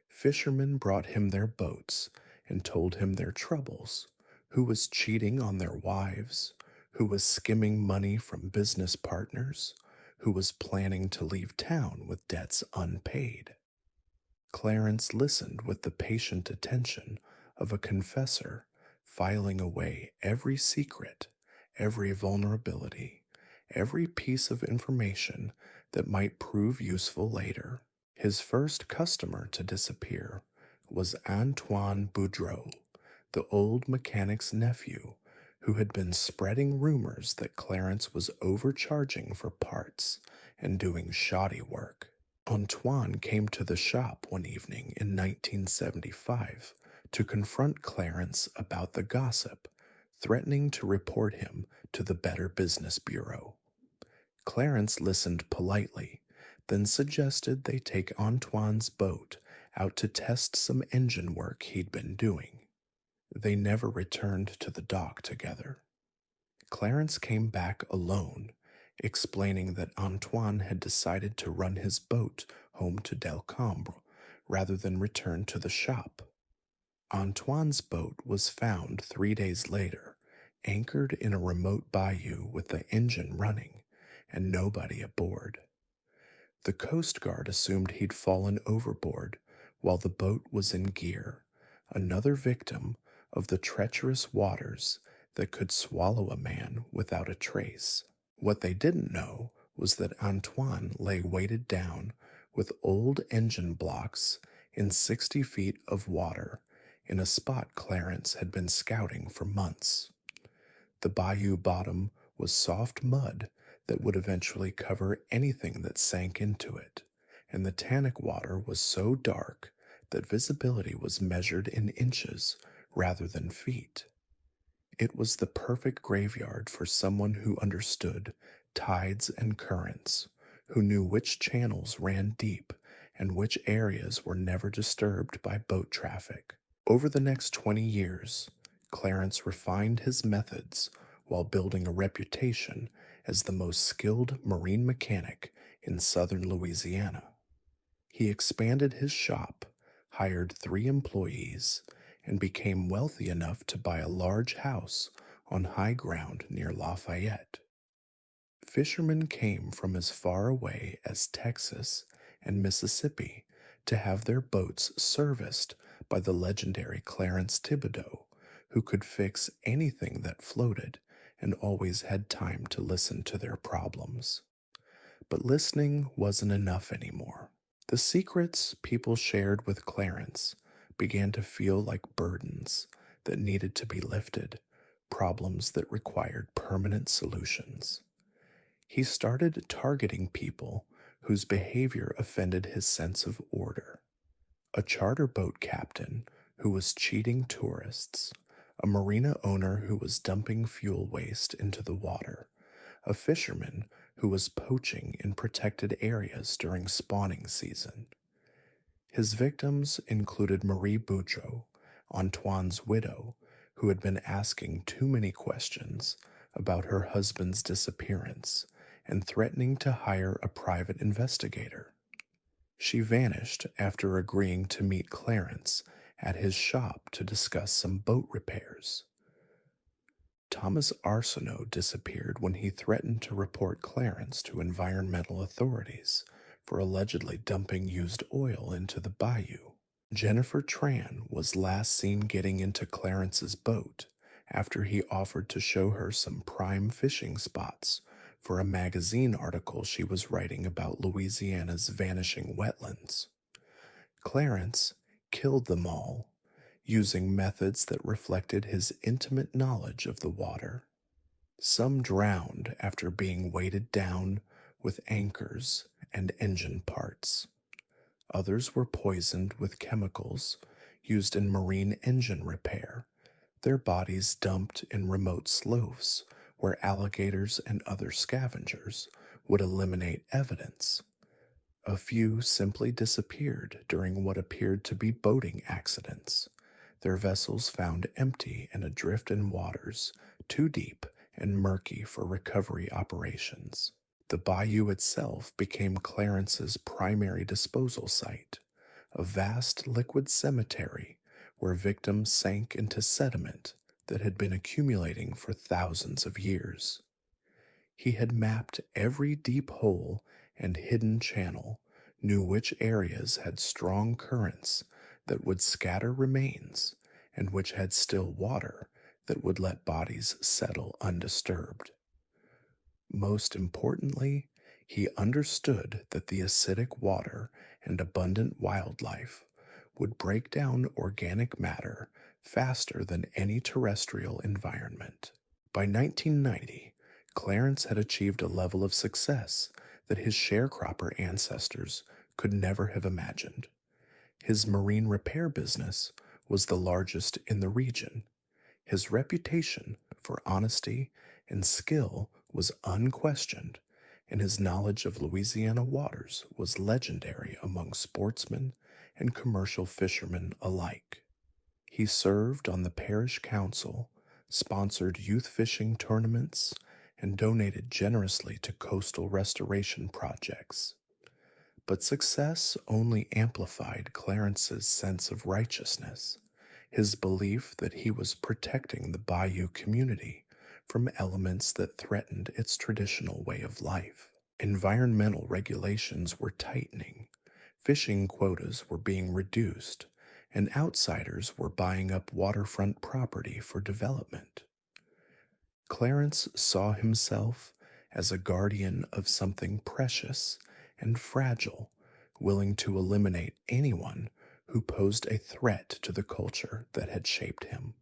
Fishermen brought him their boats and told him their troubles, who was cheating on their wives, who was skimming money from business partners, who was planning to leave town with debts unpaid. Clarence listened with the patient attention of a confessor, filing away every secret, every vulnerability, every piece of information that might prove useful later. His first customer to disappear was Antoine Boudreaux, the old mechanic's nephew, who had been spreading rumors that Clarence was overcharging for parts and doing shoddy work. Antoine came to the shop one evening in 1975 to confront Clarence about the gossip, threatening to report him to the Better Business Bureau. Clarence listened politely, then suggested they take Antoine's boat out to test some engine work he'd been doing. They never returned to the dock together. Clarence came back alone, explaining that Antoine had decided to run his boat home to Delcambre rather than return to the shop. Antoine's boat was found 3 days later, anchored in a remote bayou with the engine running and nobody aboard. The Coast Guard assumed he'd fallen overboard while the boat was in gear, another victim of the treacherous waters that could swallow a man without a trace. What they didn't know was that Antoine lay weighted down with old engine blocks in 60 feet of water in a spot Clarence had been scouting for months. The bayou bottom was soft mud that would eventually cover anything that sank into it, and the tannic water was so dark that visibility was measured in inches rather than feet. It was the perfect graveyard for someone who understood tides and currents, who knew which channels ran deep and which areas were never disturbed by boat traffic. Over the next 20 years, Clarence refined his methods while building a reputation as the most skilled marine mechanic in southern Louisiana. He expanded his shop, hired 3 employees, and became wealthy enough to buy a large house on high ground near Lafayette. Fishermen came from as far away as Texas and Mississippi to have their boats serviced by the legendary Clarence Tibido, who could fix anything that floated and always had time to listen to their problems. But listening wasn't enough anymore. The secrets people shared with Clarence began to feel like burdens that needed to be lifted, problems that required permanent solutions. He started targeting people whose behavior offended his sense of order. A charter boat captain who was cheating tourists, a marina owner who was dumping fuel waste into the water, a fisherman who was poaching in protected areas during spawning season. His victims included Marie Boudreaux, Antoine's widow, who had been asking too many questions about her husband's disappearance and threatening to hire a private investigator. She vanished after agreeing to meet Clarence at his shop to discuss some boat repairs. Thomas Arsenault disappeared when he threatened to report Clarence to environmental authorities for allegedly dumping used oil into the bayou. Jennifer Tran was last seen getting into Clarence's boat after he offered to show her some prime fishing spots for a magazine article she was writing about Louisiana's vanishing wetlands. Clarence killed them all, using methods that reflected his intimate knowledge of the water. Some drowned after being weighted down with anchors and engine parts. Others were poisoned with chemicals used in marine engine repair, their bodies dumped in remote sloughs where alligators and other scavengers would eliminate evidence. A few simply disappeared during what appeared to be boating accidents, their vessels found empty and adrift in waters too deep and murky for recovery operations. The bayou itself became Clarence's primary disposal site, a vast liquid cemetery where victims sank into sediment that had been accumulating for thousands of years. He had mapped every deep hole and hidden channel, knew which areas had strong currents that would scatter remains and which had still water that would let bodies settle undisturbed. Most importantly, he understood that the acidic water and abundant wildlife would break down organic matter faster than any terrestrial environment. By 1990, Clarence had achieved a level of success that his sharecropper ancestors could never have imagined. His marine repair business was the largest in the region. His reputation for honesty and skill was unquestioned, and his knowledge of Louisiana waters was legendary among sportsmen and commercial fishermen alike. He served on the parish council, sponsored youth fishing tournaments, and donated generously to coastal restoration projects. But success only amplified Clarence's sense of righteousness, his belief that he was protecting the bayou community from elements that threatened its traditional way of life. Environmental regulations were tightening, fishing quotas were being reduced, and outsiders were buying up waterfront property for development. Clarence saw himself as a guardian of something precious and fragile, willing to eliminate anyone who posed a threat to the culture that had shaped him.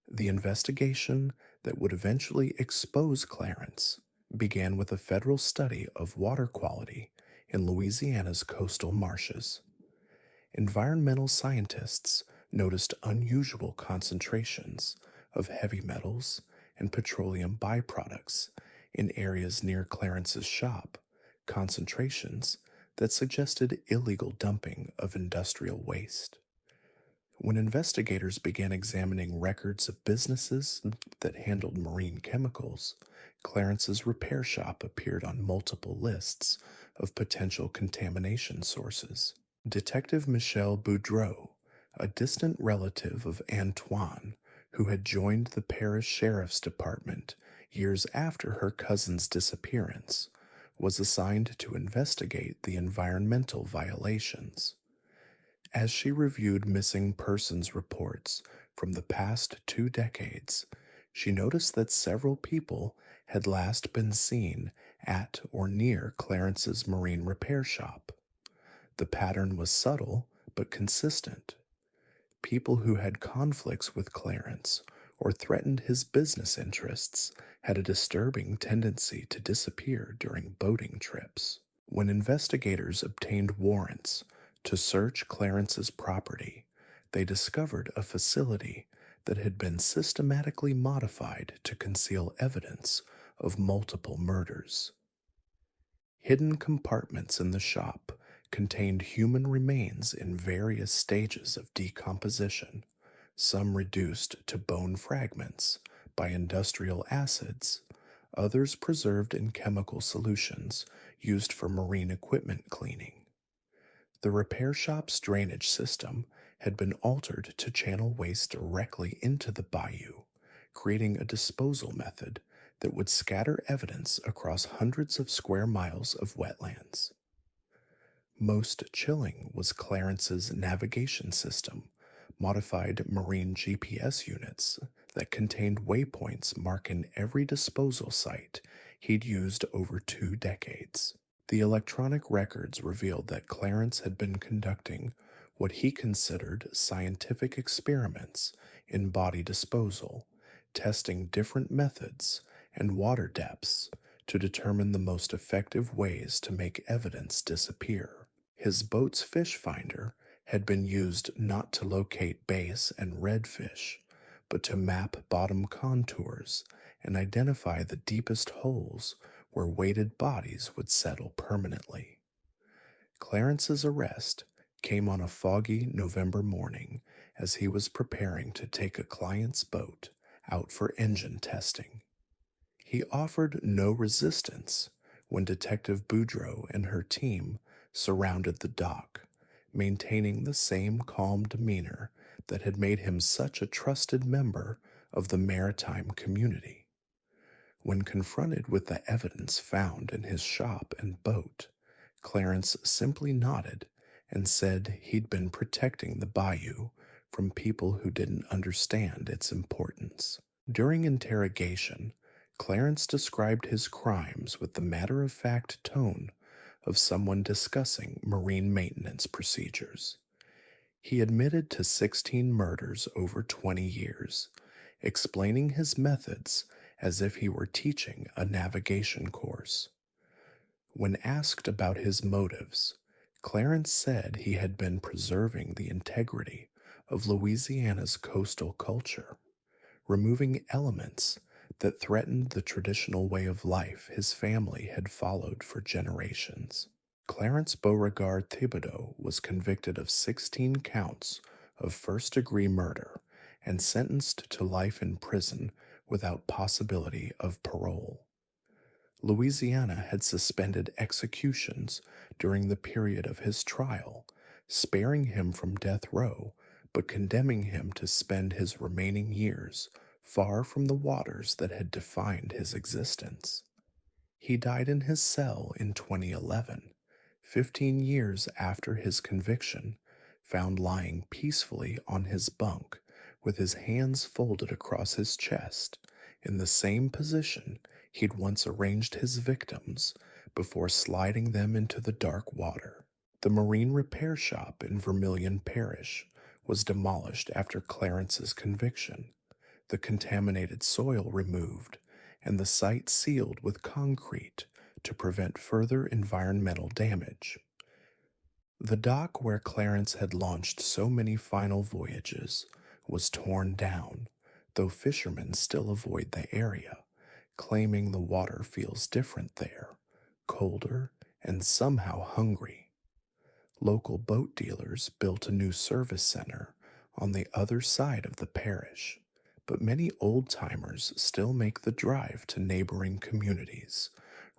The investigation that would eventually expose Clarence began with a federal study of water quality in Louisiana's coastal marshes. Environmental scientists noticed unusual concentrations of heavy metals and petroleum byproducts in areas near Clarence's shop, concentrations that suggested illegal dumping of industrial waste. When investigators began examining records of businesses that handled marine chemicals, Clarence's repair shop appeared on multiple lists of potential contamination sources. Detective Michelle Boudreau, a distant relative of Antoine, who had joined the parish sheriff's department years after her cousin's disappearance, was assigned to investigate the environmental violations. As she reviewed missing persons reports from the past 2 decades, she noticed that several people had last been seen at or near Clarence's marine repair shop. The pattern was subtle but consistent. People who had conflicts with Clarence or threatened his business interests had a disturbing tendency to disappear during boating trips. When investigators obtained warrants to search Clarence's property, they discovered a facility that had been systematically modified to conceal evidence of multiple murders. Hidden compartments in the shop contained human remains in various stages of decomposition, some reduced to bone fragments by industrial acids, others preserved in chemical solutions used for marine equipment cleaning. The repair shop's drainage system had been altered to channel waste directly into the bayou, creating a disposal method that would scatter evidence across hundreds of square miles of wetlands. Most chilling was Clarence's navigation system, modified marine GPS units that contained waypoints marking every disposal site he'd used over 2 decades. The electronic records revealed that Clarence had been conducting what he considered scientific experiments in body disposal, testing different methods and water depths to determine the most effective ways to make evidence disappear. His boat's fish finder had been used not to locate bass and redfish, but to map bottom contours and identify the deepest holes where weighted bodies would settle permanently. Clarence's arrest came on a foggy November morning as he was preparing to take a client's boat out for engine testing. He offered no resistance when Detective Boudreaux and her team surrounded the dock, maintaining the same calm demeanor that had made him such a trusted member of the maritime community. When confronted with the evidence found in his shop and boat, Clarence simply nodded and said he'd been protecting the bayou from people who didn't understand its importance. During interrogation, Clarence described his crimes with the matter-of-fact tone of someone discussing marine maintenance procedures. He admitted to 16 murders over 20 years, explaining his methods as if he were teaching a navigation course. When asked about his motives, Clarence said he had been preserving the integrity of Louisiana's coastal culture, removing elements that threatened the traditional way of life his family had followed for generations. Clarence Beauregard Thibodeau was convicted of 16 counts of first-degree murder and sentenced to life in prison without possibility of parole. Louisiana had suspended executions during the period of his trial, sparing him from death row but condemning him to spend his remaining years far from the waters that had defined his existence. He died in his cell in 2011, 15 years after his conviction, found lying peacefully on his bunk with his hands folded across his chest in the same position he'd once arranged his victims before sliding them into the dark water. The marine repair shop in Vermilion Parish was demolished after Clarence's conviction, the contaminated soil removed, and the site sealed with concrete to prevent further environmental damage. The dock where Clarence had launched so many final voyages was torn down, though fishermen still avoid the area, claiming the water feels different there, colder and somehow hungry. Local boat dealers built a new service center on the other side of the parish, but many old-timers still make the drive to neighboring communities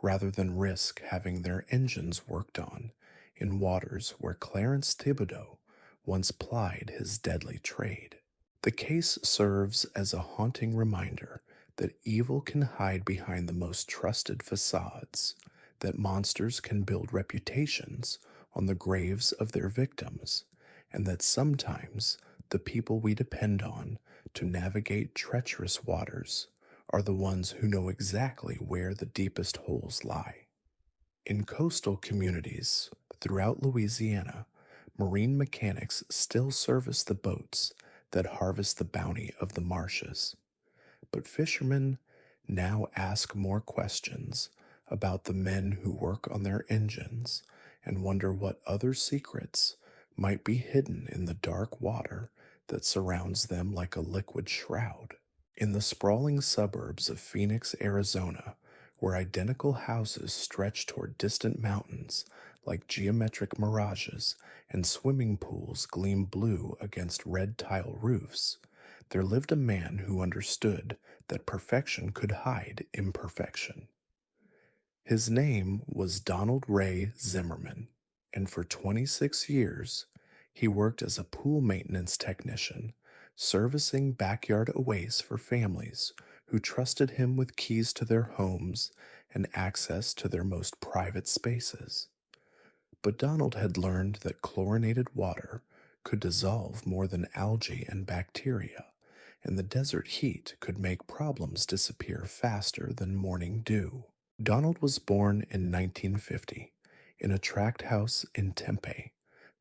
rather than risk having their engines worked on in waters where Clarence Tibido once plied his deadly trade. The case serves as a haunting reminder that evil can hide behind the most trusted facades, that monsters can build reputations on the graves of their victims, and that sometimes the people we depend on to navigate treacherous waters are the ones who know exactly where the deepest holes lie. In coastal communities throughout Louisiana, marine mechanics still service the boats that harvest the bounty of the marshes. But fishermen now ask more questions about the men who work on their engines and wonder what other secrets might be hidden in the dark water that surrounds them like a liquid shroud. In the sprawling suburbs of Phoenix, Arizona, where identical houses stretch toward distant mountains like geometric mirages and swimming pools gleam blue against red tile roofs, there lived a man who understood that perfection could hide imperfection. His name was Donald Ray Zimmerman, and for 26 years, he worked as a pool maintenance technician, servicing backyard aways for families who trusted him with keys to their homes and access to their most private spaces. But Donald had learned that chlorinated water could dissolve more than algae and bacteria, and the desert heat could make problems disappear faster than morning dew. Donald was born in 1950 in a tract house in Tempe,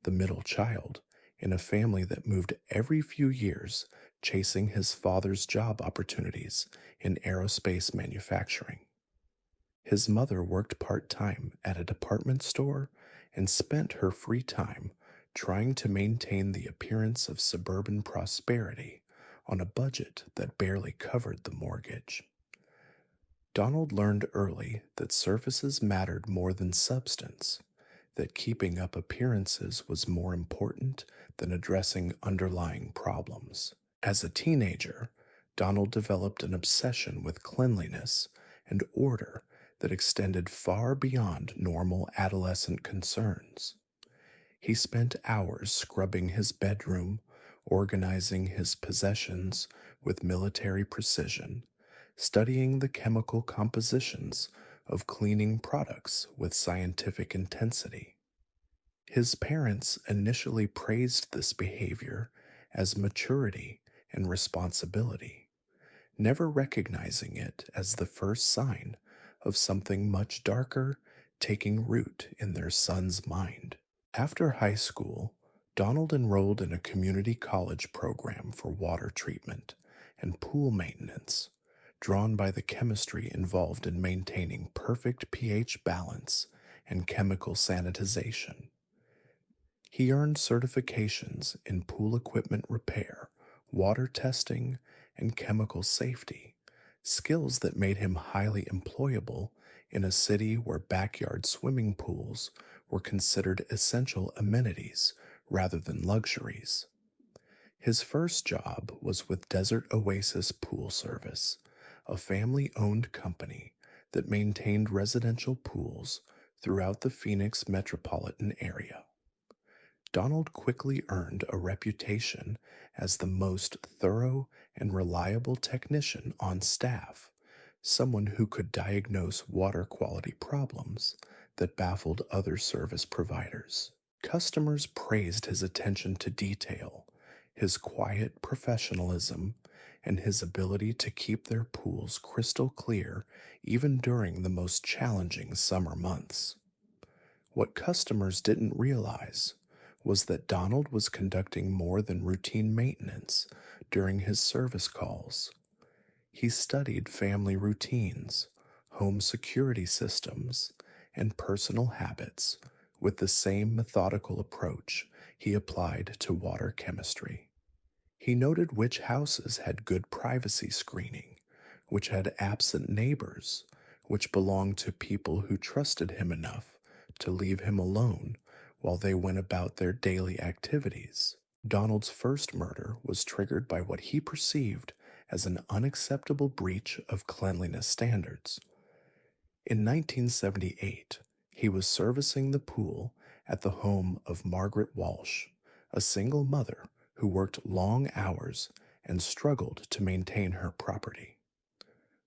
the middle child in a family that moved every few years chasing his father's job opportunities in aerospace manufacturing. His mother worked part-time at a department store and spent her free time trying to maintain the appearance of suburban prosperity on a budget that barely covered the mortgage. Donald learned early that surfaces mattered more than substance, that keeping up appearances was more important than addressing underlying problems. As a teenager, Donald developed an obsession with cleanliness and order that extended far beyond normal adolescent concerns. He spent hours scrubbing his bedroom, organizing his possessions with military precision, studying the chemical compositions of cleaning products with scientific intensity. His parents initially praised this behavior as maturity and responsibility, never recognizing it as the first sign of something much darker taking root in their son's mind. After high school, Donald enrolled in a community college program for water treatment and pool maintenance, drawn by the chemistry involved in maintaining perfect pH balance and chemical sanitization. He earned certifications in pool equipment repair, water testing, and chemical safety, skills that made him highly employable in a city where backyard swimming pools were considered essential amenities rather than luxuries. His first job was with Desert Oasis Pool Service, a family-owned company that maintained residential pools throughout the Phoenix metropolitan area. Donald quickly earned a reputation as the most thorough and reliable technician on staff, someone who could diagnose water quality problems that baffled other service providers. Customers praised his attention to detail, his quiet professionalism, and his ability to keep their pools crystal clear even during the most challenging summer months. What customers didn't realize was that Donald was conducting more than routine maintenance during his service calls. He studied family routines, home security systems, and personal habits with the same methodical approach he applied to water chemistry. He noted which houses had good privacy screening, which had absent neighbors, which belonged to people who trusted him enough to leave him alone while they went about their daily activities. Donald's first murder was triggered by what he perceived as an unacceptable breach of cleanliness standards. In 1978, he was servicing the pool at the home of Margaret Walsh, a single mother who worked long hours and struggled to maintain her property.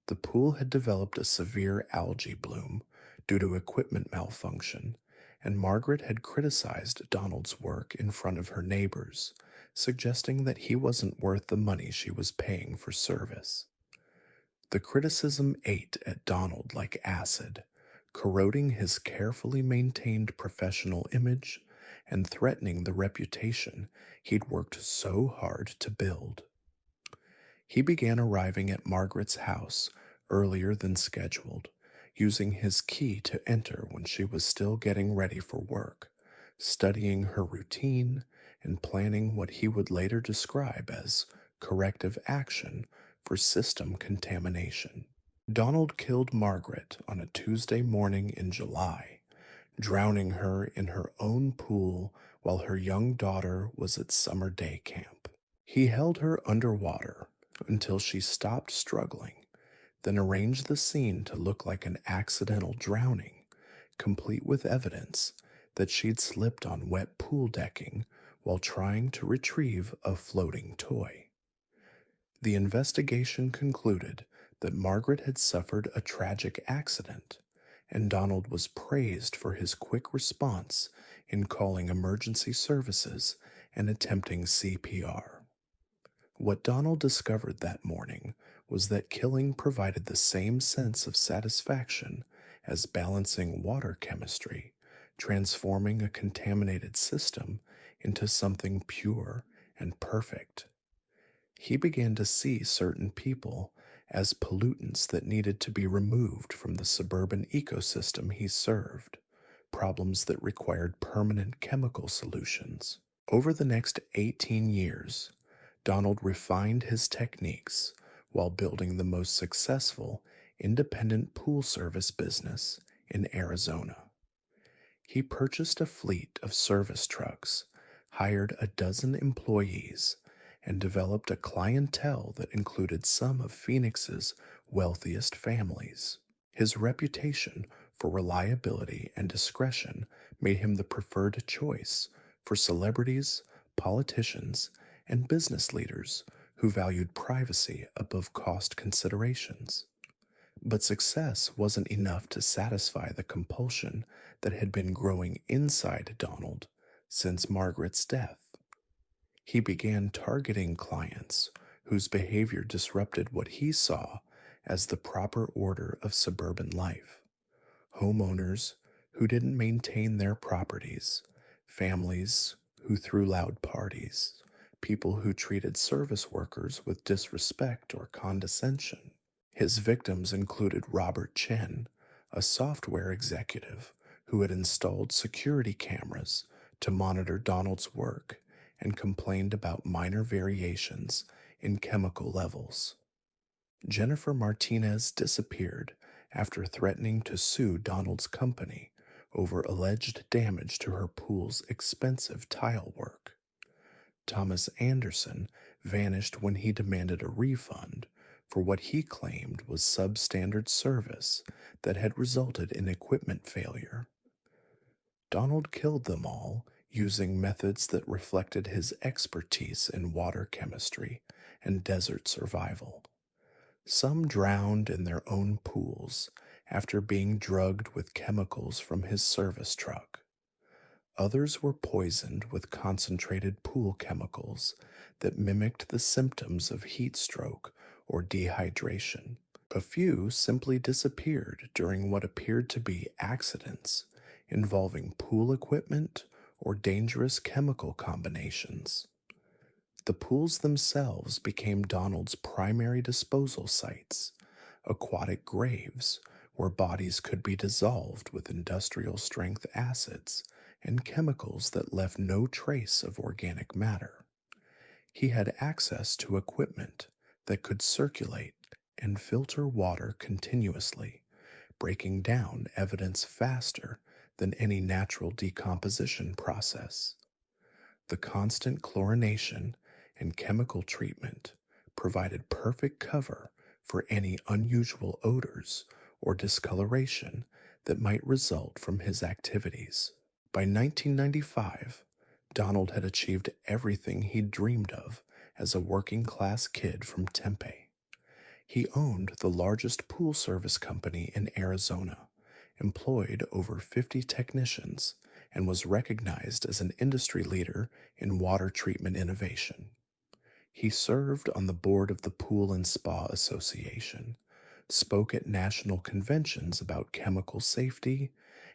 The pool had developed a severe algae bloom due to equipment malfunction, and Margaret had criticized Donald's work in front of her neighbors, suggesting that he wasn't worth the money she was paying for service. The criticism ate at Donald like acid, corroding his carefully maintained professional image and threatening the reputation he'd worked so hard to build. He began arriving at Margaret's house earlier than scheduled, using his key to enter when she was still getting ready for work, studying her routine and planning what he would later describe as corrective action for system contamination. Donald killed Margaret on a Tuesday morning in July, drowning her in her own pool while her young daughter was at summer day camp. He held her underwater until she stopped struggling, then arranged the scene to look like an accidental drowning, complete with evidence that she'd slipped on wet pool decking while trying to retrieve a floating toy. The investigation concluded that Margaret had suffered a tragic accident, and Donald was praised for his quick response in calling emergency services and attempting CPR. What Donald discovered that morning was that killing provided the same sense of satisfaction as balancing water chemistry, transforming a contaminated system into something pure and perfect. He began to see certain people as pollutants that needed to be removed from the suburban ecosystem he served, problems that required permanent chemical solutions. Over the next 18 years, Donald refined his techniques while building the most successful independent pool service business in Arizona. He purchased a fleet of service trucks, hired a dozen employees, and developed a clientele that included some of Phoenix's wealthiest families. His reputation for reliability and discretion made him the preferred choice for celebrities, politicians, and business leaders who valued privacy above cost considerations. But success wasn't enough to satisfy the compulsion that had been growing inside Donald since Margaret's death. He began targeting clients whose behavior disrupted what he saw as the proper order of suburban life: homeowners who didn't maintain their properties, families who threw loud parties, people who treated service workers with disrespect or condescension. His victims included Robert Chen, a software executive who had installed security cameras to monitor Donald's work and complained about minor variations in chemical levels. Jennifer Martinez disappeared after threatening to sue Donald's company over alleged damage to her pool's expensive tile work. Thomas Anderson vanished when he demanded a refund for what he claimed was substandard service that had resulted in equipment failure. Donald killed them all using methods that reflected his expertise in water chemistry and desert survival. Some drowned in their own pools after being drugged with chemicals from his service truck. Others were poisoned with concentrated pool chemicals that mimicked the symptoms of heat stroke or dehydration. A few simply disappeared during what appeared to be accidents involving pool equipment or dangerous chemical combinations. The pools themselves became Donald's primary disposal sites, aquatic graves where bodies could be dissolved with industrial strength acids and chemicals that left no trace of organic matter. He had access to equipment that could circulate and filter water continuously, breaking down evidence faster than any natural decomposition process. The constant chlorination and chemical treatment provided perfect cover for any unusual odors or discoloration that might result from his activities. By 1995, Donald had achieved everything he'd dreamed of as a working-class kid from Tempe. He owned the largest pool service company in Arizona, employed over 50 technicians, and was recognized as an industry leader in water treatment innovation. He served on the board of the Pool and Spa Association, spoke at national conventions about chemical safety,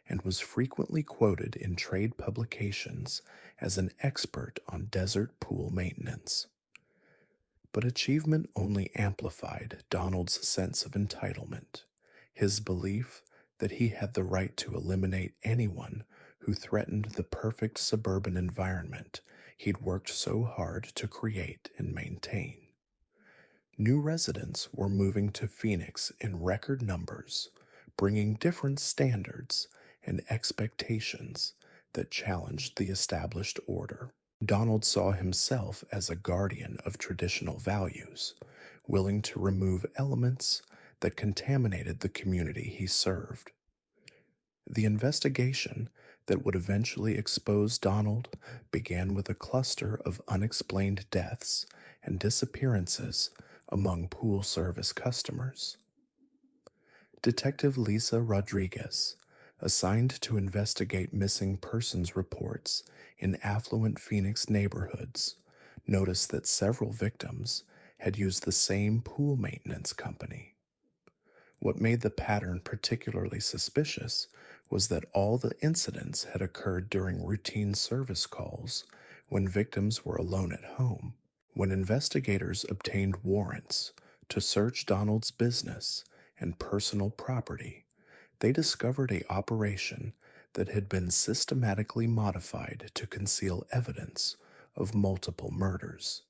and was frequently quoted in trade publications as an expert on desert pool maintenance. But achievement only amplified Donald's sense of entitlement, his belief that he had the right to eliminate anyone who threatened the perfect suburban environment he'd worked so hard to create and maintain. New residents were moving to Phoenix in record numbers, bringing different standards and expectations that challenged the established order. Donald saw himself as a guardian of traditional values, willing to remove elements that contaminated the community he served. The investigation that would eventually expose Donald began with a cluster of unexplained deaths and disappearances among pool service customers. Detective Lisa Rodriguez, assigned to investigate missing persons reports in affluent Phoenix neighborhoods, noticed that several victims had used the same pool maintenance company. What made the pattern particularly suspicious was that all the incidents had occurred during routine service calls when victims were alone at home. When investigators obtained warrants to search Donald's business and personal property, they discovered a operation that had been systematically modified to conceal evidence of multiple murders.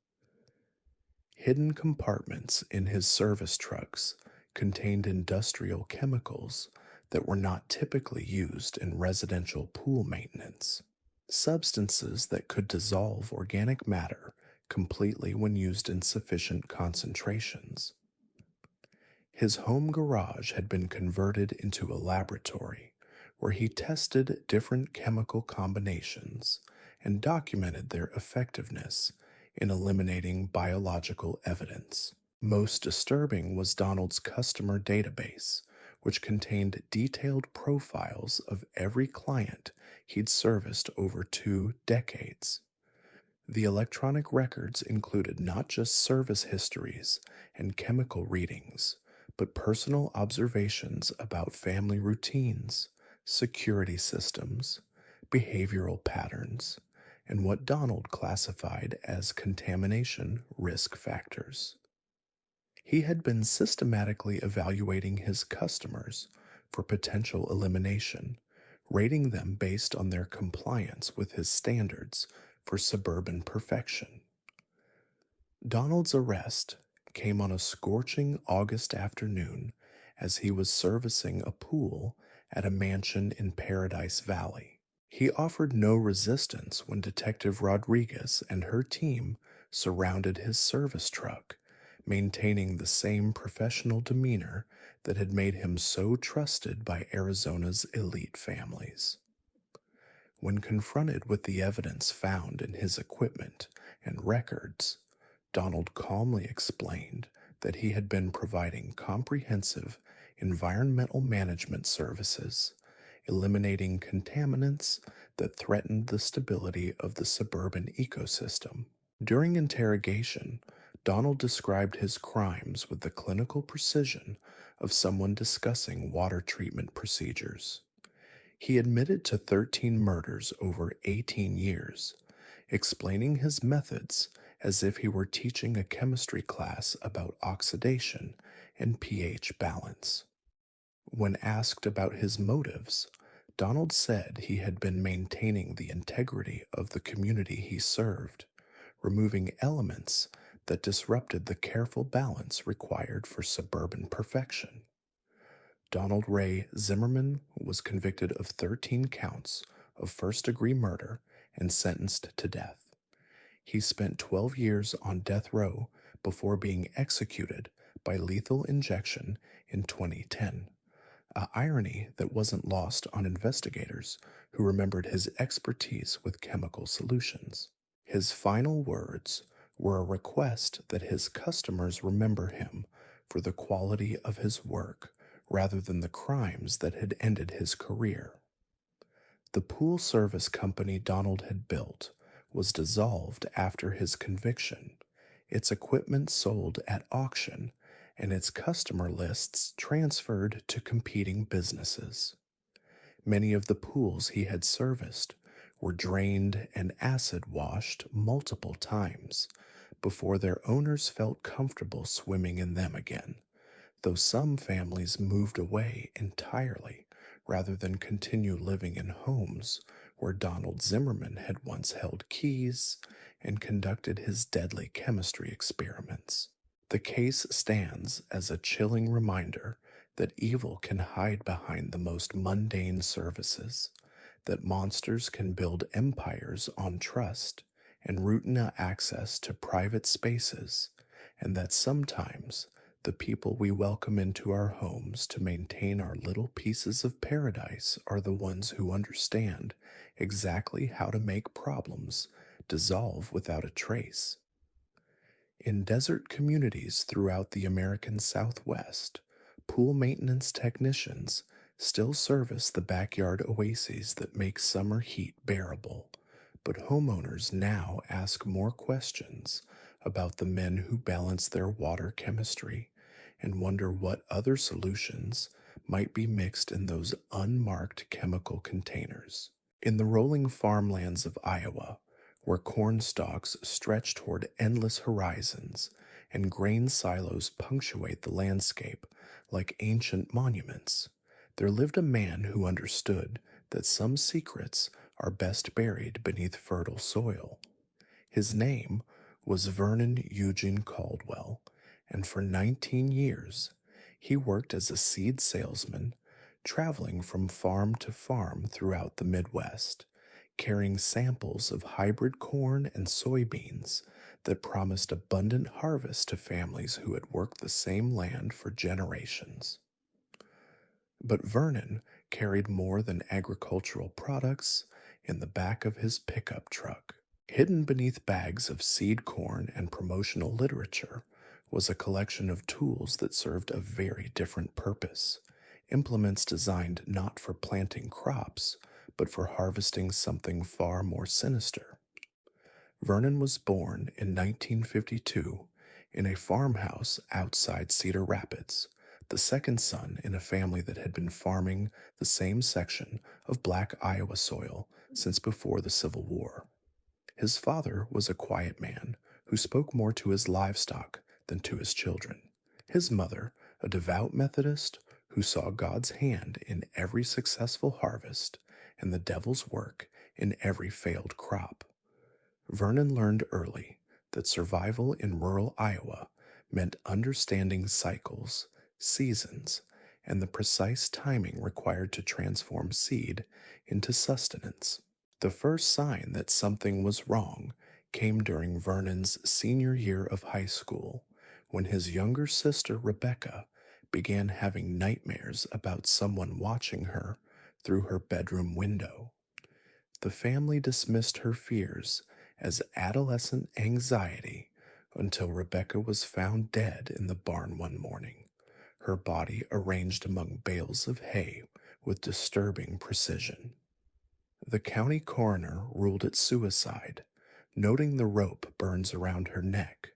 Hidden compartments in his service trucks contained industrial chemicals that were not typically used in residential pool maintenance, substances that could dissolve organic matter completely when used in sufficient concentrations. His home garage had been converted into a laboratory where he tested different chemical combinations and documented their effectiveness in eliminating biological evidence. Most disturbing was Donald's customer database, which contained detailed profiles of every client he'd serviced over 2 decades. The electronic records included not just service histories and chemical readings, but personal observations about family routines, security systems, behavioral patterns, and what Donald classified as contamination risk factors. He had been systematically evaluating his customers for potential elimination, rating them based on their compliance with his standards for suburban perfection. Donald's arrest came on a scorching August afternoon as he was servicing a pool at a mansion in Paradise Valley. He offered no resistance when Detective Rodriguez and her team surrounded his service truck, maintaining the same professional demeanor that had made him so trusted by Arizona's elite families. When confronted with the evidence found in his equipment and records, Donald calmly explained that he had been providing comprehensive environmental management services, eliminating contaminants that threatened the stability of the suburban ecosystem. During interrogation, Donald described his crimes with the clinical precision of someone discussing water treatment procedures. He admitted to 13 murders over 18 years, explaining his methods as if he were teaching a chemistry class about oxidation and pH balance. When asked about his motives, Donald said he had been maintaining the integrity of the community he served, removing elements that disrupted the careful balance required for suburban perfection. Donald Ray Zimmerman was convicted of 13 counts of first-degree murder and sentenced to death. He spent 12 years on death row before being executed by lethal injection in 2010, a irony that wasn't lost on investigators who remembered his expertise with chemical solutions. His final words were a request that his customers remember him for the quality of his work rather than the crimes that had ended his career. The pool service company Donald had built was dissolved after his conviction, its equipment sold at auction, and its customer lists transferred to competing businesses. Many of the pools he had serviced were drained and acid washed multiple times before their owners felt comfortable swimming in them again, though some families moved away entirely rather than continue living in homes where Donald Zimmerman had once held keys and conducted his deadly chemistry experiments. The case stands as a chilling reminder that evil can hide behind the most mundane services, that monsters can build empires on trust and routine access to private spaces, and that sometimes the people we welcome into our homes to maintain our little pieces of paradise are the ones who understand exactly how to make problems dissolve without a trace. In desert communities throughout the American Southwest, pool maintenance technicians still service the backyard oases that make summer heat bearable, but homeowners now ask more questions about the men who balance their water chemistry and wonder what other solutions might be mixed in those unmarked chemical containers. In the rolling farmlands of Iowa, where corn stalks stretch toward endless horizons and grain silos punctuate the landscape like ancient monuments, there lived a man who understood that some secrets are best buried beneath fertile soil. His name was Vernon Eugene Caldwell, and for 19 years he worked as a seed salesman, traveling from farm to farm throughout the Midwest, carrying samples of hybrid corn and soybeans that promised abundant harvest to families who had worked the same land for generations. But Vernon carried more than agricultural products in the back of his pickup truck. Hidden beneath bags of seed corn and promotional literature was a collection of tools that served a very different purpose, implements designed not for planting crops, but for harvesting something far more sinister. Vernon was born in 1952 in a farmhouse outside Cedar Rapids, the second son in a family that had been farming the same section of black Iowa soil since before the Civil War. His father was a quiet man who spoke more to his livestock than to his children. His mother, a devout Methodist who saw God's hand in every successful harvest and the devil's work in every failed crop. Vernon learned early that survival in rural Iowa meant understanding cycles, seasons, and the precise timing required to transform seed into sustenance. The first sign that something was wrong came during Vernon's senior year of high school, when his younger sister Rebecca began having nightmares about someone watching her through her bedroom window. The family dismissed her fears as adolescent anxiety until Rebecca was found dead in the barn one morning, her body arranged among bales of hay with disturbing precision. The county coroner ruled it suicide, noting the rope burns around her neck,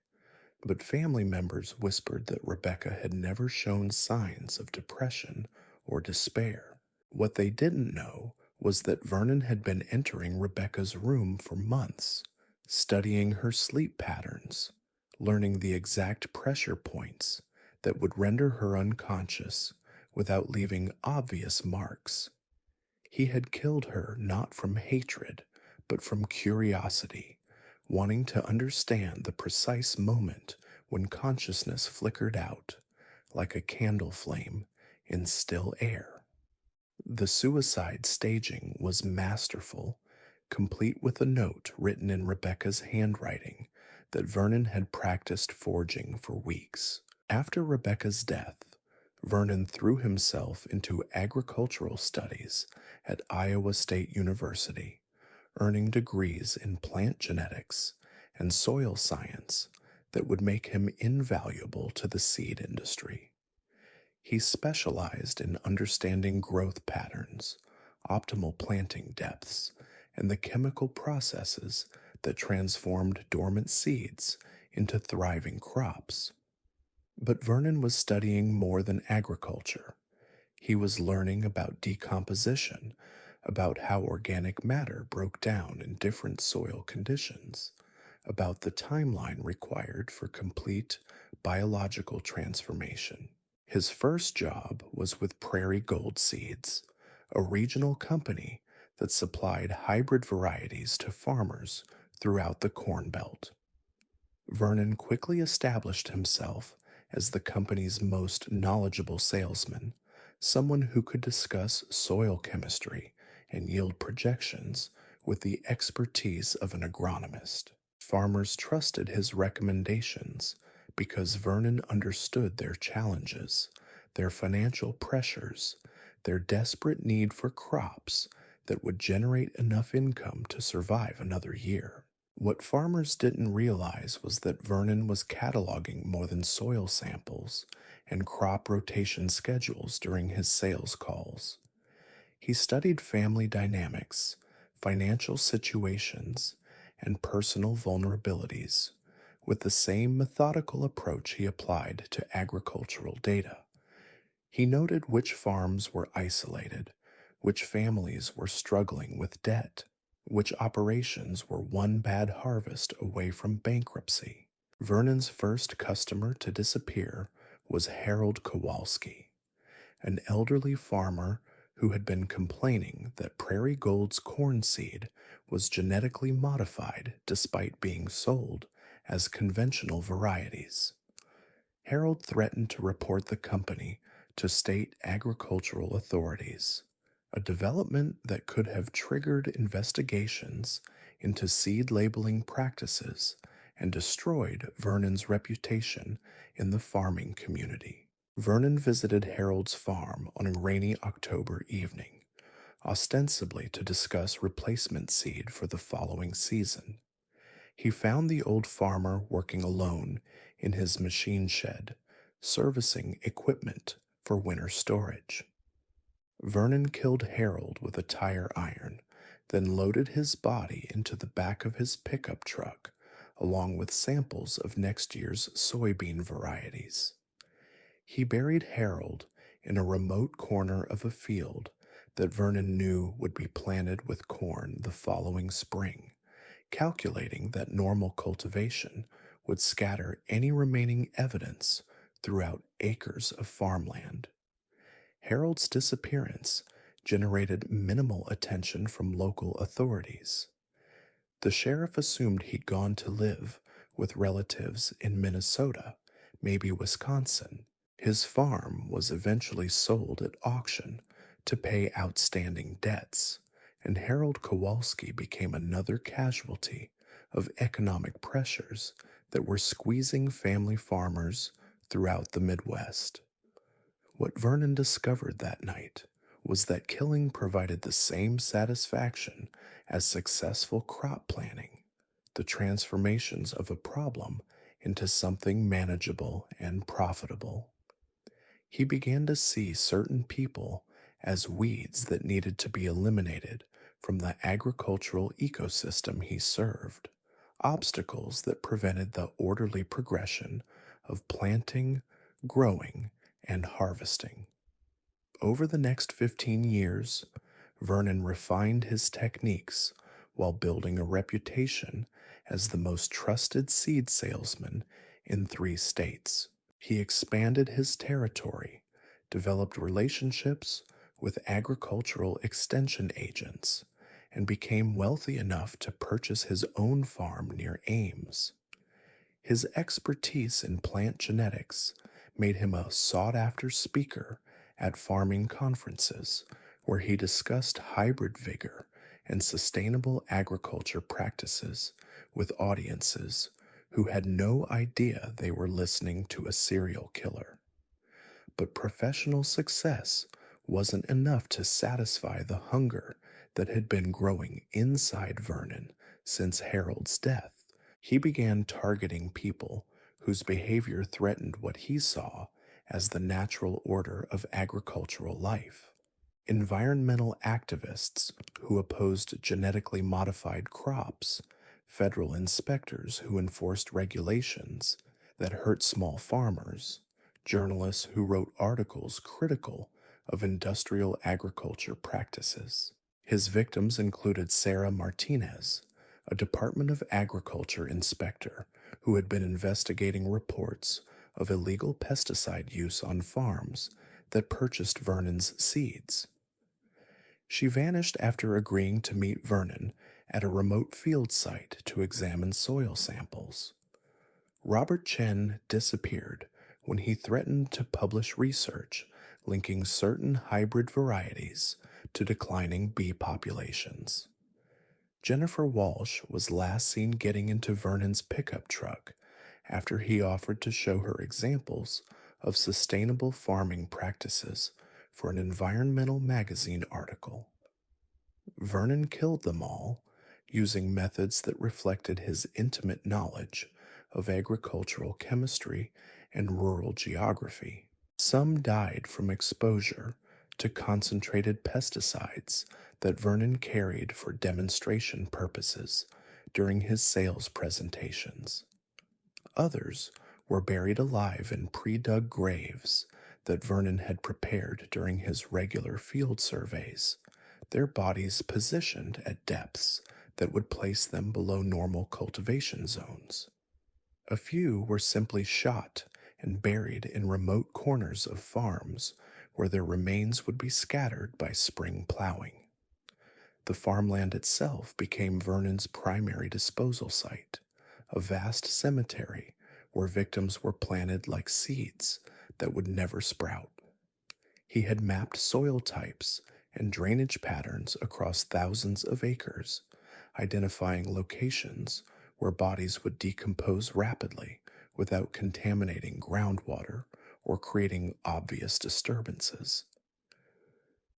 but family members whispered that Rebecca had never shown signs of depression or despair. What they didn't know was that Vernon had been entering Rebecca's room for months, studying her sleep patterns, learning the exact pressure points that would render her unconscious without leaving obvious marks. He had killed her not from hatred, but from curiosity, wanting to understand the precise moment when consciousness flickered out, like a candle flame in still air. The suicide staging was masterful, complete with a note written in Rebecca's handwriting that Vernon had practiced forging for weeks. After Rebecca's death, Vernon threw himself into agricultural studies at Iowa State University, earning degrees in plant genetics and soil science that would make him invaluable to the seed industry. He specialized in understanding growth patterns, optimal planting depths, and the chemical processes that transformed dormant seeds into thriving crops. But Vernon was studying more than agriculture. He was learning about decomposition, about how organic matter broke down in different soil conditions, about the timeline required for complete biological transformation. His first job was with Prairie Gold Seeds, a regional company that supplied hybrid varieties to farmers throughout the Corn Belt. Vernon quickly established himself as the company's most knowledgeable salesman, someone who could discuss soil chemistry and yield projections with the expertise of an agronomist. Farmers trusted his recommendations because Vernon understood their challenges, their financial pressures, their desperate need for crops that would generate enough income to survive another year. What farmers didn't realize was that Vernon was cataloging more than soil samples and crop rotation schedules during his sales calls. He studied family dynamics, financial situations, and personal vulnerabilities with the same methodical approach he applied to agricultural data. He noted which farms were isolated, which families were struggling with debt, which operations were one bad harvest away from bankruptcy. Vernon's first customer to disappear was Harold Kowalsski, an elderly farmer who had been complaining that Prairie Gold's corn seed was genetically modified despite being sold as conventional varieties. Harold threatened to report the company to state agricultural authorities, a development that could have triggered investigations into seed labeling practices and destroyed Vernon's reputation in the farming community. Vernon visited Harold's farm on a rainy October evening, ostensibly to discuss replacement seed for the following season. He found the old farmer working alone in his machine shed, servicing equipment for winter storage. Vernon killed Harold with a tire iron, then loaded his body into the back of his pickup truck, along with samples of next year's soybean varieties. He buried Harold in a remote corner of a field that Vernon knew would be planted with corn the following spring, calculating that normal cultivation would scatter any remaining evidence throughout acres of farmland. Harold's disappearance generated minimal attention from local authorities. The sheriff assumed he'd gone to live with relatives in Minnesota, maybe Wisconsin. His farm was eventually sold at auction to pay outstanding debts, and Harold Kowalski became another casualty of economic pressures that were squeezing family farmers throughout the Midwest. What Vernon discovered that night was that killing provided the same satisfaction as successful crop planting, the transformations of a problem into something manageable and profitable. He began to see certain people as weeds that needed to be eliminated from the agricultural ecosystem he served, obstacles that prevented the orderly progression of planting, growing, and harvesting. Over the next 15 years, Vernon refined his techniques while building a reputation as the most trusted seed salesman in 3 states. He expanded his territory, developed relationships with agricultural extension agents, and became wealthy enough to purchase his own farm near Ames. His expertise in plant genetics made him a sought-after speaker at farming conferences, where he discussed hybrid vigor and sustainable agriculture practices with audiences who had no idea they were listening to a serial killer. But professional success wasn't enough to satisfy the hunger that had been growing inside Vernon since Harold's death. He began targeting people whose behavior threatened what he saw as the natural order of agricultural life. Environmental activists who opposed genetically modified crops, federal inspectors who enforced regulations that hurt small farmers, journalists who wrote articles critical of industrial agriculture practices. His victims included Sarah Martinez, a Department of Agriculture inspector who had been investigating reports of illegal pesticide use on farms that purchased Vernon's seeds. She vanished after agreeing to meet Vernon at a remote field site to examine soil samples. Robert Chen disappeared when he threatened to publish research linking certain hybrid varieties to declining bee populations. Jennifer Walsh was last seen getting into Vernon's pickup truck after he offered to show her examples of sustainable farming practices for an environmental magazine article. Vernon killed them all using methods that reflected his intimate knowledge of agricultural chemistry and rural geography. Some died from exposure to concentrated pesticides that Vernon carried for demonstration purposes during his sales presentations. Others were buried alive in pre-dug graves that Vernon had prepared during his regular field surveys, their bodies positioned at depths that would place them below normal cultivation zones. A few were simply shot and buried in remote corners of farms where their remains would be scattered by spring plowing. The farmland itself became Vernon's primary disposal site, a vast cemetery where victims were planted like seeds that would never sprout. He had mapped soil types and drainage patterns across thousands of acres, identifying locations where bodies would decompose rapidly without contaminating groundwater or creating obvious disturbances.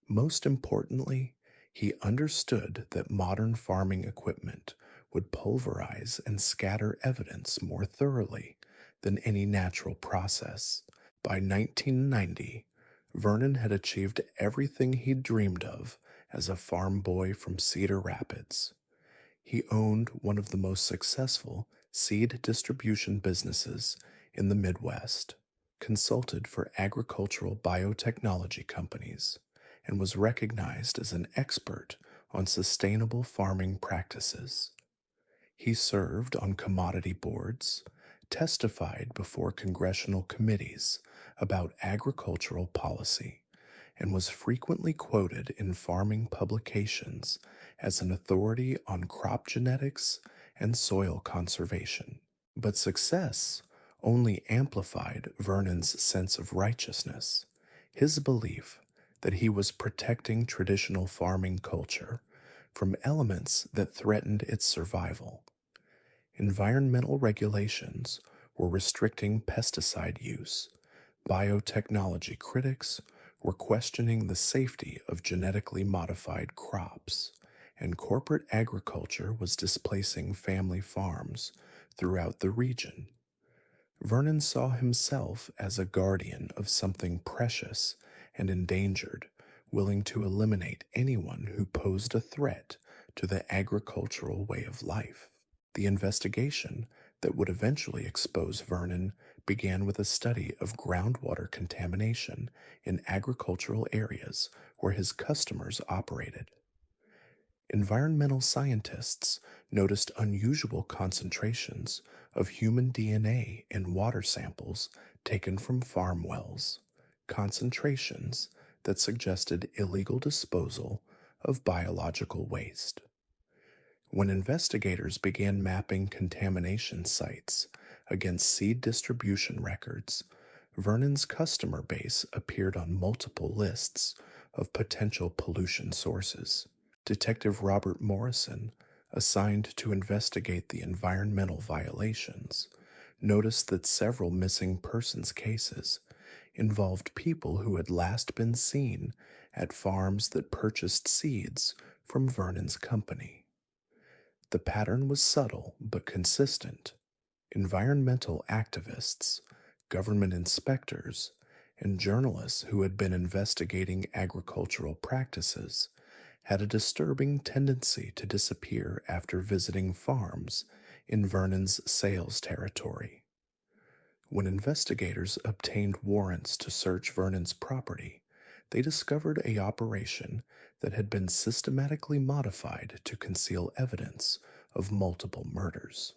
Most importantly, he understood that modern farming equipment would pulverize and scatter evidence more thoroughly than any natural process. By 1990, Vernon had achieved everything he'd dreamed of as a farm boy from Cedar Rapids. He owned one of the most successful seed distribution businesses in the Midwest, consulted for agricultural biotechnology companies, and was recognized as an expert on sustainable farming practices. He served on commodity boards, testified before congressional committees about agricultural policy, and was frequently quoted in farming publications as an authority on crop genetics and soil conservation. But success only amplified Vernon's sense of righteousness, his belief that he was protecting traditional farming culture from elements that threatened its survival. Environmental regulations were restricting pesticide use. Biotechnology critics were questioning the safety of genetically modified crops, and corporate agriculture was displacing family farms throughout the region. Vernon saw himself as a guardian of something precious and endangered, willing to eliminate anyone who posed a threat to the agricultural way of life. The investigation that would eventually expose Vernon began with a study of groundwater contamination in agricultural areas where his customers operated. Environmental scientists noticed unusual concentrations of human DNA in water samples taken from farm wells, concentrations that suggested illegal disposal of biological waste. When investigators began mapping contamination sites against seed distribution records, Vernon's customer base appeared on multiple lists of potential pollution sources. Detective Robert Morrison, assigned to investigate the environmental violations, noticed that several missing persons cases involved people who had last been seen at farms that purchased seeds from Vernon's company. The pattern was subtle but consistent. Environmental activists, government inspectors, and journalists who had been investigating agricultural practices had a disturbing tendency to disappear after visiting farms in Vernon's sales territory. When investigators obtained warrants to search Vernon's property, they discovered a operation that had been systematically modified to conceal evidence of multiple murders.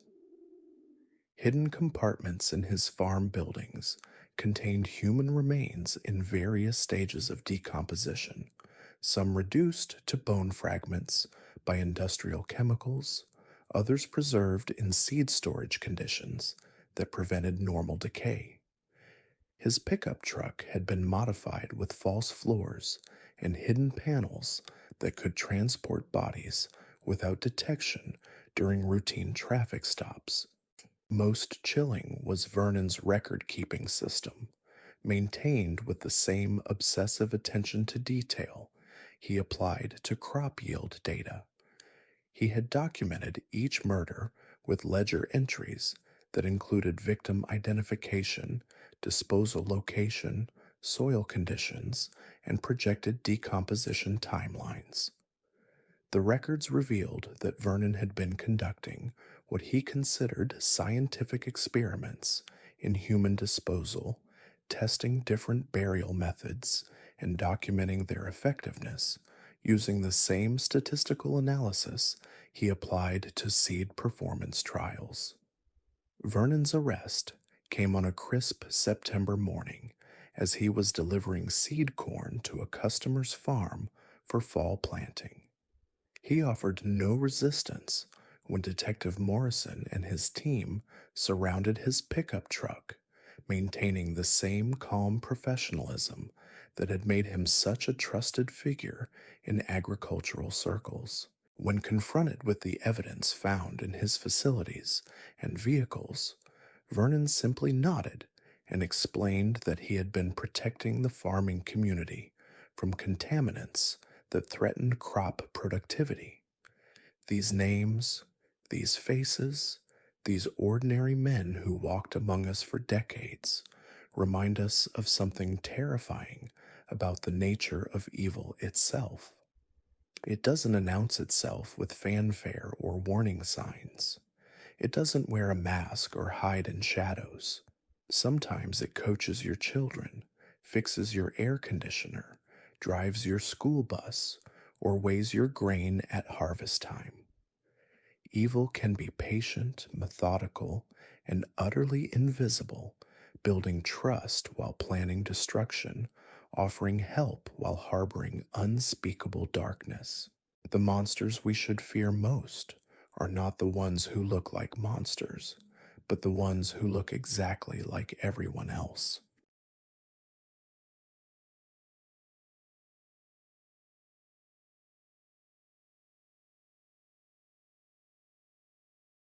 Hidden compartments in his farm buildings contained human remains in various stages of decomposition, some reduced to bone fragments by industrial chemicals, others preserved in seed storage conditions that prevented normal decay. His pickup truck had been modified with false floors and hidden panels that could transport bodies without detection during routine traffic stops. Most chilling was Vernon's record-keeping system, maintained with the same obsessive attention to detail he applied to crop yield data. He had documented each murder with ledger entries that included victim identification, disposal location, soil conditions, and projected decomposition timelines. The records revealed that Vernon had been conducting what he considered scientific experiments in human disposal, testing different burial methods and documenting their effectiveness using the same statistical analysis he applied to seed performance trials. Vernon's arrest came on a crisp September morning as he was delivering seed corn to a customer's farm for fall planting. He offered no resistance when Detective Morrison and his team surrounded his pickup truck, maintaining the same calm professionalism that had made him such a trusted figure in agricultural circles. When confronted with the evidence found in his facilities and vehicles, Vernon simply nodded and explained that he had been protecting the farming community from contaminants that threatened crop productivity. These names, these faces, these ordinary men who walked among us for decades remind us of something terrifying about the nature of evil itself. It doesn't announce itself with fanfare or warning signs. It doesn't wear a mask or hide in shadows. Sometimes it coaches your children, fixes your air conditioner, drives your school bus, or weighs your grain at harvest time. Evil can be patient, methodical, and utterly invisible, building trust while planning destruction, offering help while harboring unspeakable darkness. The monsters we should fear most are not the ones who look like monsters, but the ones who look exactly like everyone else.